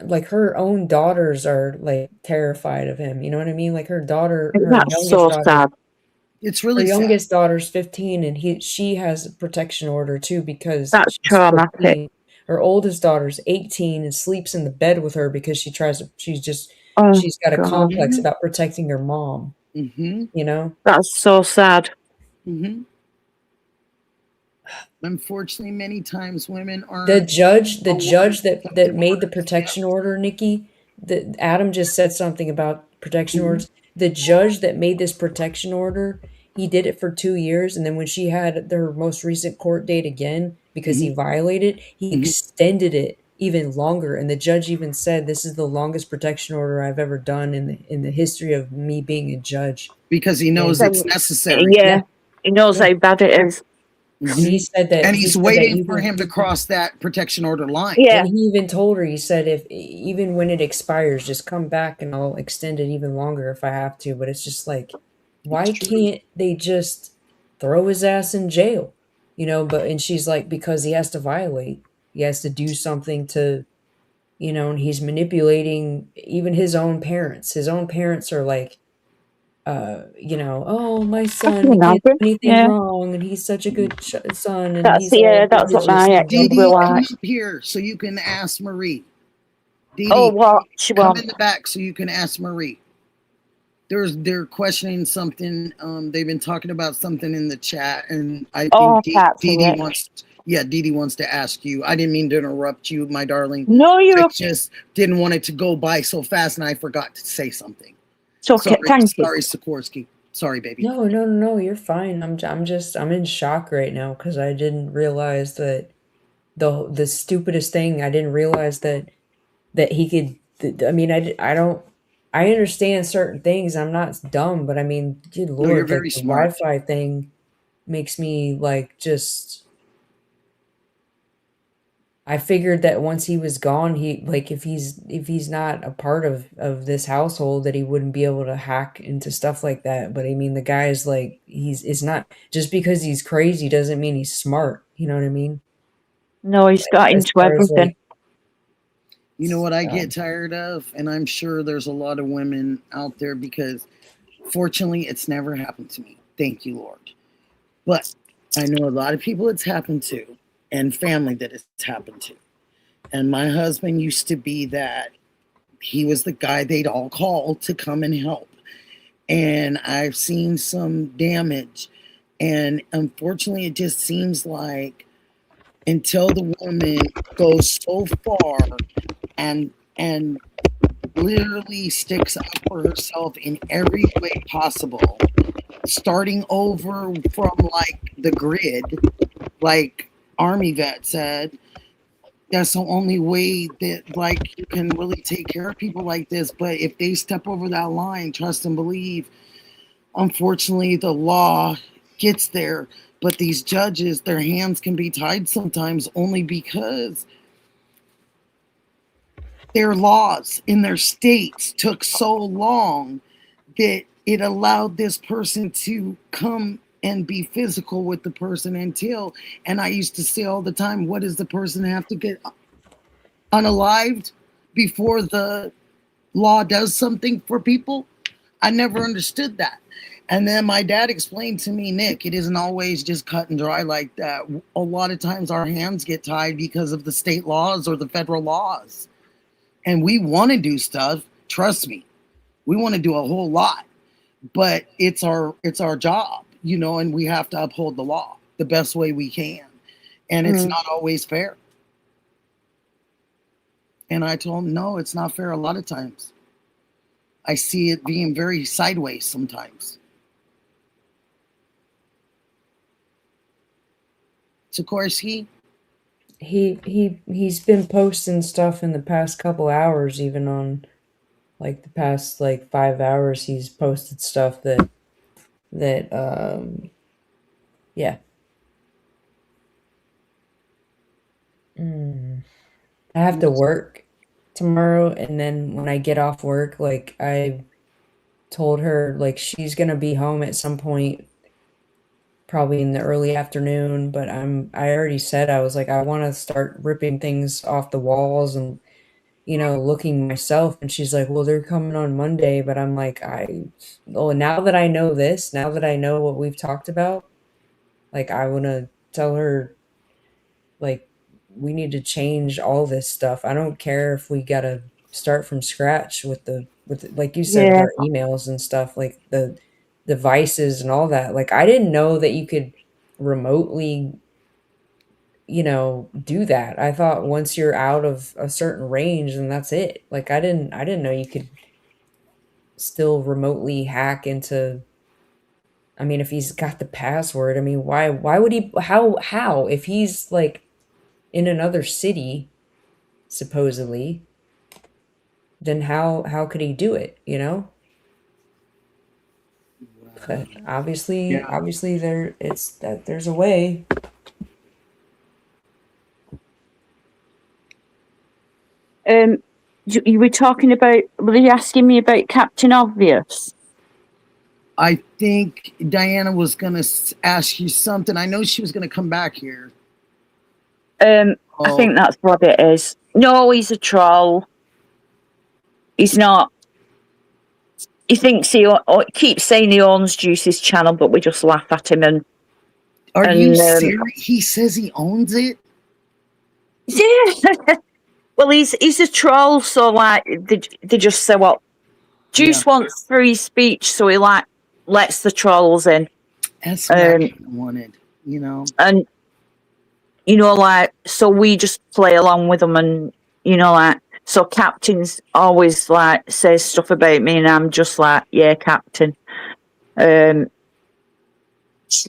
[SPEAKER 12] Like her own daughters are like terrified of him. You know what I mean? Like her daughter, her
[SPEAKER 13] That's
[SPEAKER 12] youngest
[SPEAKER 13] so
[SPEAKER 12] daughter,
[SPEAKER 13] sad.
[SPEAKER 2] It's
[SPEAKER 12] her
[SPEAKER 2] really sad.
[SPEAKER 12] youngest daughter's 15, and she has a protection order too because
[SPEAKER 13] That's
[SPEAKER 12] she's
[SPEAKER 13] traumatic.
[SPEAKER 12] 14. Her oldest daughter's 18 and sleeps in the bed with her because she's got a
[SPEAKER 13] God.
[SPEAKER 12] complex about protecting her mom.
[SPEAKER 2] Mm-hmm.
[SPEAKER 12] You know?
[SPEAKER 13] That's so sad.
[SPEAKER 2] Mm-hmm. Unfortunately, many times women aren't.
[SPEAKER 12] The judge that made the protection order, Nikki, Adam just said something about protection orders. The judge that made this protection order, he did it for 2 years, and then when she had her most recent court date again because he violated, he extended it even longer. And the judge even said, "This is the longest protection order I've ever done in the history of me being a judge."
[SPEAKER 2] Because he knows it's necessary.
[SPEAKER 13] Yeah. He knows how bad it is.
[SPEAKER 12] He said that,
[SPEAKER 2] And
[SPEAKER 12] he
[SPEAKER 2] he's
[SPEAKER 12] said that
[SPEAKER 2] waiting
[SPEAKER 12] even-
[SPEAKER 2] for him to cross that protection order line.
[SPEAKER 13] Yeah.
[SPEAKER 12] And he even told her, he said, if even when it expires, just come back and I'll extend it even longer if I have to. But it's just like, why can't they just throw his ass in jail? You know, and she's like, because he has to violate. He has to do something to, you know, and he's manipulating even his own parents. His own parents are like, you know, oh, my son, he can't do anything wrong, and he's such a good son. And
[SPEAKER 13] That's
[SPEAKER 12] he's all
[SPEAKER 13] that's what my
[SPEAKER 12] religious
[SPEAKER 13] ex
[SPEAKER 12] and
[SPEAKER 2] Dee
[SPEAKER 13] will
[SPEAKER 2] Dee,
[SPEAKER 13] like.
[SPEAKER 2] come up here so you can ask Marie. Dee
[SPEAKER 13] Oh,
[SPEAKER 2] Dee,
[SPEAKER 13] what? She
[SPEAKER 2] come
[SPEAKER 13] won't.
[SPEAKER 2] in the back so you can ask Marie. They're questioning something. They've been talking about something in the chat, and I think Dee Dee wants. Yeah, Dee Dee wants to ask you. I didn't mean to interrupt you, my darling.
[SPEAKER 13] No,
[SPEAKER 2] I just didn't want it to go by so fast, and I forgot to say something.
[SPEAKER 13] Okay,
[SPEAKER 2] Sorry, Sikorsky. Sorry, baby.
[SPEAKER 12] No, you're fine. I'm in shock right now because I didn't realize that the stupidest thing. I didn't realize that he could. I mean, I understand certain things. I'm not dumb, but I mean, good Lord,
[SPEAKER 2] you're
[SPEAKER 12] like,
[SPEAKER 2] very
[SPEAKER 12] the
[SPEAKER 2] smart.
[SPEAKER 12] Wi-Fi thing makes me like just. I figured that once he was gone, he like if he's not a part of this household, that he wouldn't be able to hack into stuff like that. But I mean, the guy is like it's not just because he's crazy doesn't mean he's smart. You know what I mean?
[SPEAKER 13] No, he's got
[SPEAKER 12] as
[SPEAKER 13] into
[SPEAKER 12] far as
[SPEAKER 13] everything.
[SPEAKER 12] like,
[SPEAKER 2] You know what I get tired of? And I'm sure there's a lot of women out there because fortunately it's never happened to me. Thank you, Lord. But I know a lot of people it's happened to and family that it's happened to. And my husband used to be that. He was the guy they'd all call to come and help. And I've seen some damage. And unfortunately, it just seems like until the woman goes so far and literally sticks up for herself in every way possible, starting over from like the grid, like Army vet said, that's the only way that like you can really take care of people like this. But if they step over that line, trust and believe, unfortunately the law gets there. But these judges, their hands can be tied sometimes only because their laws in their states took so long that it allowed this person to come and be physical with the person until, and I used to say all the time, what does the person have to get unalived before the law does something for people? I never understood that. And then my dad explained to me, Nick, it isn't always just cut and dry like that. A lot of times our hands get tied because of the state laws or the federal laws. And we want to do stuff, trust me. We want to do a whole lot. But it's our job, you know, and we have to uphold the law the best way we can. And it's not always fair. And I told him, no, it's not fair a lot of times. I see it being very sideways sometimes. Sikorsky?
[SPEAKER 12] He's been posting stuff in the past couple hours, even on like the past like 5 hours he's posted stuff that yeah. I have to work tomorrow, and then when I get off work, like I told her, like she's gonna be home at some point, probably in the early afternoon, but I already said, I was like, I want to start ripping things off the walls and, you know, looking myself. And she's like, well, they're coming on Monday. But I'm like, now that I know this, now that I know what we've talked about, like I want to tell her, like, we need to change all this stuff. I don't care if we got to start from scratch with like you said, with our emails and stuff, like the devices and all that. Like I didn't know that you could remotely, you know, do that. I thought once you're out of a certain range, then that's it. Like I didn't know you could still remotely hack into. I mean, if he's got the password, I mean, why would he? How if he's like in another city, supposedly, then how could he do it? You know. But obviously there's a way.
[SPEAKER 13] You were talking about, were you asking me about Captain Obvious?
[SPEAKER 2] I think Diana was going to ask you something. I know she was going to come back here.
[SPEAKER 13] I think that's what it is. No, he's a troll. He's not. He thinks he keeps saying he owns Juice's channel, but we just laugh at him. And
[SPEAKER 2] are you serious? He says he owns it?
[SPEAKER 13] Yeah. Well, he's a troll, so like they just say, well, Juice wants free speech, so he like lets the trolls in.
[SPEAKER 2] That's what I wanted, you know.
[SPEAKER 13] And you know, like, so we just play along with them, and you know, like, so Captain's always like says stuff about me, and I'm just like, yeah, Captain. You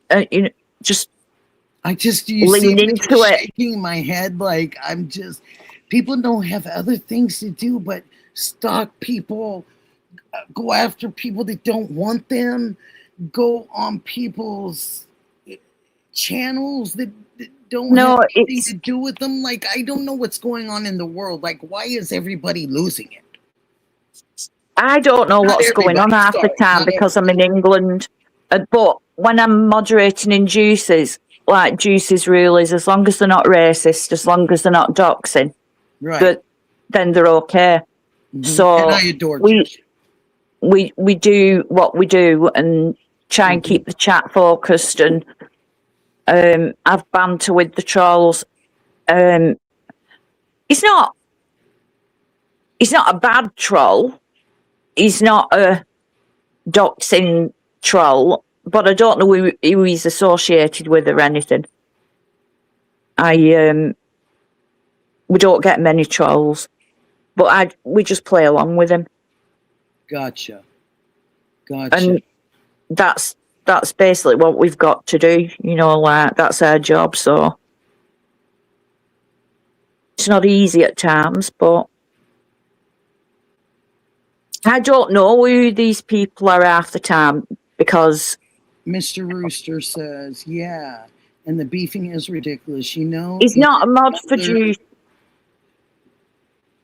[SPEAKER 13] know, just
[SPEAKER 2] I just you
[SPEAKER 13] lean
[SPEAKER 2] see
[SPEAKER 13] into
[SPEAKER 2] me
[SPEAKER 13] it.
[SPEAKER 2] shaking my head like I'm just. People don't have other things to do but stalk people, go after people that don't want them, go on people's channels that don't have anything to do with them. Like, I don't know what's going on in the world. Like, why is everybody losing it?
[SPEAKER 13] I don't know what's going on half the time because I'm in England. But when I'm moderating in Juices, like Juice's rule is, as long as they're not racist, as long as they're not doxing,
[SPEAKER 2] Right.
[SPEAKER 13] but then they're okay.
[SPEAKER 2] Mhm.
[SPEAKER 13] So
[SPEAKER 2] and I adore
[SPEAKER 13] we
[SPEAKER 2] Juice.
[SPEAKER 13] we do what we do and try and keep the chat focused and have banter with the trolls. He's not a bad troll. He's not a doxing troll, but I don't know who he's associated with or anything. We don't get many trolls, but we just play along with him.
[SPEAKER 2] Gotcha.
[SPEAKER 13] And that's basically what we've got to do, you know, like that's our job. So it's not easy at times, but I don't know who these people are half the time because
[SPEAKER 2] Mr. Rooster says, yeah, and the beefing is ridiculous. You know,
[SPEAKER 13] he's not a mod for
[SPEAKER 2] other
[SPEAKER 13] Juice.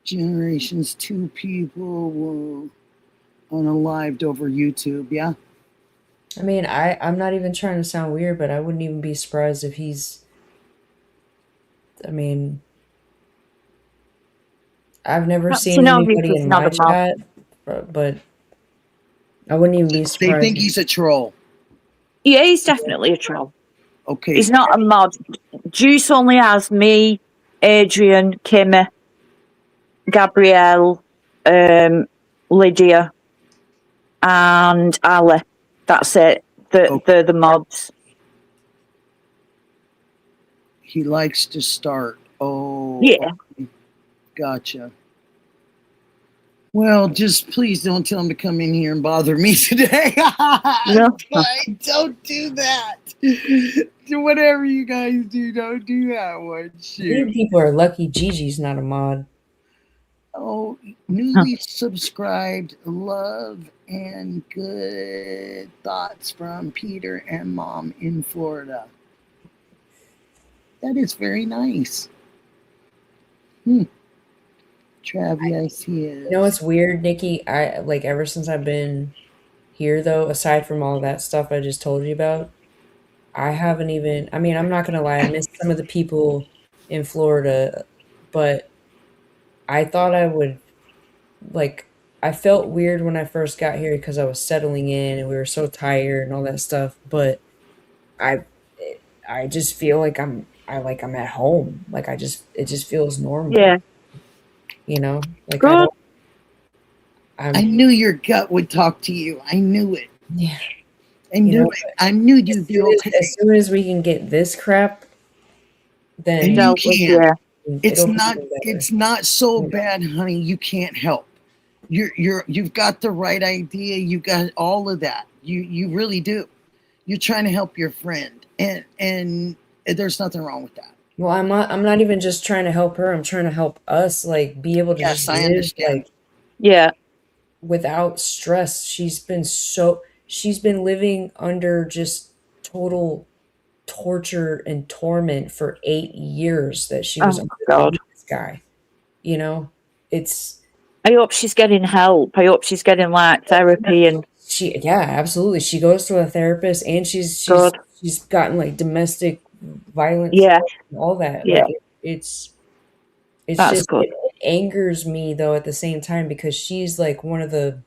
[SPEAKER 2] generations, 2 people were unalived over YouTube. Yeah.
[SPEAKER 12] I mean, I'm not even trying to sound weird, but I wouldn't even be surprised if he's. I mean, I've never seen anybody in my chat, but I wouldn't even be surprised.
[SPEAKER 2] They think he's a troll.
[SPEAKER 13] Yeah, he's definitely a troll.
[SPEAKER 2] Okay.
[SPEAKER 13] He's not a mod. Juice only has me, Adrian, Kimmy, Gabrielle, Lydia, and Ali. That's it. They're the mods.
[SPEAKER 2] He likes to start. Oh.
[SPEAKER 13] Yeah.
[SPEAKER 2] Okay. Gotcha. Well, just please don't tell him to come in here and bother me today.
[SPEAKER 13] No.
[SPEAKER 2] Don't do that. Do whatever you guys do. Don't do that one. Shoot.
[SPEAKER 12] These people are lucky Gigi's not a mod.
[SPEAKER 2] Oh, newly subscribed. Love and good thoughts from Peter and Mom in Florida. That is very nice. Trav, yes, he is.
[SPEAKER 12] You know what's weird, Nikki? I like ever since I've been here, though, aside from all that stuff I just told you about, I haven't even. I mean, I'm not gonna lie, I missed some of the people in Florida, but I thought I would. Like, I felt weird when I first got here because I was settling in and we were so tired and all that stuff. But I just feel like I'm at home. Like it just feels normal.
[SPEAKER 13] Yeah.
[SPEAKER 12] You know, like
[SPEAKER 2] I knew your gut would talk to you. I knew it.
[SPEAKER 12] Yeah.
[SPEAKER 2] I knew it. I knew you'd be okay.
[SPEAKER 12] As soon as we can get this crap, then
[SPEAKER 2] And you can.
[SPEAKER 12] it'll be
[SPEAKER 2] It's not so bad, honey. You can't help. You've got the right idea. You got all of that. You really do. You're trying to help your friend, and there's nothing wrong with that.
[SPEAKER 12] Well, I'm not even just trying to help her. I'm trying to help us, like, be able to just
[SPEAKER 2] I
[SPEAKER 12] live,
[SPEAKER 2] understand.
[SPEAKER 12] like, without stress. She's been living under just total torture and torment for 8 years that she was under this guy. You know,
[SPEAKER 13] I hope she's getting help. I hope she's getting like therapy and
[SPEAKER 12] absolutely. She goes to a therapist and she's gotten like domestic violence, and all that.
[SPEAKER 13] Yeah.
[SPEAKER 12] Like it's
[SPEAKER 13] That's
[SPEAKER 12] just
[SPEAKER 13] good.
[SPEAKER 12] it angers me though at the same time because she's like one of the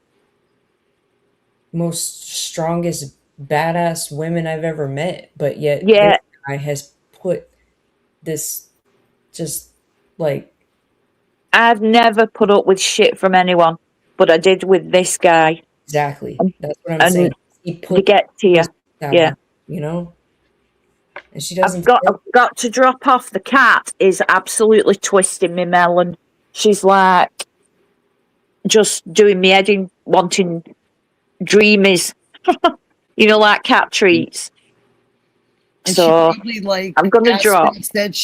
[SPEAKER 12] most strongest badass women I've ever met, but yet this guy has put this just like
[SPEAKER 13] I've never put up with shit from anyone, but I did with this guy.
[SPEAKER 12] Exactly. That's what I'm saying. He put
[SPEAKER 13] to get to you. Yeah.
[SPEAKER 12] You know? And she doesn't
[SPEAKER 13] I've got to drop off. The cat is absolutely twisting me melon. She's like just doing me head in, wanting dreamies. You know, like cat treats.
[SPEAKER 2] And
[SPEAKER 13] so
[SPEAKER 2] she probably, like,
[SPEAKER 13] I'm gonna drop.
[SPEAKER 2] Said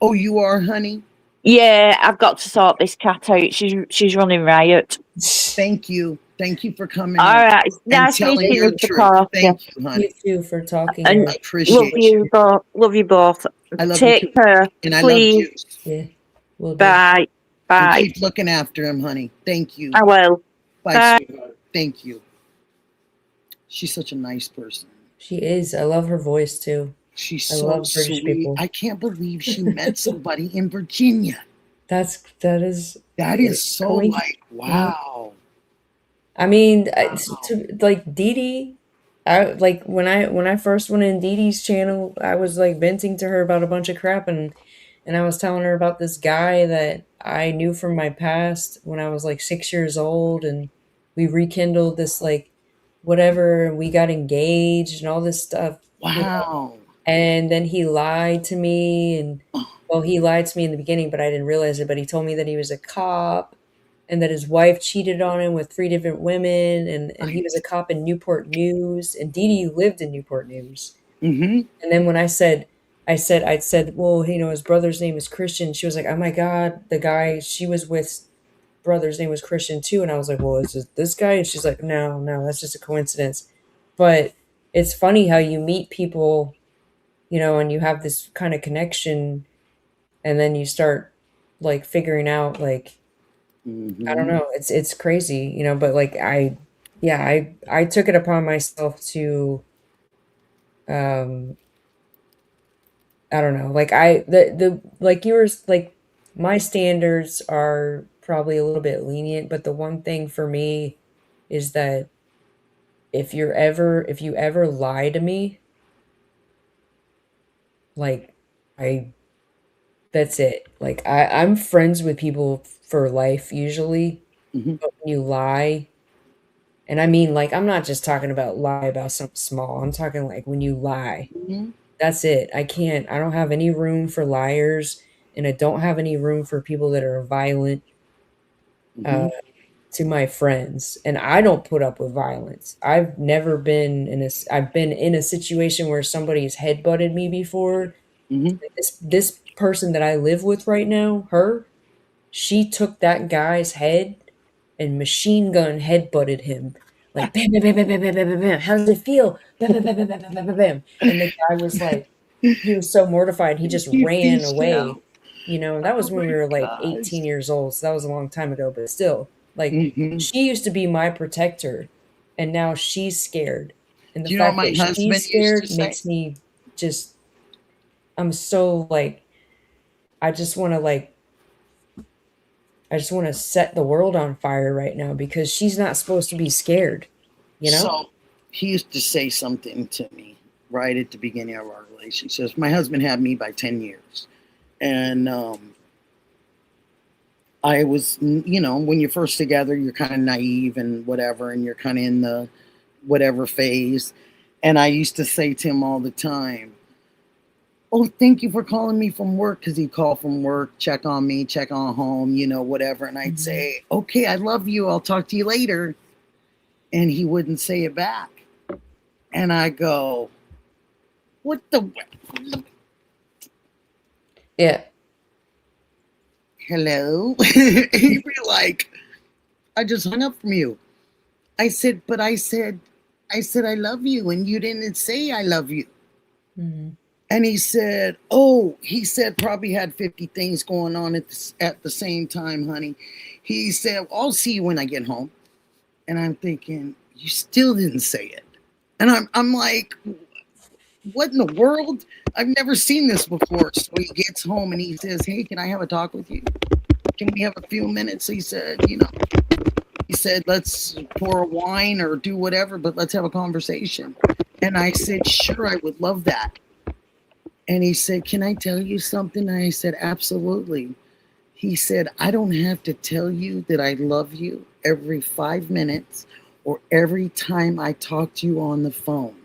[SPEAKER 2] oh, you are, honey?
[SPEAKER 13] Yeah, I've got to sort this cat out. She's running riot.
[SPEAKER 2] Thank you. Thank you for coming.
[SPEAKER 13] All right. It's
[SPEAKER 2] and
[SPEAKER 13] nice
[SPEAKER 2] telling
[SPEAKER 13] meeting
[SPEAKER 2] your
[SPEAKER 13] you,
[SPEAKER 2] truth.
[SPEAKER 13] Parker.
[SPEAKER 2] Thank you, honey.
[SPEAKER 12] You too for talking.
[SPEAKER 13] And
[SPEAKER 2] I appreciate you.
[SPEAKER 13] Love you both.
[SPEAKER 2] I love
[SPEAKER 13] Take
[SPEAKER 2] you too.
[SPEAKER 13] care.
[SPEAKER 2] And I
[SPEAKER 13] please.
[SPEAKER 2] love you.
[SPEAKER 12] Yeah.
[SPEAKER 13] Bye. Bye.
[SPEAKER 2] And keep looking after him, honey. Thank you.
[SPEAKER 13] I will.
[SPEAKER 2] Bye. Sweetheart. Thank you. She's such a nice person.
[SPEAKER 12] She is. I love her voice too.
[SPEAKER 2] She's
[SPEAKER 12] I
[SPEAKER 2] so
[SPEAKER 12] love British
[SPEAKER 2] sweet.
[SPEAKER 12] people.
[SPEAKER 2] I can't believe she met somebody in Virginia.
[SPEAKER 12] That is
[SPEAKER 2] So like, wow.
[SPEAKER 12] I mean, like Dee Dee, I like when I first went in Dee Dee's channel, I was like venting to her about a bunch of crap, and I was telling her about this guy that I knew from my past when I was like 6 years old, and we rekindled this like whatever, and we got engaged and all this stuff.
[SPEAKER 2] Wow.
[SPEAKER 12] And then he lied to me, and well, he lied to me in the beginning, but I didn't realize it. But he told me that he was a cop and that his wife cheated on him with 3 different women, and he was a cop in Newport News, and Dee Dee lived in Newport News.
[SPEAKER 2] Mm-hmm.
[SPEAKER 12] And then when I said, well, you know, his brother's name is Christian. She was like, oh my God, the guy she was with, brother's name was Christian too. And I was like, well, is it this guy? And she's like, no, that's just a coincidence. But it's funny how you meet people, you know, and you have this kind of connection, and then you start like figuring out like, I don't know, it's crazy, you know, but like I took it upon myself to I don't know, like the like yours, like my standards are probably a little bit lenient, but the one thing for me is that if you ever lie to me, like that's it. Like I'm friends with people for life usually,
[SPEAKER 2] Mm-hmm.
[SPEAKER 12] but when you lie, and I mean like I'm not just talking about lie about something small. I'm talking like when you lie,
[SPEAKER 2] Mm-hmm.
[SPEAKER 12] that's it. I don't have any room for liars, and I don't have any room for people that are violent to my friends. And I don't put up with violence. I've never been I've been in a situation where somebody's headbutted me before.
[SPEAKER 2] Mm-hmm.
[SPEAKER 12] This person that I live with right now, she took that guy's head and machine gun headbutted him. Like bam, bam, bam, bam, bam, bam, bam, bam. How does it feel? Bam, bam, bam, bam, bam, bam, bam, bam. And the guy was like, he was so mortified, he just ran away. You know, and that was when we were like 18 years old. So that was a long time ago, but still, like she used to be my protector, and now she's scared. And the
[SPEAKER 2] Do you know
[SPEAKER 12] fact
[SPEAKER 2] what my
[SPEAKER 12] that
[SPEAKER 2] husband
[SPEAKER 12] she's
[SPEAKER 2] used
[SPEAKER 12] scared
[SPEAKER 2] to say?
[SPEAKER 12] makes me just, I'm so like, I just want to set the world on fire right now because she's not supposed to be scared, you know?
[SPEAKER 2] So he used to say something to me right at the beginning of our relationship. My husband had me by 10 years. And I was, you know, when you're first together, you're kind of naive and whatever, and you're kind of in the whatever phase. And I used to say to him all the time, oh, thank you for calling me from work, because he'd call from work, check on me, check on home, you know, whatever. And I'd say, okay, I love you. I'll talk to you later. And he wouldn't say it back. And I go, what the?
[SPEAKER 12] Yeah.
[SPEAKER 2] Hello? He'd be like, I just hung up from you. I said, I love you. And you didn't say I love you.
[SPEAKER 12] Mm-hmm.
[SPEAKER 2] And he said, probably had 50 things going on at the same time, honey. He said, I'll see you when I get home. And I'm thinking, you still didn't say it. And I'm like, what in the world? I've never seen this before. So he gets home and he says, hey, can I have a talk with you? Can we have a few minutes? He said, let's pour a wine or do whatever, but let's have a conversation. And I said, sure, I would love that. And he said, can I tell you something? And I said, absolutely. He said, I don't have to tell you that I love you every 5 minutes or every time I talk to you on the phone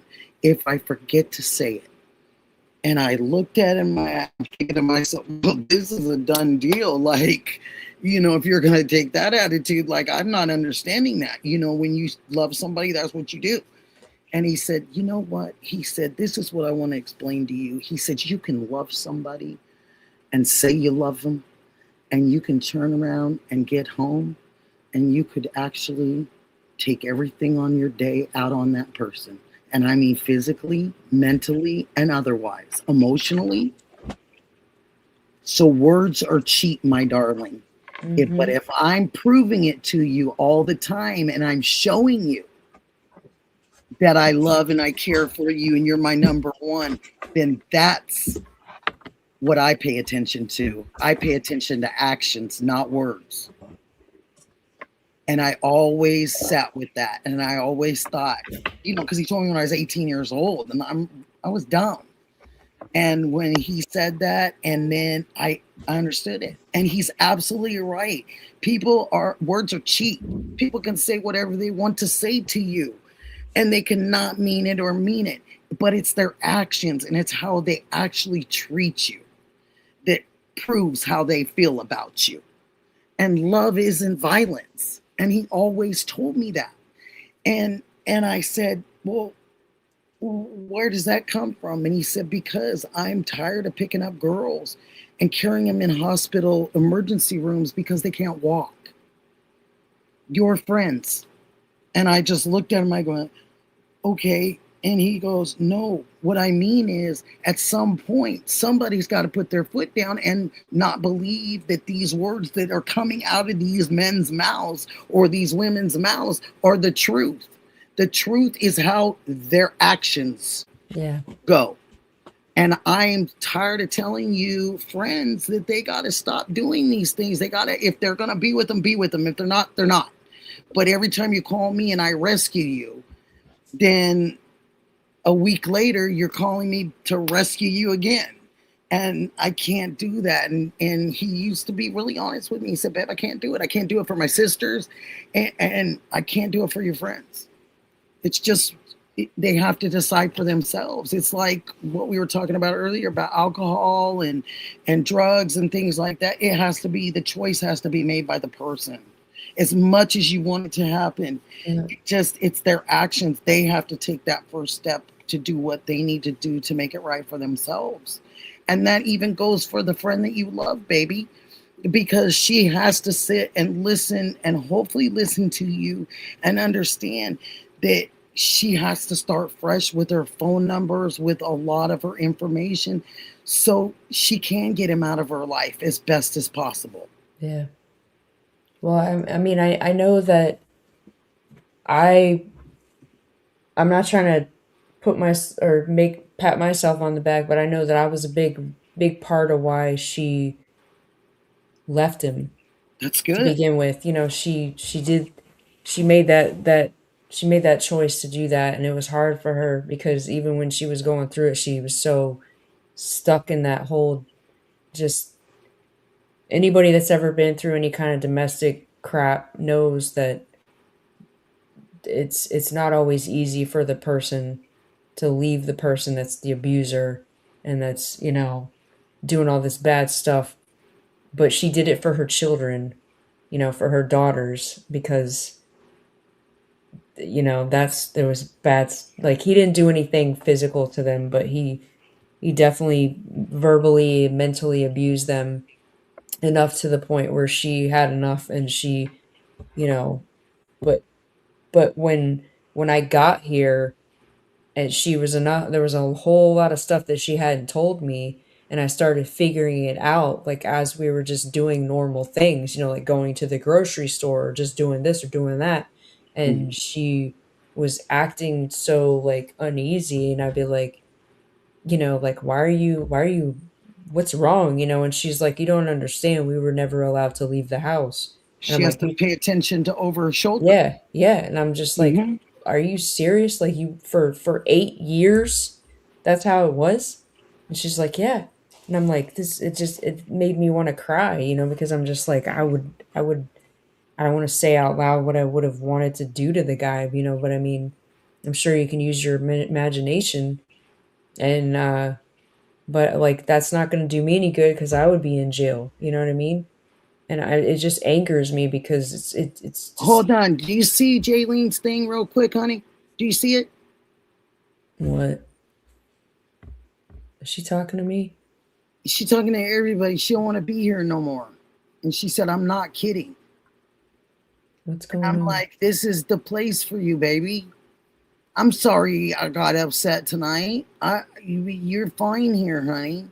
[SPEAKER 2] if I forget to say it. And I looked at him, I'm thinking to myself, well, this is a done deal. Like, you know, if you're going to take that attitude, like, I'm not understanding that. You know, when you love somebody, that's what you do. And he said, you know what? He said, this is what I want to explain to you. He said, you can love somebody and say you love them, and you can turn around and get home, and you could actually take everything on your day out on that person. And I mean physically, mentally, and otherwise, emotionally. So words are cheap, my darling.
[SPEAKER 12] Mm-hmm.
[SPEAKER 2] But if I'm proving it to you all the time and I'm showing you that I love and I care for you and you're my number one, then that's what I pay attention to. I pay attention to actions, not words. And I always sat with that. And I always thought, because he told me when I was 18 years old and I was dumb. And when he said that, and then I understood it. And he's absolutely right. Words are cheap. People can say whatever they want to say to you, and they cannot mean it or mean it. But it's their actions and it's how they actually treat you that proves how they feel about you. And love isn't violence. And he always told me that. And I said, well, where does that come from? And he said, because I'm tired of picking up girls and carrying them in hospital emergency rooms because they can't walk. Your friends. And I just looked at him, I go, okay. And he goes, no, what I mean is at some point, somebody's got to put their foot down and not believe that these words that are coming out of these men's mouths or these women's mouths are the truth. The truth is how their actions go. And I'm tired of telling you, friends, that they got to stop doing these things. They got to, if they're going to be with them, be with them. If they're not, they're not. But every time you call me and I rescue you, then a week later, you're calling me to rescue you again. And I can't do that. And he used to be really honest with me. He said, babe, I can't do it. I can't do it for my sisters. And I can't do it for your friends. It's just, they have to decide for themselves. It's like what we were talking about earlier about alcohol and drugs and things like that. The choice has to be made by the person. As much as you want it to happen, it's their actions. They have to take that first step to do what they need to do to make it right for themselves. And that even goes for the friend that you love, baby, because she has to sit and listen and hopefully listen to you and understand that she has to start fresh with her phone numbers, with a lot of her information, so she can get him out of her life as best as possible.
[SPEAKER 12] Yeah. Well, I mean, I know that I'm not trying to pat myself on the back, but I know that I was a big part of why she left him.
[SPEAKER 2] That's good.
[SPEAKER 12] To begin with, she made that choice to do that, and it was hard for her because even when she was going through it, she was so stuck in that whole, just anybody that's ever been through any kind of domestic crap knows that it's not always easy for the person to leave the person that's the abuser and that's, doing all this bad stuff. But she did it for her children, for her daughters, because there was bad, like, he didn't do anything physical to them, but he definitely verbally, mentally abused them enough to the point where she had enough, and she, but when I got here and there was a whole lot of stuff that she hadn't told me, and I started figuring it out, like, as we were just doing normal things, like going to the grocery store or just doing this or doing that. And she was acting so, like, uneasy, and I'd be like, like, why are you, what's wrong? And she's like, you don't understand. We were never allowed to leave the house. And
[SPEAKER 2] She has to pay attention to over her shoulder.
[SPEAKER 12] Yeah. And I'm just like, are you serious? Like, you, for 8 years, that's how it was? And she's like, yeah. And I'm like, it made me want to cry, because I'm just like, I don't want to say out loud what I would have wanted to do to the guy, but I mean, I'm sure you can use your imagination, and, but, like, that's not going to do me any good because I would be in jail, you know what I mean? And it just angers me because it's just...
[SPEAKER 2] Hold on. Do you see Jaylene's thing real quick, honey? Do you see it?
[SPEAKER 12] What? Is she talking to me?
[SPEAKER 2] She's talking to everybody. She don't want to be here no more. And she said, I'm not kidding.
[SPEAKER 12] What's going on?
[SPEAKER 2] I'm like, this is the place for you, baby. I'm sorry I got upset tonight. You're fine here, honey.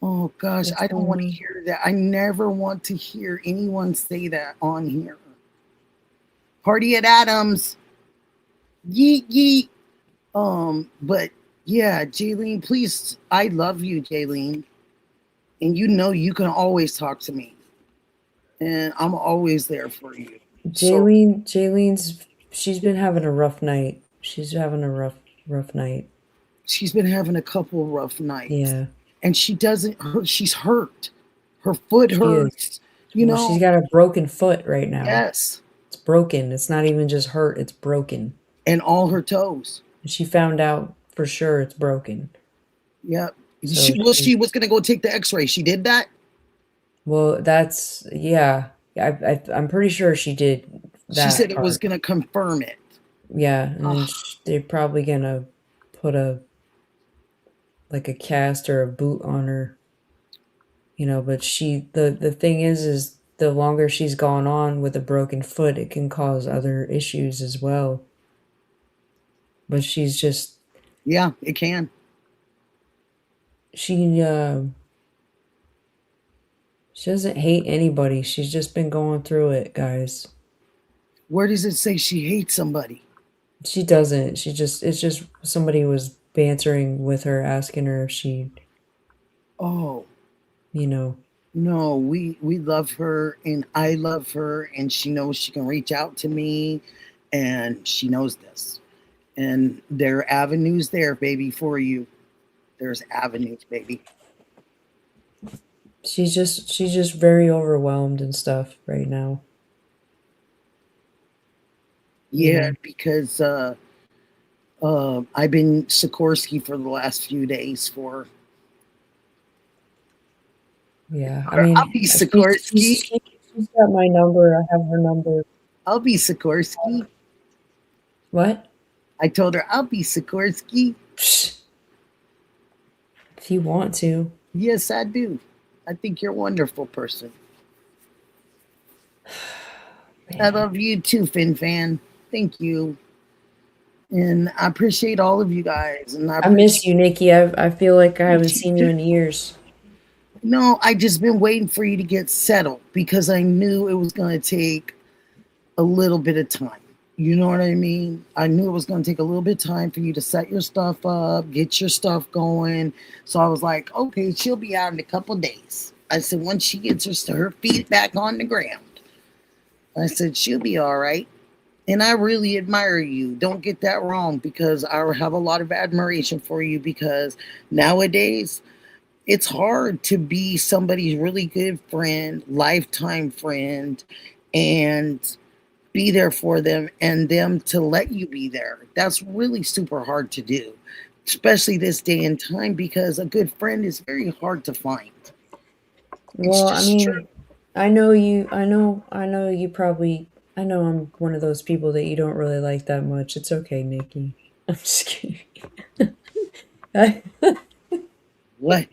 [SPEAKER 2] Oh, gosh, I don't want to hear that. I never want to hear anyone say that on here. Party at Adams. Yeet yeet. But yeah, Jaylene, please, I love you, Jaylene. And you know you can always talk to me. And I'm always there for you. So
[SPEAKER 12] She's been having a rough night. She's having a rough night.
[SPEAKER 2] she's been having a couple rough nights.
[SPEAKER 12] Yeah.
[SPEAKER 2] And she doesn't hurt, she's hurt. Her foot
[SPEAKER 12] She
[SPEAKER 2] hurts.
[SPEAKER 12] is.
[SPEAKER 2] You
[SPEAKER 12] Well,
[SPEAKER 2] know,
[SPEAKER 12] she's got a broken foot right now.
[SPEAKER 2] yes.
[SPEAKER 12] It's broken. It's not even just hurt, it's broken.
[SPEAKER 2] And all her toes.
[SPEAKER 12] She found out for sure it's broken.
[SPEAKER 2] Yep.
[SPEAKER 12] So
[SPEAKER 2] She was gonna go take the x-ray. She did that?
[SPEAKER 12] Well, that's yeah. I'm pretty sure she did that.
[SPEAKER 2] She said it was
[SPEAKER 12] part.
[SPEAKER 2] gonna confirm it.
[SPEAKER 12] Yeah, and then they're probably gonna put a cast or a boot on her. You know, but the thing is the longer she's gone on with a broken foot, it can cause other issues as well. But she's just
[SPEAKER 2] Yeah, it can.
[SPEAKER 12] She doesn't hate anybody. She's just been going through it, guys.
[SPEAKER 2] Where does it say she hates somebody?
[SPEAKER 12] She doesn't. It's just somebody was bantering with her, asking her if she,
[SPEAKER 2] Oh,
[SPEAKER 12] you know.
[SPEAKER 2] no, we love her and I love her and she knows she can reach out to me and she knows this. And there are avenues there, baby, for you. There's avenues, baby.
[SPEAKER 12] She's just very overwhelmed and stuff right now.
[SPEAKER 2] Yeah, because I've been Sikorsky for the last few days for.
[SPEAKER 12] Yeah, I mean,
[SPEAKER 2] I'll be Sikorsky.
[SPEAKER 12] She's got my number. I have her number.
[SPEAKER 2] I'll be Sikorsky.
[SPEAKER 12] What?
[SPEAKER 2] I told her I'll be Sikorsky.
[SPEAKER 12] If you want to.
[SPEAKER 2] Yes, I do. I think you're a wonderful person. I love you too, Fin Fan. Thank you. And I appreciate all of you guys. And
[SPEAKER 12] I miss you, Nikki. I feel like I haven't seen you in years.
[SPEAKER 2] No, I just been waiting for you to get settled because I knew it was going to take a little bit of time. You know what I mean? I knew it was going to take a little bit of time for you to set your stuff up, get your stuff going. So I was like, okay, she'll be out in a couple days. I said, once she gets her feet back on the ground, I said, she'll be all right. And I really admire you. Don't get that wrong, because I have a lot of admiration for you, because nowadays it's hard to be somebody's really good friend, lifetime friend, and be there for them and them to let you be there. That's really super hard to do, especially this day and time, because a good friend is very hard to find.
[SPEAKER 12] Well, I mean, I know you probably, I know I'm one of those people that you don't really like that much. It's okay, Nikki. I'm just kidding.
[SPEAKER 2] What?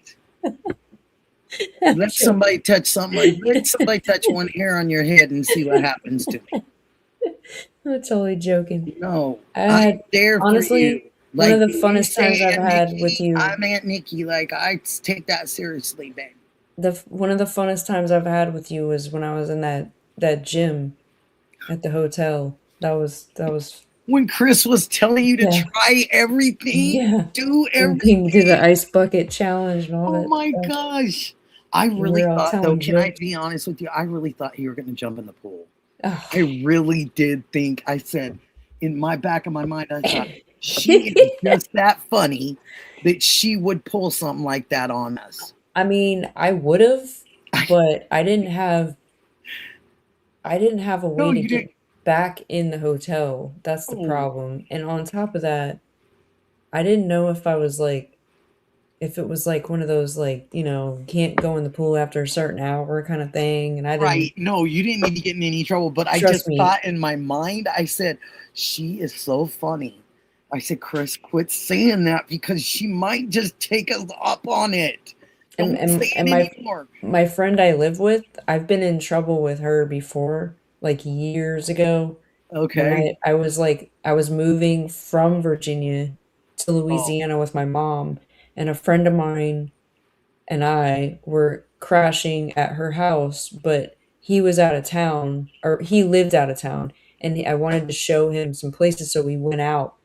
[SPEAKER 2] Let somebody touch something. Let somebody touch one hair on your head and see what happens to me.
[SPEAKER 12] I'm totally joking.
[SPEAKER 2] No,
[SPEAKER 12] I'm
[SPEAKER 2] there
[SPEAKER 12] honestly,
[SPEAKER 2] for you.
[SPEAKER 12] One of the
[SPEAKER 2] you
[SPEAKER 12] funnest
[SPEAKER 2] say
[SPEAKER 12] times I've
[SPEAKER 2] Aunt
[SPEAKER 12] had
[SPEAKER 2] Nikki,
[SPEAKER 12] with you.
[SPEAKER 2] I'm Aunt Nikki. Like, I take that seriously, babe.
[SPEAKER 12] One of the funnest times I've had with you was when I was in that gym at the hotel. That was
[SPEAKER 2] when Chris was telling you to try everything, do everything.
[SPEAKER 12] Do the ice bucket challenge and all that.
[SPEAKER 2] Oh my gosh. I really thought, though, can I be honest with you? I really thought you were going to jump in the pool.
[SPEAKER 12] Oh.
[SPEAKER 2] I really did think, I said, in my back of my mind, I thought, she is just that funny that she would pull something like that on us.
[SPEAKER 12] I mean, I would have, but I didn't have a way to get back in the hotel. That's the problem. And on top of that, I didn't know if it was like one of those, like, you know, can't go in the pool after a certain hour kind of thing. And I didn't.
[SPEAKER 2] Right. No, you didn't need to get in any trouble. But I just thought in my mind, I said, she is so funny. I said, Chris, quit saying that, because she might just take us up on it.
[SPEAKER 12] My friend I live with, I've been in trouble with her before, like years ago.
[SPEAKER 2] Okay.
[SPEAKER 12] I was moving from Virginia to Louisiana with my mom, and a friend of mine and I were crashing at her house, but he was out of town, or he lived out of town, and I wanted to show him some places, so we went out.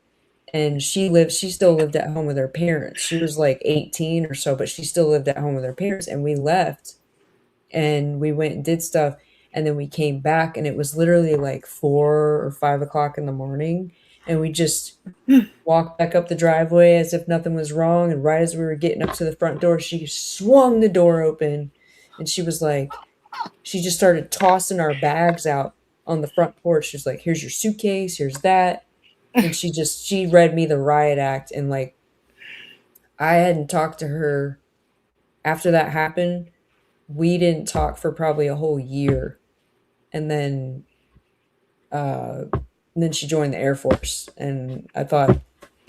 [SPEAKER 12] And she still lived at home with her parents. She was like 18 or so, but she still lived at home with her parents. And we left and we went and did stuff. And then we came back and it was literally like 4 or 5 o'clock in the morning. And we just walked back up the driveway as if nothing was wrong. And right as we were getting up to the front door, she swung the door open. And she was like, she just started tossing our bags out on the front porch. She was like, here's your suitcase, here's that. And she read me the riot act, and like I hadn't talked to her after that happened. We didn't talk for probably a whole year. And then she joined the Air Force, and I thought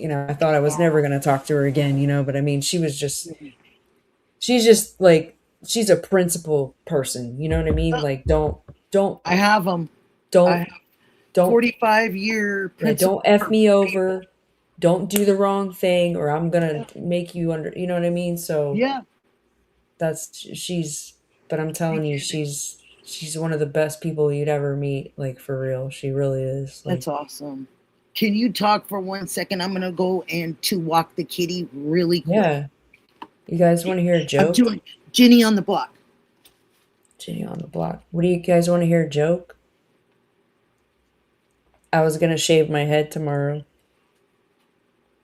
[SPEAKER 12] I was never going to talk to her again, but I mean, she's just like, she's a principled person, you know what I mean? Like, don't
[SPEAKER 2] I have them.
[SPEAKER 12] Don't
[SPEAKER 2] 45-year
[SPEAKER 12] don't F me over. Don't do the wrong thing, or I'm gonna make you you know what I mean? So
[SPEAKER 2] yeah,
[SPEAKER 12] but I'm telling you, she's one of the best people you'd ever meet, like, for real. She really is. Like,
[SPEAKER 2] that's awesome. Can you talk for 1 second? I'm gonna go and to walk the kitty really quick.
[SPEAKER 12] Yeah. You guys want to hear a joke?
[SPEAKER 2] I'm doing Jenny on the block.
[SPEAKER 12] Jenny on the block. What do you guys want to hear a joke? I was going to shave my head tomorrow.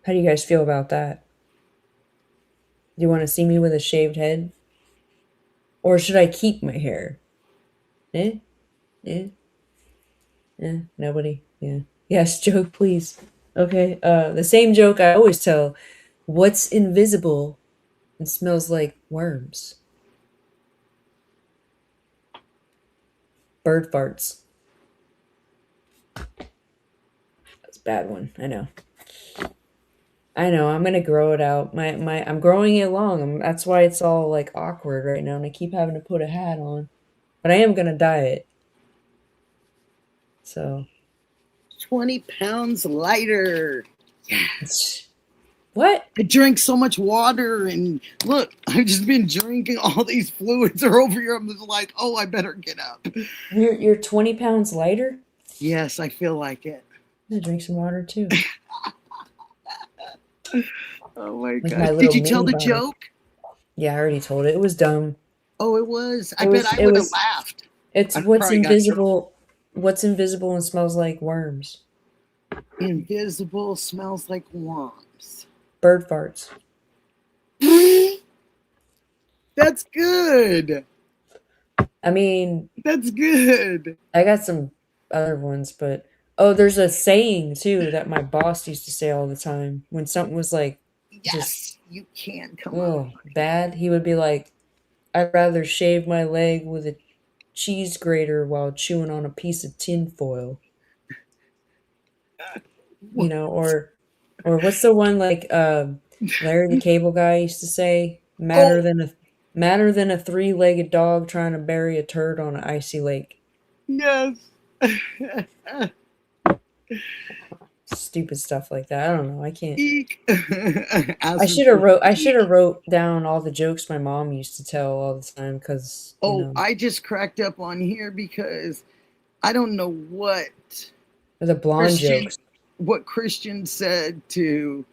[SPEAKER 12] How do you guys feel about that? Do you want to see me with a shaved head? Or should I keep my hair? Nobody? Yeah. Yes, joke, please. Okay. The same joke I always tell. What's invisible and smells like worms? Bird farts. That's a bad one. I know. I'm gonna grow it out. I'm growing it long. That's why it's all like awkward right now, and I keep having to put a hat on. But I am gonna dye it. So
[SPEAKER 2] 20 pounds lighter.
[SPEAKER 12] Yes. What?
[SPEAKER 2] I drank so much water, and look, I've just been drinking all these fluids are over here. I'm just like, oh, I better get up.
[SPEAKER 12] You're 20 pounds lighter?
[SPEAKER 2] Yes, I feel like it.
[SPEAKER 12] I'm gonna drink some water too.
[SPEAKER 2] Oh my
[SPEAKER 12] Like
[SPEAKER 2] god! Did you tell the joke?
[SPEAKER 12] Yeah, I already told it. It was dumb.
[SPEAKER 2] Oh, it was. I bet I would have laughed.
[SPEAKER 12] It's what's invisible. What's invisible and smells like worms.
[SPEAKER 2] Invisible smells like worms.
[SPEAKER 12] Bird farts.
[SPEAKER 2] That's good.
[SPEAKER 12] I mean,
[SPEAKER 2] that's good.
[SPEAKER 12] I got some other ones, but there's a saying too that my boss used to say all the time when something was like,
[SPEAKER 2] yes, you can come on.
[SPEAKER 12] Bad. He would be like, I'd rather shave my leg with a cheese grater while chewing on a piece of tin foil. Or what's the one like Larry the Cable Guy used to say? Madder than a three-legged dog trying to bury a turd on an icy lake.
[SPEAKER 2] Yes.
[SPEAKER 12] Stupid stuff like that. I don't know. I can't.
[SPEAKER 2] I
[SPEAKER 12] should have wrote down all the jokes my mom used to tell all the time because.
[SPEAKER 2] I just cracked up on here because I don't know what.
[SPEAKER 12] The blonde jokes.
[SPEAKER 2] What Christian said to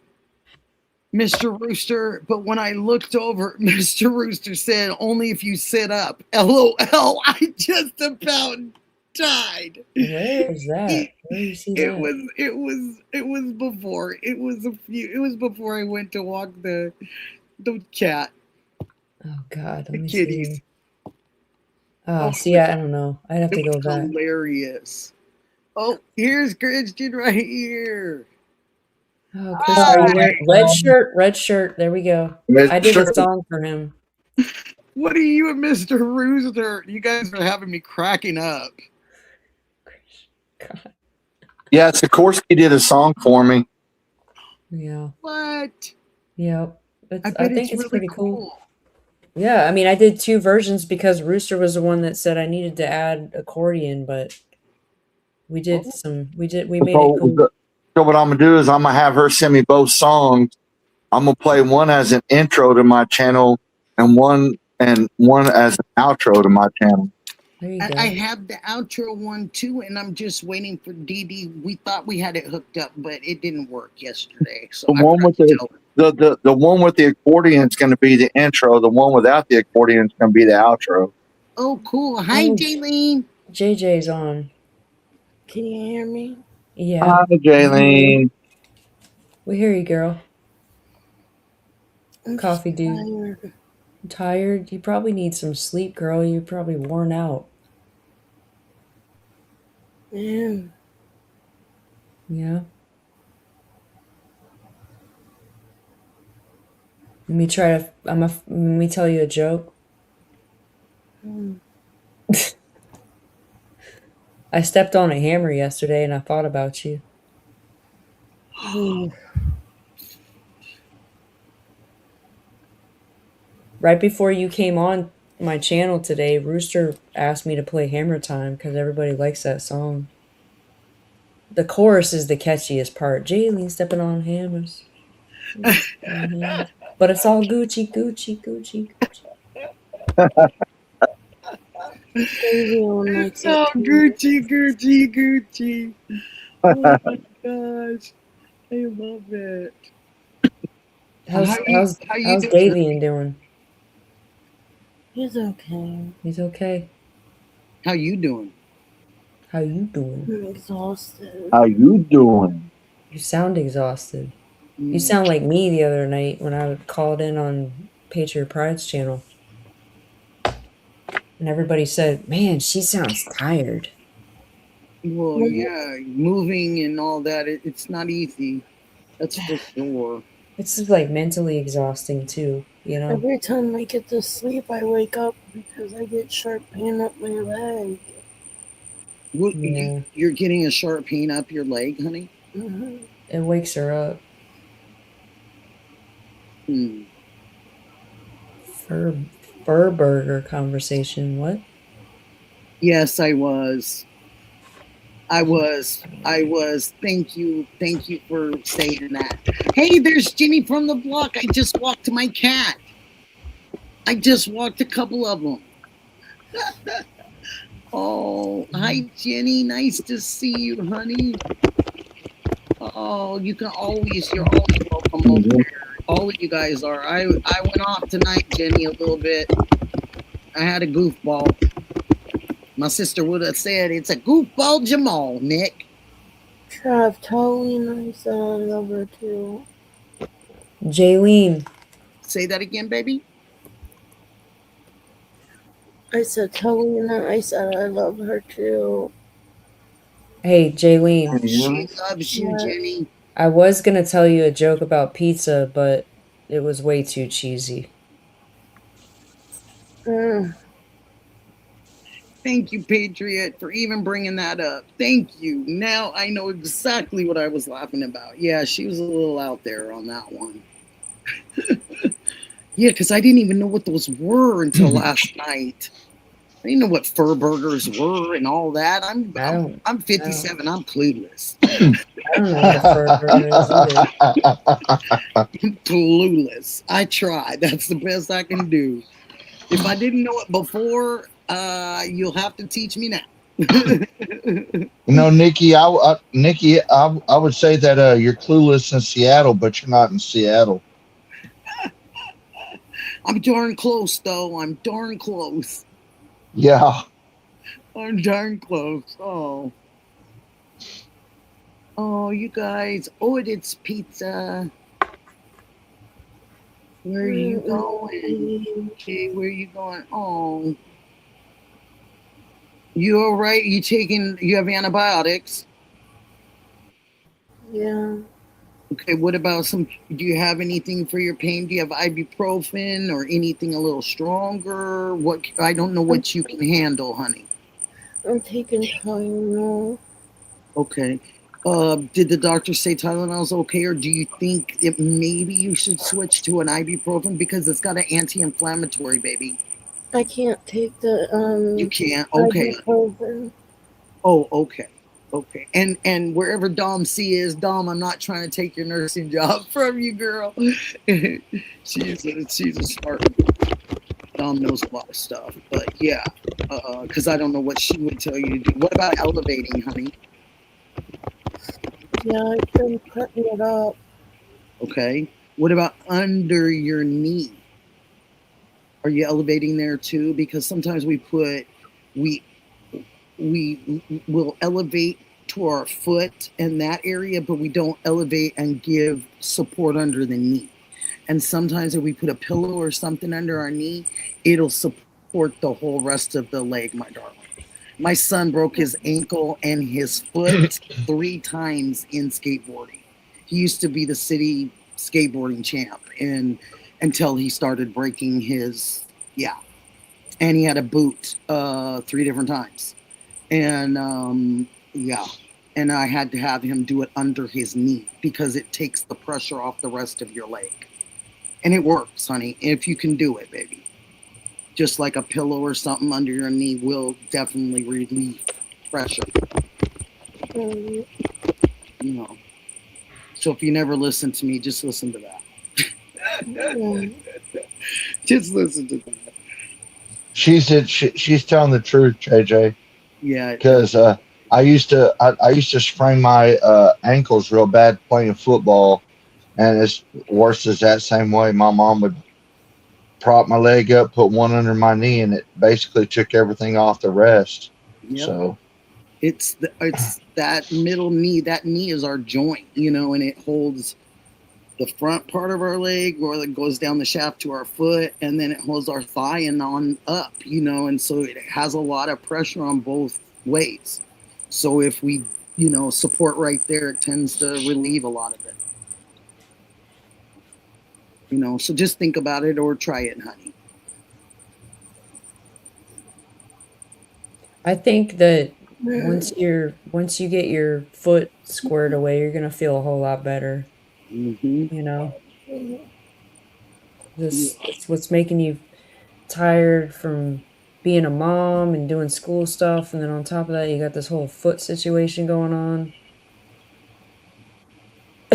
[SPEAKER 2] Mr. Rooster, but when I looked over, Mr. Rooster said, "Only if you sit up." LOL. I just about died.
[SPEAKER 12] Where is that? Where do you see that?
[SPEAKER 2] It was before. It was before I went to walk the cat.
[SPEAKER 12] Oh God.
[SPEAKER 2] The kitties.
[SPEAKER 12] See, I don't know. I'd have to go back.
[SPEAKER 2] Hilarious. Oh, here's Christian right here.
[SPEAKER 12] Oh, Christian, red shirt. There we go. I did a song for him.
[SPEAKER 2] What are you and Mr. Rooster? You guys are having me cracking up.
[SPEAKER 12] God.
[SPEAKER 14] Yes, of course he did a song for me.
[SPEAKER 12] Yeah.
[SPEAKER 2] What?
[SPEAKER 12] Yep.
[SPEAKER 2] I think it's really
[SPEAKER 12] pretty cool. Yeah, I mean, I did 2 versions because Rooster was the one that said I needed to add accordion, but we made it cool.
[SPEAKER 14] So what I'm gonna do is I'm gonna have her send me both songs. I'm gonna play one as an intro to my channel and one as an outro to my channel.
[SPEAKER 12] There you
[SPEAKER 2] And
[SPEAKER 12] go.
[SPEAKER 2] I have the outro one too, and I'm just waiting for Dee Dee. We thought we had it hooked up, but it didn't work yesterday. So
[SPEAKER 14] The
[SPEAKER 2] I
[SPEAKER 14] one
[SPEAKER 2] forgot
[SPEAKER 14] with
[SPEAKER 2] to tell her.
[SPEAKER 14] the one with the accordion is going to be the intro. The one without the accordion is going to be the outro.
[SPEAKER 2] Oh, cool. Hi,
[SPEAKER 12] Oh,
[SPEAKER 2] Jaylene.
[SPEAKER 12] JJ's on.
[SPEAKER 15] Can you hear me?
[SPEAKER 12] Yeah.
[SPEAKER 14] Hi, Jaylene.
[SPEAKER 12] We hear you, girl.
[SPEAKER 15] I'm
[SPEAKER 12] Coffee dude.
[SPEAKER 15] tired.
[SPEAKER 12] Tired? You probably need some sleep, girl. You're probably worn out.
[SPEAKER 15] Yeah.
[SPEAKER 12] Yeah. Let me tell you a joke. I stepped on a hammer yesterday and I thought about you. Right before you came on my channel today, Rooster asked me to play Hammer Time because everybody likes that song. The chorus is the catchiest part. Jaylene stepping on hammers. But it's all Gucci, Gucci, Gucci, Gucci.
[SPEAKER 2] It's all Gucci, Gucci, Gucci. Oh my gosh. I love it.
[SPEAKER 12] How's
[SPEAKER 2] doing?
[SPEAKER 12] Davian doing?
[SPEAKER 15] He's okay.
[SPEAKER 12] He's okay.
[SPEAKER 2] How you doing?
[SPEAKER 12] How you doing?
[SPEAKER 15] I'm exhausted.
[SPEAKER 14] How you doing?
[SPEAKER 12] You sound exhausted. You sound like me the other night when I called in on Patriot Pride's channel. And everybody said, man, she sounds tired.
[SPEAKER 2] Well, yeah, moving and all that, it's not easy. That's for sure.
[SPEAKER 12] It's just like mentally exhausting too, you know?
[SPEAKER 15] Every time I get to sleep, I wake up because I get sharp pain up my leg.
[SPEAKER 2] What,
[SPEAKER 12] Yeah.
[SPEAKER 2] you're getting a sharp pain up your leg, honey?
[SPEAKER 15] Mm-hmm.
[SPEAKER 12] It wakes her up. Fur burger conversation, what?
[SPEAKER 2] Yes, I was. Thank you for saying that. Hey, there's Jenny from the block. I just walked to my cat. I just walked a couple of them. Oh, hi, Jenny. Nice to see you, honey. Oh, you're always welcome over there. All of you guys are. I went off tonight, Jenny, a little bit. I had a goofball. My sister would have said it's a goofball Jamal, Nick.
[SPEAKER 15] Trav, totally nice. I love her too.
[SPEAKER 12] Jaylene.
[SPEAKER 2] Say that again, baby.
[SPEAKER 15] I said totally nice. I love her too.
[SPEAKER 12] Hey, Jaylene.
[SPEAKER 2] She loves you, Jenny.
[SPEAKER 12] I was going to tell you a joke about pizza, but it was way too cheesy.
[SPEAKER 2] Thank you, Patriot, for even bringing that up. Thank you. Now I know exactly what I was laughing about. Yeah, she was a little out there on that one. Yeah, because I didn't even know what those were until last night. I didn't know what fur burgers were and all that. I'm 57. I'm clueless.
[SPEAKER 12] I don't know what a fur burger is either.
[SPEAKER 2] I'm clueless. I try. That's the best I can do. If I didn't know it before, you'll have to teach me now.
[SPEAKER 14] Nikki, I would say that you're clueless in Seattle, but you're not in Seattle.
[SPEAKER 2] I'm darn close, though. I'm darn close.
[SPEAKER 14] Yeah.
[SPEAKER 2] I'm darn close. Oh, you guys. Oh, it's pizza. Where are you going? Okay, where are you going? Oh. You all right? You have antibiotics?
[SPEAKER 15] Yeah.
[SPEAKER 2] Okay, what about do you have anything for your pain? Do you have ibuprofen or anything a little stronger? I don't know what you can handle, honey.
[SPEAKER 15] I'm taking Tylenol.
[SPEAKER 2] Okay. Did the doctor say Tylenol's okay, or do you think maybe you should switch to an ibuprofen because it's got an anti-inflammatory, baby?
[SPEAKER 15] I can't take the
[SPEAKER 2] You can't. Okay.
[SPEAKER 15] ibuprofen.
[SPEAKER 2] Oh, okay. Okay. And wherever Dom C is, Dom, I'm not trying to take your nursing job from you, girl. she's a smart one. knows a lot of stuff, but yeah, because I don't know what she would tell you to do. What about elevating, honey?
[SPEAKER 15] Yeah, I've been putting it up.
[SPEAKER 2] Okay. What about under your knee? Are you elevating there too? Because sometimes we will elevate to our foot in that area, but we don't elevate and give support under the knee. And sometimes if we put a pillow or something under our knee, it'll support the whole rest of the leg, my darling. My son broke his ankle and his foot 3 times in skateboarding. He used to be the city skateboarding champ, and until he started breaking his, and he had a boot 3 different times. And and I had to have him do it under his knee because it takes the pressure off the rest of your leg. And it works, honey, if you can do it, baby. Just like a pillow or something under your knee will definitely relieve pressure. You know. So if you never listen to me, just listen to that. Just listen to that.
[SPEAKER 14] She's telling the truth, JJ.
[SPEAKER 2] Yeah.
[SPEAKER 14] Because I used to sprain my ankles real bad playing football, and it's worse as that same way. My mom would prop my leg up, put one under my knee, and it basically took everything off the rest.
[SPEAKER 2] Yep.
[SPEAKER 14] So
[SPEAKER 2] it's that middle knee. That knee is our joint, and it holds the front part of our leg, or that goes down the shaft to our foot, and then it holds our thigh and on up, and so it has a lot of pressure on both ways. So if we, support right there, it tends to relieve a lot of it. So just think about it or try it, honey.
[SPEAKER 12] I think that once you get your foot squared away, you're gonna feel a whole lot better. It's what's making you tired from being a mom and doing school stuff, and then on top of that, you got this whole foot situation going on.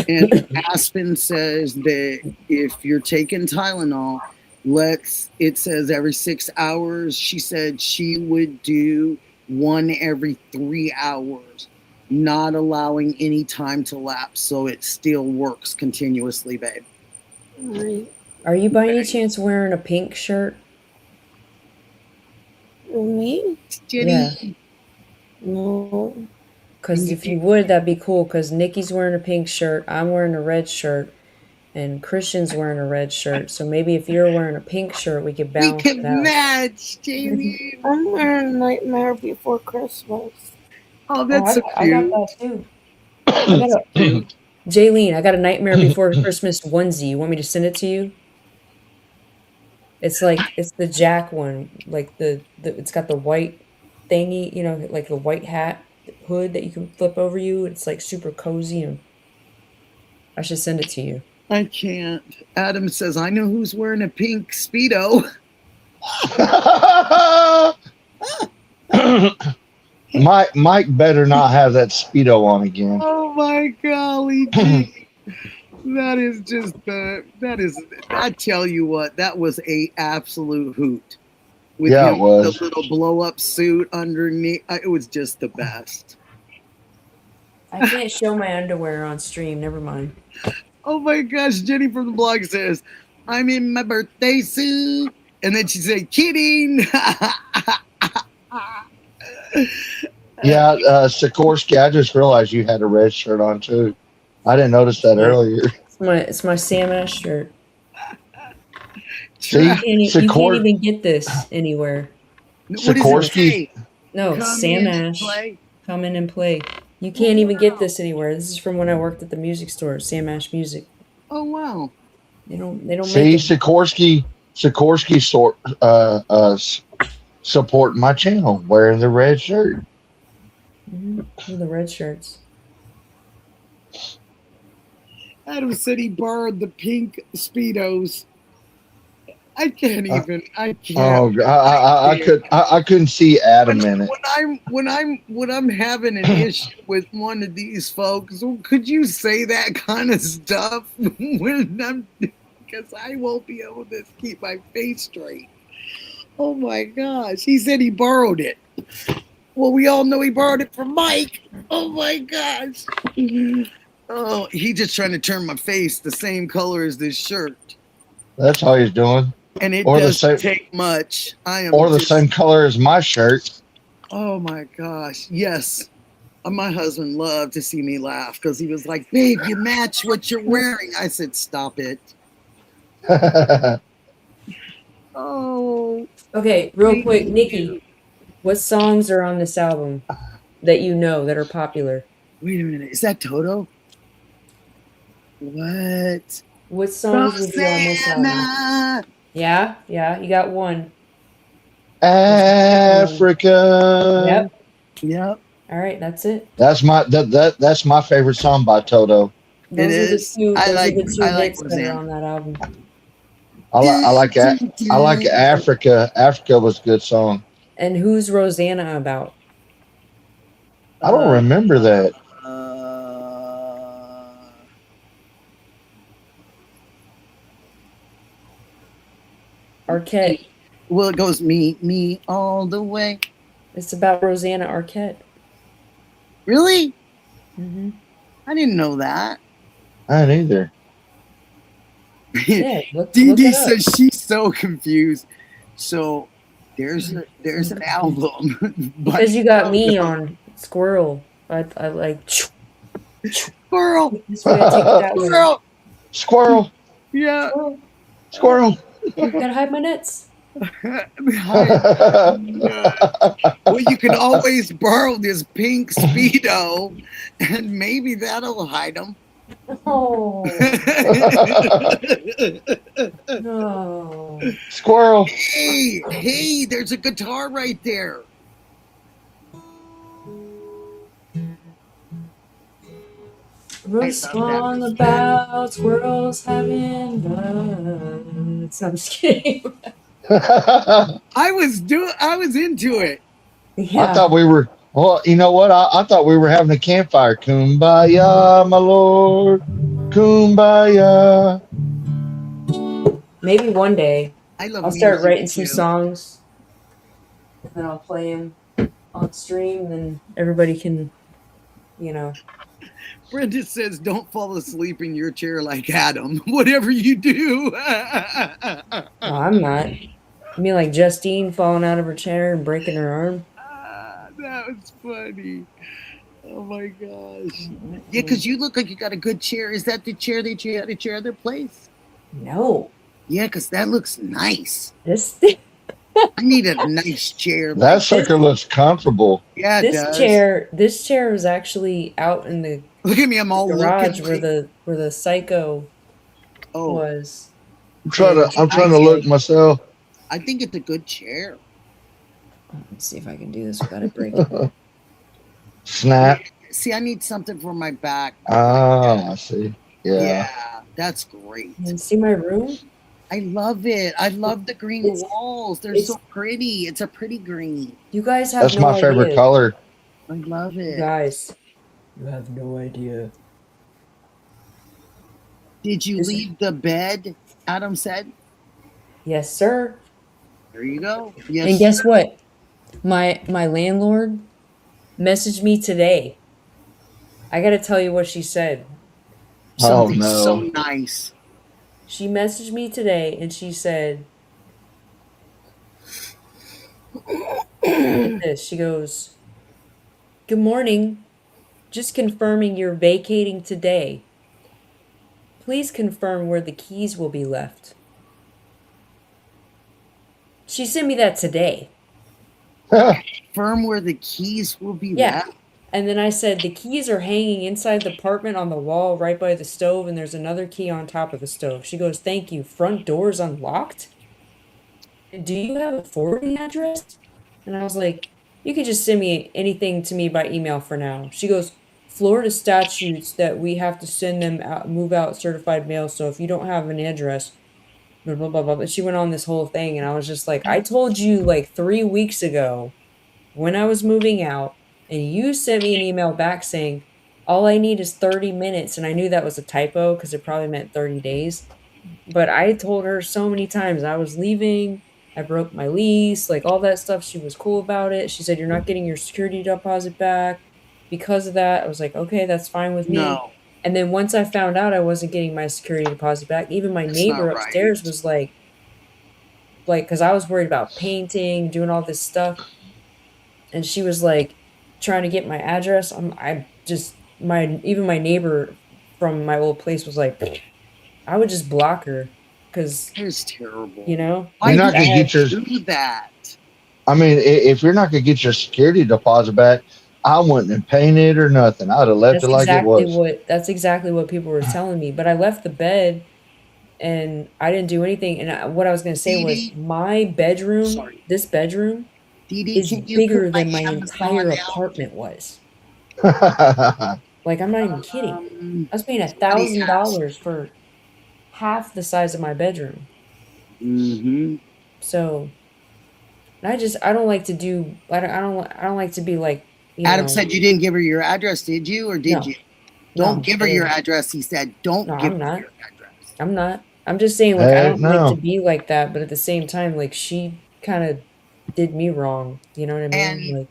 [SPEAKER 2] And Aspen says that if you're taking Tylenol, it says every 6 hours. She said she would do one every 3 hours, not allowing any time to lapse, so it still works continuously, babe.
[SPEAKER 12] Are you by any chance wearing a pink shirt?
[SPEAKER 15] Me?
[SPEAKER 2] Jenny?
[SPEAKER 12] Yeah.
[SPEAKER 15] No.
[SPEAKER 12] Because if you would, that'd be cool. Because Nikki's wearing a pink shirt, I'm wearing a red shirt, and Christian's wearing a red shirt. So maybe if you're wearing a pink shirt, we could balance
[SPEAKER 2] We
[SPEAKER 12] it
[SPEAKER 2] can
[SPEAKER 12] out.
[SPEAKER 2] match, Jamie.
[SPEAKER 15] I'm wearing Nightmare Before Christmas.
[SPEAKER 2] Oh, that's
[SPEAKER 12] I got that too. Jaylene, I got a Nightmare Before Christmas onesie. You want me to send it to you? It's the Jack one, like it's got the white thingy, like the white hat hood that you can flip over you. It's like super cozy, and I should send it to you.
[SPEAKER 2] I can't. Adam says, I know who's wearing a pink Speedo.
[SPEAKER 14] Mike better not have that Speedo on again.
[SPEAKER 2] Oh my golly. That is I tell you what, that was a absolute hoot. With
[SPEAKER 14] it was.
[SPEAKER 2] The little blow up suit underneath. It was just the best.
[SPEAKER 12] I can't show my underwear on stream. Never mind.
[SPEAKER 2] Oh my gosh, Jenny from the blog says, I'm in my birthday suit. And then she said, kidding.
[SPEAKER 14] Yeah, Sikorsky, I just realized you had a red shirt on too. I didn't notice that earlier.
[SPEAKER 12] It's my Sam Ash shirt.
[SPEAKER 14] See,
[SPEAKER 12] you can't even get this anywhere.
[SPEAKER 14] Sikorsky.
[SPEAKER 12] No, Sam Ash. Come in and play. You can't even get this anywhere. This is from when I worked at the music store, Sam Ash Music.
[SPEAKER 2] Oh wow.
[SPEAKER 12] They don't
[SPEAKER 14] See,
[SPEAKER 12] make it.
[SPEAKER 14] Sikorsky support my channel wearing the red shirt.
[SPEAKER 12] The red shirts.
[SPEAKER 2] Adam said he borrowed the pink Speedos. I can't even. I can't.
[SPEAKER 14] Oh, I couldn't see Adam in it.
[SPEAKER 2] When I'm having an issue with one of these folks, could you say that kind of stuff because I won't be able to keep my face straight. Oh my gosh. He said he borrowed it. Well, we all know he borrowed it from Mike. Oh my gosh. Oh, he just trying to turn my face the same color as this shirt.
[SPEAKER 14] That's all he's doing.
[SPEAKER 2] And it
[SPEAKER 14] Or the
[SPEAKER 2] doesn't
[SPEAKER 14] same,
[SPEAKER 2] take much. I am
[SPEAKER 14] or the
[SPEAKER 2] just,
[SPEAKER 14] same color as my shirt.
[SPEAKER 2] oh my gosh. Yes. My husband loved to see me laugh because he was like, babe, you match what you're wearing. I said, stop it. Oh.
[SPEAKER 12] Okay, real
[SPEAKER 2] thank
[SPEAKER 12] quick,
[SPEAKER 2] you.
[SPEAKER 12] Nikki, what songs are on this album that you know that are popular?
[SPEAKER 2] Wait a minute. Is that Toto? What?
[SPEAKER 12] What songs would be on this album?
[SPEAKER 2] Rosanna.
[SPEAKER 12] Yeah, you got one.
[SPEAKER 14] Africa.
[SPEAKER 12] Yep.
[SPEAKER 2] Yep.
[SPEAKER 12] All right, that's it.
[SPEAKER 14] That's my favorite song by Toto.
[SPEAKER 12] Those
[SPEAKER 2] It
[SPEAKER 12] are the
[SPEAKER 2] is.
[SPEAKER 12] two.
[SPEAKER 2] I
[SPEAKER 12] Those
[SPEAKER 2] like
[SPEAKER 12] are the two
[SPEAKER 2] I like
[SPEAKER 12] hits that are
[SPEAKER 2] Rosanna.
[SPEAKER 12] on that album.
[SPEAKER 14] I like Africa. Africa was a good song.
[SPEAKER 12] And who's Rosanna about?
[SPEAKER 14] I don't remember that.
[SPEAKER 12] Arquette.
[SPEAKER 2] Well, it goes me all the way.
[SPEAKER 12] It's about Rosanna Arquette.
[SPEAKER 2] Really?
[SPEAKER 12] Mm-hmm.
[SPEAKER 2] I didn't know that.
[SPEAKER 14] I didn't either.
[SPEAKER 12] Yeah, look
[SPEAKER 2] Dee
[SPEAKER 12] it up.
[SPEAKER 2] says she's so confused. So there's an album.
[SPEAKER 12] Because you got me on Squirrel. I like
[SPEAKER 2] Squirrel.
[SPEAKER 12] This way I take it that way.
[SPEAKER 2] Squirrel.
[SPEAKER 14] Squirrel.
[SPEAKER 2] Yeah.
[SPEAKER 14] Squirrel.
[SPEAKER 12] Gotta hide my nuts.
[SPEAKER 2] Well, you can always borrow this pink Speedo, and maybe that'll hide them.
[SPEAKER 12] Oh. No.
[SPEAKER 14] Squirrel.
[SPEAKER 2] Hey, there's a guitar right there.
[SPEAKER 12] Wrote a song about squirrels having bugs. I'm just kidding.
[SPEAKER 2] I was into it.
[SPEAKER 14] I thought we were. Well, you know what? I thought we were having a campfire. Kumbaya, my lord. Kumbaya.
[SPEAKER 12] Maybe one day
[SPEAKER 2] I'll
[SPEAKER 12] start writing some songs, and then I'll play them on stream. Then everybody can,
[SPEAKER 2] Brenda says, "Don't fall asleep in your chair like Adam. Whatever you do."
[SPEAKER 12] No, I'm not. I mean, like Justine falling out of her chair and breaking her arm.
[SPEAKER 2] That was funny. Oh my gosh. Yeah, because you look like you got a good chair. Is that the chair that you had at your other place?
[SPEAKER 12] No.
[SPEAKER 2] Yeah, because that looks nice.
[SPEAKER 12] This thing.
[SPEAKER 2] I need a nice chair.
[SPEAKER 14] That sucker looks comfortable.
[SPEAKER 2] Yeah, it does.
[SPEAKER 12] This chair was actually out in the
[SPEAKER 2] look at me. I'm all
[SPEAKER 12] garage
[SPEAKER 2] looking
[SPEAKER 12] where the psycho was.
[SPEAKER 14] I'm trying to look myself.
[SPEAKER 2] I think it's a good chair.
[SPEAKER 12] Let's see if I can do this without it breaking.
[SPEAKER 14] Snap.
[SPEAKER 2] See, I need something for my back.
[SPEAKER 14] Oh, I see. Yeah.
[SPEAKER 2] That's great.
[SPEAKER 12] And see my room?
[SPEAKER 2] I love it. I love the green walls. They're so pretty. It's a pretty green.
[SPEAKER 12] You guys have
[SPEAKER 14] That's my favorite color.
[SPEAKER 2] I love it.
[SPEAKER 12] Guys, you have no idea.
[SPEAKER 2] Did you leave the bed? Adam said.
[SPEAKER 12] Yes, sir.
[SPEAKER 2] There you go. Yes.
[SPEAKER 12] And guess what? My landlord messaged me today. I got to tell you what she said.
[SPEAKER 2] Something so nice.
[SPEAKER 12] She messaged me today and she said, get this. She goes, "Good morning. Just confirming you're vacating today. Please confirm where the keys will be left." She sent me that today.
[SPEAKER 2] Confirm where the keys will be
[SPEAKER 12] Yeah.
[SPEAKER 2] left.
[SPEAKER 12] And then I said, the keys are hanging inside the apartment on the wall right by the stove, and there's another key on top of the stove. She goes, "Thank you. Front door's unlocked? Do you have a forwarding address?" And I was like, "You could just send me anything to me by email for now." She goes, "Florida statutes that we have to send them out, move out certified mail, so if you don't have an address, blah, blah, blah, blah." But she went on this whole thing, and I was just like, I told you like 3 weeks ago when I was moving out, and you sent me an email back saying, all I need is 30 minutes. And I knew that was a typo because it probably meant 30 days. But I told her so many times I was leaving I broke my lease, like all that stuff. She was cool about it. She said, "You're not getting your security deposit back because of that." I was like, "Okay, that's fine with me."
[SPEAKER 2] No,
[SPEAKER 12] And then once I found out I wasn't getting my security deposit back, even my
[SPEAKER 2] that's
[SPEAKER 12] neighbor
[SPEAKER 2] not
[SPEAKER 12] upstairs
[SPEAKER 2] right.
[SPEAKER 12] was like, because I was worried about painting, doing all this stuff, and she was like trying to get my address. I just even my neighbor from my old place was like, I would just block her because
[SPEAKER 2] That is terrible.
[SPEAKER 12] you know
[SPEAKER 14] You're
[SPEAKER 2] Why
[SPEAKER 14] not
[SPEAKER 2] did
[SPEAKER 14] gonna
[SPEAKER 2] you
[SPEAKER 14] get your.
[SPEAKER 2] do that?
[SPEAKER 14] I mean, if you're not gonna get your security deposit back, I wouldn't have painted or nothing. I'd have left it like it was.
[SPEAKER 12] that's exactly what people were telling me. But I left the bed and I didn't do anything. And what I was going to say
[SPEAKER 2] Dee
[SPEAKER 12] was
[SPEAKER 2] Dee,
[SPEAKER 12] my bedroom,
[SPEAKER 2] sorry.
[SPEAKER 12] this bedroom,
[SPEAKER 2] Dee Dee,
[SPEAKER 12] is
[SPEAKER 2] can you put
[SPEAKER 12] bigger
[SPEAKER 2] my
[SPEAKER 12] than my
[SPEAKER 2] Amazon
[SPEAKER 12] entire
[SPEAKER 2] out?
[SPEAKER 12] apartment was. Like, I'm not even kidding. I was paying
[SPEAKER 2] Somebody asked.
[SPEAKER 12] $1,000 for half the size of my bedroom.
[SPEAKER 2] Mm-hmm.
[SPEAKER 12] So I don't like to do I don't like to be like,
[SPEAKER 2] Adam said you didn't give her your address, did you? Or did
[SPEAKER 12] no,
[SPEAKER 2] you? Don't
[SPEAKER 12] no,
[SPEAKER 2] give
[SPEAKER 12] I
[SPEAKER 2] her your
[SPEAKER 12] didn't.
[SPEAKER 2] address. He said,
[SPEAKER 12] No,
[SPEAKER 2] don't give
[SPEAKER 12] I'm
[SPEAKER 2] her
[SPEAKER 12] not.
[SPEAKER 2] your address.
[SPEAKER 12] I'm not. I'm just saying, like, I
[SPEAKER 14] Heck
[SPEAKER 12] don't like to
[SPEAKER 14] no.
[SPEAKER 12] be like that, but at the same time, like, she kind of did me wrong. You know what I mean?
[SPEAKER 2] And
[SPEAKER 12] Like,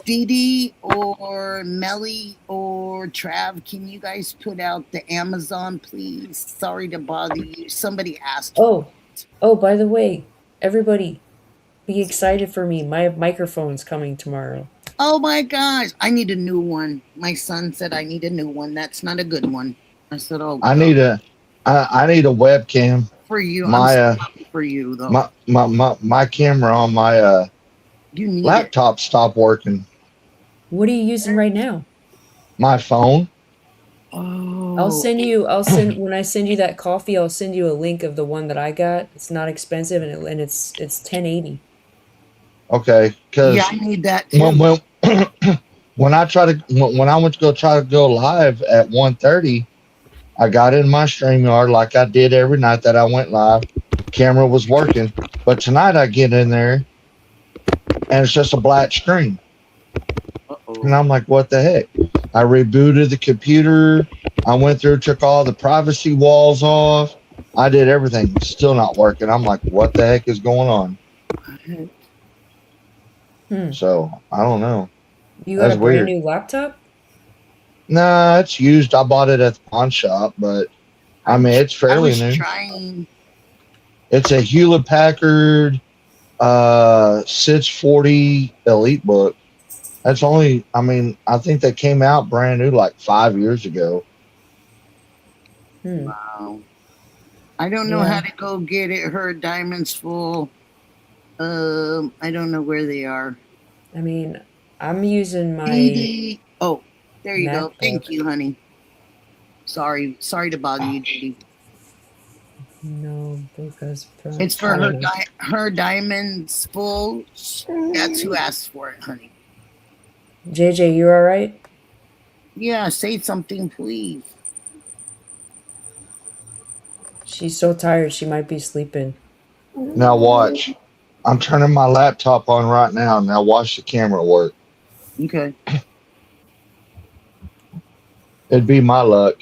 [SPEAKER 2] Dee Dee or Melly or Trav, can you guys put out the Amazon, please? Sorry to bother you. Somebody asked for
[SPEAKER 12] oh, oh, by the way, everybody, be excited for me. My microphone's coming tomorrow.
[SPEAKER 2] Oh my gosh, I need a new one. My son said I need a new one. That's not a good one. I said, oh
[SPEAKER 14] I
[SPEAKER 2] God.
[SPEAKER 14] need a. I need a webcam.
[SPEAKER 2] For you, I'm
[SPEAKER 14] My
[SPEAKER 2] so happy for you though.
[SPEAKER 14] my camera on my
[SPEAKER 2] You need it.
[SPEAKER 14] laptop stopped working.
[SPEAKER 12] What are you using right now?
[SPEAKER 14] My phone.
[SPEAKER 2] Oh,
[SPEAKER 12] I'll send, when I send you that coffee, I'll send you a link of the one that I got. It's not expensive and it's 1080.
[SPEAKER 14] Okay,
[SPEAKER 2] yeah,
[SPEAKER 14] because
[SPEAKER 2] I need that
[SPEAKER 14] when
[SPEAKER 2] too.
[SPEAKER 14] when I try to when I went to go try to go live at 1:30, I got in my StreamYard like I did every night that I went live. Camera was working, but tonight I get in there and it's just a black screen, and I'm like, what the heck? I rebooted the computer. I went through, took all the privacy walls off. I did everything, still not working. I'm like, what the heck is going on? So I don't know.
[SPEAKER 12] You got
[SPEAKER 14] That's
[SPEAKER 12] a brand
[SPEAKER 14] weird.
[SPEAKER 12] new laptop?
[SPEAKER 14] Nah, it's used. I bought it at the pawn shop, but I mean, it's
[SPEAKER 2] I
[SPEAKER 14] fairly
[SPEAKER 2] was
[SPEAKER 14] new.
[SPEAKER 2] trying.
[SPEAKER 14] It's a Hewlett Packard 640 EliteBook. That's only, I mean, I think that came out brand new like 5 years ago.
[SPEAKER 2] Wow. I don't know
[SPEAKER 12] Yeah.
[SPEAKER 2] how to go get it. Her diamonds full. I don't know where they are.
[SPEAKER 12] I mean, I'm using my
[SPEAKER 2] Dee Dee. Oh, there you go. Thank
[SPEAKER 12] MacBook.
[SPEAKER 2] you, honey. Sorry to bother you, Dee Dee.
[SPEAKER 12] No, because
[SPEAKER 2] It's
[SPEAKER 12] I
[SPEAKER 2] for her
[SPEAKER 12] don't know.
[SPEAKER 2] her diamonds full. That's who asked for it, honey.
[SPEAKER 12] JJ, you all right?
[SPEAKER 2] Yeah, say something, please.
[SPEAKER 12] She's so tired she might be sleeping.
[SPEAKER 14] Now watch. I'm turning my laptop on right now. Now watch the camera work.
[SPEAKER 2] Okay.
[SPEAKER 14] It'd be my luck.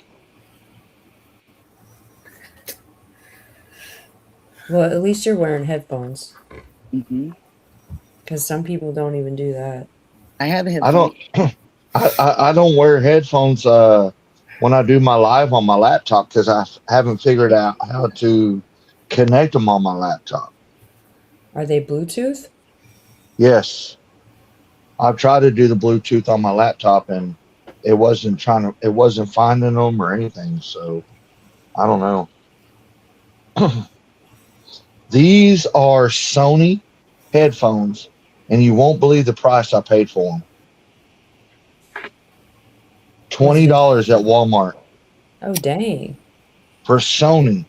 [SPEAKER 12] Well, at least you're wearing headphones.
[SPEAKER 2] Mm-hmm.
[SPEAKER 12] Because some people don't even do that.
[SPEAKER 2] I have
[SPEAKER 14] I
[SPEAKER 2] headphones.
[SPEAKER 14] don't. I don't wear headphones when I do my live on my laptop because I haven't figured out how to connect them on my laptop.
[SPEAKER 12] Are they Bluetooth?
[SPEAKER 14] Yes, I've tried to do the Bluetooth on my laptop and it wasn't finding them or anything. So I don't know. These are Sony headphones, and you won't believe the price I paid for them. $20 at Walmart
[SPEAKER 12] Oh, dang.
[SPEAKER 14] for Sony.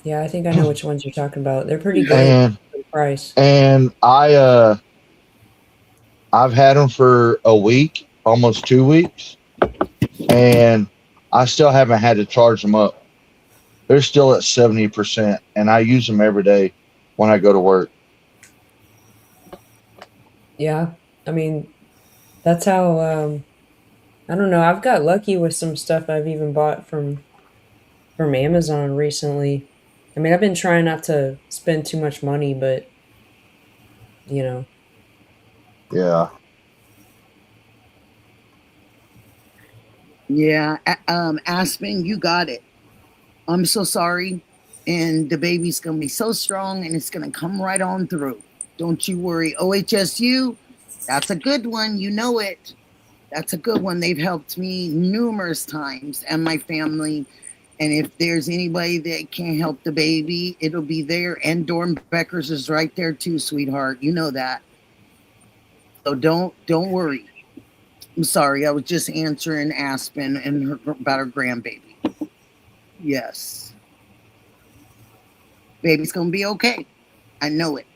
[SPEAKER 12] Yeah, I think I know which ones you're talking about. They're pretty good
[SPEAKER 14] And
[SPEAKER 12] for the price.
[SPEAKER 14] I've had them for a week, almost 2 weeks, and I still haven't had to charge them up. They're still at 70%, and I use them every day when I go to work.
[SPEAKER 12] Yeah, I mean, that's how, I don't know. I've got lucky with some stuff I've even bought from Amazon recently. I mean, I've been trying not to spend too much money, but you know.
[SPEAKER 14] Yeah.
[SPEAKER 2] Yeah, Aspen, you got it. I'm so sorry, and the baby's gonna be so strong, and it's gonna come right on through. Don't you worry. OHSU, that's a good one. You know it. That's a good one. They've helped me numerous times and my family. And if there's anybody that can't help the baby, it'll be there. And Dornbecker's is right there too, sweetheart. You know that. So don't worry. I'm sorry. I was just answering Aspen and her about her grandbaby. Yes. Baby's gonna be okay. I know it.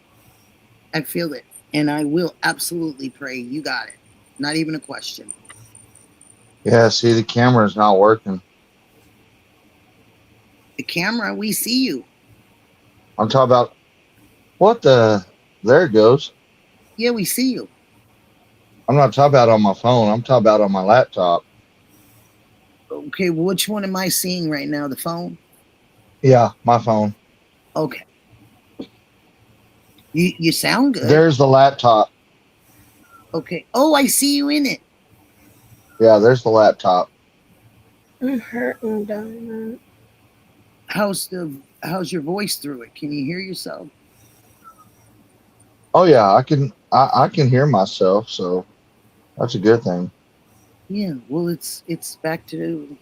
[SPEAKER 2] I feel it. And I will absolutely pray. You got it. Not even a question.
[SPEAKER 14] Yeah, see, the camera's not working.
[SPEAKER 2] The camera, we see you.
[SPEAKER 14] I'm talking about what the. There it goes.
[SPEAKER 2] Yeah, we see you.
[SPEAKER 14] I'm not talking about on my phone. I'm talking about on my laptop.
[SPEAKER 2] Okay, which one am I seeing right now? The phone?
[SPEAKER 14] Yeah, my phone.
[SPEAKER 2] Okay. You sound good.
[SPEAKER 14] There's the laptop.
[SPEAKER 2] Okay. Oh, I see you in it.
[SPEAKER 14] Yeah, there's the laptop.
[SPEAKER 15] I'm hurting, Diamond.
[SPEAKER 2] How's your voice through it? Can you hear yourself?
[SPEAKER 14] Oh yeah, I can hear myself, so that's a good thing.
[SPEAKER 2] Yeah. Well, it's back to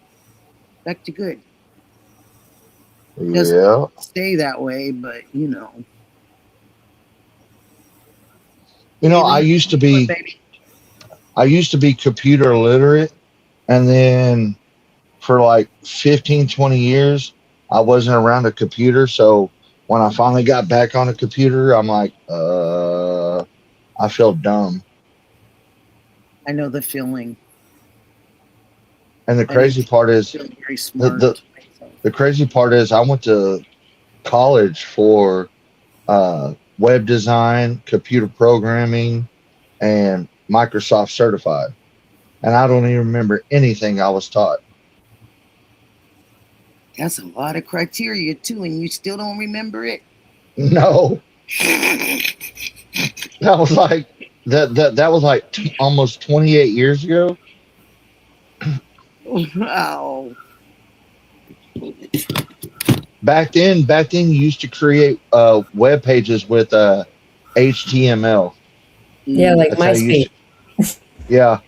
[SPEAKER 2] good.
[SPEAKER 14] Yeah.
[SPEAKER 2] Stay that way, but you know.
[SPEAKER 14] You know, I used to be computer literate, and then for like 15, 20 years, I wasn't around a computer. So when I finally got back on a computer, I'm like, I feel dumb.
[SPEAKER 2] I know the feeling.
[SPEAKER 14] And the crazy part is,
[SPEAKER 2] very smart.
[SPEAKER 14] the crazy part is, I went to college for web design, computer programming, and Microsoft certified. And I don't even remember anything I was taught.
[SPEAKER 2] That's a lot of criteria too, and you still don't remember it.
[SPEAKER 14] No, that was like that was like almost 28 years ago.
[SPEAKER 2] Wow.
[SPEAKER 14] Back then, you used to create web pages with HTML.
[SPEAKER 12] Yeah, like
[SPEAKER 14] That's how you used
[SPEAKER 12] MySpace.
[SPEAKER 14] to, yeah.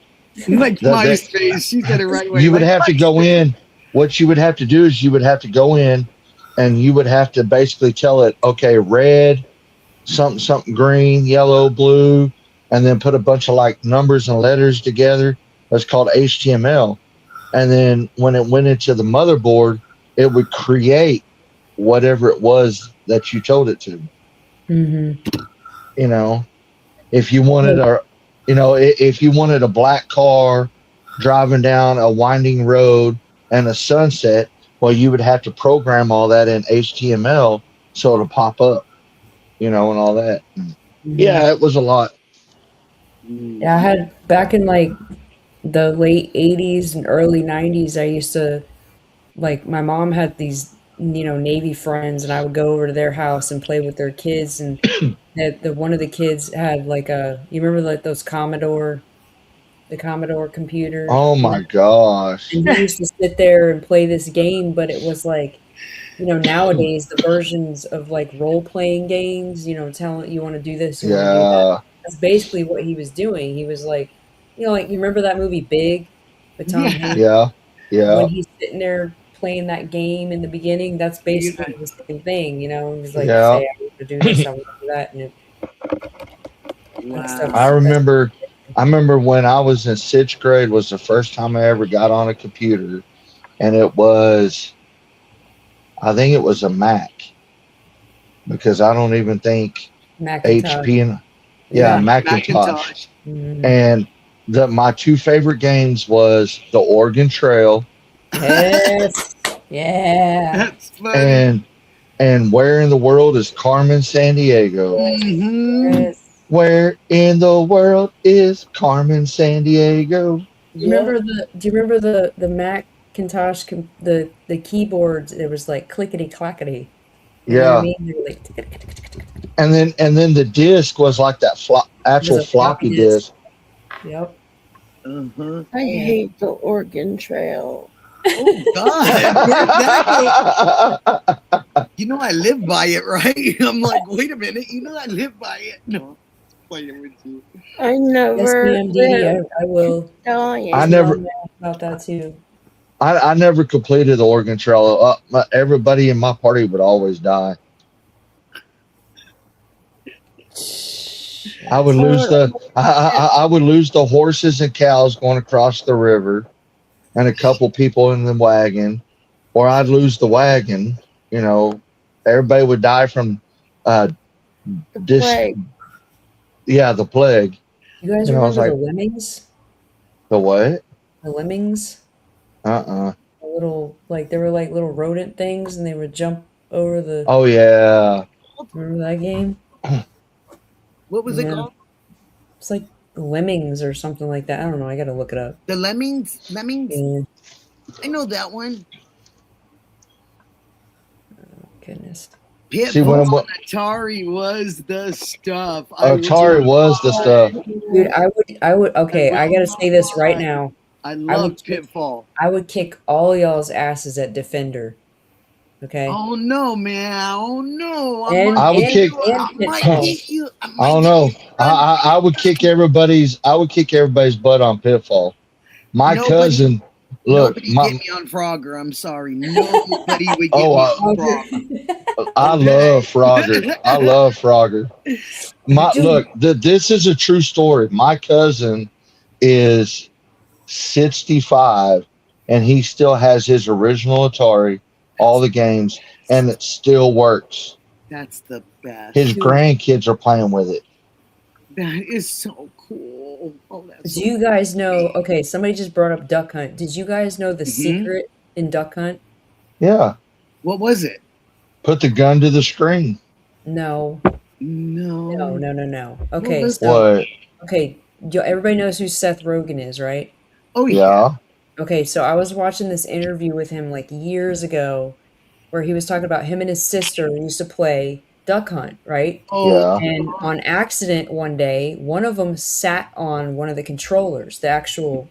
[SPEAKER 2] Like MySpace. She said it right away.
[SPEAKER 14] You would
[SPEAKER 2] like
[SPEAKER 14] have to go in. What you would have to do is you would have to go in, and you would have to basically tell it, okay, red, something green, yellow, blue, and then put a bunch of like numbers and letters together. That's called HTML. And then when it went into the motherboard, it would create whatever it was that you told it to.
[SPEAKER 12] Mm-hmm.
[SPEAKER 14] You know, if you wanted if you wanted a black car driving down a winding road and a sunset, well, you would have to program all that in HTML so it'll pop up, and all that.
[SPEAKER 12] Mm-hmm.
[SPEAKER 14] Yeah, it was a lot.
[SPEAKER 12] Yeah, I had back in like the late 80s and early 90s, I used to, like, my mom had these, Navy friends, and I would go over to their house and play with their kids. And one of the kids had like you remember like those Commodore computers?
[SPEAKER 14] Oh my gosh.
[SPEAKER 12] And he used to sit there and play this game, but it was like, nowadays the versions of like role playing games, telling you want to do this, you want to do that. That's basically what he was doing. He was like, like, you remember that movie Big with Tom Hanks?
[SPEAKER 14] Yeah.
[SPEAKER 12] When he's sitting there playing that game in the beginning, that's basically the same thing, He was like, say, I want to do this, I want to do that. And
[SPEAKER 14] I remember when I was in 6th grade was the first time I ever got on a computer, and I think it was a Mac, because I don't even think
[SPEAKER 12] Macintosh.
[SPEAKER 14] HP and Macintosh.
[SPEAKER 12] Mm-hmm.
[SPEAKER 14] And my two favorite games was the Oregon Trail.
[SPEAKER 12] Yes. Yeah.
[SPEAKER 14] And Where in the World is Carmen Sandiego?
[SPEAKER 2] Mm-hmm.
[SPEAKER 12] Yes.
[SPEAKER 14] Where in the world is Carmen Sandiego?
[SPEAKER 12] Do you remember the Macintosh the keyboards? It was like clickety clackety. You know what I
[SPEAKER 14] Yeah.
[SPEAKER 12] mean? They were like,
[SPEAKER 14] And then the disc was like that
[SPEAKER 12] it was
[SPEAKER 14] actual
[SPEAKER 12] a floppy
[SPEAKER 14] floppy
[SPEAKER 12] disk.
[SPEAKER 14] disk.
[SPEAKER 12] Yep.
[SPEAKER 2] Uh-huh.
[SPEAKER 15] I hate the Oregon Trail.
[SPEAKER 2] Oh God, where'd that go? You know I live by it, right? I'm like, wait a minute. You know I live by it. No, playing with you.
[SPEAKER 15] I
[SPEAKER 12] Yes,
[SPEAKER 15] never
[SPEAKER 12] ma'am, Dee Dee,
[SPEAKER 15] lived
[SPEAKER 12] I will.
[SPEAKER 15] dying.
[SPEAKER 14] I
[SPEAKER 12] Just let
[SPEAKER 14] never
[SPEAKER 12] me know about that too.
[SPEAKER 14] I never completed the Oregon Trail. Everybody in my party would always die. I would lose I would lose the horses and cows going across the river, and a couple people in the wagon, or I'd lose the wagon. You know, everybody would die from
[SPEAKER 15] The plague.
[SPEAKER 14] the plague.
[SPEAKER 12] You guys
[SPEAKER 14] You know, I was
[SPEAKER 12] remember the
[SPEAKER 14] like,
[SPEAKER 12] lemmings?
[SPEAKER 14] the what?
[SPEAKER 12] The lemmings?
[SPEAKER 14] Uh-uh.
[SPEAKER 12] The little, like, they were like little rodent things and they would jump over the.
[SPEAKER 14] Oh yeah.
[SPEAKER 12] Remember that game?
[SPEAKER 2] What was it
[SPEAKER 12] Yeah.
[SPEAKER 2] called?
[SPEAKER 12] It's like lemmings or something like that. I don't know. I got to look it up.
[SPEAKER 2] The Lemmings? Lemmings?
[SPEAKER 12] Yeah.
[SPEAKER 2] I know that one.
[SPEAKER 12] Goodness.
[SPEAKER 14] See, when
[SPEAKER 2] Pitbull
[SPEAKER 14] I'm,
[SPEAKER 2] and Atari was the stuff.
[SPEAKER 14] Atari was the stuff.
[SPEAKER 12] Dude, I would, okay, I got to say this right now.
[SPEAKER 2] I
[SPEAKER 12] I would
[SPEAKER 2] love
[SPEAKER 12] kick,
[SPEAKER 2] Pitfall.
[SPEAKER 12] I would kick all y'all's asses at Defender. Okay?
[SPEAKER 2] Oh no, man! Oh no!
[SPEAKER 12] And,
[SPEAKER 14] I would
[SPEAKER 12] and,
[SPEAKER 14] kick.
[SPEAKER 12] and
[SPEAKER 2] I might
[SPEAKER 12] Pitfall.
[SPEAKER 2] get you. I
[SPEAKER 14] I
[SPEAKER 2] might
[SPEAKER 14] don't
[SPEAKER 2] get
[SPEAKER 14] know.
[SPEAKER 2] you.
[SPEAKER 14] I would kick everybody's butt on Pitfall. My
[SPEAKER 2] Nobody,
[SPEAKER 14] cousin, look,
[SPEAKER 2] nobody get me on Frogger. I'm sorry. Nobody would get me on Frogger.
[SPEAKER 14] I love Frogger. I love Frogger.
[SPEAKER 12] Dude.
[SPEAKER 14] This is a true story. My cousin is 65, and he still has his original Atari, all the games, and it still works.
[SPEAKER 2] That's the best.
[SPEAKER 14] His grandkids are playing with it.
[SPEAKER 2] That is so cool. Oh, that's
[SPEAKER 12] Do
[SPEAKER 2] so
[SPEAKER 12] you guys know? Okay, somebody just brought up Duck Hunt. Did you guys know the
[SPEAKER 2] Mhm.
[SPEAKER 12] secret in Duck Hunt?
[SPEAKER 14] Yeah.
[SPEAKER 2] What was it?
[SPEAKER 14] Put the gun to the screen.
[SPEAKER 12] No.
[SPEAKER 2] No.
[SPEAKER 12] No. Okay,
[SPEAKER 2] was
[SPEAKER 12] so
[SPEAKER 14] What?
[SPEAKER 12] okay, everybody knows who Seth Rogen is, right?
[SPEAKER 2] Oh
[SPEAKER 14] Yeah.
[SPEAKER 12] Okay, so I was watching this interview with him like years ago where he was talking about him and his sister used to play Duck Hunt, right?
[SPEAKER 2] Oh.
[SPEAKER 14] Yeah.
[SPEAKER 12] And on accident one day, one of them sat on one of the controllers, the actual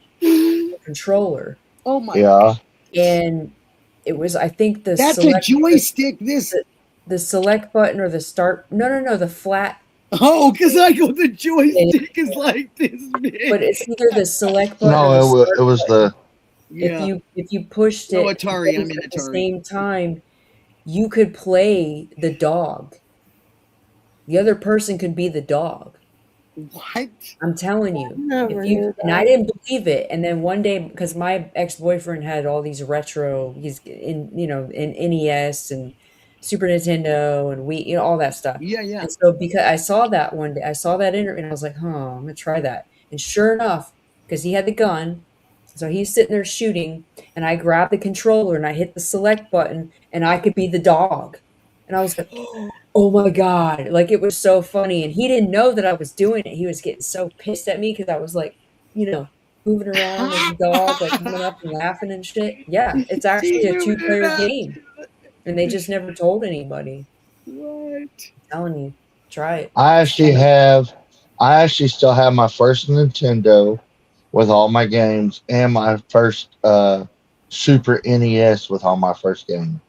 [SPEAKER 12] controller.
[SPEAKER 2] Oh my.
[SPEAKER 14] Yeah.
[SPEAKER 12] And it was, I think, the
[SPEAKER 2] That's
[SPEAKER 12] select
[SPEAKER 2] a joystick. This.
[SPEAKER 12] the select button or the start. No, the flat.
[SPEAKER 2] Oh, because I go the joystick is like this big.
[SPEAKER 12] But it's either the select button
[SPEAKER 14] No,
[SPEAKER 12] or the
[SPEAKER 14] it was,
[SPEAKER 12] start
[SPEAKER 14] it was
[SPEAKER 12] button.
[SPEAKER 14] the.
[SPEAKER 2] Yeah.
[SPEAKER 12] If you pushed
[SPEAKER 2] No,
[SPEAKER 12] it
[SPEAKER 2] Atari. I'm
[SPEAKER 12] both
[SPEAKER 2] in
[SPEAKER 12] at the
[SPEAKER 2] Atari.
[SPEAKER 12] same time, you could play the dog. The other person could be the dog.
[SPEAKER 2] What?
[SPEAKER 12] I'm telling you.
[SPEAKER 15] Never
[SPEAKER 12] If you
[SPEAKER 15] knew
[SPEAKER 12] and I
[SPEAKER 15] that.
[SPEAKER 12] didn't believe it, and then one day, because my ex-boyfriend had all these retro, he's in in NES and Super Nintendo and Wii, all that stuff.
[SPEAKER 2] Yeah, yeah.
[SPEAKER 12] And so because I saw that one day, I saw that interview, and I was like, "Huh, I'm gonna try that." And sure enough, because he had the gun, so he's sitting there shooting, and I grabbed the controller and I hit the select button, and I could be the dog. And I was like, oh my God. Like, it was so funny. And he didn't know that I was doing it. He was getting so pissed at me because I was like, moving around as a dog, like coming up and laughing and shit. Yeah, it's actually a 2-player game. And they just never told anybody.
[SPEAKER 2] What?
[SPEAKER 12] I'm telling you, try it.
[SPEAKER 14] I actually still have my first Nintendo with all my games and my first Super NES with all my first games.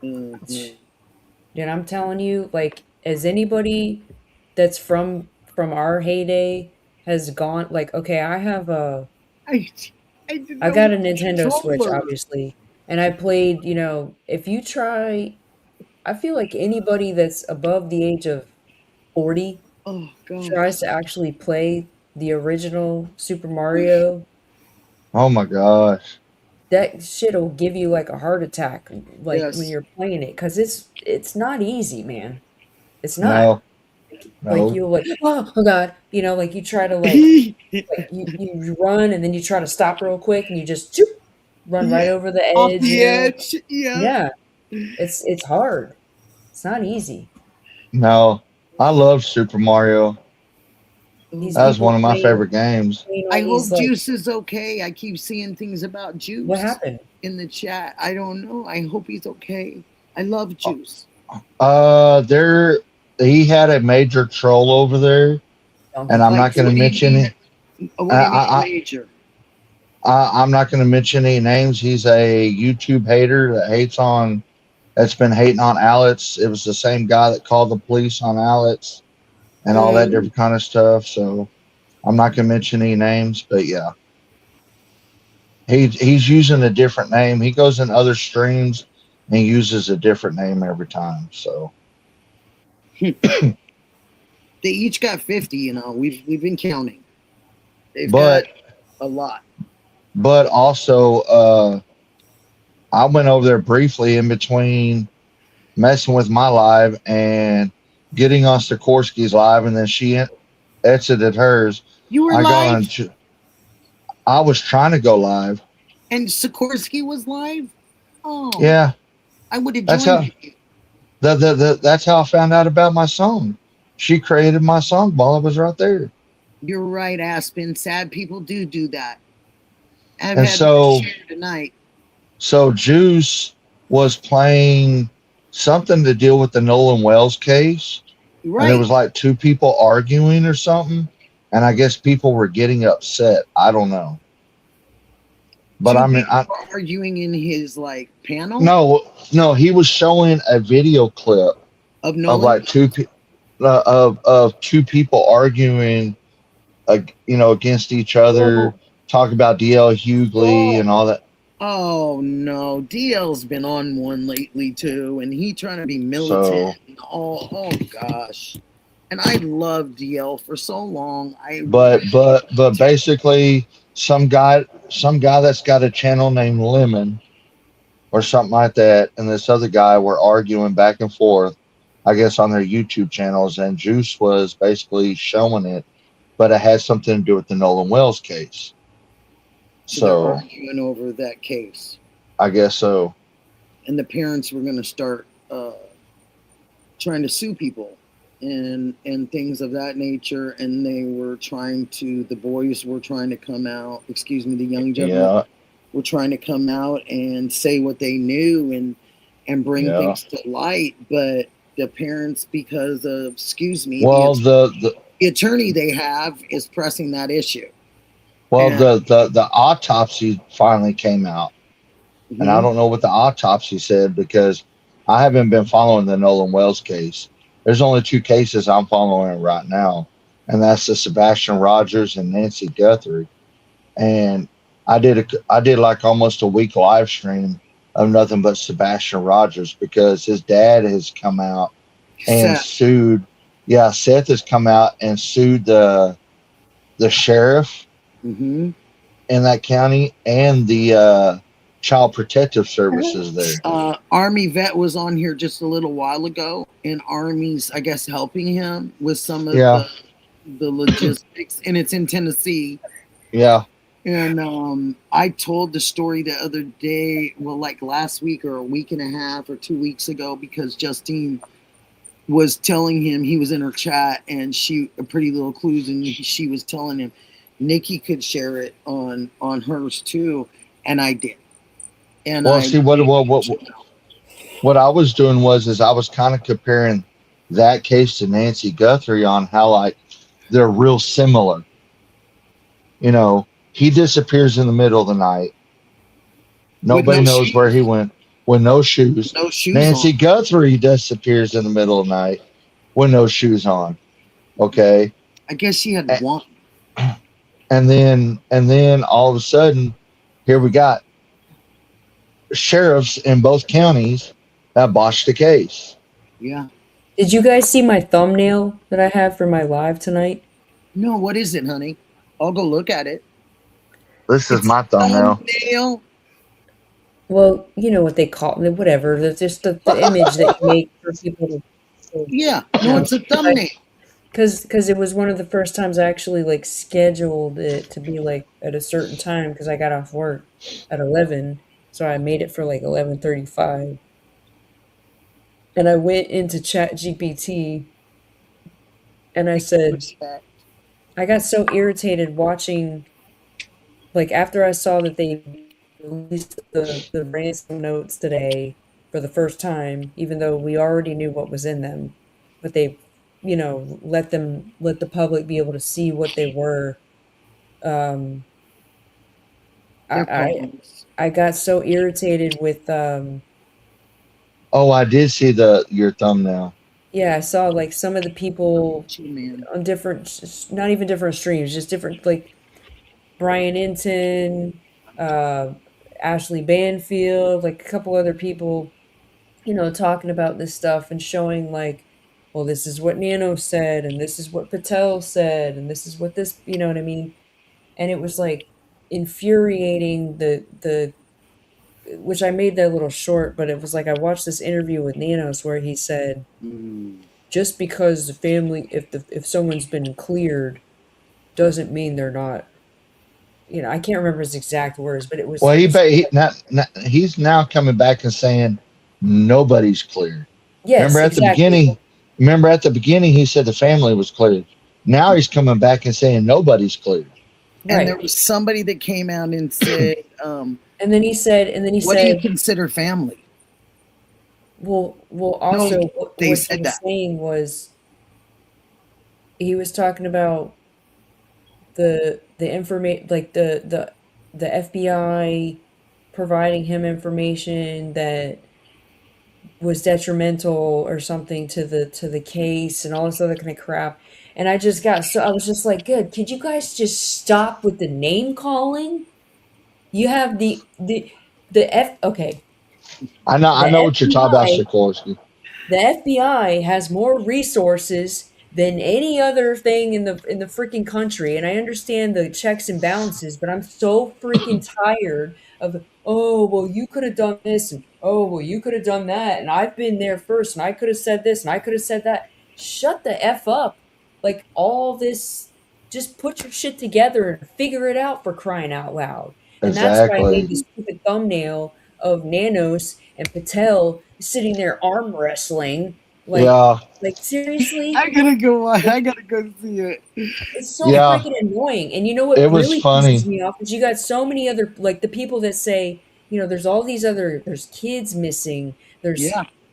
[SPEAKER 2] Mhm.
[SPEAKER 12] Dude, I'm telling you, like, as anybody that's from our heyday has gone, like, okay, I have
[SPEAKER 2] I didn't
[SPEAKER 12] I
[SPEAKER 2] know
[SPEAKER 12] got a
[SPEAKER 2] you
[SPEAKER 12] Nintendo Switch,
[SPEAKER 2] controller.
[SPEAKER 12] obviously, and I played, if you try, I feel like anybody that's above the age of 40
[SPEAKER 2] Oh God.
[SPEAKER 12] tries to actually play the original Super Mario,
[SPEAKER 14] Oh my gosh.
[SPEAKER 12] that shit will give you like a heart attack, like when
[SPEAKER 2] Yes.
[SPEAKER 12] you're playing it, because it's not easy, man. It's not.
[SPEAKER 14] No.
[SPEAKER 12] Like you'll like, oh God, like you try to like you run and then you try to stop real quick and you just run right
[SPEAKER 2] Yeah.
[SPEAKER 12] over the
[SPEAKER 2] Off
[SPEAKER 12] edge.
[SPEAKER 2] the edge. Yeah.
[SPEAKER 12] Yeah, it's hard. It's not easy.
[SPEAKER 14] No. I love Super Mario.
[SPEAKER 12] These
[SPEAKER 14] That was
[SPEAKER 12] people
[SPEAKER 14] one of my
[SPEAKER 12] playing-
[SPEAKER 14] favorite games.
[SPEAKER 12] playing all
[SPEAKER 2] I hope
[SPEAKER 12] these, like,
[SPEAKER 2] Juice is okay. I keep seeing things about Juice
[SPEAKER 12] what happened?
[SPEAKER 2] in the chat. I don't know. I hope he's okay. I love Juice.
[SPEAKER 14] There he had a major troll over there, and I'm not going to mention it.
[SPEAKER 2] What do you mean major?
[SPEAKER 14] I'm not going to mention any names. He's a YouTube hater that's been hating on Alex. It was the same guy that called the police on Alex and all that different kind of stuff. So I'm not going to mention any names, but yeah, he's using a different name. He goes in other streams and uses a different name every time. So
[SPEAKER 2] they each got 50. You know, we've been counting. They've
[SPEAKER 14] but
[SPEAKER 2] got a lot.
[SPEAKER 14] But also, I went over there briefly in between messing with my live and getting on Sikorsky's live, and then she exited hers.
[SPEAKER 2] You were
[SPEAKER 14] I
[SPEAKER 2] live?
[SPEAKER 14] I was trying to go live.
[SPEAKER 2] And Sikorsky was live? Oh.
[SPEAKER 14] Yeah.
[SPEAKER 2] I would have
[SPEAKER 14] That's
[SPEAKER 2] joined you.
[SPEAKER 14] That's how I found out about my song. She created my song while I was right there.
[SPEAKER 2] You're right, Aspen. Sad people do that.
[SPEAKER 14] And so
[SPEAKER 2] tonight.
[SPEAKER 14] So Juice was playing something to deal with the Nolan Wells case.
[SPEAKER 2] Right.
[SPEAKER 14] And there was like two people arguing or something. And I guess people were getting upset. I don't know. But
[SPEAKER 2] I'm arguing in his like panel.
[SPEAKER 14] No, he was showing a video clip
[SPEAKER 2] of Nolan?
[SPEAKER 14] like two people arguing, against each other, talk about DL Hughley and all that.
[SPEAKER 2] Oh no, DL's been on one lately too, and he trying to be militant. Oh gosh, and I loved DL for so long.
[SPEAKER 14] But basically, some guy that's got a channel named Lemon or something like that, and this other guy were arguing back and forth, I guess on their YouTube channels, and Juice was basically showing it, but it had something to do with the Nolan Wells case.
[SPEAKER 2] So they're arguing over that case.
[SPEAKER 14] I guess so.
[SPEAKER 2] And the parents were going to start trying to sue people and things of that nature. And the boys were trying to come out. Excuse me, the young gentlemen were trying to come out and say what they knew and bring things to light. But the parents, because of the attorney they have is pressing that issue.
[SPEAKER 14] Well, the autopsy finally came out, and I don't know what the autopsy said because I haven't been following the Nolan Wells case. There's only two cases I'm following right now, and that's the Sebastian Rogers and Nancy Guthrie. And I did like almost a week live stream of nothing but Sebastian Rogers because his dad has come out and sued. Yeah, Seth has come out and sued the sheriff in that county and the child protective services there.
[SPEAKER 2] Army vet was on here just a little while ago, and Army's, I guess, helping him with some of the logistics, and it's in Tennessee.
[SPEAKER 14] Yeah.
[SPEAKER 2] And I told the story the other day, like last week or a week and a half or 2 weeks ago, because Justine was telling him, he was in her chat, and a Pretty Little Clues, and she was telling him Nikki could share it on hers too, and I did. And
[SPEAKER 14] what I was doing was I was kind of comparing that case to Nancy Guthrie on how like they're real similar. You know, he disappears in the middle of the night. Nobody knows where he went with no shoes.
[SPEAKER 2] No shoes.
[SPEAKER 14] Nancy Guthrie disappears in the middle of the night with no shoes on. Okay.
[SPEAKER 2] I guess she had one.
[SPEAKER 14] And then all of a sudden, here we got sheriffs in both counties that botched the case.
[SPEAKER 2] Yeah.
[SPEAKER 12] Did you guys see my thumbnail that I have for my live tonight?
[SPEAKER 2] No, what is it, honey? I'll go look at it.
[SPEAKER 14] This is my thumbnail.
[SPEAKER 12] Well, you know what they call it, whatever. It's just the image that you make for people to.
[SPEAKER 2] Yeah, no, it's a thumbnail.
[SPEAKER 12] Because it was one of the first times I actually like scheduled it to be like at a certain time because I got off work at 11, so I made it for like 11:35. And I went into Chat GPT and I said, I got so irritated watching, like after I saw that they released the ransom notes today, for the first time, even though we already knew what was in them, but they, let the public be able to see what they were. Um, I got so irritated with
[SPEAKER 14] Oh, I did see your thumbnail.
[SPEAKER 12] yeah, I saw like some of the people on different, not even different streams, just different, like Brian Inton, Ashley Banfield, like a couple other people, talking about this stuff and showing like, well, this is what Nano said, and this is what Patel said, and this is what this, you know what I mean? And it was like infuriating the which I made that little short, but it was like I watched this interview with Nanos where he said, just because the family, if someone's been cleared, doesn't mean they're not. I can't remember his exact words, but it was.
[SPEAKER 14] Well, he's now coming back and saying nobody's cleared.
[SPEAKER 12] Yes,
[SPEAKER 14] remember at the beginning he said the family was cleared. Now he's coming back and saying nobody's cleared.
[SPEAKER 2] And there was somebody that came out and said,
[SPEAKER 12] and then he said,
[SPEAKER 2] what do you consider family?
[SPEAKER 12] Well, also, what
[SPEAKER 2] they
[SPEAKER 12] he
[SPEAKER 2] said
[SPEAKER 12] was
[SPEAKER 2] that.
[SPEAKER 12] saying was, he was talking about the information, like the FBI providing him information that was detrimental or something to the case and all this other kind of crap. And I was just like, good. Could you guys just stop with the name calling? You have okay.
[SPEAKER 14] I know what you're talking about, Sikorsky.
[SPEAKER 12] The FBI has more resources than any other thing in the freaking country, and I understand the checks and balances, but I'm so freaking tired of, oh, well, you could have done this, and oh, well, you could have done that, and I've been there first, and I could have said this, and I could have said that. Shut the F up. Like, all this, just put your shit together and figure it out, for crying out loud. And that's why I made this stupid thumbnail of Nanos and Patel sitting there arm wrestling. Like seriously?
[SPEAKER 2] I gotta go see it.
[SPEAKER 12] It's so freaking annoying. And you know what really pisses me off is you got so many other, like the people that say, there's all these other, there's kids missing. There's,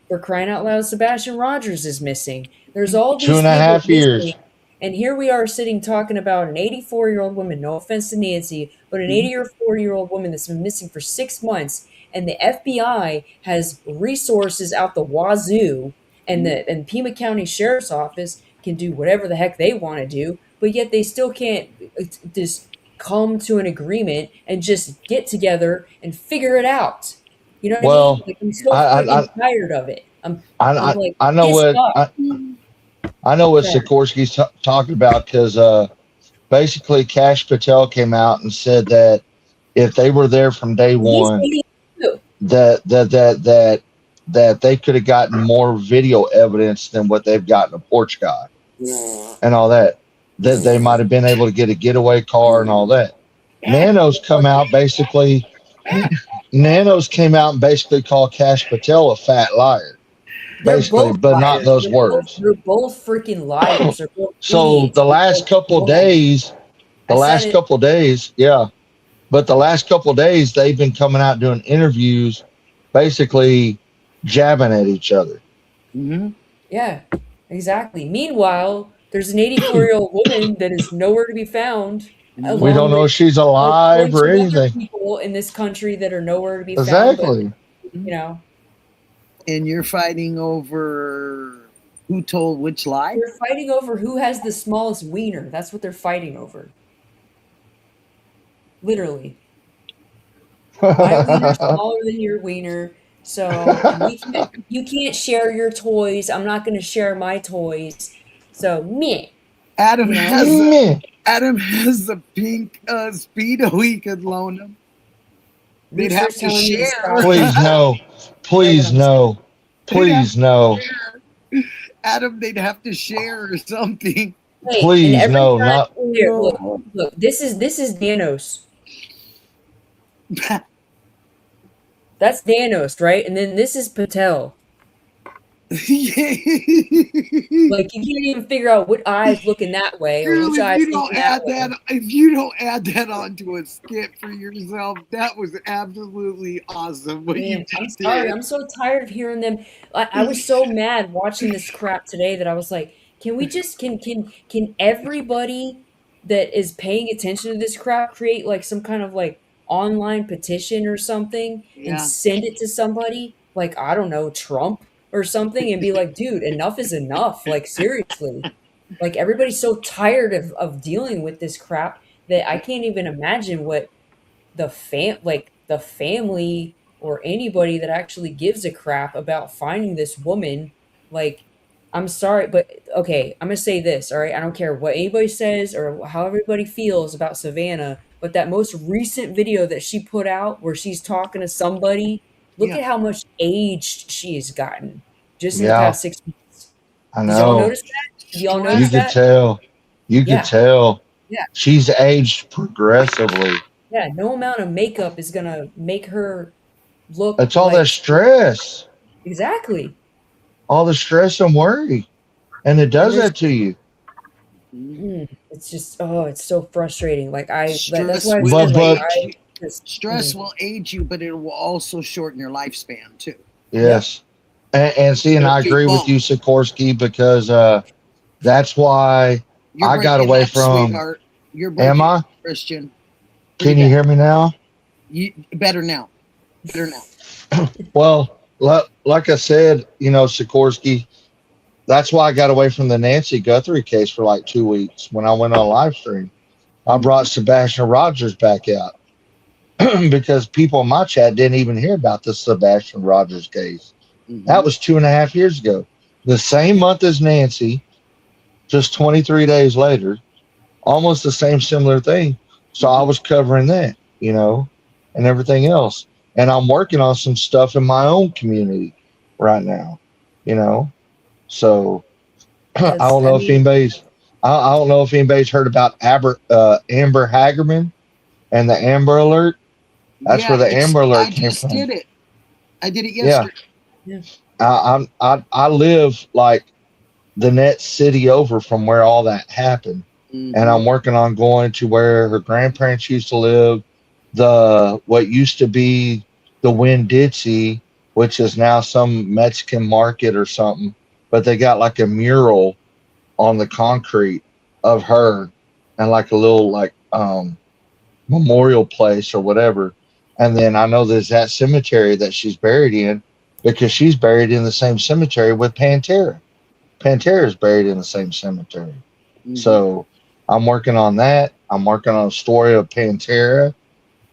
[SPEAKER 12] for crying out loud, Sebastian Rogers is missing. There's all these
[SPEAKER 14] 2.5 years.
[SPEAKER 12] Missing. And here we are sitting talking about an 84-year-old woman, no offense to Nancy, but an 84-year-old woman that's been missing for 6 months. And the FBI has resources out the wazoo, and Pima County Sheriff's Office can do whatever the heck they want to do, but yet they still can't just come to an agreement and just get together and figure it out. You know what I mean? Like, I'm so freaking tired of it.
[SPEAKER 14] I know what Sikorsky's talking about, because basically Kash Patel came out and said that if they were there from day one, that they could have gotten more video evidence than what they've gotten a porch guy and all that. That they might have been able to get a getaway car and all that. Nanos came out and basically called Kash Patel a fat liar. Basically, but liars. Not those words.
[SPEAKER 12] They're both freaking liars.
[SPEAKER 14] So the last couple days, but the last couple days they've been coming out doing interviews, basically jabbing at each other.
[SPEAKER 12] Yeah, exactly. Meanwhile, there's an 84-year-old woman that is nowhere to be found.
[SPEAKER 14] We don't know if she's alive or anything.
[SPEAKER 12] People in this country that are nowhere to be found.
[SPEAKER 14] Exactly.
[SPEAKER 12] But,
[SPEAKER 2] and you're fighting over who told which lie?
[SPEAKER 12] They're fighting over who has the smallest wiener. That's what they're fighting over. Literally. My wiener's smaller than your wiener, so you can't share your toys. I'm not going to share my toys. So, meh.
[SPEAKER 2] Adam has the pink Speedo he could loan him. They'd have to share.
[SPEAKER 14] Please no.
[SPEAKER 2] Adam, they'd have to share or something.
[SPEAKER 12] Hey,
[SPEAKER 14] please no, not
[SPEAKER 12] here. Look, this is Danos. That's Danos, right? And then this is Patel. Like you can't even figure out what eye's looking that way or
[SPEAKER 2] Girl,
[SPEAKER 12] which
[SPEAKER 2] if
[SPEAKER 12] eye's
[SPEAKER 2] you don't
[SPEAKER 12] looking that
[SPEAKER 2] add
[SPEAKER 12] way.
[SPEAKER 2] that, if you don't add that onto a skit for yourself, that was absolutely awesome. What you
[SPEAKER 12] Man, I'm
[SPEAKER 2] just
[SPEAKER 12] sorry.
[SPEAKER 2] did.
[SPEAKER 12] I'm so tired of hearing them. I was so mad watching this crap today that I was like, can we just can everybody that is paying attention to this crap create like some kind of like online petition or something and
[SPEAKER 2] Yeah.
[SPEAKER 12] send it to somebody like I don't know, Trump or something and be like, dude, enough is enough. Like seriously. Like everybody's so tired of dealing with this crap that I can't even imagine what the family or anybody that actually gives a crap about finding this woman. Like, I'm sorry, but okay, I'm gonna say this, all right? I don't care what anybody says or how everybody feels about Savannah, but that most recent video that she put out where she's talking to somebody, look
[SPEAKER 2] Yeah.
[SPEAKER 12] at how much aged she has gotten just in the
[SPEAKER 14] Yeah,
[SPEAKER 12] past 6 months.
[SPEAKER 14] I
[SPEAKER 12] Did y'all
[SPEAKER 14] know.
[SPEAKER 12] notice that? Did y'all
[SPEAKER 14] You
[SPEAKER 12] notice
[SPEAKER 14] could
[SPEAKER 12] that?
[SPEAKER 14] tell. You could
[SPEAKER 12] Yeah.
[SPEAKER 14] tell.
[SPEAKER 12] Yeah.
[SPEAKER 14] She's aged progressively.
[SPEAKER 12] Yeah. No amount of makeup is gonna make her look
[SPEAKER 14] It's all that
[SPEAKER 12] like
[SPEAKER 14] stress,
[SPEAKER 12] exactly.
[SPEAKER 14] all the stress and worry, and it
[SPEAKER 12] And
[SPEAKER 14] does
[SPEAKER 12] there's
[SPEAKER 14] that to you.
[SPEAKER 12] it's just it's so frustrating. Like that's
[SPEAKER 2] Stress
[SPEAKER 12] why I
[SPEAKER 2] will
[SPEAKER 12] said like
[SPEAKER 14] But
[SPEAKER 2] age you.
[SPEAKER 12] I just
[SPEAKER 2] Stress will age you, but it will also shorten your lifespan too.
[SPEAKER 12] yep.
[SPEAKER 14] yes, and see, and
[SPEAKER 2] But
[SPEAKER 14] I
[SPEAKER 2] it
[SPEAKER 14] agree with
[SPEAKER 2] won't.
[SPEAKER 14] you, Sikorsky, because that's why
[SPEAKER 2] You're
[SPEAKER 14] I got
[SPEAKER 2] breaking
[SPEAKER 14] away
[SPEAKER 2] up,
[SPEAKER 14] from.
[SPEAKER 2] sweetheart. You're
[SPEAKER 14] Am
[SPEAKER 2] breaking
[SPEAKER 14] I?
[SPEAKER 2] up, Christian. Pretty
[SPEAKER 14] Can you
[SPEAKER 2] bad.
[SPEAKER 14] hear me now?
[SPEAKER 2] You better now. Better now.
[SPEAKER 14] Well, like I said, Sikorsky, that's why I got away from the Nancy Guthrie case for like 2 weeks when I went on live stream. I brought Sebastian Rogers back out because people in my chat didn't even hear about the Sebastian Rogers case. That was 2.5 years ago. The same month as Nancy, just 23 days later, almost the same similar thing. So I was covering that, and everything else. And I'm working on some stuff in my own community right now, you know. So I
[SPEAKER 12] Because
[SPEAKER 14] don't
[SPEAKER 12] I
[SPEAKER 14] know if
[SPEAKER 12] mean
[SPEAKER 14] anybody's I don't know if anybody's heard about Amber Hagerman and the Amber Alert. That's
[SPEAKER 2] Yeah,
[SPEAKER 14] where the Amber
[SPEAKER 2] I
[SPEAKER 14] Alert came
[SPEAKER 2] just
[SPEAKER 14] from.
[SPEAKER 2] did it. I did it
[SPEAKER 14] Yeah,
[SPEAKER 2] yesterday.
[SPEAKER 12] yeah.
[SPEAKER 14] I live like the next city over from where all that happened, and I'm working on going to where her grandparents used to live, the what used to be the Winn-Dixie, which is now some Mexican market or something, but they got like a mural on the concrete of her and like a little like memorial place or whatever. And then I know there's that cemetery that she's buried in because she's buried in the same cemetery with Pantera. Pantera is buried in the same cemetery. So I'm working on that. I'm working on a story of Pantera.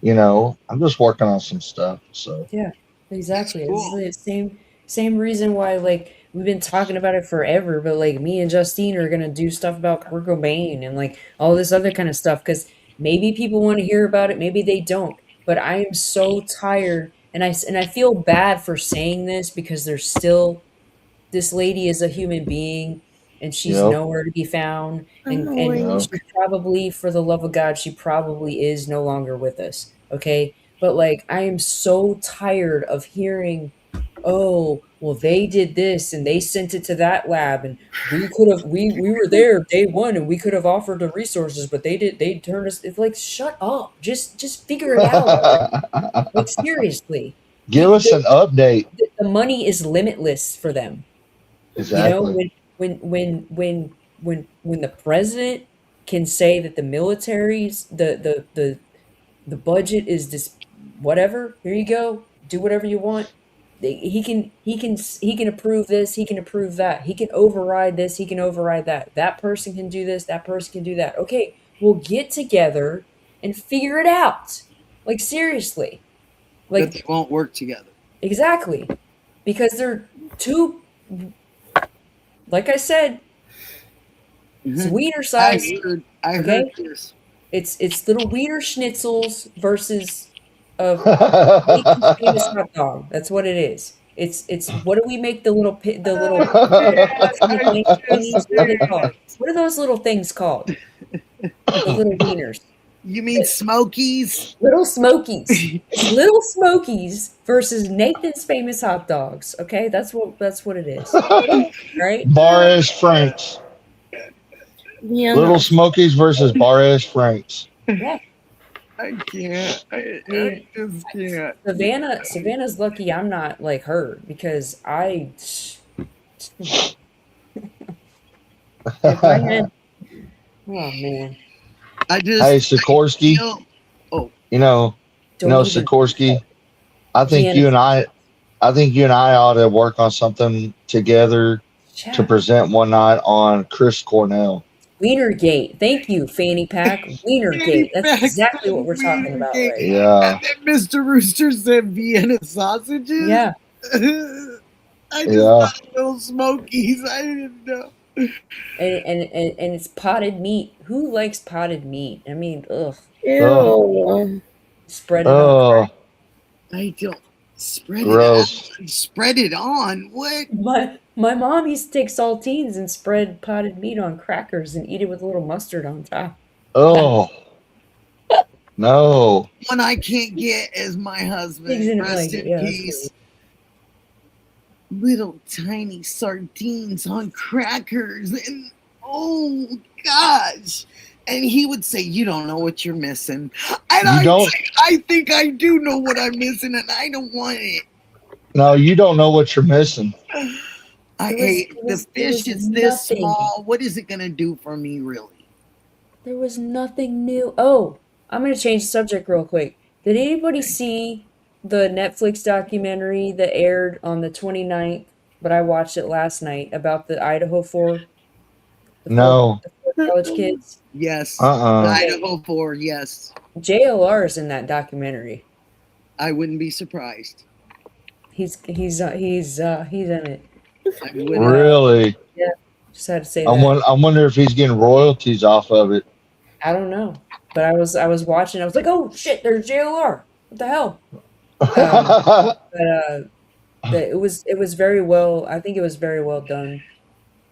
[SPEAKER 14] I'm just working on some stuff. So
[SPEAKER 12] Yeah,
[SPEAKER 2] That's
[SPEAKER 12] exactly. It's
[SPEAKER 2] cool.
[SPEAKER 12] the same reason why like we've been talking about it forever, but like me and Justine are gonna do stuff about Kurt Cobain and like all this other kind of stuff because maybe people want to hear about it, maybe they don't. But I am so tired, and I feel bad for saying this because there's still this lady is a human being and she's
[SPEAKER 14] yep,
[SPEAKER 12] nowhere to be found and
[SPEAKER 14] yep.
[SPEAKER 12] she probably for the love of god she probably is no longer with us, okay, but like I am so tired of hearing, oh well they did this and they sent it to that lab and we could have we were there day one and we could have offered the resources but they turned us. It's like shut up, just figure it out already. Like seriously,
[SPEAKER 14] Give us an update.
[SPEAKER 12] the money is limitless for them. You know,
[SPEAKER 14] Exactly.
[SPEAKER 12] when the president can say that the military's the budget is this whatever, here you go, do whatever you want. He can approve this, he can approve that, he can override this, he can override that. That person can do this, that person can do that. Okay, we'll get together and figure it out. Like seriously.
[SPEAKER 2] But they
[SPEAKER 12] Like
[SPEAKER 2] won't work together.
[SPEAKER 12] exactly. Because they're too, like I said, it's wiener
[SPEAKER 2] I
[SPEAKER 12] size.
[SPEAKER 2] heard. I heard
[SPEAKER 12] Okay,
[SPEAKER 2] this.
[SPEAKER 12] it's little wiener schnitzels versus a big famous hot dog. That's what it is. It's what do we make the little the little tiny
[SPEAKER 2] I
[SPEAKER 12] tiny
[SPEAKER 2] just
[SPEAKER 12] thingies? What are they
[SPEAKER 2] did.
[SPEAKER 12] called? What are those little things called? The little wieners.
[SPEAKER 2] You mean Smokies?
[SPEAKER 12] Little Smokies. It's Little Smokies versus Nathan's Famous Hot Dogs. Okay, that's what it is. Right?
[SPEAKER 14] Bar-S Franks.
[SPEAKER 15] Yeah.
[SPEAKER 14] Little Smokies versus Bar-S Franks.
[SPEAKER 12] Yeah.
[SPEAKER 2] I can't. I just can't.
[SPEAKER 12] Savannah's lucky I'm not like her because I. If I had, oh man.
[SPEAKER 2] I just.
[SPEAKER 14] Hey, Sikorsky.
[SPEAKER 2] Oh.
[SPEAKER 14] You know,
[SPEAKER 12] Don't even-
[SPEAKER 14] Sikorsky. I think you and I ought to work on something together to present one night on Chris Cornell.
[SPEAKER 12] Wienergate. Thank you, Fanny Pack. Wienergate. That's exactly what we're talking about right
[SPEAKER 14] Yeah.
[SPEAKER 2] And then Mr. Rooster said Vienna sausages.
[SPEAKER 12] Yeah.
[SPEAKER 2] I just thought Little Smokies. I didn't know.
[SPEAKER 12] And it's potted meat. Who likes potted meat? I mean, ugh.
[SPEAKER 15] Ew.
[SPEAKER 12] Spread it on.
[SPEAKER 2] I don't spread
[SPEAKER 14] Gross.
[SPEAKER 2] it on. Spread it on. What?
[SPEAKER 12] My mom used to take saltines and spread potted meat on crackers and eat it with a little mustard on top.
[SPEAKER 14] Oh. No.
[SPEAKER 2] One I can't get is my husband.
[SPEAKER 12] Pigs in a
[SPEAKER 2] Rest
[SPEAKER 12] blanket.
[SPEAKER 2] in
[SPEAKER 12] Yeah, that's
[SPEAKER 2] peace. Little tiny sardines on crackers, and oh gosh. And he would say, "You don't know what you're missing." And I think I do know what I'm missing, and I don't want it.
[SPEAKER 14] No, you don't know what you're missing.
[SPEAKER 2] The fish is this small. What is it gonna do for me, really?
[SPEAKER 12] There was nothing new. Oh, I'm going to change the subject real quick. Did anybody see the Netflix documentary that aired on the 29th, but I watched it last night, about the Idaho 4?
[SPEAKER 14] No.
[SPEAKER 12] The 4 college kids?
[SPEAKER 2] Yes.
[SPEAKER 14] Uh-uh.
[SPEAKER 2] Idaho 4, yes.
[SPEAKER 12] JLR is in that documentary.
[SPEAKER 2] I wouldn't be surprised.
[SPEAKER 12] He's in it.
[SPEAKER 14] Really?
[SPEAKER 12] Yeah. Just had to say
[SPEAKER 14] I wonder if he's getting royalties off of it.
[SPEAKER 12] I don't know. But I was watching. I was like, oh shit, there's JLR. What the hell? But it was very well. I think it was very well done.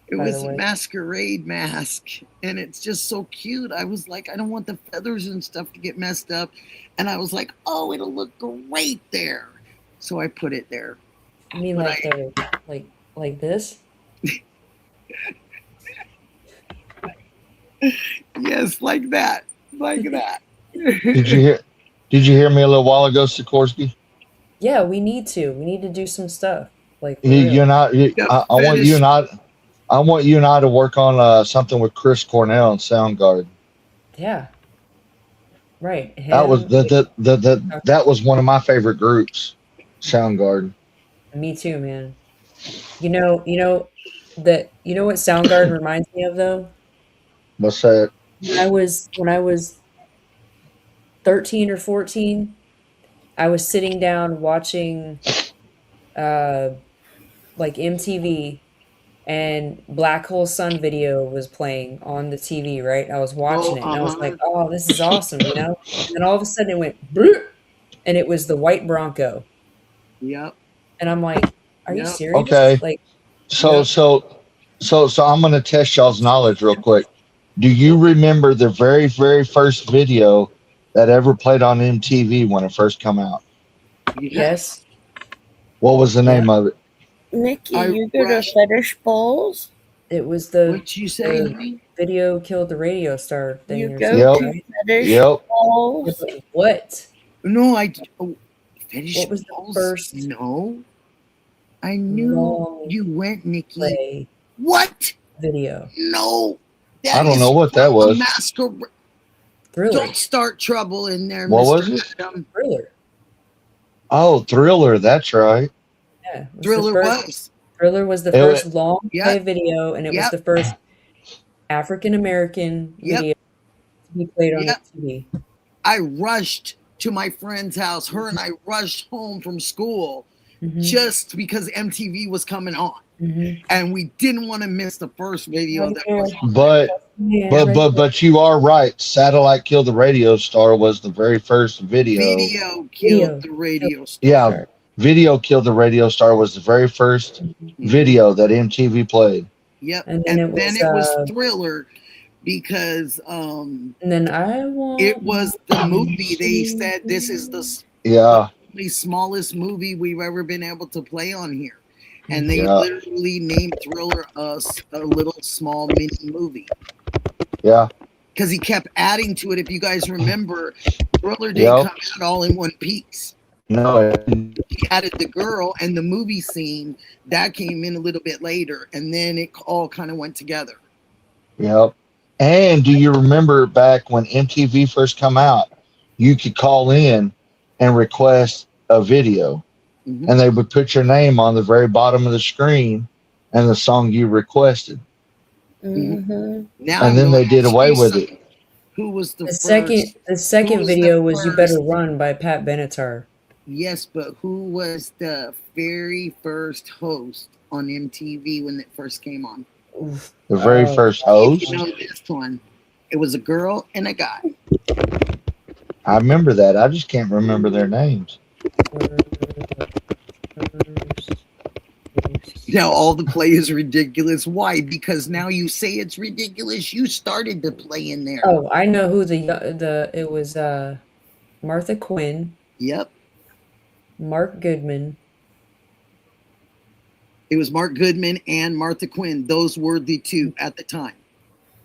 [SPEAKER 2] It was a masquerade mask, and it's just so cute. I was like, I don't want the feathers and stuff to get messed up, and I was like, oh, it'll look great there. So I put it there.
[SPEAKER 12] I mean, like this?
[SPEAKER 2] Yes, like that. Like that.
[SPEAKER 14] Did you hear me a little while ago, Sikorsky?
[SPEAKER 12] Yeah, we need to do some stuff. Like
[SPEAKER 14] I want you and I to work on something with Chris Cornell and Soundgarden.
[SPEAKER 12] Yeah. Right.
[SPEAKER 14] That was one of my favorite groups, Soundgarden.
[SPEAKER 12] Me too, man. You know what Soundgarden reminds me of though?
[SPEAKER 14] What's that?
[SPEAKER 12] When I was 13 or 14, I was sitting down watching like MTV, and Black Hole Sun video was playing on the TV, right? I was watching it and I was like, oh, this is awesome, you know? And then all of a sudden it went bloop, and it was the white Bronco.
[SPEAKER 2] Yep.
[SPEAKER 12] And I'm like, are you serious?
[SPEAKER 14] Okay.
[SPEAKER 12] Like,
[SPEAKER 14] So I'm going to test y'all's knowledge real quick. Do you remember the very, very first video that ever played on MTV when it first came out?
[SPEAKER 12] Yes.
[SPEAKER 14] What was the name of it?
[SPEAKER 15] Nikki, you go to Fetish Balls?
[SPEAKER 12] It was the
[SPEAKER 2] what you say?
[SPEAKER 12] Video killed the radio star thing.
[SPEAKER 15] You
[SPEAKER 12] or
[SPEAKER 15] go
[SPEAKER 12] something,
[SPEAKER 15] to
[SPEAKER 12] right?
[SPEAKER 15] Fetish Balls?
[SPEAKER 12] What?
[SPEAKER 2] No,
[SPEAKER 12] Fetish What was
[SPEAKER 2] Balls?
[SPEAKER 12] the first?
[SPEAKER 2] No. I knew you went, Nikki. What?
[SPEAKER 12] Video.
[SPEAKER 2] No.
[SPEAKER 14] I don't know what that was.
[SPEAKER 12] Thriller.
[SPEAKER 2] Don't start trouble in there,
[SPEAKER 14] What
[SPEAKER 2] Mr.
[SPEAKER 14] was it?
[SPEAKER 2] Adam.
[SPEAKER 12] Thriller.
[SPEAKER 14] Oh, Thriller. That's right.
[SPEAKER 12] Yeah.
[SPEAKER 2] Thriller was.
[SPEAKER 12] Thriller was the
[SPEAKER 14] It
[SPEAKER 12] first
[SPEAKER 14] was-
[SPEAKER 12] long play video, and it was the first African American video to be played on TV.
[SPEAKER 2] I rushed to my friend's house. Her and I rushed home from school just because MTV was coming on. And we didn't want to miss the first video that was on.
[SPEAKER 14] But you are right. Satellite Killed the Radio Star was the very first video.
[SPEAKER 2] Video killed the radio star.
[SPEAKER 14] Yeah, Video Killed the Radio Star was the very first video that MTV played.
[SPEAKER 2] Yep.
[SPEAKER 12] And
[SPEAKER 2] And
[SPEAKER 12] then
[SPEAKER 2] then
[SPEAKER 12] it
[SPEAKER 2] it
[SPEAKER 12] was,
[SPEAKER 2] was Thriller. because
[SPEAKER 12] And then I want
[SPEAKER 2] it was the movie. They said this is the
[SPEAKER 14] Yeah.
[SPEAKER 2] smallest movie we've ever been able to play on here. And they
[SPEAKER 14] Yeah.
[SPEAKER 2] literally named Thriller a little small mini movie.
[SPEAKER 14] Yeah.
[SPEAKER 2] Because he kept adding to it. If you guys remember, Thriller didn't
[SPEAKER 14] Yep.
[SPEAKER 2] come out all in one piece.
[SPEAKER 14] No.
[SPEAKER 2] He added the girl and the movie scene that came in a little bit later, and then it all kind of went together.
[SPEAKER 14] Yep. And do you remember back when MTV first come out, you could call in and request a video,
[SPEAKER 2] Mhm.
[SPEAKER 14] and they would put your name on the very bottom of the screen and the song you requested.
[SPEAKER 12] Mhm.
[SPEAKER 2] Now
[SPEAKER 14] And then they did away with it.
[SPEAKER 2] Who was the
[SPEAKER 12] The
[SPEAKER 2] first?
[SPEAKER 12] second
[SPEAKER 2] was
[SPEAKER 12] video
[SPEAKER 2] the
[SPEAKER 12] was "You
[SPEAKER 2] first-
[SPEAKER 12] Better Run" by Pat Benatar.
[SPEAKER 2] Yes, but who was the very first host on MTV when it first came on?
[SPEAKER 14] The very first host.
[SPEAKER 2] You know this one. It was a girl and a guy.
[SPEAKER 14] I remember that. I just can't remember their names.
[SPEAKER 2] Now all the play is ridiculous. Why? Because now you say it's ridiculous. You started to play in there.
[SPEAKER 12] Oh, I know who it was. Martha Quinn.
[SPEAKER 2] Yep.
[SPEAKER 12] Mark Goodman.
[SPEAKER 2] It was Mark Goodman and Martha Quinn. Those were the two at the time.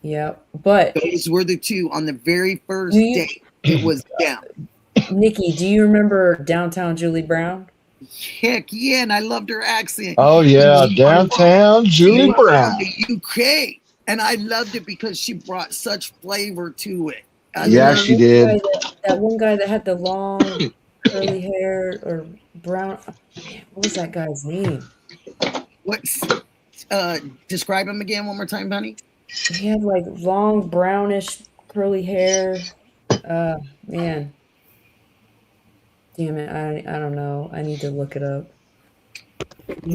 [SPEAKER 12] Yeah, but
[SPEAKER 2] those were the two on the very first day. It was them.
[SPEAKER 12] Nikki, do you remember Downtown Julie Brown?
[SPEAKER 2] Heck yeah, and I loved her accent.
[SPEAKER 14] Oh yeah, Downtown Julie
[SPEAKER 2] From
[SPEAKER 14] Brown.
[SPEAKER 2] the UK, and I loved it because she brought such flavor to it.
[SPEAKER 14] Yeah, she did.
[SPEAKER 12] That one guy that had the long curly hair or brown. What was that guy's name?
[SPEAKER 2] What's describe him again one more time, honey?
[SPEAKER 12] He had like long brownish curly hair. Man. Damn it, I don't know. I need to look it up. It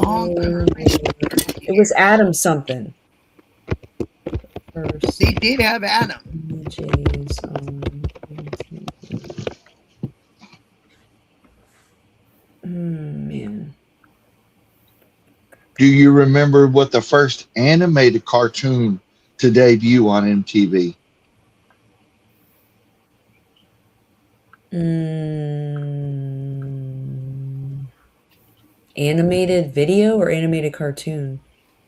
[SPEAKER 12] was Adam something. First.
[SPEAKER 2] They did have Adam.
[SPEAKER 12] Man.
[SPEAKER 14] Do you remember what the first animated cartoon to debut on MTV?
[SPEAKER 12] Animated video or animated cartoon?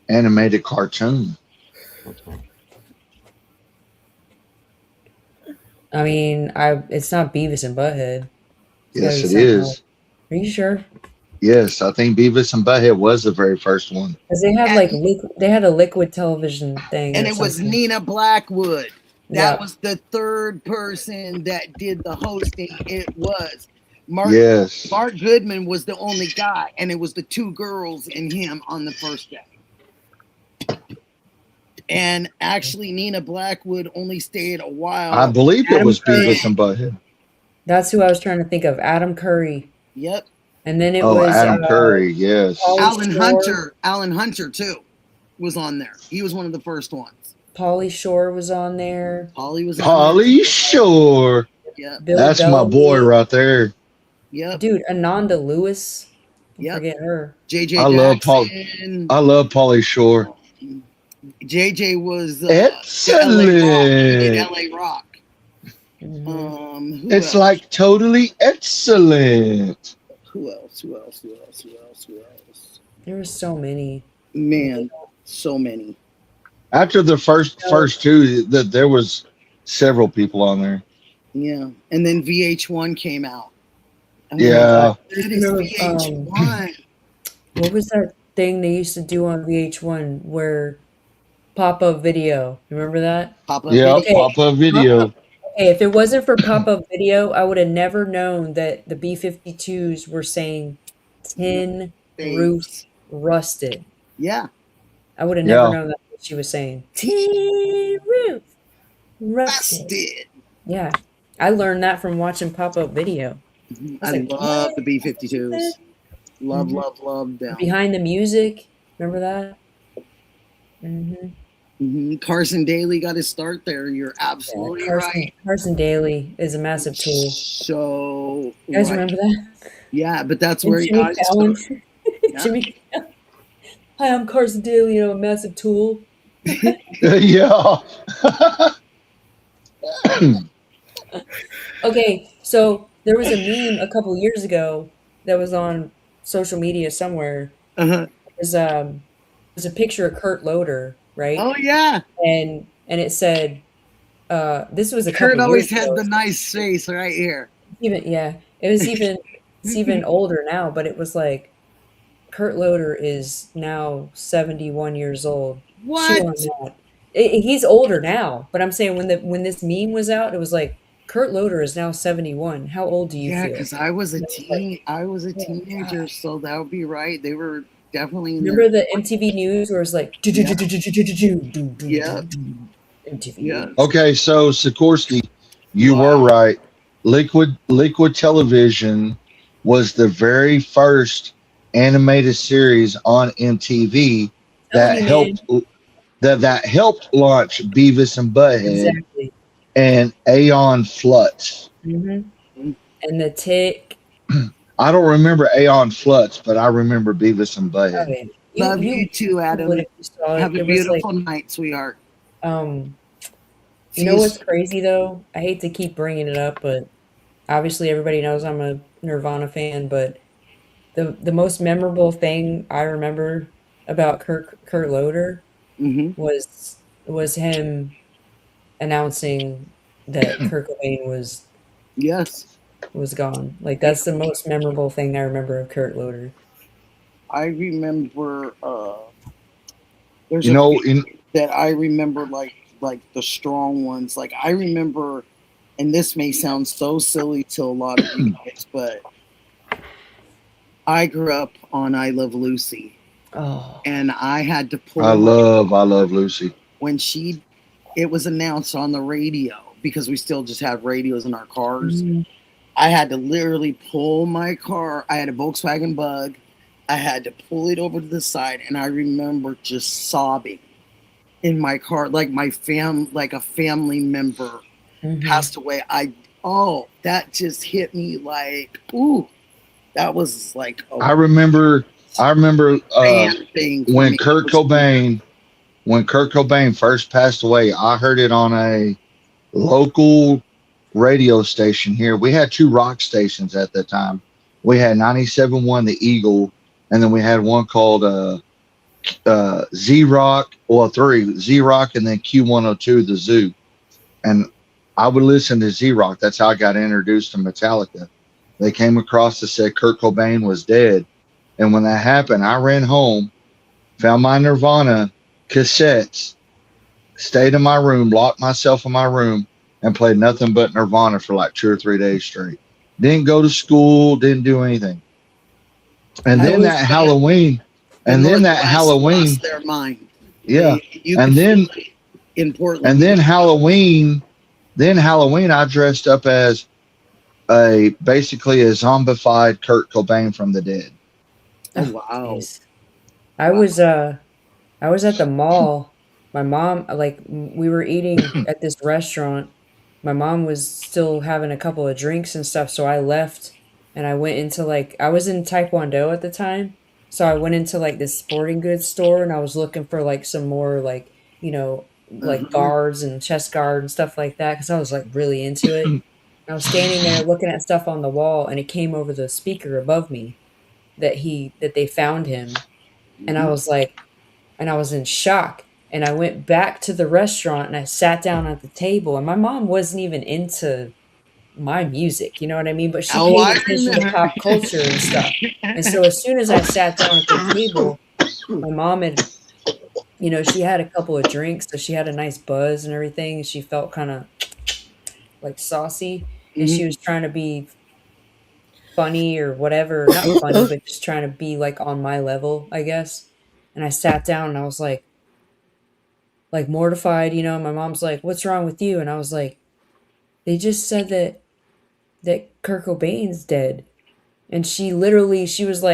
[SPEAKER 14] Animated cartoon.
[SPEAKER 12] I mean, it's not Beavis and Butthead.
[SPEAKER 14] Yes, it is.
[SPEAKER 12] Are you sure?
[SPEAKER 14] Yes, I think Beavis and Butthead was the very first one.
[SPEAKER 12] Because they had like they had a liquid television thing,
[SPEAKER 2] And it was Nina Blackwood. That
[SPEAKER 12] Yeah.
[SPEAKER 2] was the third person that did the hosting. It was Mark.
[SPEAKER 14] Yes.
[SPEAKER 2] Mark Goodman was the only guy, and it was the two girls and him on the first day. And actually, Nina Blackwood only stayed a while.
[SPEAKER 14] I believe it
[SPEAKER 12] Adam
[SPEAKER 14] was
[SPEAKER 12] Curry.
[SPEAKER 14] Beavis and Butthead.
[SPEAKER 12] That's who I was trying to think of. Adam Curry.
[SPEAKER 2] Yep.
[SPEAKER 12] And then it
[SPEAKER 14] Oh,
[SPEAKER 12] was
[SPEAKER 14] Adam Curry, yes.
[SPEAKER 2] Alan
[SPEAKER 12] Shore.
[SPEAKER 2] Hunter. Alan Hunter too was on there. He was one of the first ones.
[SPEAKER 12] Pauly Shore was on there.
[SPEAKER 2] Pauly was on
[SPEAKER 14] Pauly Shore.
[SPEAKER 2] Yeah.
[SPEAKER 12] Bill
[SPEAKER 14] That's my
[SPEAKER 12] Bellamy.
[SPEAKER 14] boy right there.
[SPEAKER 2] Yep.
[SPEAKER 12] Dude, Ananda Lewis. Don't
[SPEAKER 2] Yep.
[SPEAKER 12] forget her.
[SPEAKER 2] JJ
[SPEAKER 14] I love Paul.
[SPEAKER 2] Jackson.
[SPEAKER 14] I love Pauly Shore.
[SPEAKER 2] JJ was
[SPEAKER 14] Excellent.
[SPEAKER 2] LA Rock.
[SPEAKER 12] Mm-hmm.
[SPEAKER 2] Who
[SPEAKER 14] It's
[SPEAKER 2] else?
[SPEAKER 14] like totally excellent.
[SPEAKER 2] Who else? Who else? Who else? Who else? Who else?
[SPEAKER 12] There were so many.
[SPEAKER 2] Man, so many.
[SPEAKER 14] After the first two, there was several people on there.
[SPEAKER 2] Yeah, and then VH1 came out. Oh,
[SPEAKER 14] Yeah.
[SPEAKER 2] that is VH1.
[SPEAKER 12] What was that thing they used to do on VH1 where pop-up video? Remember that?
[SPEAKER 2] Pop-up
[SPEAKER 14] Yeah,
[SPEAKER 2] video.
[SPEAKER 14] pop-up video.
[SPEAKER 12] Okay, if it wasn't for pop-up video, I would have never known that the B-52s were saying tin roofs rusted.
[SPEAKER 2] Yeah.
[SPEAKER 12] I would have never
[SPEAKER 14] Yeah.
[SPEAKER 12] known that's what she was saying. Tin roof rusted.
[SPEAKER 2] Busted.
[SPEAKER 12] Yeah. I learned that from watching pop-up video.
[SPEAKER 2] I
[SPEAKER 12] like,
[SPEAKER 2] love the B-52s. Love,
[SPEAKER 12] Mhm.
[SPEAKER 2] love them.
[SPEAKER 12] Behind the Music. Remember that? Mm-hmm.
[SPEAKER 2] Carson Daly got his start there. You're absolutely right.
[SPEAKER 12] Carson Daly is a massive tool.
[SPEAKER 2] So,
[SPEAKER 12] You guys
[SPEAKER 2] right.
[SPEAKER 12] remember that?
[SPEAKER 2] Yeah, but that's
[SPEAKER 12] And
[SPEAKER 2] where he
[SPEAKER 12] Jimmy
[SPEAKER 2] got his
[SPEAKER 12] Fallon.
[SPEAKER 2] start.
[SPEAKER 12] Jimmy Fallon. Hi, I'm Carson Daly, a massive tool.
[SPEAKER 14] Yeah.
[SPEAKER 12] Okay, so there was a meme a couple years ago that was on social media somewhere.
[SPEAKER 2] Uh-huh.
[SPEAKER 12] It was a picture of Kurt Loder, right?
[SPEAKER 2] Oh yeah.
[SPEAKER 12] And it said, this was a couple
[SPEAKER 2] Kurt
[SPEAKER 12] years
[SPEAKER 2] always had
[SPEAKER 12] ago.
[SPEAKER 2] the nice face right here.
[SPEAKER 12] Even yeah, it was even it's even older now, but it was like Kurt Loder is now 71 years old. Chew
[SPEAKER 2] What?
[SPEAKER 12] on that. He's older now, but I'm saying when this meme was out, it was like Kurt Loder is now 71. How old do you
[SPEAKER 2] Yeah,
[SPEAKER 12] feel?
[SPEAKER 2] because I was a
[SPEAKER 12] And it was like,
[SPEAKER 2] teen. I was a
[SPEAKER 12] oh
[SPEAKER 2] teenager,
[SPEAKER 12] gosh.
[SPEAKER 2] so that would be right. They were definitely in their.
[SPEAKER 12] Remember the MTV News where it's like
[SPEAKER 2] Yeah.
[SPEAKER 12] MTV
[SPEAKER 2] Yeah.
[SPEAKER 12] News.
[SPEAKER 14] Okay, so Sikorsky, you were
[SPEAKER 2] Wow.
[SPEAKER 14] right. Liquid Television was the very first animated series on MTV
[SPEAKER 12] Telling
[SPEAKER 14] that
[SPEAKER 12] you, man.
[SPEAKER 14] helped launch Beavis and Butthead
[SPEAKER 12] Exactly.
[SPEAKER 14] and Aeon Flux.
[SPEAKER 12] And the Tick.
[SPEAKER 14] I don't remember Aeon Flux, but I remember Beavis and
[SPEAKER 12] Oh
[SPEAKER 14] Butthead.
[SPEAKER 12] man,
[SPEAKER 2] Love you too,
[SPEAKER 12] would
[SPEAKER 2] Adam.
[SPEAKER 12] if you saw it.
[SPEAKER 2] Have a
[SPEAKER 12] It was like
[SPEAKER 2] beautiful night, sweetheart.
[SPEAKER 12] You know what's crazy though? I hate to keep bringing it up, but obviously everybody knows I'm a Nirvana fan. But the most memorable thing I remember about Kurt Loder was him announcing that Kurt Cobain was gone. Like that's the most memorable thing I remember of Kurt Loder.
[SPEAKER 2] I remember there's
[SPEAKER 14] You
[SPEAKER 2] a
[SPEAKER 14] know,
[SPEAKER 2] few that I remember like the strong ones. Like I remember, and this may sound so silly to a lot of you guys, but I grew up on I Love Lucy.
[SPEAKER 12] Oh.
[SPEAKER 2] And I had to pull
[SPEAKER 14] I love Lucy.
[SPEAKER 2] when it was announced on the radio, because we still just have radios in our cars. I had to literally pull my car. I had a Volkswagen Bug. I had to pull it over to the side, and I remember just sobbing in my car, like like a family member passed away. That just hit me like, ooh, that was like.
[SPEAKER 14] I remember
[SPEAKER 2] thing for
[SPEAKER 14] when
[SPEAKER 2] me.
[SPEAKER 14] Kurt Cobain first passed away. I heard it on a local radio station here. We had two rock stations at the time. We had 97.1 The Eagle, and then we had one called Z Rock, well, three Z Rock, and then Q102 The Zoo. And I would listen to Z Rock. That's how I got introduced to Metallica. They came across and said Kurt Cobain was dead. And when that happened, I ran home, found my Nirvana cassettes, stayed in my room, locked myself in my room, and played nothing but Nirvana for like 2 or 3 days straight. Didn't go to school, didn't do anything. And then that Halloween,
[SPEAKER 2] lost their mind.
[SPEAKER 14] yeah.
[SPEAKER 2] You
[SPEAKER 14] And then
[SPEAKER 2] in Portland,
[SPEAKER 14] and then Halloween, I dressed up as basically a zombified Kurt Cobain from the dead.
[SPEAKER 2] Oh wow!
[SPEAKER 12] I was at the mall. My mom, like, we were eating at this restaurant. My mom was still having a couple of drinks and stuff, so I left and I went into I was in Taekwondo at the time, so I went into this sporting goods store and I was looking for some more guards and chest guard and stuff like that because I was really into it. I was standing there looking at stuff on the wall, and it came over the speaker above me that they found him, and I was in shock. And I went back to the restaurant and I sat down at the table, and my mom wasn't even into my music, you know what I mean? But she paid attention to pop culture and stuff. And so as soon as I sat down at the table, my mom had, she had a couple of drinks, so she had a nice buzz and everything. And she felt kind of saucy, and she was trying to be funny or whatever. Not funny, but just trying to be on my level, I guess. And I sat down and I was mortified, my mom's like, "What's wrong with you?" And I was like, "They just said that Kurt Cobain's dead." And she was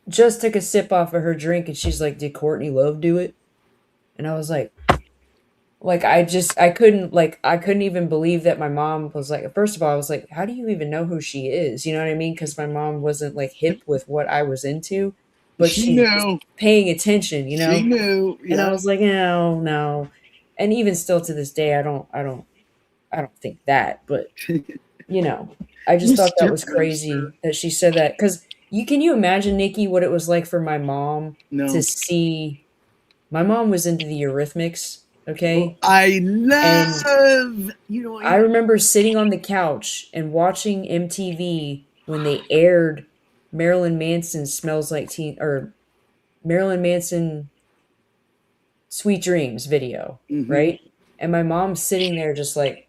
[SPEAKER 12] just took a sip off of her drink, and she's like, "Did Courtney Love do it?" And I was I couldn't even believe that my mom was first of all, I was like, how do you even know who she is? You know what I mean? Because my mom wasn't hip with what I was into. but
[SPEAKER 2] She
[SPEAKER 12] she was
[SPEAKER 2] knew.
[SPEAKER 12] paying attention, you know?
[SPEAKER 2] She knew.
[SPEAKER 12] And I
[SPEAKER 2] Yeah.
[SPEAKER 12] was like, no. And even still to this day, I don't think that, but you know, I just thought that
[SPEAKER 2] Mr.
[SPEAKER 12] was
[SPEAKER 2] Brewster.
[SPEAKER 12] crazy that she said that. Because can you imagine, Nikki, what it was like for my mom
[SPEAKER 2] No.
[SPEAKER 12] to see? My mom was into the Eurythmics, okay?
[SPEAKER 2] I
[SPEAKER 12] And
[SPEAKER 2] love,
[SPEAKER 12] I remember sitting on the couch and watching MTV when they aired Marilyn Manson "Smells Like Teen" or Marilyn Manson "Sweet Dreams" video, right? And my mom's sitting there just like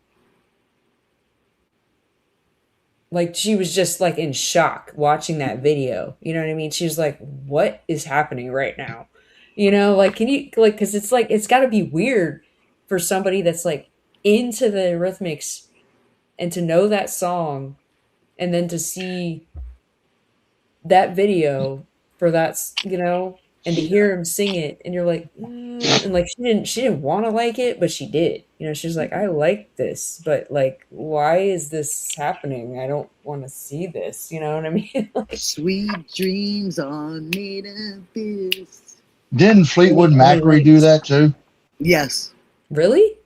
[SPEAKER 12] she was just like in shock watching that video. You know what I mean? She was like, "What is happening right now?" You know, like, can you like, because it's like it's got to be weird for somebody that's like into the Eurythmics and to know that song and then to see that video for that, you know, and to hear him sing it, and you're like, and like she didn't want to like it, but she did. You know, she's like, I like this, but like, why is this happening? I don't want to see this. You know what I mean? Like,
[SPEAKER 2] sweet dreams are made of this.
[SPEAKER 14] Didn't Fleetwood Mac redo that too?
[SPEAKER 2] Yes.
[SPEAKER 12] Really?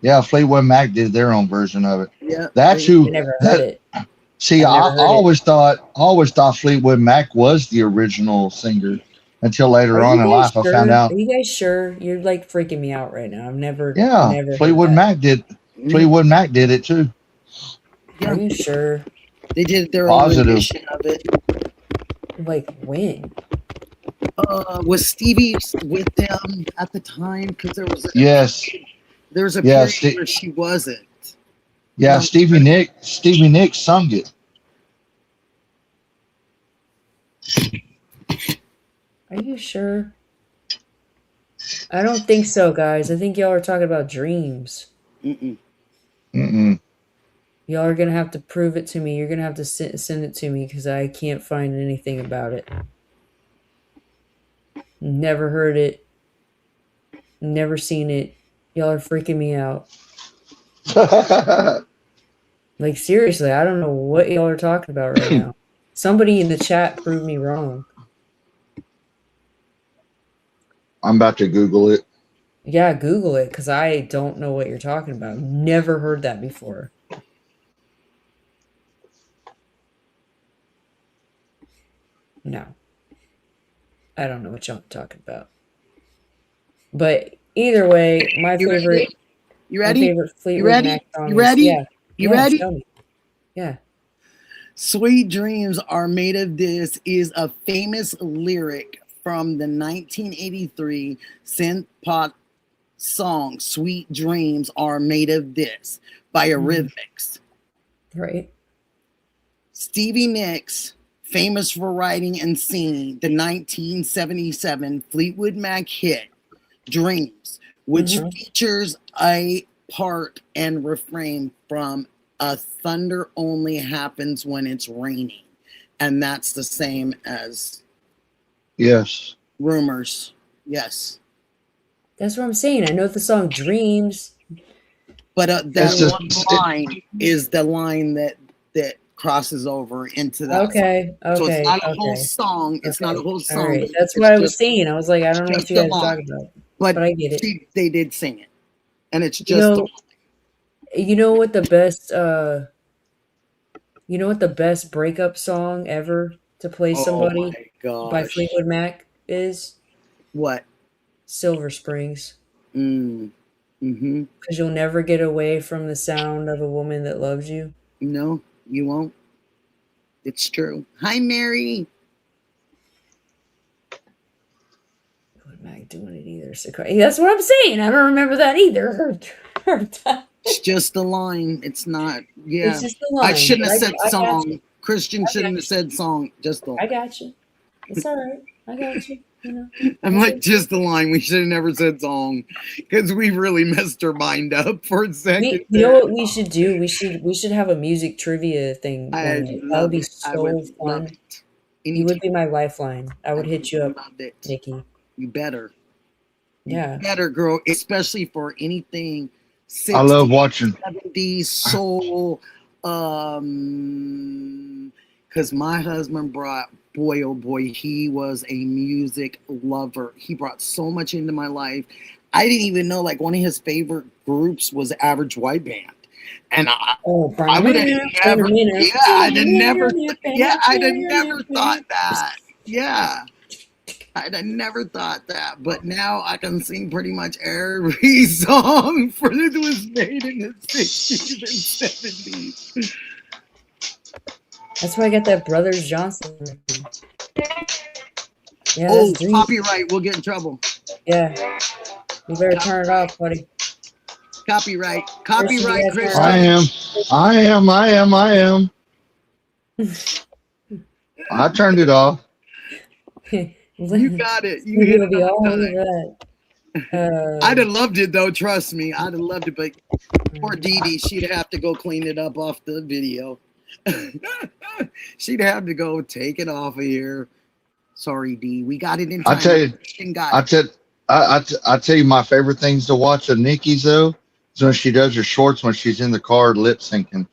[SPEAKER 2] Yeah.
[SPEAKER 14] Fleetwood Mac did their own version of it.
[SPEAKER 2] Yeah.
[SPEAKER 14] That's
[SPEAKER 12] I
[SPEAKER 14] who.
[SPEAKER 12] never heard it.
[SPEAKER 14] See, I always thought Fleetwood Mac was the original singer until later on in life I found out.
[SPEAKER 12] Are you guys sure? You're like freaking me out right now. I've never.
[SPEAKER 14] Yeah,
[SPEAKER 12] never
[SPEAKER 14] Fleetwood Mac did. Fleetwood Mac did it too.
[SPEAKER 2] Yeah.
[SPEAKER 12] Are you sure?
[SPEAKER 2] They did their own rendition of it.
[SPEAKER 12] Like when?
[SPEAKER 2] Was Stevie with them at the time? Because there was there was a
[SPEAKER 14] Yeah,
[SPEAKER 2] period where she wasn't.
[SPEAKER 14] Yeah, Stevie Nicks sung it.
[SPEAKER 12] Are you sure? I don't think so, guys. I think y'all are talking about dreams.
[SPEAKER 2] Mm-mm.
[SPEAKER 12] Y'all are gonna have to prove it to me. You're gonna have to send it to me because I can't find anything about it. Never heard it. Never seen it. Y'all are freaking me out. Like, seriously, I don't know what y'all are talking about right now. Somebody in the chat proved me wrong.
[SPEAKER 14] I'm about to Google it.
[SPEAKER 12] Yeah, Google it, because I don't know what you're talking about. Never heard that before. No. I don't know what y'all are talking about. But either way, my favorite...
[SPEAKER 2] You ready?
[SPEAKER 12] My favorite Fleetwood Mac song
[SPEAKER 2] You ready?
[SPEAKER 12] is...
[SPEAKER 2] You ready?
[SPEAKER 12] Tell me. Yeah.
[SPEAKER 2] Sweet Dreams Are Made of This is a famous lyric from the 1983 synth pop song Sweet Dreams Are Made of This by Eurythmics.
[SPEAKER 12] Right.
[SPEAKER 2] Stevie Nicks, famous for writing and singing the 1977 Fleetwood Mac hit Dreams, which features a part and refrain from "A thunder only happens when it's raining," and that's the same as Rumors. Yes,
[SPEAKER 12] that's what I'm saying. I know the song Dreams,
[SPEAKER 2] but that one line is the line that crosses over into that.
[SPEAKER 12] Okay.
[SPEAKER 2] So it's not a whole song. It's not a whole song.
[SPEAKER 12] All right. That's what I was saying. I was like, I don't know what you guys are talking about.
[SPEAKER 2] But
[SPEAKER 12] I get it.
[SPEAKER 2] They did sing it, and it's just.
[SPEAKER 12] You know what the best breakup song ever to play somebody by Fleetwood Mac is?
[SPEAKER 2] What?
[SPEAKER 12] Silver Springs.
[SPEAKER 2] Mm-hmm.
[SPEAKER 12] Because you'll never get away from the sound of a woman that loves you.
[SPEAKER 2] No, you won't. It's true. Hi, Mary.
[SPEAKER 12] Fleetwood Mac doing it either. So that's what I'm saying. I don't remember that either.
[SPEAKER 2] It's just a line. It's not. Yeah.
[SPEAKER 12] It's just a line.
[SPEAKER 2] I shouldn't have said
[SPEAKER 12] I
[SPEAKER 2] song. Christian shouldn't have said song. Just a line.
[SPEAKER 12] I got you. It's all right. I got you. You know.
[SPEAKER 2] I'm like, just the line. We should have never said song because we really messed her mind up for a second.
[SPEAKER 12] You know what we should do? We should have a music trivia thing. That would be so fun. You would be my lifeline. I would hit you up, Nikki.
[SPEAKER 2] You better.
[SPEAKER 12] Yeah.
[SPEAKER 2] You better, girl. Especially for anything. 60s,
[SPEAKER 14] I love watching
[SPEAKER 2] 70s soul. Because my husband brought boy, oh boy, he was a music lover. He brought so much into my life. I didn't even know like one of his favorite groups was Average White Band. And I would have never, I'd have never thought that. Yeah. I'd have never thought that, but now I can sing pretty much every song that was made in the 60s and 70s.
[SPEAKER 12] That's why I got that Brothers Johnson. Yeah,
[SPEAKER 2] oh,
[SPEAKER 12] that's dream.
[SPEAKER 2] Copyright. We'll get in trouble.
[SPEAKER 12] Yeah. You better turn it off, buddy.
[SPEAKER 2] Copyright. Copyright, Chris.
[SPEAKER 14] I am. I turned it off.
[SPEAKER 2] You got it. You
[SPEAKER 12] Maybe
[SPEAKER 2] hit
[SPEAKER 12] it'll be
[SPEAKER 2] it
[SPEAKER 12] all
[SPEAKER 2] on
[SPEAKER 12] over
[SPEAKER 2] time.
[SPEAKER 12] that.
[SPEAKER 2] I'd have loved it though, trust me. I'd have loved it, but poor Dee Dee, she'd have to go clean it up off the video. She'd have to go take it off of here. Sorry, Dee. We got it in time.
[SPEAKER 14] I tell you, my favorite things to watch of Nikki's though is when she does her shorts when she's in the car lip syncing.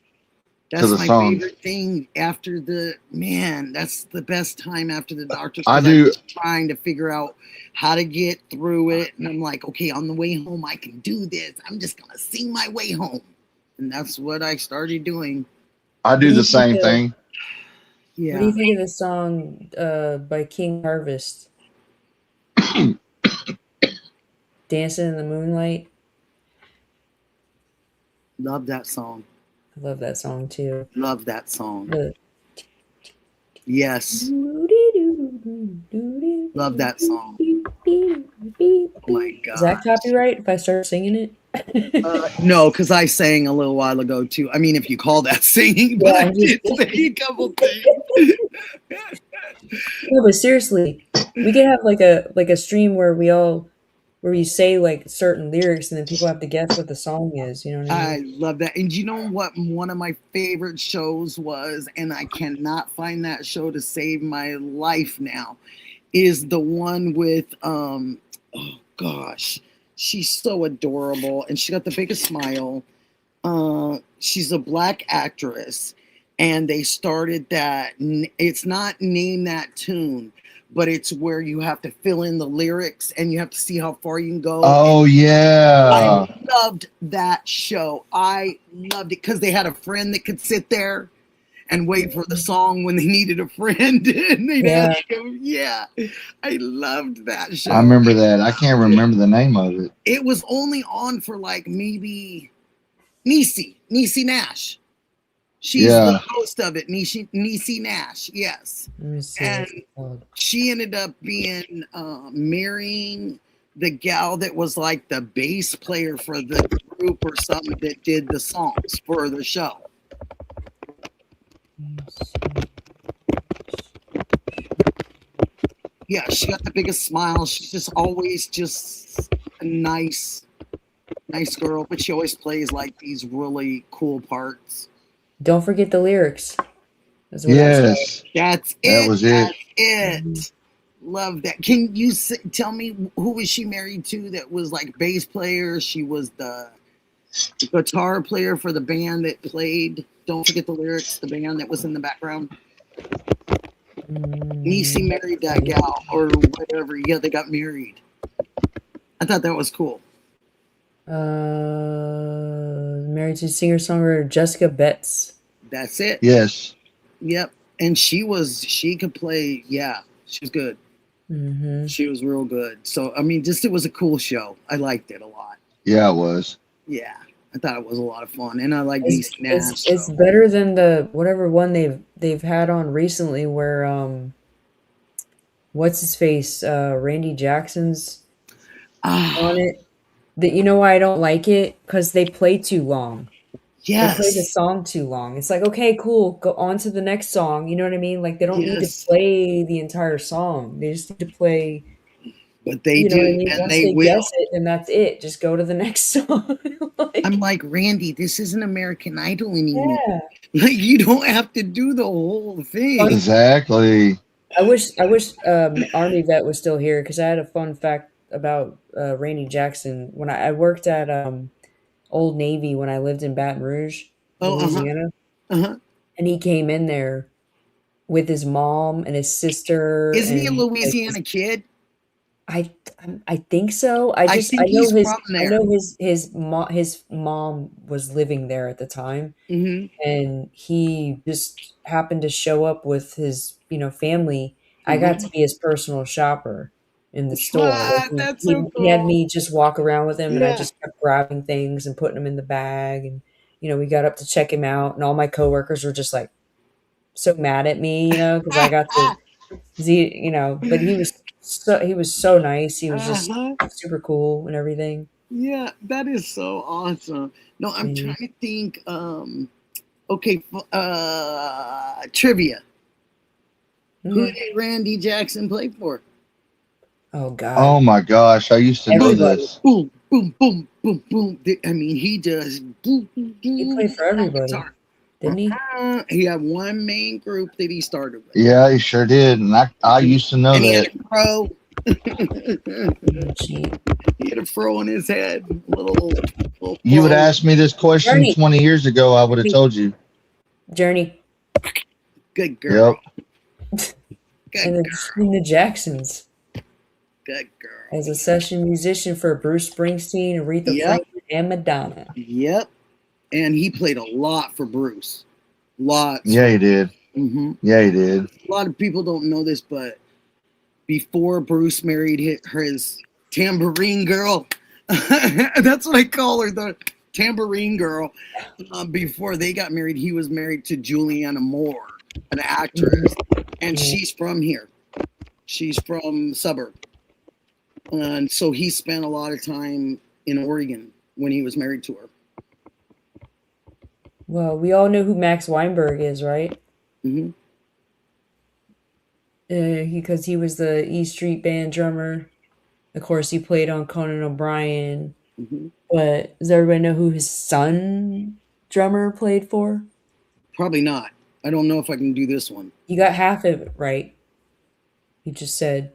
[SPEAKER 2] That's my favorite thing after that's the best time after the doctor's.
[SPEAKER 14] I do.
[SPEAKER 2] I'm trying to figure out how to get through it. And I'm like, okay, on the way home, I can do this. I'm just going to sing my way home. And that's what I started doing.
[SPEAKER 14] I do the same thing.
[SPEAKER 2] Yeah.
[SPEAKER 12] What do you think of the song by King Harvest? Dancing in the Moonlight.
[SPEAKER 2] Love that song.
[SPEAKER 12] I love that song too.
[SPEAKER 2] Love that song. Yes. Love that song. Oh my God.
[SPEAKER 12] Is that copyright if I start singing it?
[SPEAKER 2] No, because I sang a little while ago too. I mean, if you call that singing, but I did say a couple things.
[SPEAKER 12] No, but seriously, we could have like a stream where you say like certain lyrics and then people have to guess what the song is. You know what I mean?
[SPEAKER 2] I love that. And you know what one of my favorite shows was, and I cannot find that show to save my life now, is the one with oh gosh, she's so adorable and she got the biggest smile. She's a black actress and they started that. It's not Name That Tune, but it's where you have to fill in the lyrics and you have to see how far you can go.
[SPEAKER 14] Oh, yeah.
[SPEAKER 2] I loved that show. I loved it because they had a friend that could sit there and wait for the song when they needed a friend. And they'd ask him. Yeah, I loved that show.
[SPEAKER 14] I remember that. I can't remember the name of it.
[SPEAKER 2] It was only on for like maybe Niecy Nash. She's the host of it, Niecy Nash, yes. And she ended up being marrying the gal that was like the bass player for the group or something that did the songs for the show. Yeah, she got the biggest smile. She's just always just a nice girl, but she always plays like these really cool parts.
[SPEAKER 12] Don't forget the lyrics.
[SPEAKER 2] That's it.
[SPEAKER 14] That was it.
[SPEAKER 2] That's it. Love that. Can you tell me who was she married to that was like bass player? She was the guitar player for the band that played. Don't forget the lyrics. The band that was in the background. Niecy married that gal or whatever. Yeah, they got married. I thought that was cool.
[SPEAKER 12] Married to singer-songwriter Jessica Betts.
[SPEAKER 2] That's it.
[SPEAKER 14] Yes.
[SPEAKER 2] Yep. And she could play. Yeah, she was good.
[SPEAKER 12] Mm-hmm.
[SPEAKER 2] She was real good. So, I mean, it was a cool show. I liked it a lot.
[SPEAKER 14] Yeah, it was.
[SPEAKER 2] Yeah. I thought it was a lot of fun. And I like these snaps.
[SPEAKER 12] It's better than the whatever one they've had on recently where what's his face? Randy Jackson's on it. You know why I don't like it? Because they play too long.
[SPEAKER 2] Yes.
[SPEAKER 12] They play the song too long. It's like, okay, cool, go on to the next song. You know what I mean? Like they don't need to play the entire song. They just need to play.
[SPEAKER 2] But they do,
[SPEAKER 12] what I mean?
[SPEAKER 2] and
[SPEAKER 12] Once
[SPEAKER 2] they will.
[SPEAKER 12] guess it, and that's it. Just go to the next song.
[SPEAKER 2] I'm like, Randy, this isn't American Idol anymore. Yeah. Like you don't have to do the whole thing.
[SPEAKER 14] Exactly.
[SPEAKER 12] I wish Army Vet was still here because I had a fun fact about Randy Jackson. When I worked at Old Navy when I lived in Baton Rouge, Louisiana, and he came in there with his mom and his sister.
[SPEAKER 2] Isn't he a
[SPEAKER 12] and
[SPEAKER 2] Louisiana kid?
[SPEAKER 12] I think so. I
[SPEAKER 2] think
[SPEAKER 12] know
[SPEAKER 2] he's from
[SPEAKER 12] I
[SPEAKER 2] there.
[SPEAKER 12] know his mom was living there at the time, and he just happened to show up with his family. I got to be his personal shopper in the store. Like,
[SPEAKER 2] That's so
[SPEAKER 12] he had
[SPEAKER 2] cool.
[SPEAKER 12] me just walk around with him, and I
[SPEAKER 2] Yeah.
[SPEAKER 12] just kept grabbing things and putting them in the bag. And we got up to check him out, and all my coworkers were just like so mad at me, because I got to see, but he was so nice. He was just super cool and everything.
[SPEAKER 2] Yeah, that is so awesome. No, I'm trying to think. Okay, trivia. Who did Randy Jackson play for?
[SPEAKER 12] Oh God!
[SPEAKER 14] Oh my gosh, I used to know this.
[SPEAKER 2] Boom, boom, boom, boom, boom. I mean, he just
[SPEAKER 12] he played for everybody, didn't he?
[SPEAKER 2] He had one main group that he started with.
[SPEAKER 14] Yeah, he sure did, and I used to know
[SPEAKER 2] and he
[SPEAKER 14] that.
[SPEAKER 2] had a fro. He had a fro on his head. Little
[SPEAKER 14] You would ask me this question
[SPEAKER 12] Journey.
[SPEAKER 14] 20 years ago, I would have told you.
[SPEAKER 12] Journey.
[SPEAKER 2] Good girl.
[SPEAKER 14] Yep.
[SPEAKER 12] And the Jacksons.
[SPEAKER 2] Good girl.
[SPEAKER 12] As a session musician for Bruce Springsteen, Aretha Franklin, and Madonna.
[SPEAKER 2] Yep. And he played a lot for Bruce. Lots.
[SPEAKER 14] Yeah, he did. Yeah, he did.
[SPEAKER 2] A lot of people don't know this, but before Bruce married his tambourine girl, that's what I call her, the tambourine girl. Before they got married, he was married to Juliana Moore, an actress, and she's from here. She's from suburb. And so he spent a lot of time in Oregon when he was married to her.
[SPEAKER 12] Well, we all know who Max Weinberg is, right? Because he was the E Street Band drummer. Of course, he played on Conan O'Brien. But does everybody know who his son drummer played for?
[SPEAKER 2] Probably not. I don't know if I can do this one.
[SPEAKER 12] You got half of it right. You just said.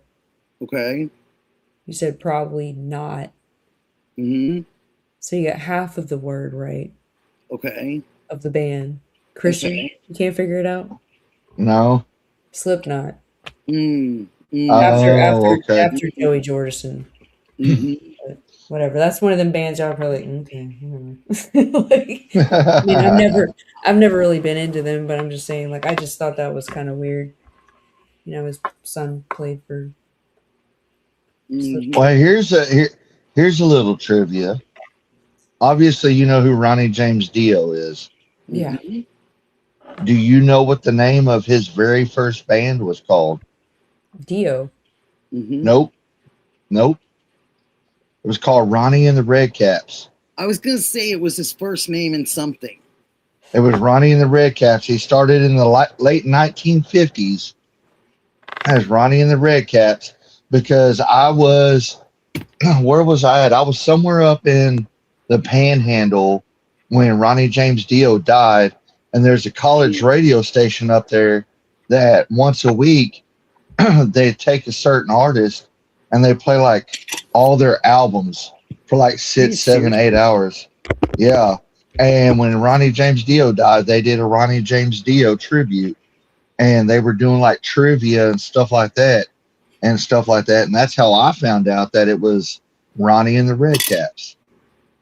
[SPEAKER 2] Okay.
[SPEAKER 12] You said probably not. So you got half of the word right.
[SPEAKER 2] Okay.
[SPEAKER 12] Of the band. Christian, you can't figure it out?
[SPEAKER 14] No.
[SPEAKER 12] After
[SPEAKER 14] Okay.
[SPEAKER 12] after Joey Jordison. Whatever. That's one of them bands y'all are probably like, okay, I mean, I've never really been into them, but I'm just saying, like, I just thought that was kind of weird. His son played for.
[SPEAKER 14] Well, here's a little trivia. Obviously, you know who Ronnie James Dio is.
[SPEAKER 12] Yeah.
[SPEAKER 14] Do you know what the name of his very first band was called?
[SPEAKER 12] Dio.
[SPEAKER 14] Nope. It was called Ronnie and the Redcaps.
[SPEAKER 2] I was going to say it was his first name in something.
[SPEAKER 14] It was Ronnie and the Redcaps. He started in the late 1950s as Ronnie and the Redcaps because I was, where was I at? I was somewhere up in the Panhandle when Ronnie James Dio died. And there's a college radio station up there that once a week they take a certain artist and they play like all their albums for like 6, 7, 8 hours. Yeah. And when Ronnie James Dio died, they did a Ronnie James Dio tribute and they were doing like trivia and stuff like that. And that's how I found out that it was Ronnie and the Redcaps.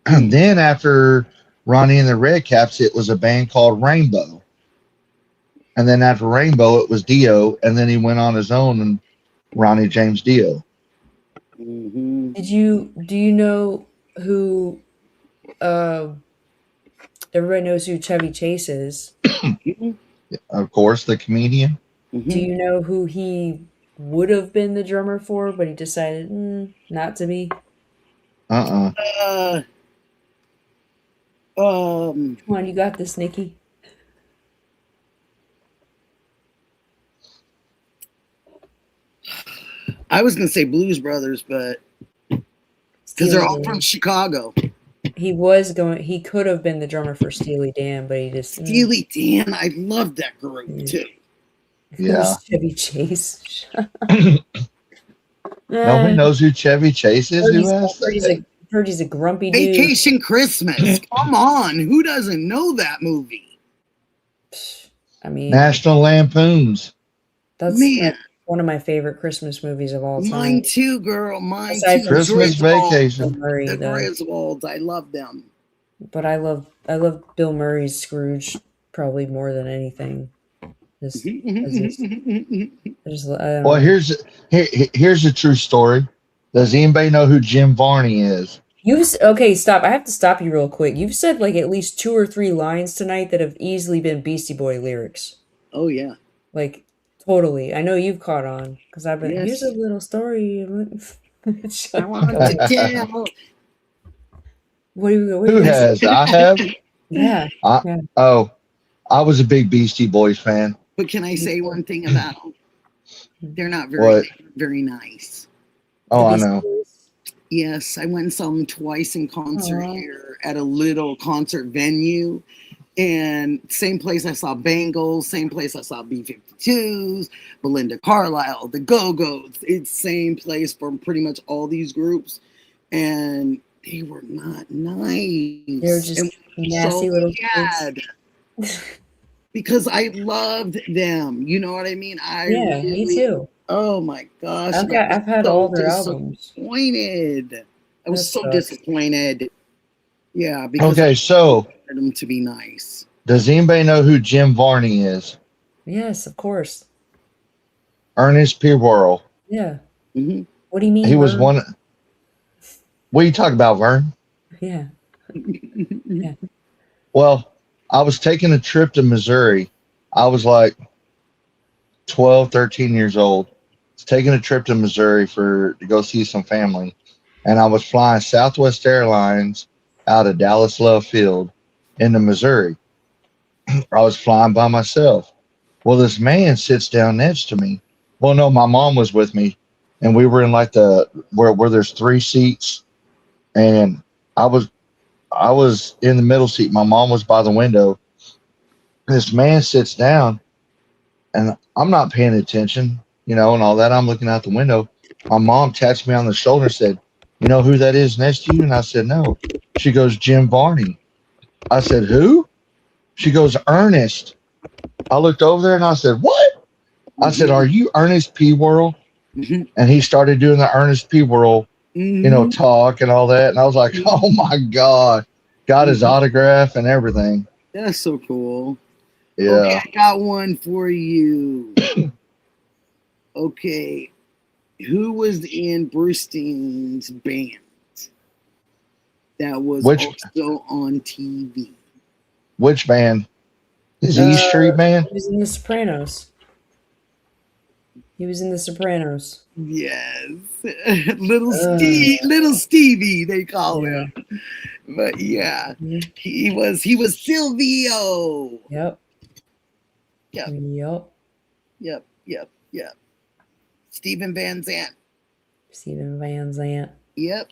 [SPEAKER 14] And then after Ronnie and the Redcaps, it was a band called Rainbow. And then after Rainbow, it was Dio. And then he went on his own and Ronnie James Dio.
[SPEAKER 12] Do you know who, everybody knows who Chevy Chase is.
[SPEAKER 14] Of course, the comedian.
[SPEAKER 12] Do you know who he would have been the drummer for, but he decided not to be?
[SPEAKER 2] Come
[SPEAKER 12] on, you got this, Nikki.
[SPEAKER 2] I was going to say Blues Brothers, but because they're all from Chicago.
[SPEAKER 12] He could have been the drummer for Steely Dan, but he just
[SPEAKER 2] Steely Dan. I love that group too.
[SPEAKER 14] Yeah.
[SPEAKER 12] Chevy Chase.
[SPEAKER 14] Nobody knows who Chevy Chase is.
[SPEAKER 12] He's a grumpy dude.
[SPEAKER 2] Vacation Christmas. Come on. Who doesn't know that movie?
[SPEAKER 12] I mean,
[SPEAKER 14] National Lampoons.
[SPEAKER 12] That's
[SPEAKER 2] Man,
[SPEAKER 12] like one of my favorite Christmas movies of all time.
[SPEAKER 2] mine too, girl. Mine
[SPEAKER 12] Aside
[SPEAKER 2] too.
[SPEAKER 12] from
[SPEAKER 14] Christmas
[SPEAKER 2] Griswolds.
[SPEAKER 14] Vacation.
[SPEAKER 12] Bill Murray,
[SPEAKER 2] The
[SPEAKER 12] though.
[SPEAKER 2] Griswolds. I love them.
[SPEAKER 12] But I love Bill Murray's Scrooge probably more than anything. I don't
[SPEAKER 14] Well,
[SPEAKER 12] know.
[SPEAKER 14] here's a true story. Does anybody know who Jim Varney is?
[SPEAKER 12] Okay, stop. I have to stop you real quick. You've said like at least 2 or 3 lines tonight that have easily been Beastie Boy lyrics.
[SPEAKER 2] Oh yeah.
[SPEAKER 12] Like totally. I know you've caught on because I've been.
[SPEAKER 2] Yes.
[SPEAKER 12] Here's a little story.
[SPEAKER 2] I want to tell.
[SPEAKER 14] Who has? I have.
[SPEAKER 12] Yeah.
[SPEAKER 14] Oh, I was a big Beastie Boys fan.
[SPEAKER 2] But can I say one thing about them? They're not
[SPEAKER 14] What?
[SPEAKER 2] very nice.
[SPEAKER 14] Oh, I know.
[SPEAKER 2] Yes, I went and saw them twice in concert here at a little concert venue. And same place I saw Bangles, same place I saw B-52s, Belinda Carlisle, the Go-Go's. It's same place for pretty much all these groups. And they were not nice.
[SPEAKER 12] They're just
[SPEAKER 2] and
[SPEAKER 12] nasty little
[SPEAKER 2] kids. Because I loved them. You know what I mean?
[SPEAKER 12] Yeah, me too.
[SPEAKER 2] Oh my gosh.
[SPEAKER 12] I've had all their albums.
[SPEAKER 2] Disappointed. I was
[SPEAKER 12] That
[SPEAKER 2] so
[SPEAKER 12] sucks.
[SPEAKER 2] disappointed. Yeah, because
[SPEAKER 14] Okay, so
[SPEAKER 2] I wanted them to be nice.
[SPEAKER 14] does anybody know who Jim Varney is?
[SPEAKER 12] Yes, of course.
[SPEAKER 14] Ernest P. Worrell.
[SPEAKER 12] Yeah.
[SPEAKER 2] Mm-hmm.
[SPEAKER 12] What do you mean?
[SPEAKER 14] He was
[SPEAKER 12] Vern?
[SPEAKER 14] one. What are you talking about, Vern?
[SPEAKER 12] Yeah. Yeah.
[SPEAKER 14] Well, I was taking a trip to Missouri. I was like 12, 13 years old. I was taking a trip to Missouri to go see some family. And I was flying Southwest Airlines out of Dallas Love Field into Missouri. I was flying by myself. Well, this man sits down next to me. Well, no, my mom was with me. And we were in like where there's 3 seats. And I was in the middle seat. My mom was by the window. This man sits down, and I'm not paying attention, and all that. I'm looking out the window. My mom taps me on the shoulder and said, "You know who that is next to you?" And I said, "No." She goes, "Jim Varney." I said, "Who?" She goes, "Ernest." I looked over there and I said, "What?" I said, "Are you Ernest P. Worrell?" And he started doing the Ernest P. Worrell, talk and all that. And I was like, "Oh my God." Got his autograph and everything.
[SPEAKER 2] That's so cool.
[SPEAKER 14] Yeah.
[SPEAKER 2] Okay, I got one for you. Okay. Who was in Bruce Steen's band that was also on TV?
[SPEAKER 14] Which band? Is he E Street Band?
[SPEAKER 12] He was in The Sopranos.
[SPEAKER 2] Yes. Little Stevie, they call him. But yeah, he was Silvio.
[SPEAKER 12] Yep.
[SPEAKER 2] Steven Van Zandt. Yep.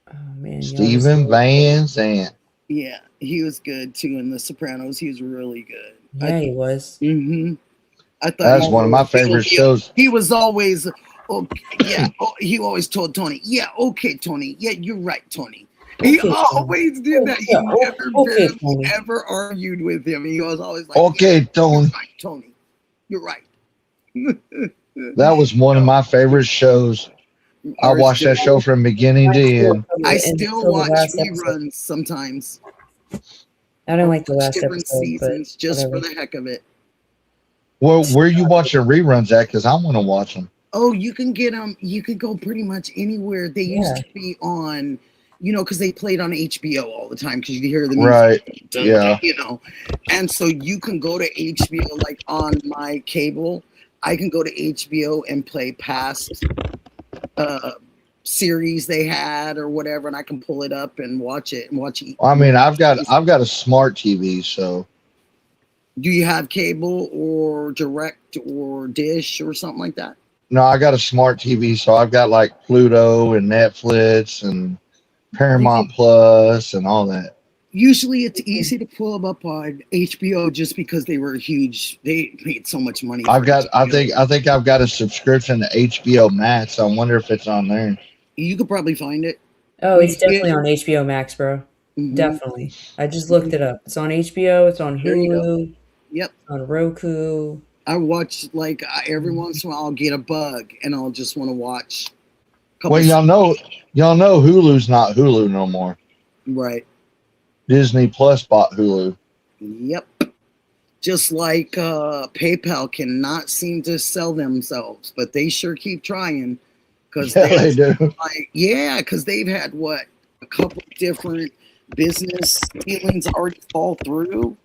[SPEAKER 12] Oh man.
[SPEAKER 14] Steven Van Zandt.
[SPEAKER 2] Yeah, he was good too in The Sopranos. He was really good.
[SPEAKER 12] Yeah, he was.
[SPEAKER 2] Mm-hmm. I thought
[SPEAKER 14] That's one of my favorite shows.
[SPEAKER 2] He was always okay. Yeah, he always told Tony, "Yeah, okay, Tony. Yeah, you're right, Tony." He always did that. He never ever argued with him. He was always like,
[SPEAKER 14] "Okay, Tony.
[SPEAKER 2] You're right, Tony. You're right."
[SPEAKER 14] That was one of my favorite shows. I watched that show from beginning to end.
[SPEAKER 2] I still watch reruns sometimes.
[SPEAKER 12] I don't like the last
[SPEAKER 2] different
[SPEAKER 12] episode,
[SPEAKER 2] seasons
[SPEAKER 12] but
[SPEAKER 2] just
[SPEAKER 12] whatever.
[SPEAKER 2] for the heck of it.
[SPEAKER 14] Well, where are you watching reruns at? Because I want to watch them.
[SPEAKER 2] Oh, you can get them. You could go pretty much anywhere. They used to be on, because they played on HBO all the time because you hear the music.
[SPEAKER 14] Right. Yeah.
[SPEAKER 2] And so you can go to HBO, like on my cable. I can go to HBO and play past series they had or whatever, and I can pull it up and watch it
[SPEAKER 14] I mean, I've got a smart TV, so.
[SPEAKER 2] Do you have cable or direct or dish or something like that?
[SPEAKER 14] No, I got a smart TV, so I've got like Pluto and Netflix and Paramount Plus and all that.
[SPEAKER 2] Usually it's easy to pull them up on HBO just because they were huge. They made so much money.
[SPEAKER 14] I think I've got a subscription to HBO Max. I wonder if it's on there.
[SPEAKER 2] You could probably find it.
[SPEAKER 12] Oh, it's definitely on HBO Max, bro. Mm-hmm. Definitely. I just looked it up. It's on HBO. It's on Hulu.
[SPEAKER 2] Yep.
[SPEAKER 12] It's on Roku.
[SPEAKER 2] I watch like every once in a while I'll get a bug and I'll just want to watch.
[SPEAKER 14] Well, y'all know Hulu's not Hulu no more.
[SPEAKER 2] Right.
[SPEAKER 14] Disney Plus bought Hulu.
[SPEAKER 2] Yep. Just like PayPal cannot seem to sell themselves, but they sure keep trying. Because
[SPEAKER 14] they do.
[SPEAKER 2] Because they've had a couple different business dealings already fall through.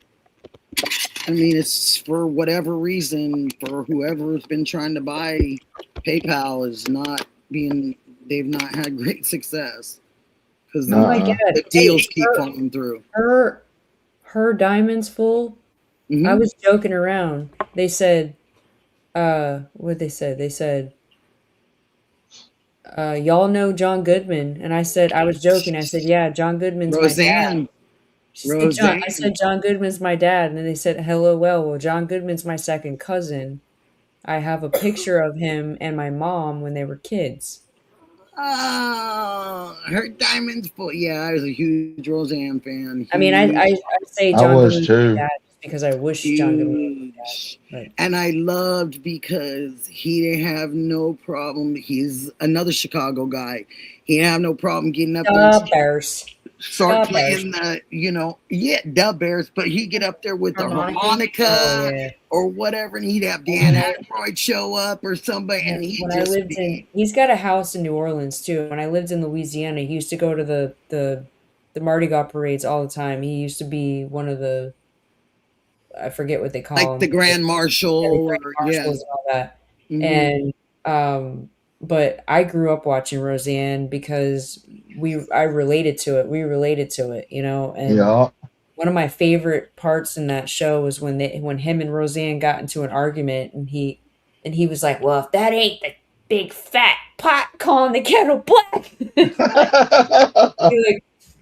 [SPEAKER 2] I mean, it's for whatever reason, for whoever's been trying to buy PayPal they've not had great success. Because the deals keep falling through.
[SPEAKER 12] Her diamond's full.
[SPEAKER 2] Mm-hmm.
[SPEAKER 12] I was joking around. They said, what they said? They said, y'all know John Goodman. And I was joking. I said, yeah, John Goodman's my dad. I said, John Goodman's my dad. And then they said, hello, well, John Goodman's my second cousin. I have a picture of him and my mom when they were kids.
[SPEAKER 2] Oh, her diamond's full. Yeah, I was a huge Roseanne fan.
[SPEAKER 12] I mean, I say John Goodman's my dad just because I wish John Goodman was my dad.
[SPEAKER 2] And I loved because he didn't have no problem. He's another Chicago guy. He didn't have no problem getting up there.
[SPEAKER 12] Bears.
[SPEAKER 2] Start playing the Bears, but he'd get up there with the harmonica or whatever, and he'd have Dan Aykroyd show up or somebody, and
[SPEAKER 12] he's got a house in New Orleans too. When I lived in Louisiana, he used to go to the Mardi Gras parades all the time. He used to be one of the, I forget what they call him,
[SPEAKER 2] the Grand Marshal,
[SPEAKER 12] and all that. Mm-hmm. And but I grew up watching Roseanne because I related to it. We related to it, you know. And one of my favorite parts in that show was when him and Roseanne got into an argument, and he was like, "Well, if that ain't the big fat pot calling the kettle black,"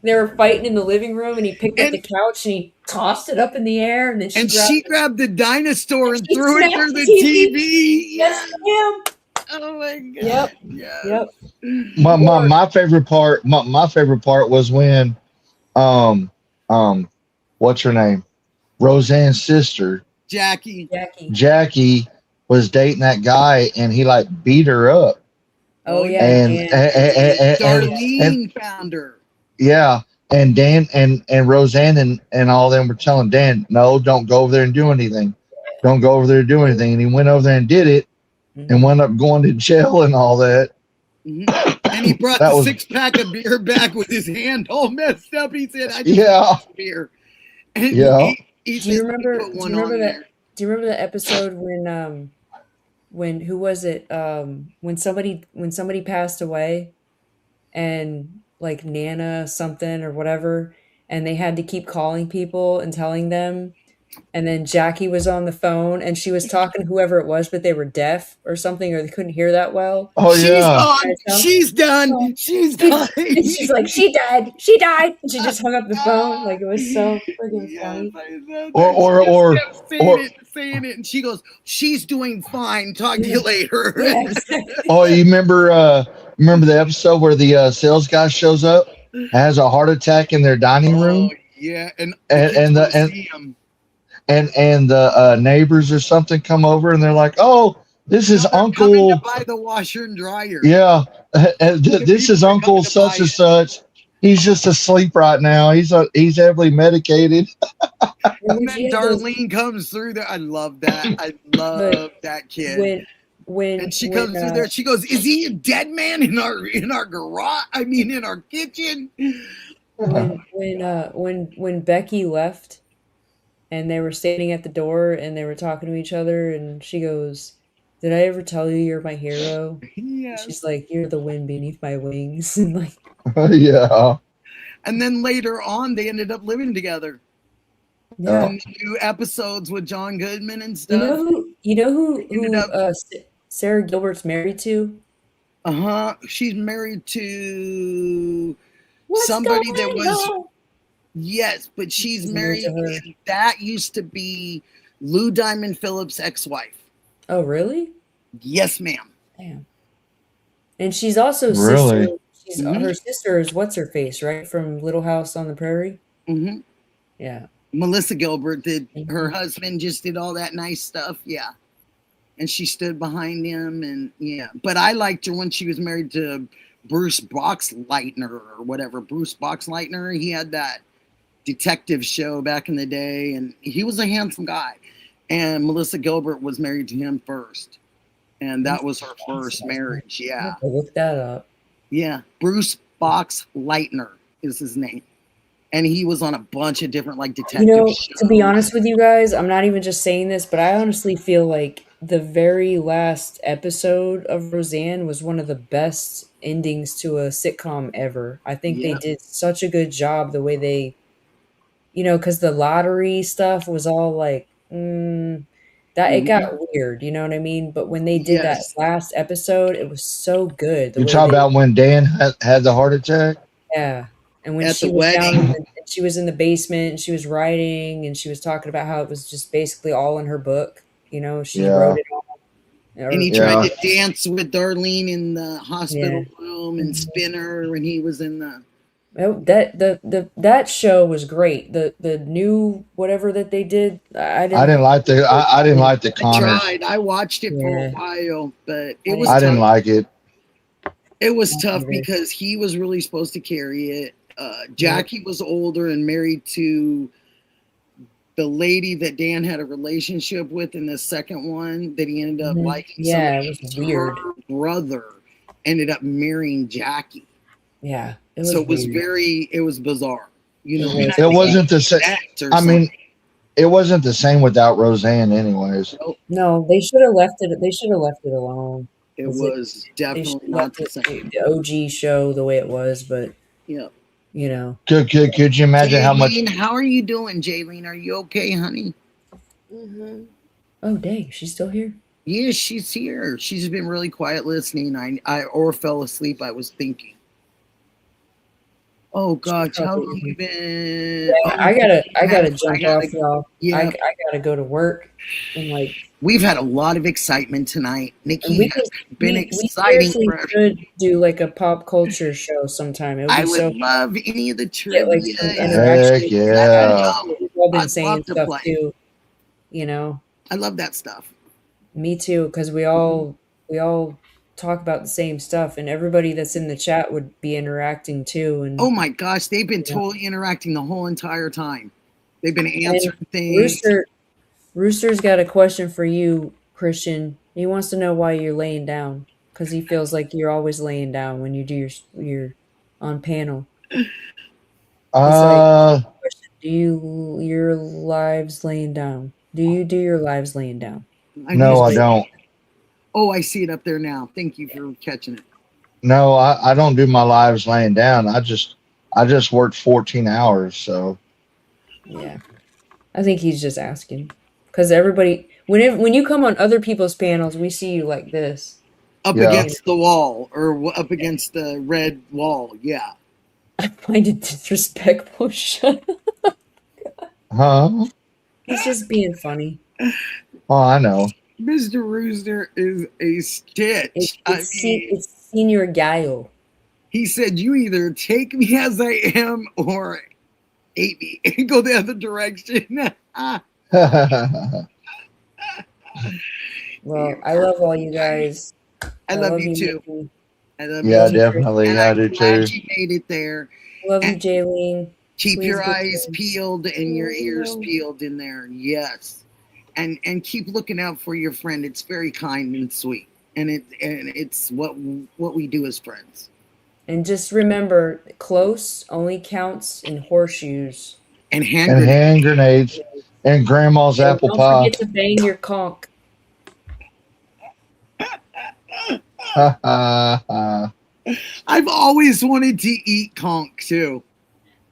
[SPEAKER 12] they were fighting in the living room, and he picked up the couch and he tossed it up in the air, and then she
[SPEAKER 2] grabbed the dinosaur and threw it through the TV.
[SPEAKER 12] Yes, him.
[SPEAKER 2] Oh my god!
[SPEAKER 12] Yep.
[SPEAKER 14] My favorite part. My favorite part was when, what's her name? Roseanne's sister,
[SPEAKER 2] Jackie
[SPEAKER 14] was dating that guy, and he like beat her up.
[SPEAKER 12] Oh yeah,
[SPEAKER 14] and
[SPEAKER 2] Darlene found her.
[SPEAKER 14] Yeah, and Dan and Roseanne and all them were telling Dan, no, don't go over there and do anything. Don't go over there and do anything. And he went over there and did it. And wound up going to jail and all that.
[SPEAKER 2] Mm-hmm. And he brought the 6-pack of beer back with his hand all messed up. He said, "I just want beer." And he
[SPEAKER 12] do you remember that episode when who was it? When somebody passed away, and like Nana something or whatever, and they had to keep calling people and telling them. And then Jackie was on the phone and she was talking to whoever it was, but they were deaf or something, or they couldn't hear that well.
[SPEAKER 14] Oh, yeah.
[SPEAKER 2] She's done. She's done.
[SPEAKER 12] And she's like, she died. And she just hung up the phone. Like, it was so freaking funny.
[SPEAKER 14] Or
[SPEAKER 2] saying it, and she goes, "She's doing fine. Talk to you later."
[SPEAKER 14] Oh, you remember the episode where the sales guy shows up, has a heart attack in their dining room?
[SPEAKER 2] Yeah, and
[SPEAKER 14] the neighbors or something come over, and they're like, "Oh, this is Uncle."
[SPEAKER 2] To buy the washer and dryer.
[SPEAKER 14] Yeah, this is Uncle such and such. He's just asleep right now. He's heavily medicated.
[SPEAKER 2] And then Darlene comes through there. I love that. I love that kid. And she comes through there. She goes, "Is he a dead man in our garage? I mean, in our kitchen?"
[SPEAKER 12] When Becky left, and they were standing at the door and they were talking to each other, and she goes, "Did I ever tell you you're my hero?"
[SPEAKER 2] Yes.
[SPEAKER 12] She's like, "You're the wind beneath my wings." And like,
[SPEAKER 14] yeah.
[SPEAKER 2] And then later on, they ended up living together.
[SPEAKER 12] Yeah.
[SPEAKER 2] And new episodes with John Goodman and stuff.
[SPEAKER 12] You know who Sarah Gilbert's married to?
[SPEAKER 2] She's married to somebody that was. Yes, but she's married. That used to be Lou Diamond Phillips' ex-wife.
[SPEAKER 12] Oh, really?
[SPEAKER 2] Yes, ma'am.
[SPEAKER 12] Damn. And she's also
[SPEAKER 14] really.
[SPEAKER 12] Her sister is what's her face, right, from Little House on the Prairie.
[SPEAKER 2] Mm-hmm.
[SPEAKER 12] Yeah.
[SPEAKER 2] Melissa Gilbert did. Her husband just did all that nice stuff. Yeah. and she stood behind him, and yeah. But I liked her when she was married to Bruce Boxleitner or whatever. Bruce Boxleitner. He had that detective show back in the day, and he was a handsome guy. And Melissa Gilbert was married to him first, and that was her first marriage. Yeah,
[SPEAKER 12] Look that up.
[SPEAKER 2] yeah. Bruce Boxleitner is his name, and he was on a bunch of different like detective shows.
[SPEAKER 12] To be honest with you guys, I'm not even just saying this, but I honestly feel like the very last episode of Roseanne was one of the best endings to a sitcom ever. I think they did such a good job the way they, because the lottery stuff was all like, that it got weird, you know what I mean? But when they did that last episode, it was so good.
[SPEAKER 14] You talk about when Dan had the heart attack?
[SPEAKER 12] Yeah. And when
[SPEAKER 2] At
[SPEAKER 12] she
[SPEAKER 2] the
[SPEAKER 12] was
[SPEAKER 2] wedding.
[SPEAKER 12] she was in the basement and she was writing and she was talking about how it was just basically all in her book. She wrote it all.
[SPEAKER 2] And he tried to dance with Darlene in the hospital room and spin her when he was in the.
[SPEAKER 12] Oh, that show was great. The new whatever that they did, I didn't
[SPEAKER 14] like the Connors.
[SPEAKER 2] I tried. I watched it for a while, but it was.
[SPEAKER 14] I didn't like it.
[SPEAKER 2] It was tough because he was really supposed to carry it. Jackie was older and married to the lady that Dan had a relationship with in the second one that he ended up liking.
[SPEAKER 12] Yeah, it was weird.
[SPEAKER 2] Her brother ended up marrying Jackie.
[SPEAKER 12] Yeah.
[SPEAKER 2] It was bizarre.
[SPEAKER 14] It wasn't the same. I mean, it wasn't the same without Roseanne anyways.
[SPEAKER 12] No, they should have left it. They should have left it alone.
[SPEAKER 2] It was definitely not the same.
[SPEAKER 12] The OG show the way it was, but
[SPEAKER 2] yeah.
[SPEAKER 14] Could you imagine how much?
[SPEAKER 2] How are you doing, Jaylene? Are you okay, honey?
[SPEAKER 15] Mm-hmm.
[SPEAKER 12] Oh, dang, she's still here.
[SPEAKER 2] Yeah, she's here. She's been really quiet listening. I or fell asleep. I was thinking. Oh gosh, how long have you been?
[SPEAKER 12] Yeah, I gotta jump off, y'all. Yeah, I gotta go to work, and
[SPEAKER 2] we've had a lot of excitement tonight. Nikki has been exciting.
[SPEAKER 12] We should do like a pop culture show sometime.
[SPEAKER 2] I would love any of the trivia.
[SPEAKER 14] Heck yeah!
[SPEAKER 12] We've all been saying stuff too.
[SPEAKER 2] I love that stuff.
[SPEAKER 12] Me too, because we all talk about the same stuff, and everybody that's in the chat would be interacting too. And
[SPEAKER 2] oh my gosh, they've been totally interacting the whole entire time. They've been answering things.
[SPEAKER 12] Rooster's got a question for you, Christian. He wants to know why you're laying down, because he feels like you're always laying down when you do your on panel. Do your lives laying down? Do you do your lives laying down?
[SPEAKER 14] No, I don't.
[SPEAKER 2] Oh, I see it up there now. Thank you for catching it.
[SPEAKER 14] No, I don't do my lives laying down. I just worked 14 hours, so.
[SPEAKER 12] Yeah. I think he's just asking. Because everybody, when you come on other people's panels, we see you like this.
[SPEAKER 2] Up against the wall, or up against the red wall, yeah.
[SPEAKER 12] I find it disrespectful. Shut up.
[SPEAKER 14] Huh?
[SPEAKER 12] He's just being funny.
[SPEAKER 14] Oh, I know.
[SPEAKER 2] Mr. Rooster is a stitch.
[SPEAKER 12] It's Senior Gallo.
[SPEAKER 2] He said, you either take me as I am or hate me and go the other direction.
[SPEAKER 12] Well, I love all you guys.
[SPEAKER 2] I love you too.
[SPEAKER 12] Nikki.
[SPEAKER 2] I love
[SPEAKER 14] you.
[SPEAKER 2] Definitely.
[SPEAKER 14] I do too.
[SPEAKER 2] You made it there.
[SPEAKER 12] Love you, Jaylene.
[SPEAKER 2] Keep your eyes peeled and your ears peeled in there. Yes. And keep looking out for your friend. It's very kind and sweet. And it's what we do as friends.
[SPEAKER 12] And just remember, close only counts in horseshoes.
[SPEAKER 2] And hand
[SPEAKER 14] grenades. And grandma's apple pie.
[SPEAKER 12] Don't forget to bang your conch.
[SPEAKER 2] I've always wanted to eat conch too.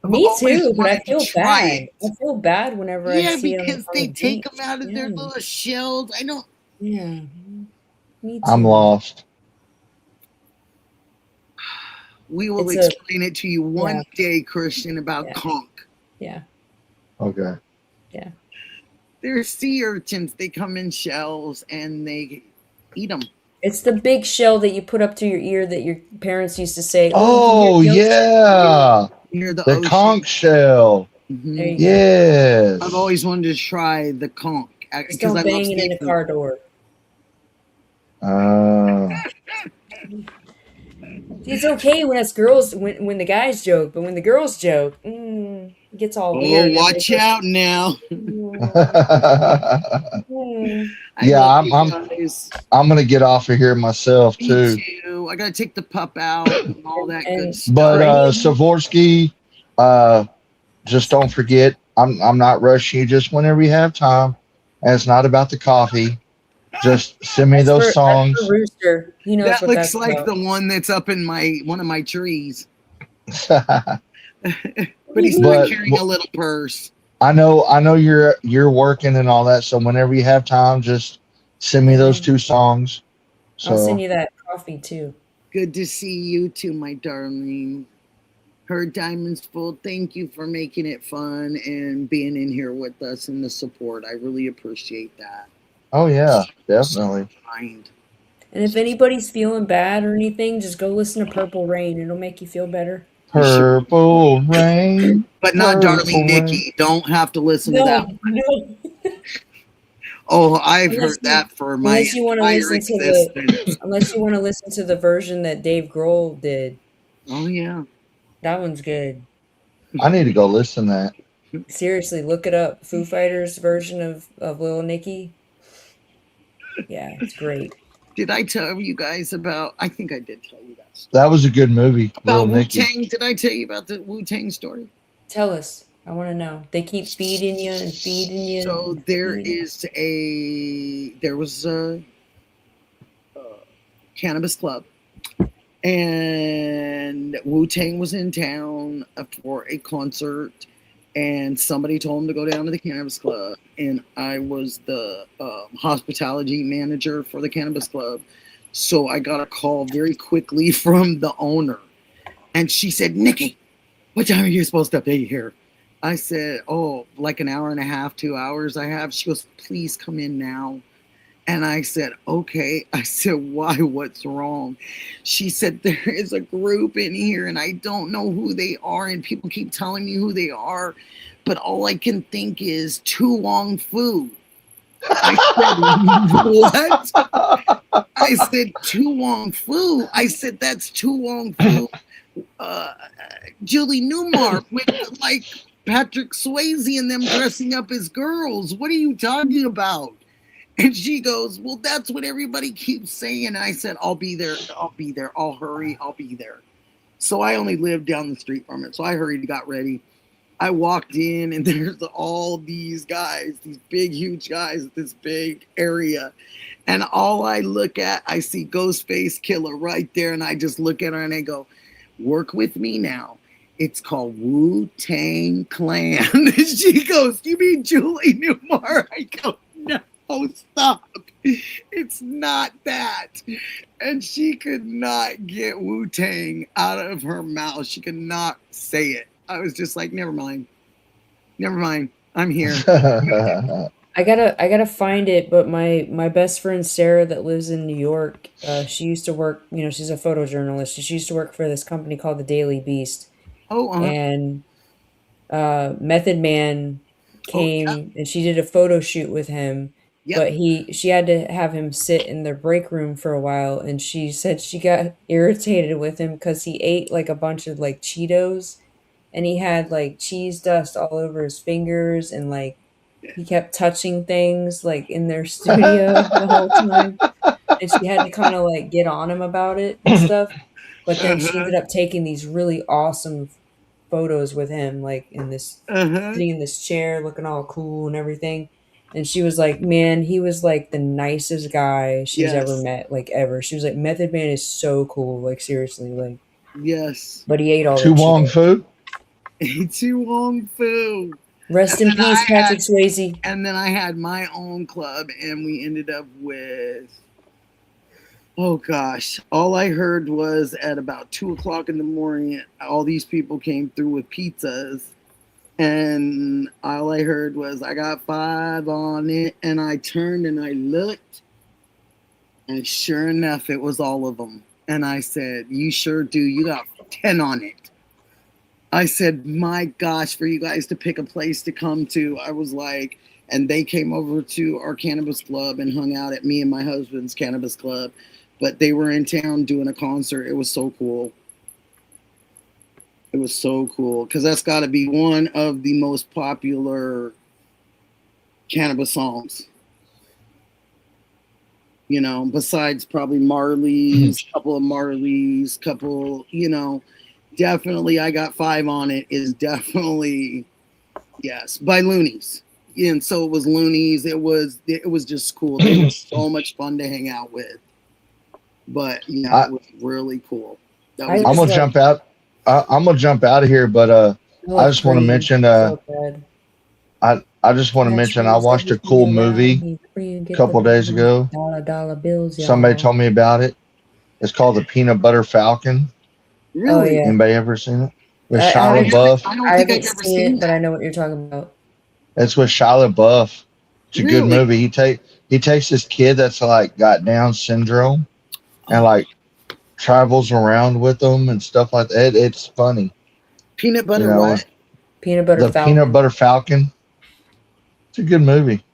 [SPEAKER 12] Me too, but I feel bad. I feel bad whenever I see them.
[SPEAKER 2] Yeah, because they take them out of their little shells. I don't.
[SPEAKER 12] Yeah. Me too.
[SPEAKER 14] I'm lost.
[SPEAKER 2] We will explain it to you one day, Christian, about conch.
[SPEAKER 12] Yeah.
[SPEAKER 14] Okay.
[SPEAKER 12] Yeah.
[SPEAKER 2] They're sea urchins. They come in shells and they eat them.
[SPEAKER 12] It's the big shell that you put up to your ear that your parents used to say.
[SPEAKER 14] Oh, yeah.
[SPEAKER 2] Near
[SPEAKER 14] the conch shell.
[SPEAKER 2] Mm-hmm.
[SPEAKER 14] Yes.
[SPEAKER 2] I've always wanted to try the conch.
[SPEAKER 12] Just don't bang it in a car door. It's okay when us girls when the guys joke, but when the girls joke, it gets all weird.
[SPEAKER 2] Oh, watch out now. I
[SPEAKER 14] Yeah,
[SPEAKER 2] love
[SPEAKER 14] I'm
[SPEAKER 2] you
[SPEAKER 14] I'm
[SPEAKER 2] guys.
[SPEAKER 14] I'm gonna get off of here myself
[SPEAKER 2] Me
[SPEAKER 14] too.
[SPEAKER 2] too. I gotta take the pup out and all that good
[SPEAKER 12] And
[SPEAKER 2] stuff.
[SPEAKER 14] But Savorsky, just don't forget, I'm not rushing you. Just whenever you have time, and it's not about the coffee. Just send me those
[SPEAKER 12] that's
[SPEAKER 14] songs.
[SPEAKER 12] for Rooster. He knows
[SPEAKER 2] That
[SPEAKER 12] what
[SPEAKER 2] looks
[SPEAKER 12] that's
[SPEAKER 2] like
[SPEAKER 12] about.
[SPEAKER 2] the one that's up in one of my trees. But he's not
[SPEAKER 14] But
[SPEAKER 2] carrying a little purse.
[SPEAKER 14] I know you're working and all that. So whenever you have time, just send me those 2 songs.
[SPEAKER 12] I'll send
[SPEAKER 14] So
[SPEAKER 12] you that coffee too.
[SPEAKER 2] Good to see you too, my darling. Her diamonds full. Thank you for making it fun and being in here with us and the support. I really appreciate that.
[SPEAKER 14] oh yeah, definitely.
[SPEAKER 2] Kind.
[SPEAKER 12] And if anybody's feeling bad or anything, just go listen to Purple Rain. It'll make you feel better.
[SPEAKER 14] Purple rain.
[SPEAKER 2] But not Darling
[SPEAKER 14] Purple rain.
[SPEAKER 2] Nikki. Don't have to listen to
[SPEAKER 12] No,
[SPEAKER 2] that.
[SPEAKER 12] no.
[SPEAKER 2] Oh, I've
[SPEAKER 12] Unless
[SPEAKER 2] heard
[SPEAKER 12] you,
[SPEAKER 2] that for my
[SPEAKER 12] unless you want to
[SPEAKER 2] entire
[SPEAKER 12] listen to the
[SPEAKER 2] existence.
[SPEAKER 12] unless you want to listen to the version that Dave Grohl did.
[SPEAKER 2] Oh yeah.
[SPEAKER 12] That one's good.
[SPEAKER 14] I need to go listen to that.
[SPEAKER 12] Seriously, look it up. Foo Fighters version of Lil Nicky. Yeah, it's great.
[SPEAKER 2] Did I tell you guys about? I think I did tell you that story.
[SPEAKER 14] That was a good movie, Little
[SPEAKER 2] About Wu
[SPEAKER 14] Nicky.
[SPEAKER 2] Tang. Did I tell you about the Wu Tang story?
[SPEAKER 12] Tell us. I want to know. They keep feeding you and feeding you.
[SPEAKER 2] So there was a cannabis club, and Wu Tang was in town for a concert, and somebody told him to go down to the cannabis club, and I was the hospitality manager for the cannabis club, so I got a call very quickly from the owner, and she said, "Nikki, what time are you supposed to be here?" I said, "Oh, like an hour and a half, 2 hours I have." She goes, "Please come in now." And I said, "Okay." I said, "Why? What's wrong?" She said, "There is a group in here and I don't know who they are. And people keep telling me who they are. But all I can think is Tu Wong Fu." I said, "What?" I said, "Tu Wong Fu." I said, "That's Tu Wong Fu. Julie Newmar with like Patrick Swayze and them dressing up as girls. What are you talking about?" And she goes, "Well, that's what everybody keeps saying." And I said, "I'll be there. I'll be there. I'll hurry. I'll be there." So I only lived down the street from it. So I hurried, got ready. I walked in, and there's all these guys, these big, huge guys, this big area. And all I look at, I see Ghostface Killer right there. And I just look at her and I go, "Work with me now. It's called Wu-Tang Clan." She goes, "You mean Julie Newmar?" I go, "No. Oh, stop. It's not that." And she could not get Wu-Tang out of her mouth. She could not say it. I was just like, never mind. Never mind. I'm here.
[SPEAKER 12] I gotta find it, but my best friend Sarah that lives in New York, she used to work, she's a photojournalist. She used to work for this company called the Daily Beast.
[SPEAKER 2] Oh,
[SPEAKER 12] and Method Man came and she did a photo shoot with him.
[SPEAKER 2] Yep.
[SPEAKER 12] But she had to have him sit in their break room for a while, and she said she got irritated with him because he ate like a bunch of like Cheetos, and he had like cheese dust all over his fingers, and like he kept touching things like in their studio the whole time, and she had to kind of like get on him about it and stuff. But then she ended up taking these really awesome photos with him, like in this sitting in this chair looking all cool and everything. And she was like, "Man, he was like the nicest guy she's ever met, like ever." She was like, "Method Man is so cool, like seriously, like."
[SPEAKER 2] Yes.
[SPEAKER 12] But he ate all
[SPEAKER 14] Tu
[SPEAKER 12] the
[SPEAKER 14] Wong Fu.
[SPEAKER 2] Tu Wong Fu.
[SPEAKER 12] Rest in peace, Patrick Swayze.
[SPEAKER 2] And then I had my own club, and we ended up with, oh gosh, all I heard was at about 2:00 in the morning, all these people came through with pizzas. And all I heard was, "I got 5 on it." And I turned and I looked, and sure enough, it was all of them. And I said, "You sure do. You got 10 on it." I said, "My gosh, for you guys to pick a place to come to." I was like, and they came over to our cannabis club and hung out at me and my husband's cannabis club. But they were in town doing a concert. It was so cool. It was so cool because that's got to be one of the most popular cannabis songs. You know, besides probably Marley's, couple of Marley's, couple, you know, definitely I Got Five on It is definitely, yes, by Loonies. And so it was Loonies. It was just cool. They were so much fun to hang out with. But yeah, it was really cool. That was
[SPEAKER 14] I'm gonna jump out. I'm gonna jump out of here, but I just want to mention I just want to mention I watched a cool movie a couple days ago.
[SPEAKER 12] Dollar bills, y'all.
[SPEAKER 14] Somebody told me about it. It's called The Peanut Butter Falcon.
[SPEAKER 2] Really?
[SPEAKER 12] Oh, yeah.
[SPEAKER 14] Anybody ever seen it? With
[SPEAKER 12] I
[SPEAKER 14] Shia LaBeouf.
[SPEAKER 2] I haven't seen
[SPEAKER 12] it, but I know what you're talking about.
[SPEAKER 14] It's with Shia LaBeouf. It's a good
[SPEAKER 2] Really?
[SPEAKER 14] movie. He takes this kid that's like got Down syndrome and like travels around with them and stuff like that. It's funny.
[SPEAKER 2] Peanut butter
[SPEAKER 14] You know,
[SPEAKER 2] what?
[SPEAKER 12] Peanut butter
[SPEAKER 14] The
[SPEAKER 12] falcon.
[SPEAKER 14] Peanut Butter Falcon. It's a good movie.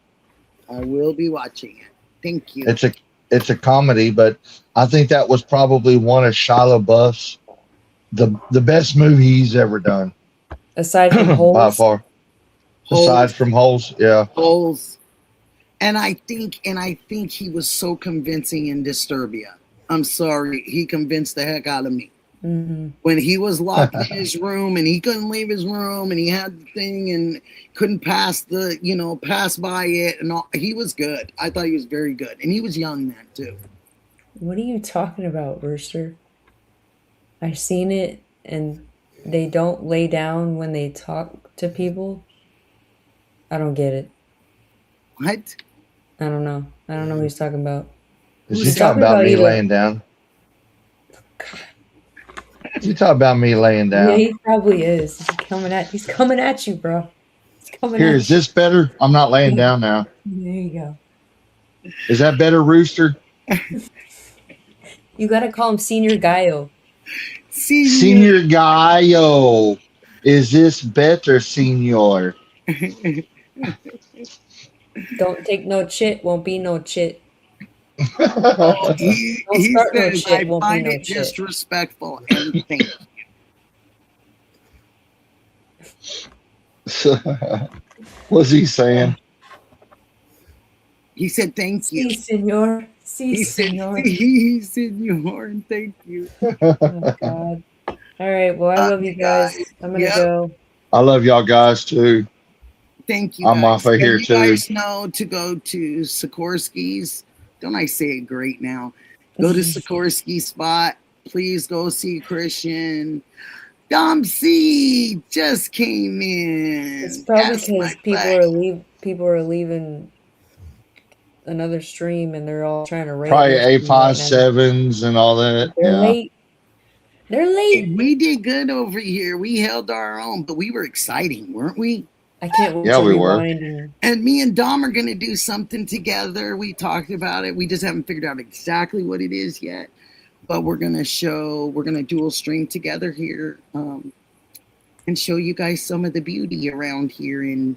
[SPEAKER 2] I will be watching it. Thank you.
[SPEAKER 14] It's a comedy, but I think that was probably one of Shia LaBeouf's the best movie he's ever done.
[SPEAKER 12] Aside from Holes?
[SPEAKER 14] By far. Aside from Holes, yeah.
[SPEAKER 2] Holes. And I think he was so convincing in Disturbia. I'm sorry, he convinced the heck out of me.
[SPEAKER 12] Mm-hmm.
[SPEAKER 2] When he was locked in his room and he couldn't leave his room and he had the thing and couldn't pass by it and all, he was good. I thought he was very good. And he was young then too.
[SPEAKER 12] What are you talking about, Rooster? I've seen it, and they don't lay down when they talk to people. I don't get it.
[SPEAKER 2] What?
[SPEAKER 12] I don't know. I don't know what he's talking about.
[SPEAKER 14] Is he talking about me laying down? You talking about me laying down?
[SPEAKER 12] Yeah, he probably is. He's coming at you, bro. He's coming
[SPEAKER 14] Here,
[SPEAKER 12] at
[SPEAKER 14] is this better? I'm not laying down now.
[SPEAKER 12] There you go.
[SPEAKER 14] Is that better, Rooster?
[SPEAKER 12] You gotta call him Senior Gallo.
[SPEAKER 14] Senior Gallo. Is this better, Senor?
[SPEAKER 12] Don't take no chit, won't be no chit.
[SPEAKER 2] He
[SPEAKER 12] start no
[SPEAKER 2] says,
[SPEAKER 12] shit,
[SPEAKER 2] I
[SPEAKER 12] won't be
[SPEAKER 2] find
[SPEAKER 12] no
[SPEAKER 2] it
[SPEAKER 12] shit."
[SPEAKER 2] disrespectful and thank you.
[SPEAKER 14] What's he saying?
[SPEAKER 2] He said thank you.
[SPEAKER 12] Si, senor. Si,
[SPEAKER 2] He said,
[SPEAKER 12] senor.
[SPEAKER 2] "Si, senor," and thank you.
[SPEAKER 12] Oh, God. All right. Well, I love you guys. I'm going to go.
[SPEAKER 14] I love y'all guys too.
[SPEAKER 2] Thank you.
[SPEAKER 14] I'm
[SPEAKER 2] guys.
[SPEAKER 14] off of
[SPEAKER 2] And
[SPEAKER 14] here
[SPEAKER 2] you
[SPEAKER 14] too.
[SPEAKER 2] guys know to go to Sikorsky's. Don't I say it great now? Go to Sikorsky spot. Please go see Christian. Dom C just came in.
[SPEAKER 12] It's probably
[SPEAKER 2] That's my
[SPEAKER 12] because people are leaving another stream and they're all trying to rate
[SPEAKER 14] Probably
[SPEAKER 12] their stream right now.
[SPEAKER 14] A57s and all that.
[SPEAKER 12] They're
[SPEAKER 14] Yeah.
[SPEAKER 12] late. They're late.
[SPEAKER 2] Hey, we did good over here. We held our own, but we were exciting, weren't we?
[SPEAKER 12] I can't wait
[SPEAKER 14] Yeah,
[SPEAKER 12] to
[SPEAKER 14] we were.
[SPEAKER 12] rewind.
[SPEAKER 2] And me and Dom are going to do something together. We talked about it. We just haven't figured out exactly what it is yet. But we're going to dual stream together here and show you guys some of the beauty around here in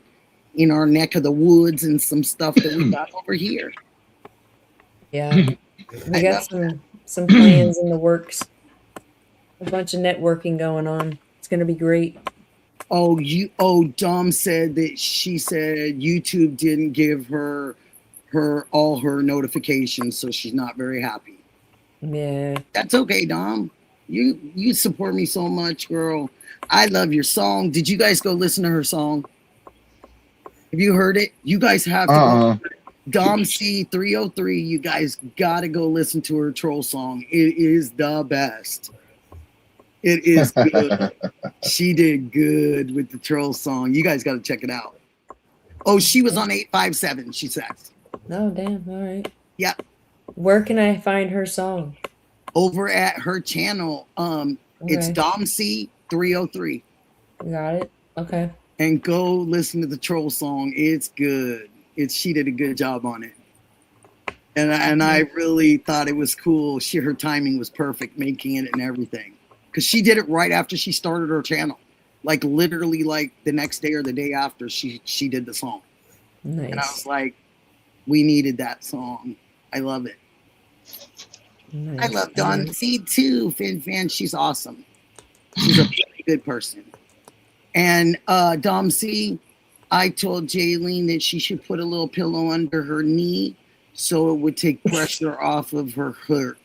[SPEAKER 2] our neck of the woods and some stuff that we got over here.
[SPEAKER 12] Yeah. We got some plans in the works. A bunch of networking going on. It's going to be great.
[SPEAKER 2] Dom said that she said YouTube didn't give her all her notifications, so she's not very happy.
[SPEAKER 12] Yeah.
[SPEAKER 2] That's okay, Dom. You support me so much, girl. I love your song. Did you guys go listen to her song? Have you heard it? You guys have to go. Dom C 303. You guys gotta go listen to her troll song. It is the best. It is good. She did good with the troll song. You guys got to check it out. Oh, she was on 857, she says.
[SPEAKER 12] Oh, damn. All right.
[SPEAKER 2] Yep.
[SPEAKER 12] Where can I find her song?
[SPEAKER 2] Over at her channel. It's
[SPEAKER 12] Okay.
[SPEAKER 2] Dom C 303.
[SPEAKER 12] Got it. Okay.
[SPEAKER 2] And go listen to the troll song. It's good. She did a good job on it. And I really thought it was cool. Her timing was perfect, making it and everything. Because she did it right after she started her channel. Like literally like the next day or the day after she did the song. And I
[SPEAKER 12] Nice.
[SPEAKER 2] was like, we needed that song. I love it. I
[SPEAKER 12] Nice.
[SPEAKER 2] love Dawn C too, Fin Fan. She's awesome. She's a really good person. And Dom C, I told Jaylene that she should put a little pillow under her knee so it would take pressure off of her foot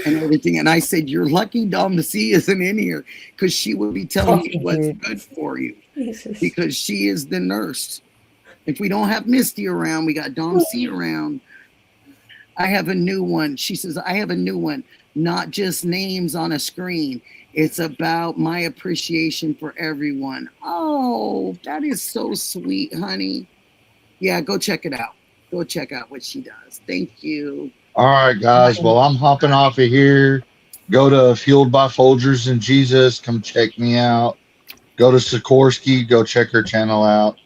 [SPEAKER 2] and everything. And I said, you're lucky Dom C isn't in here because she would be telling you what's good for you.
[SPEAKER 12] Jesus.
[SPEAKER 2] Because she is the nurse. If we don't have Misty around, we got Dom C around. I have a new one. She says, I have a new one. Not just names on a screen. It's about my appreciation for everyone. Oh, that is so sweet, honey. Yeah, go check it out. Go check out what she does. Thank you.
[SPEAKER 14] All right, guys. Well, I'm hopping off of here. Go to Fueled by Folgers and Jesus. Come check me out. Go to Sikorsky. Go check her channel out.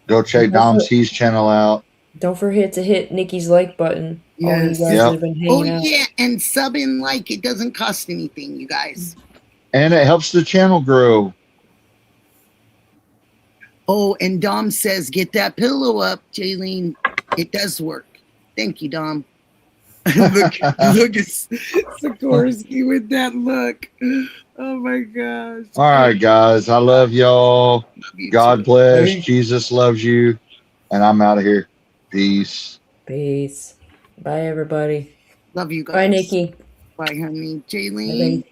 [SPEAKER 14] Go check Dom C's channel out.
[SPEAKER 12] Don't forget to hit Nikki's like button. All you
[SPEAKER 2] Yes.
[SPEAKER 12] guys that have been
[SPEAKER 2] Oh,
[SPEAKER 12] hanging out.
[SPEAKER 2] yeah, and sub and like. It doesn't cost anything, you guys.
[SPEAKER 14] And it helps the channel grow.
[SPEAKER 2] Oh, and Dom says, get that pillow up, Jaylene. It does work. Thank you, Dom. look at Sikorsky with that look. Oh my gosh.
[SPEAKER 14] All right, guys. I love y'all. God bless. Jesus loves you. And I'm out of here. Peace.
[SPEAKER 12] Peace. Bye, everybody.
[SPEAKER 2] Love you guys.
[SPEAKER 12] Bye, Nikki.
[SPEAKER 2] Bye, honey. Jaylene,
[SPEAKER 12] Bye-bye.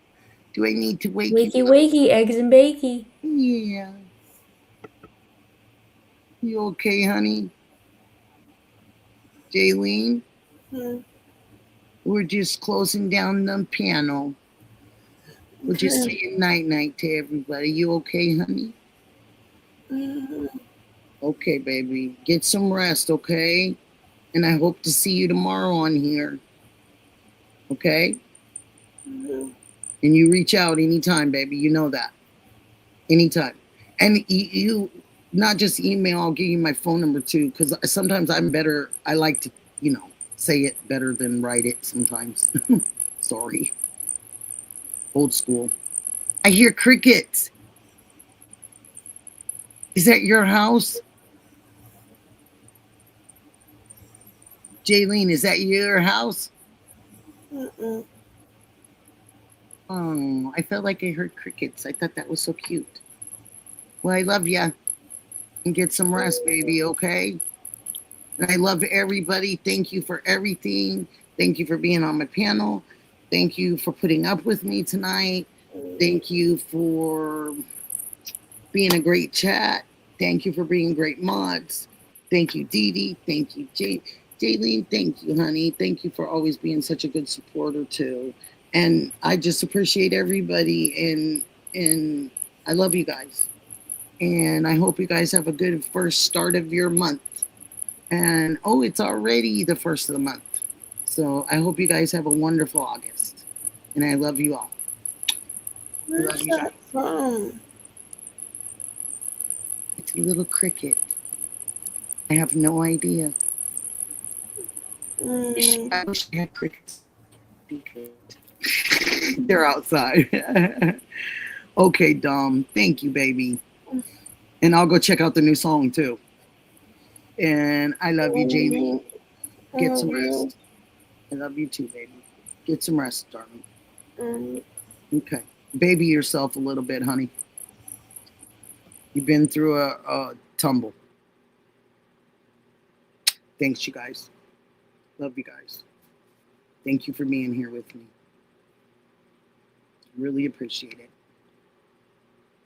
[SPEAKER 2] do I need to wake
[SPEAKER 12] Wakey,
[SPEAKER 2] you up?
[SPEAKER 12] wakey, eggs and bakey.
[SPEAKER 2] Yeah. You okay, honey? Jaylene? We're just closing down the panel. We're just saying night-night to everybody. You okay, honey? Okay, baby. Get some rest, okay? And I hope to see you tomorrow on here. Okay? And you reach out anytime, baby. You know that. Anytime. And you not just email, I'll give you my phone number too, because sometimes I'm better. I like to, say it better than write it sometimes. Sorry. Old school. I hear crickets. Is that your house? Jaylene, is that your house? Oh, I felt like I heard crickets. I thought that was so cute. Well, I love ya. And get some rest, baby, okay? And I love everybody. Thank you for everything. Thank you for being on my panel. Thank you for putting up with me tonight. Thank you for being a great chat. Thank you for being great mods. Thank you, Dee Dee. Thank you, Jaylene. Thank you, honey. Thank you for always being such a good supporter, too. And I just appreciate everybody. And I love you guys. And I hope you guys have a good first start of your month. And, it's already the first of the month. So I hope you guys have a wonderful August. And I love you all.
[SPEAKER 15] Where's that from?
[SPEAKER 2] It's a little cricket. I have no idea. I wish I had crickets. They're outside. Okay, Dom. Thank you, baby. And I'll go check out the new song, too. And I love you, Jamie. Get some rest. I love you, too, baby. Get some rest, darling. Okay. Baby yourself a little bit, honey. You've been through a tumble. Thanks, you guys. Love you guys. Thank you for being here with me. Really appreciate it.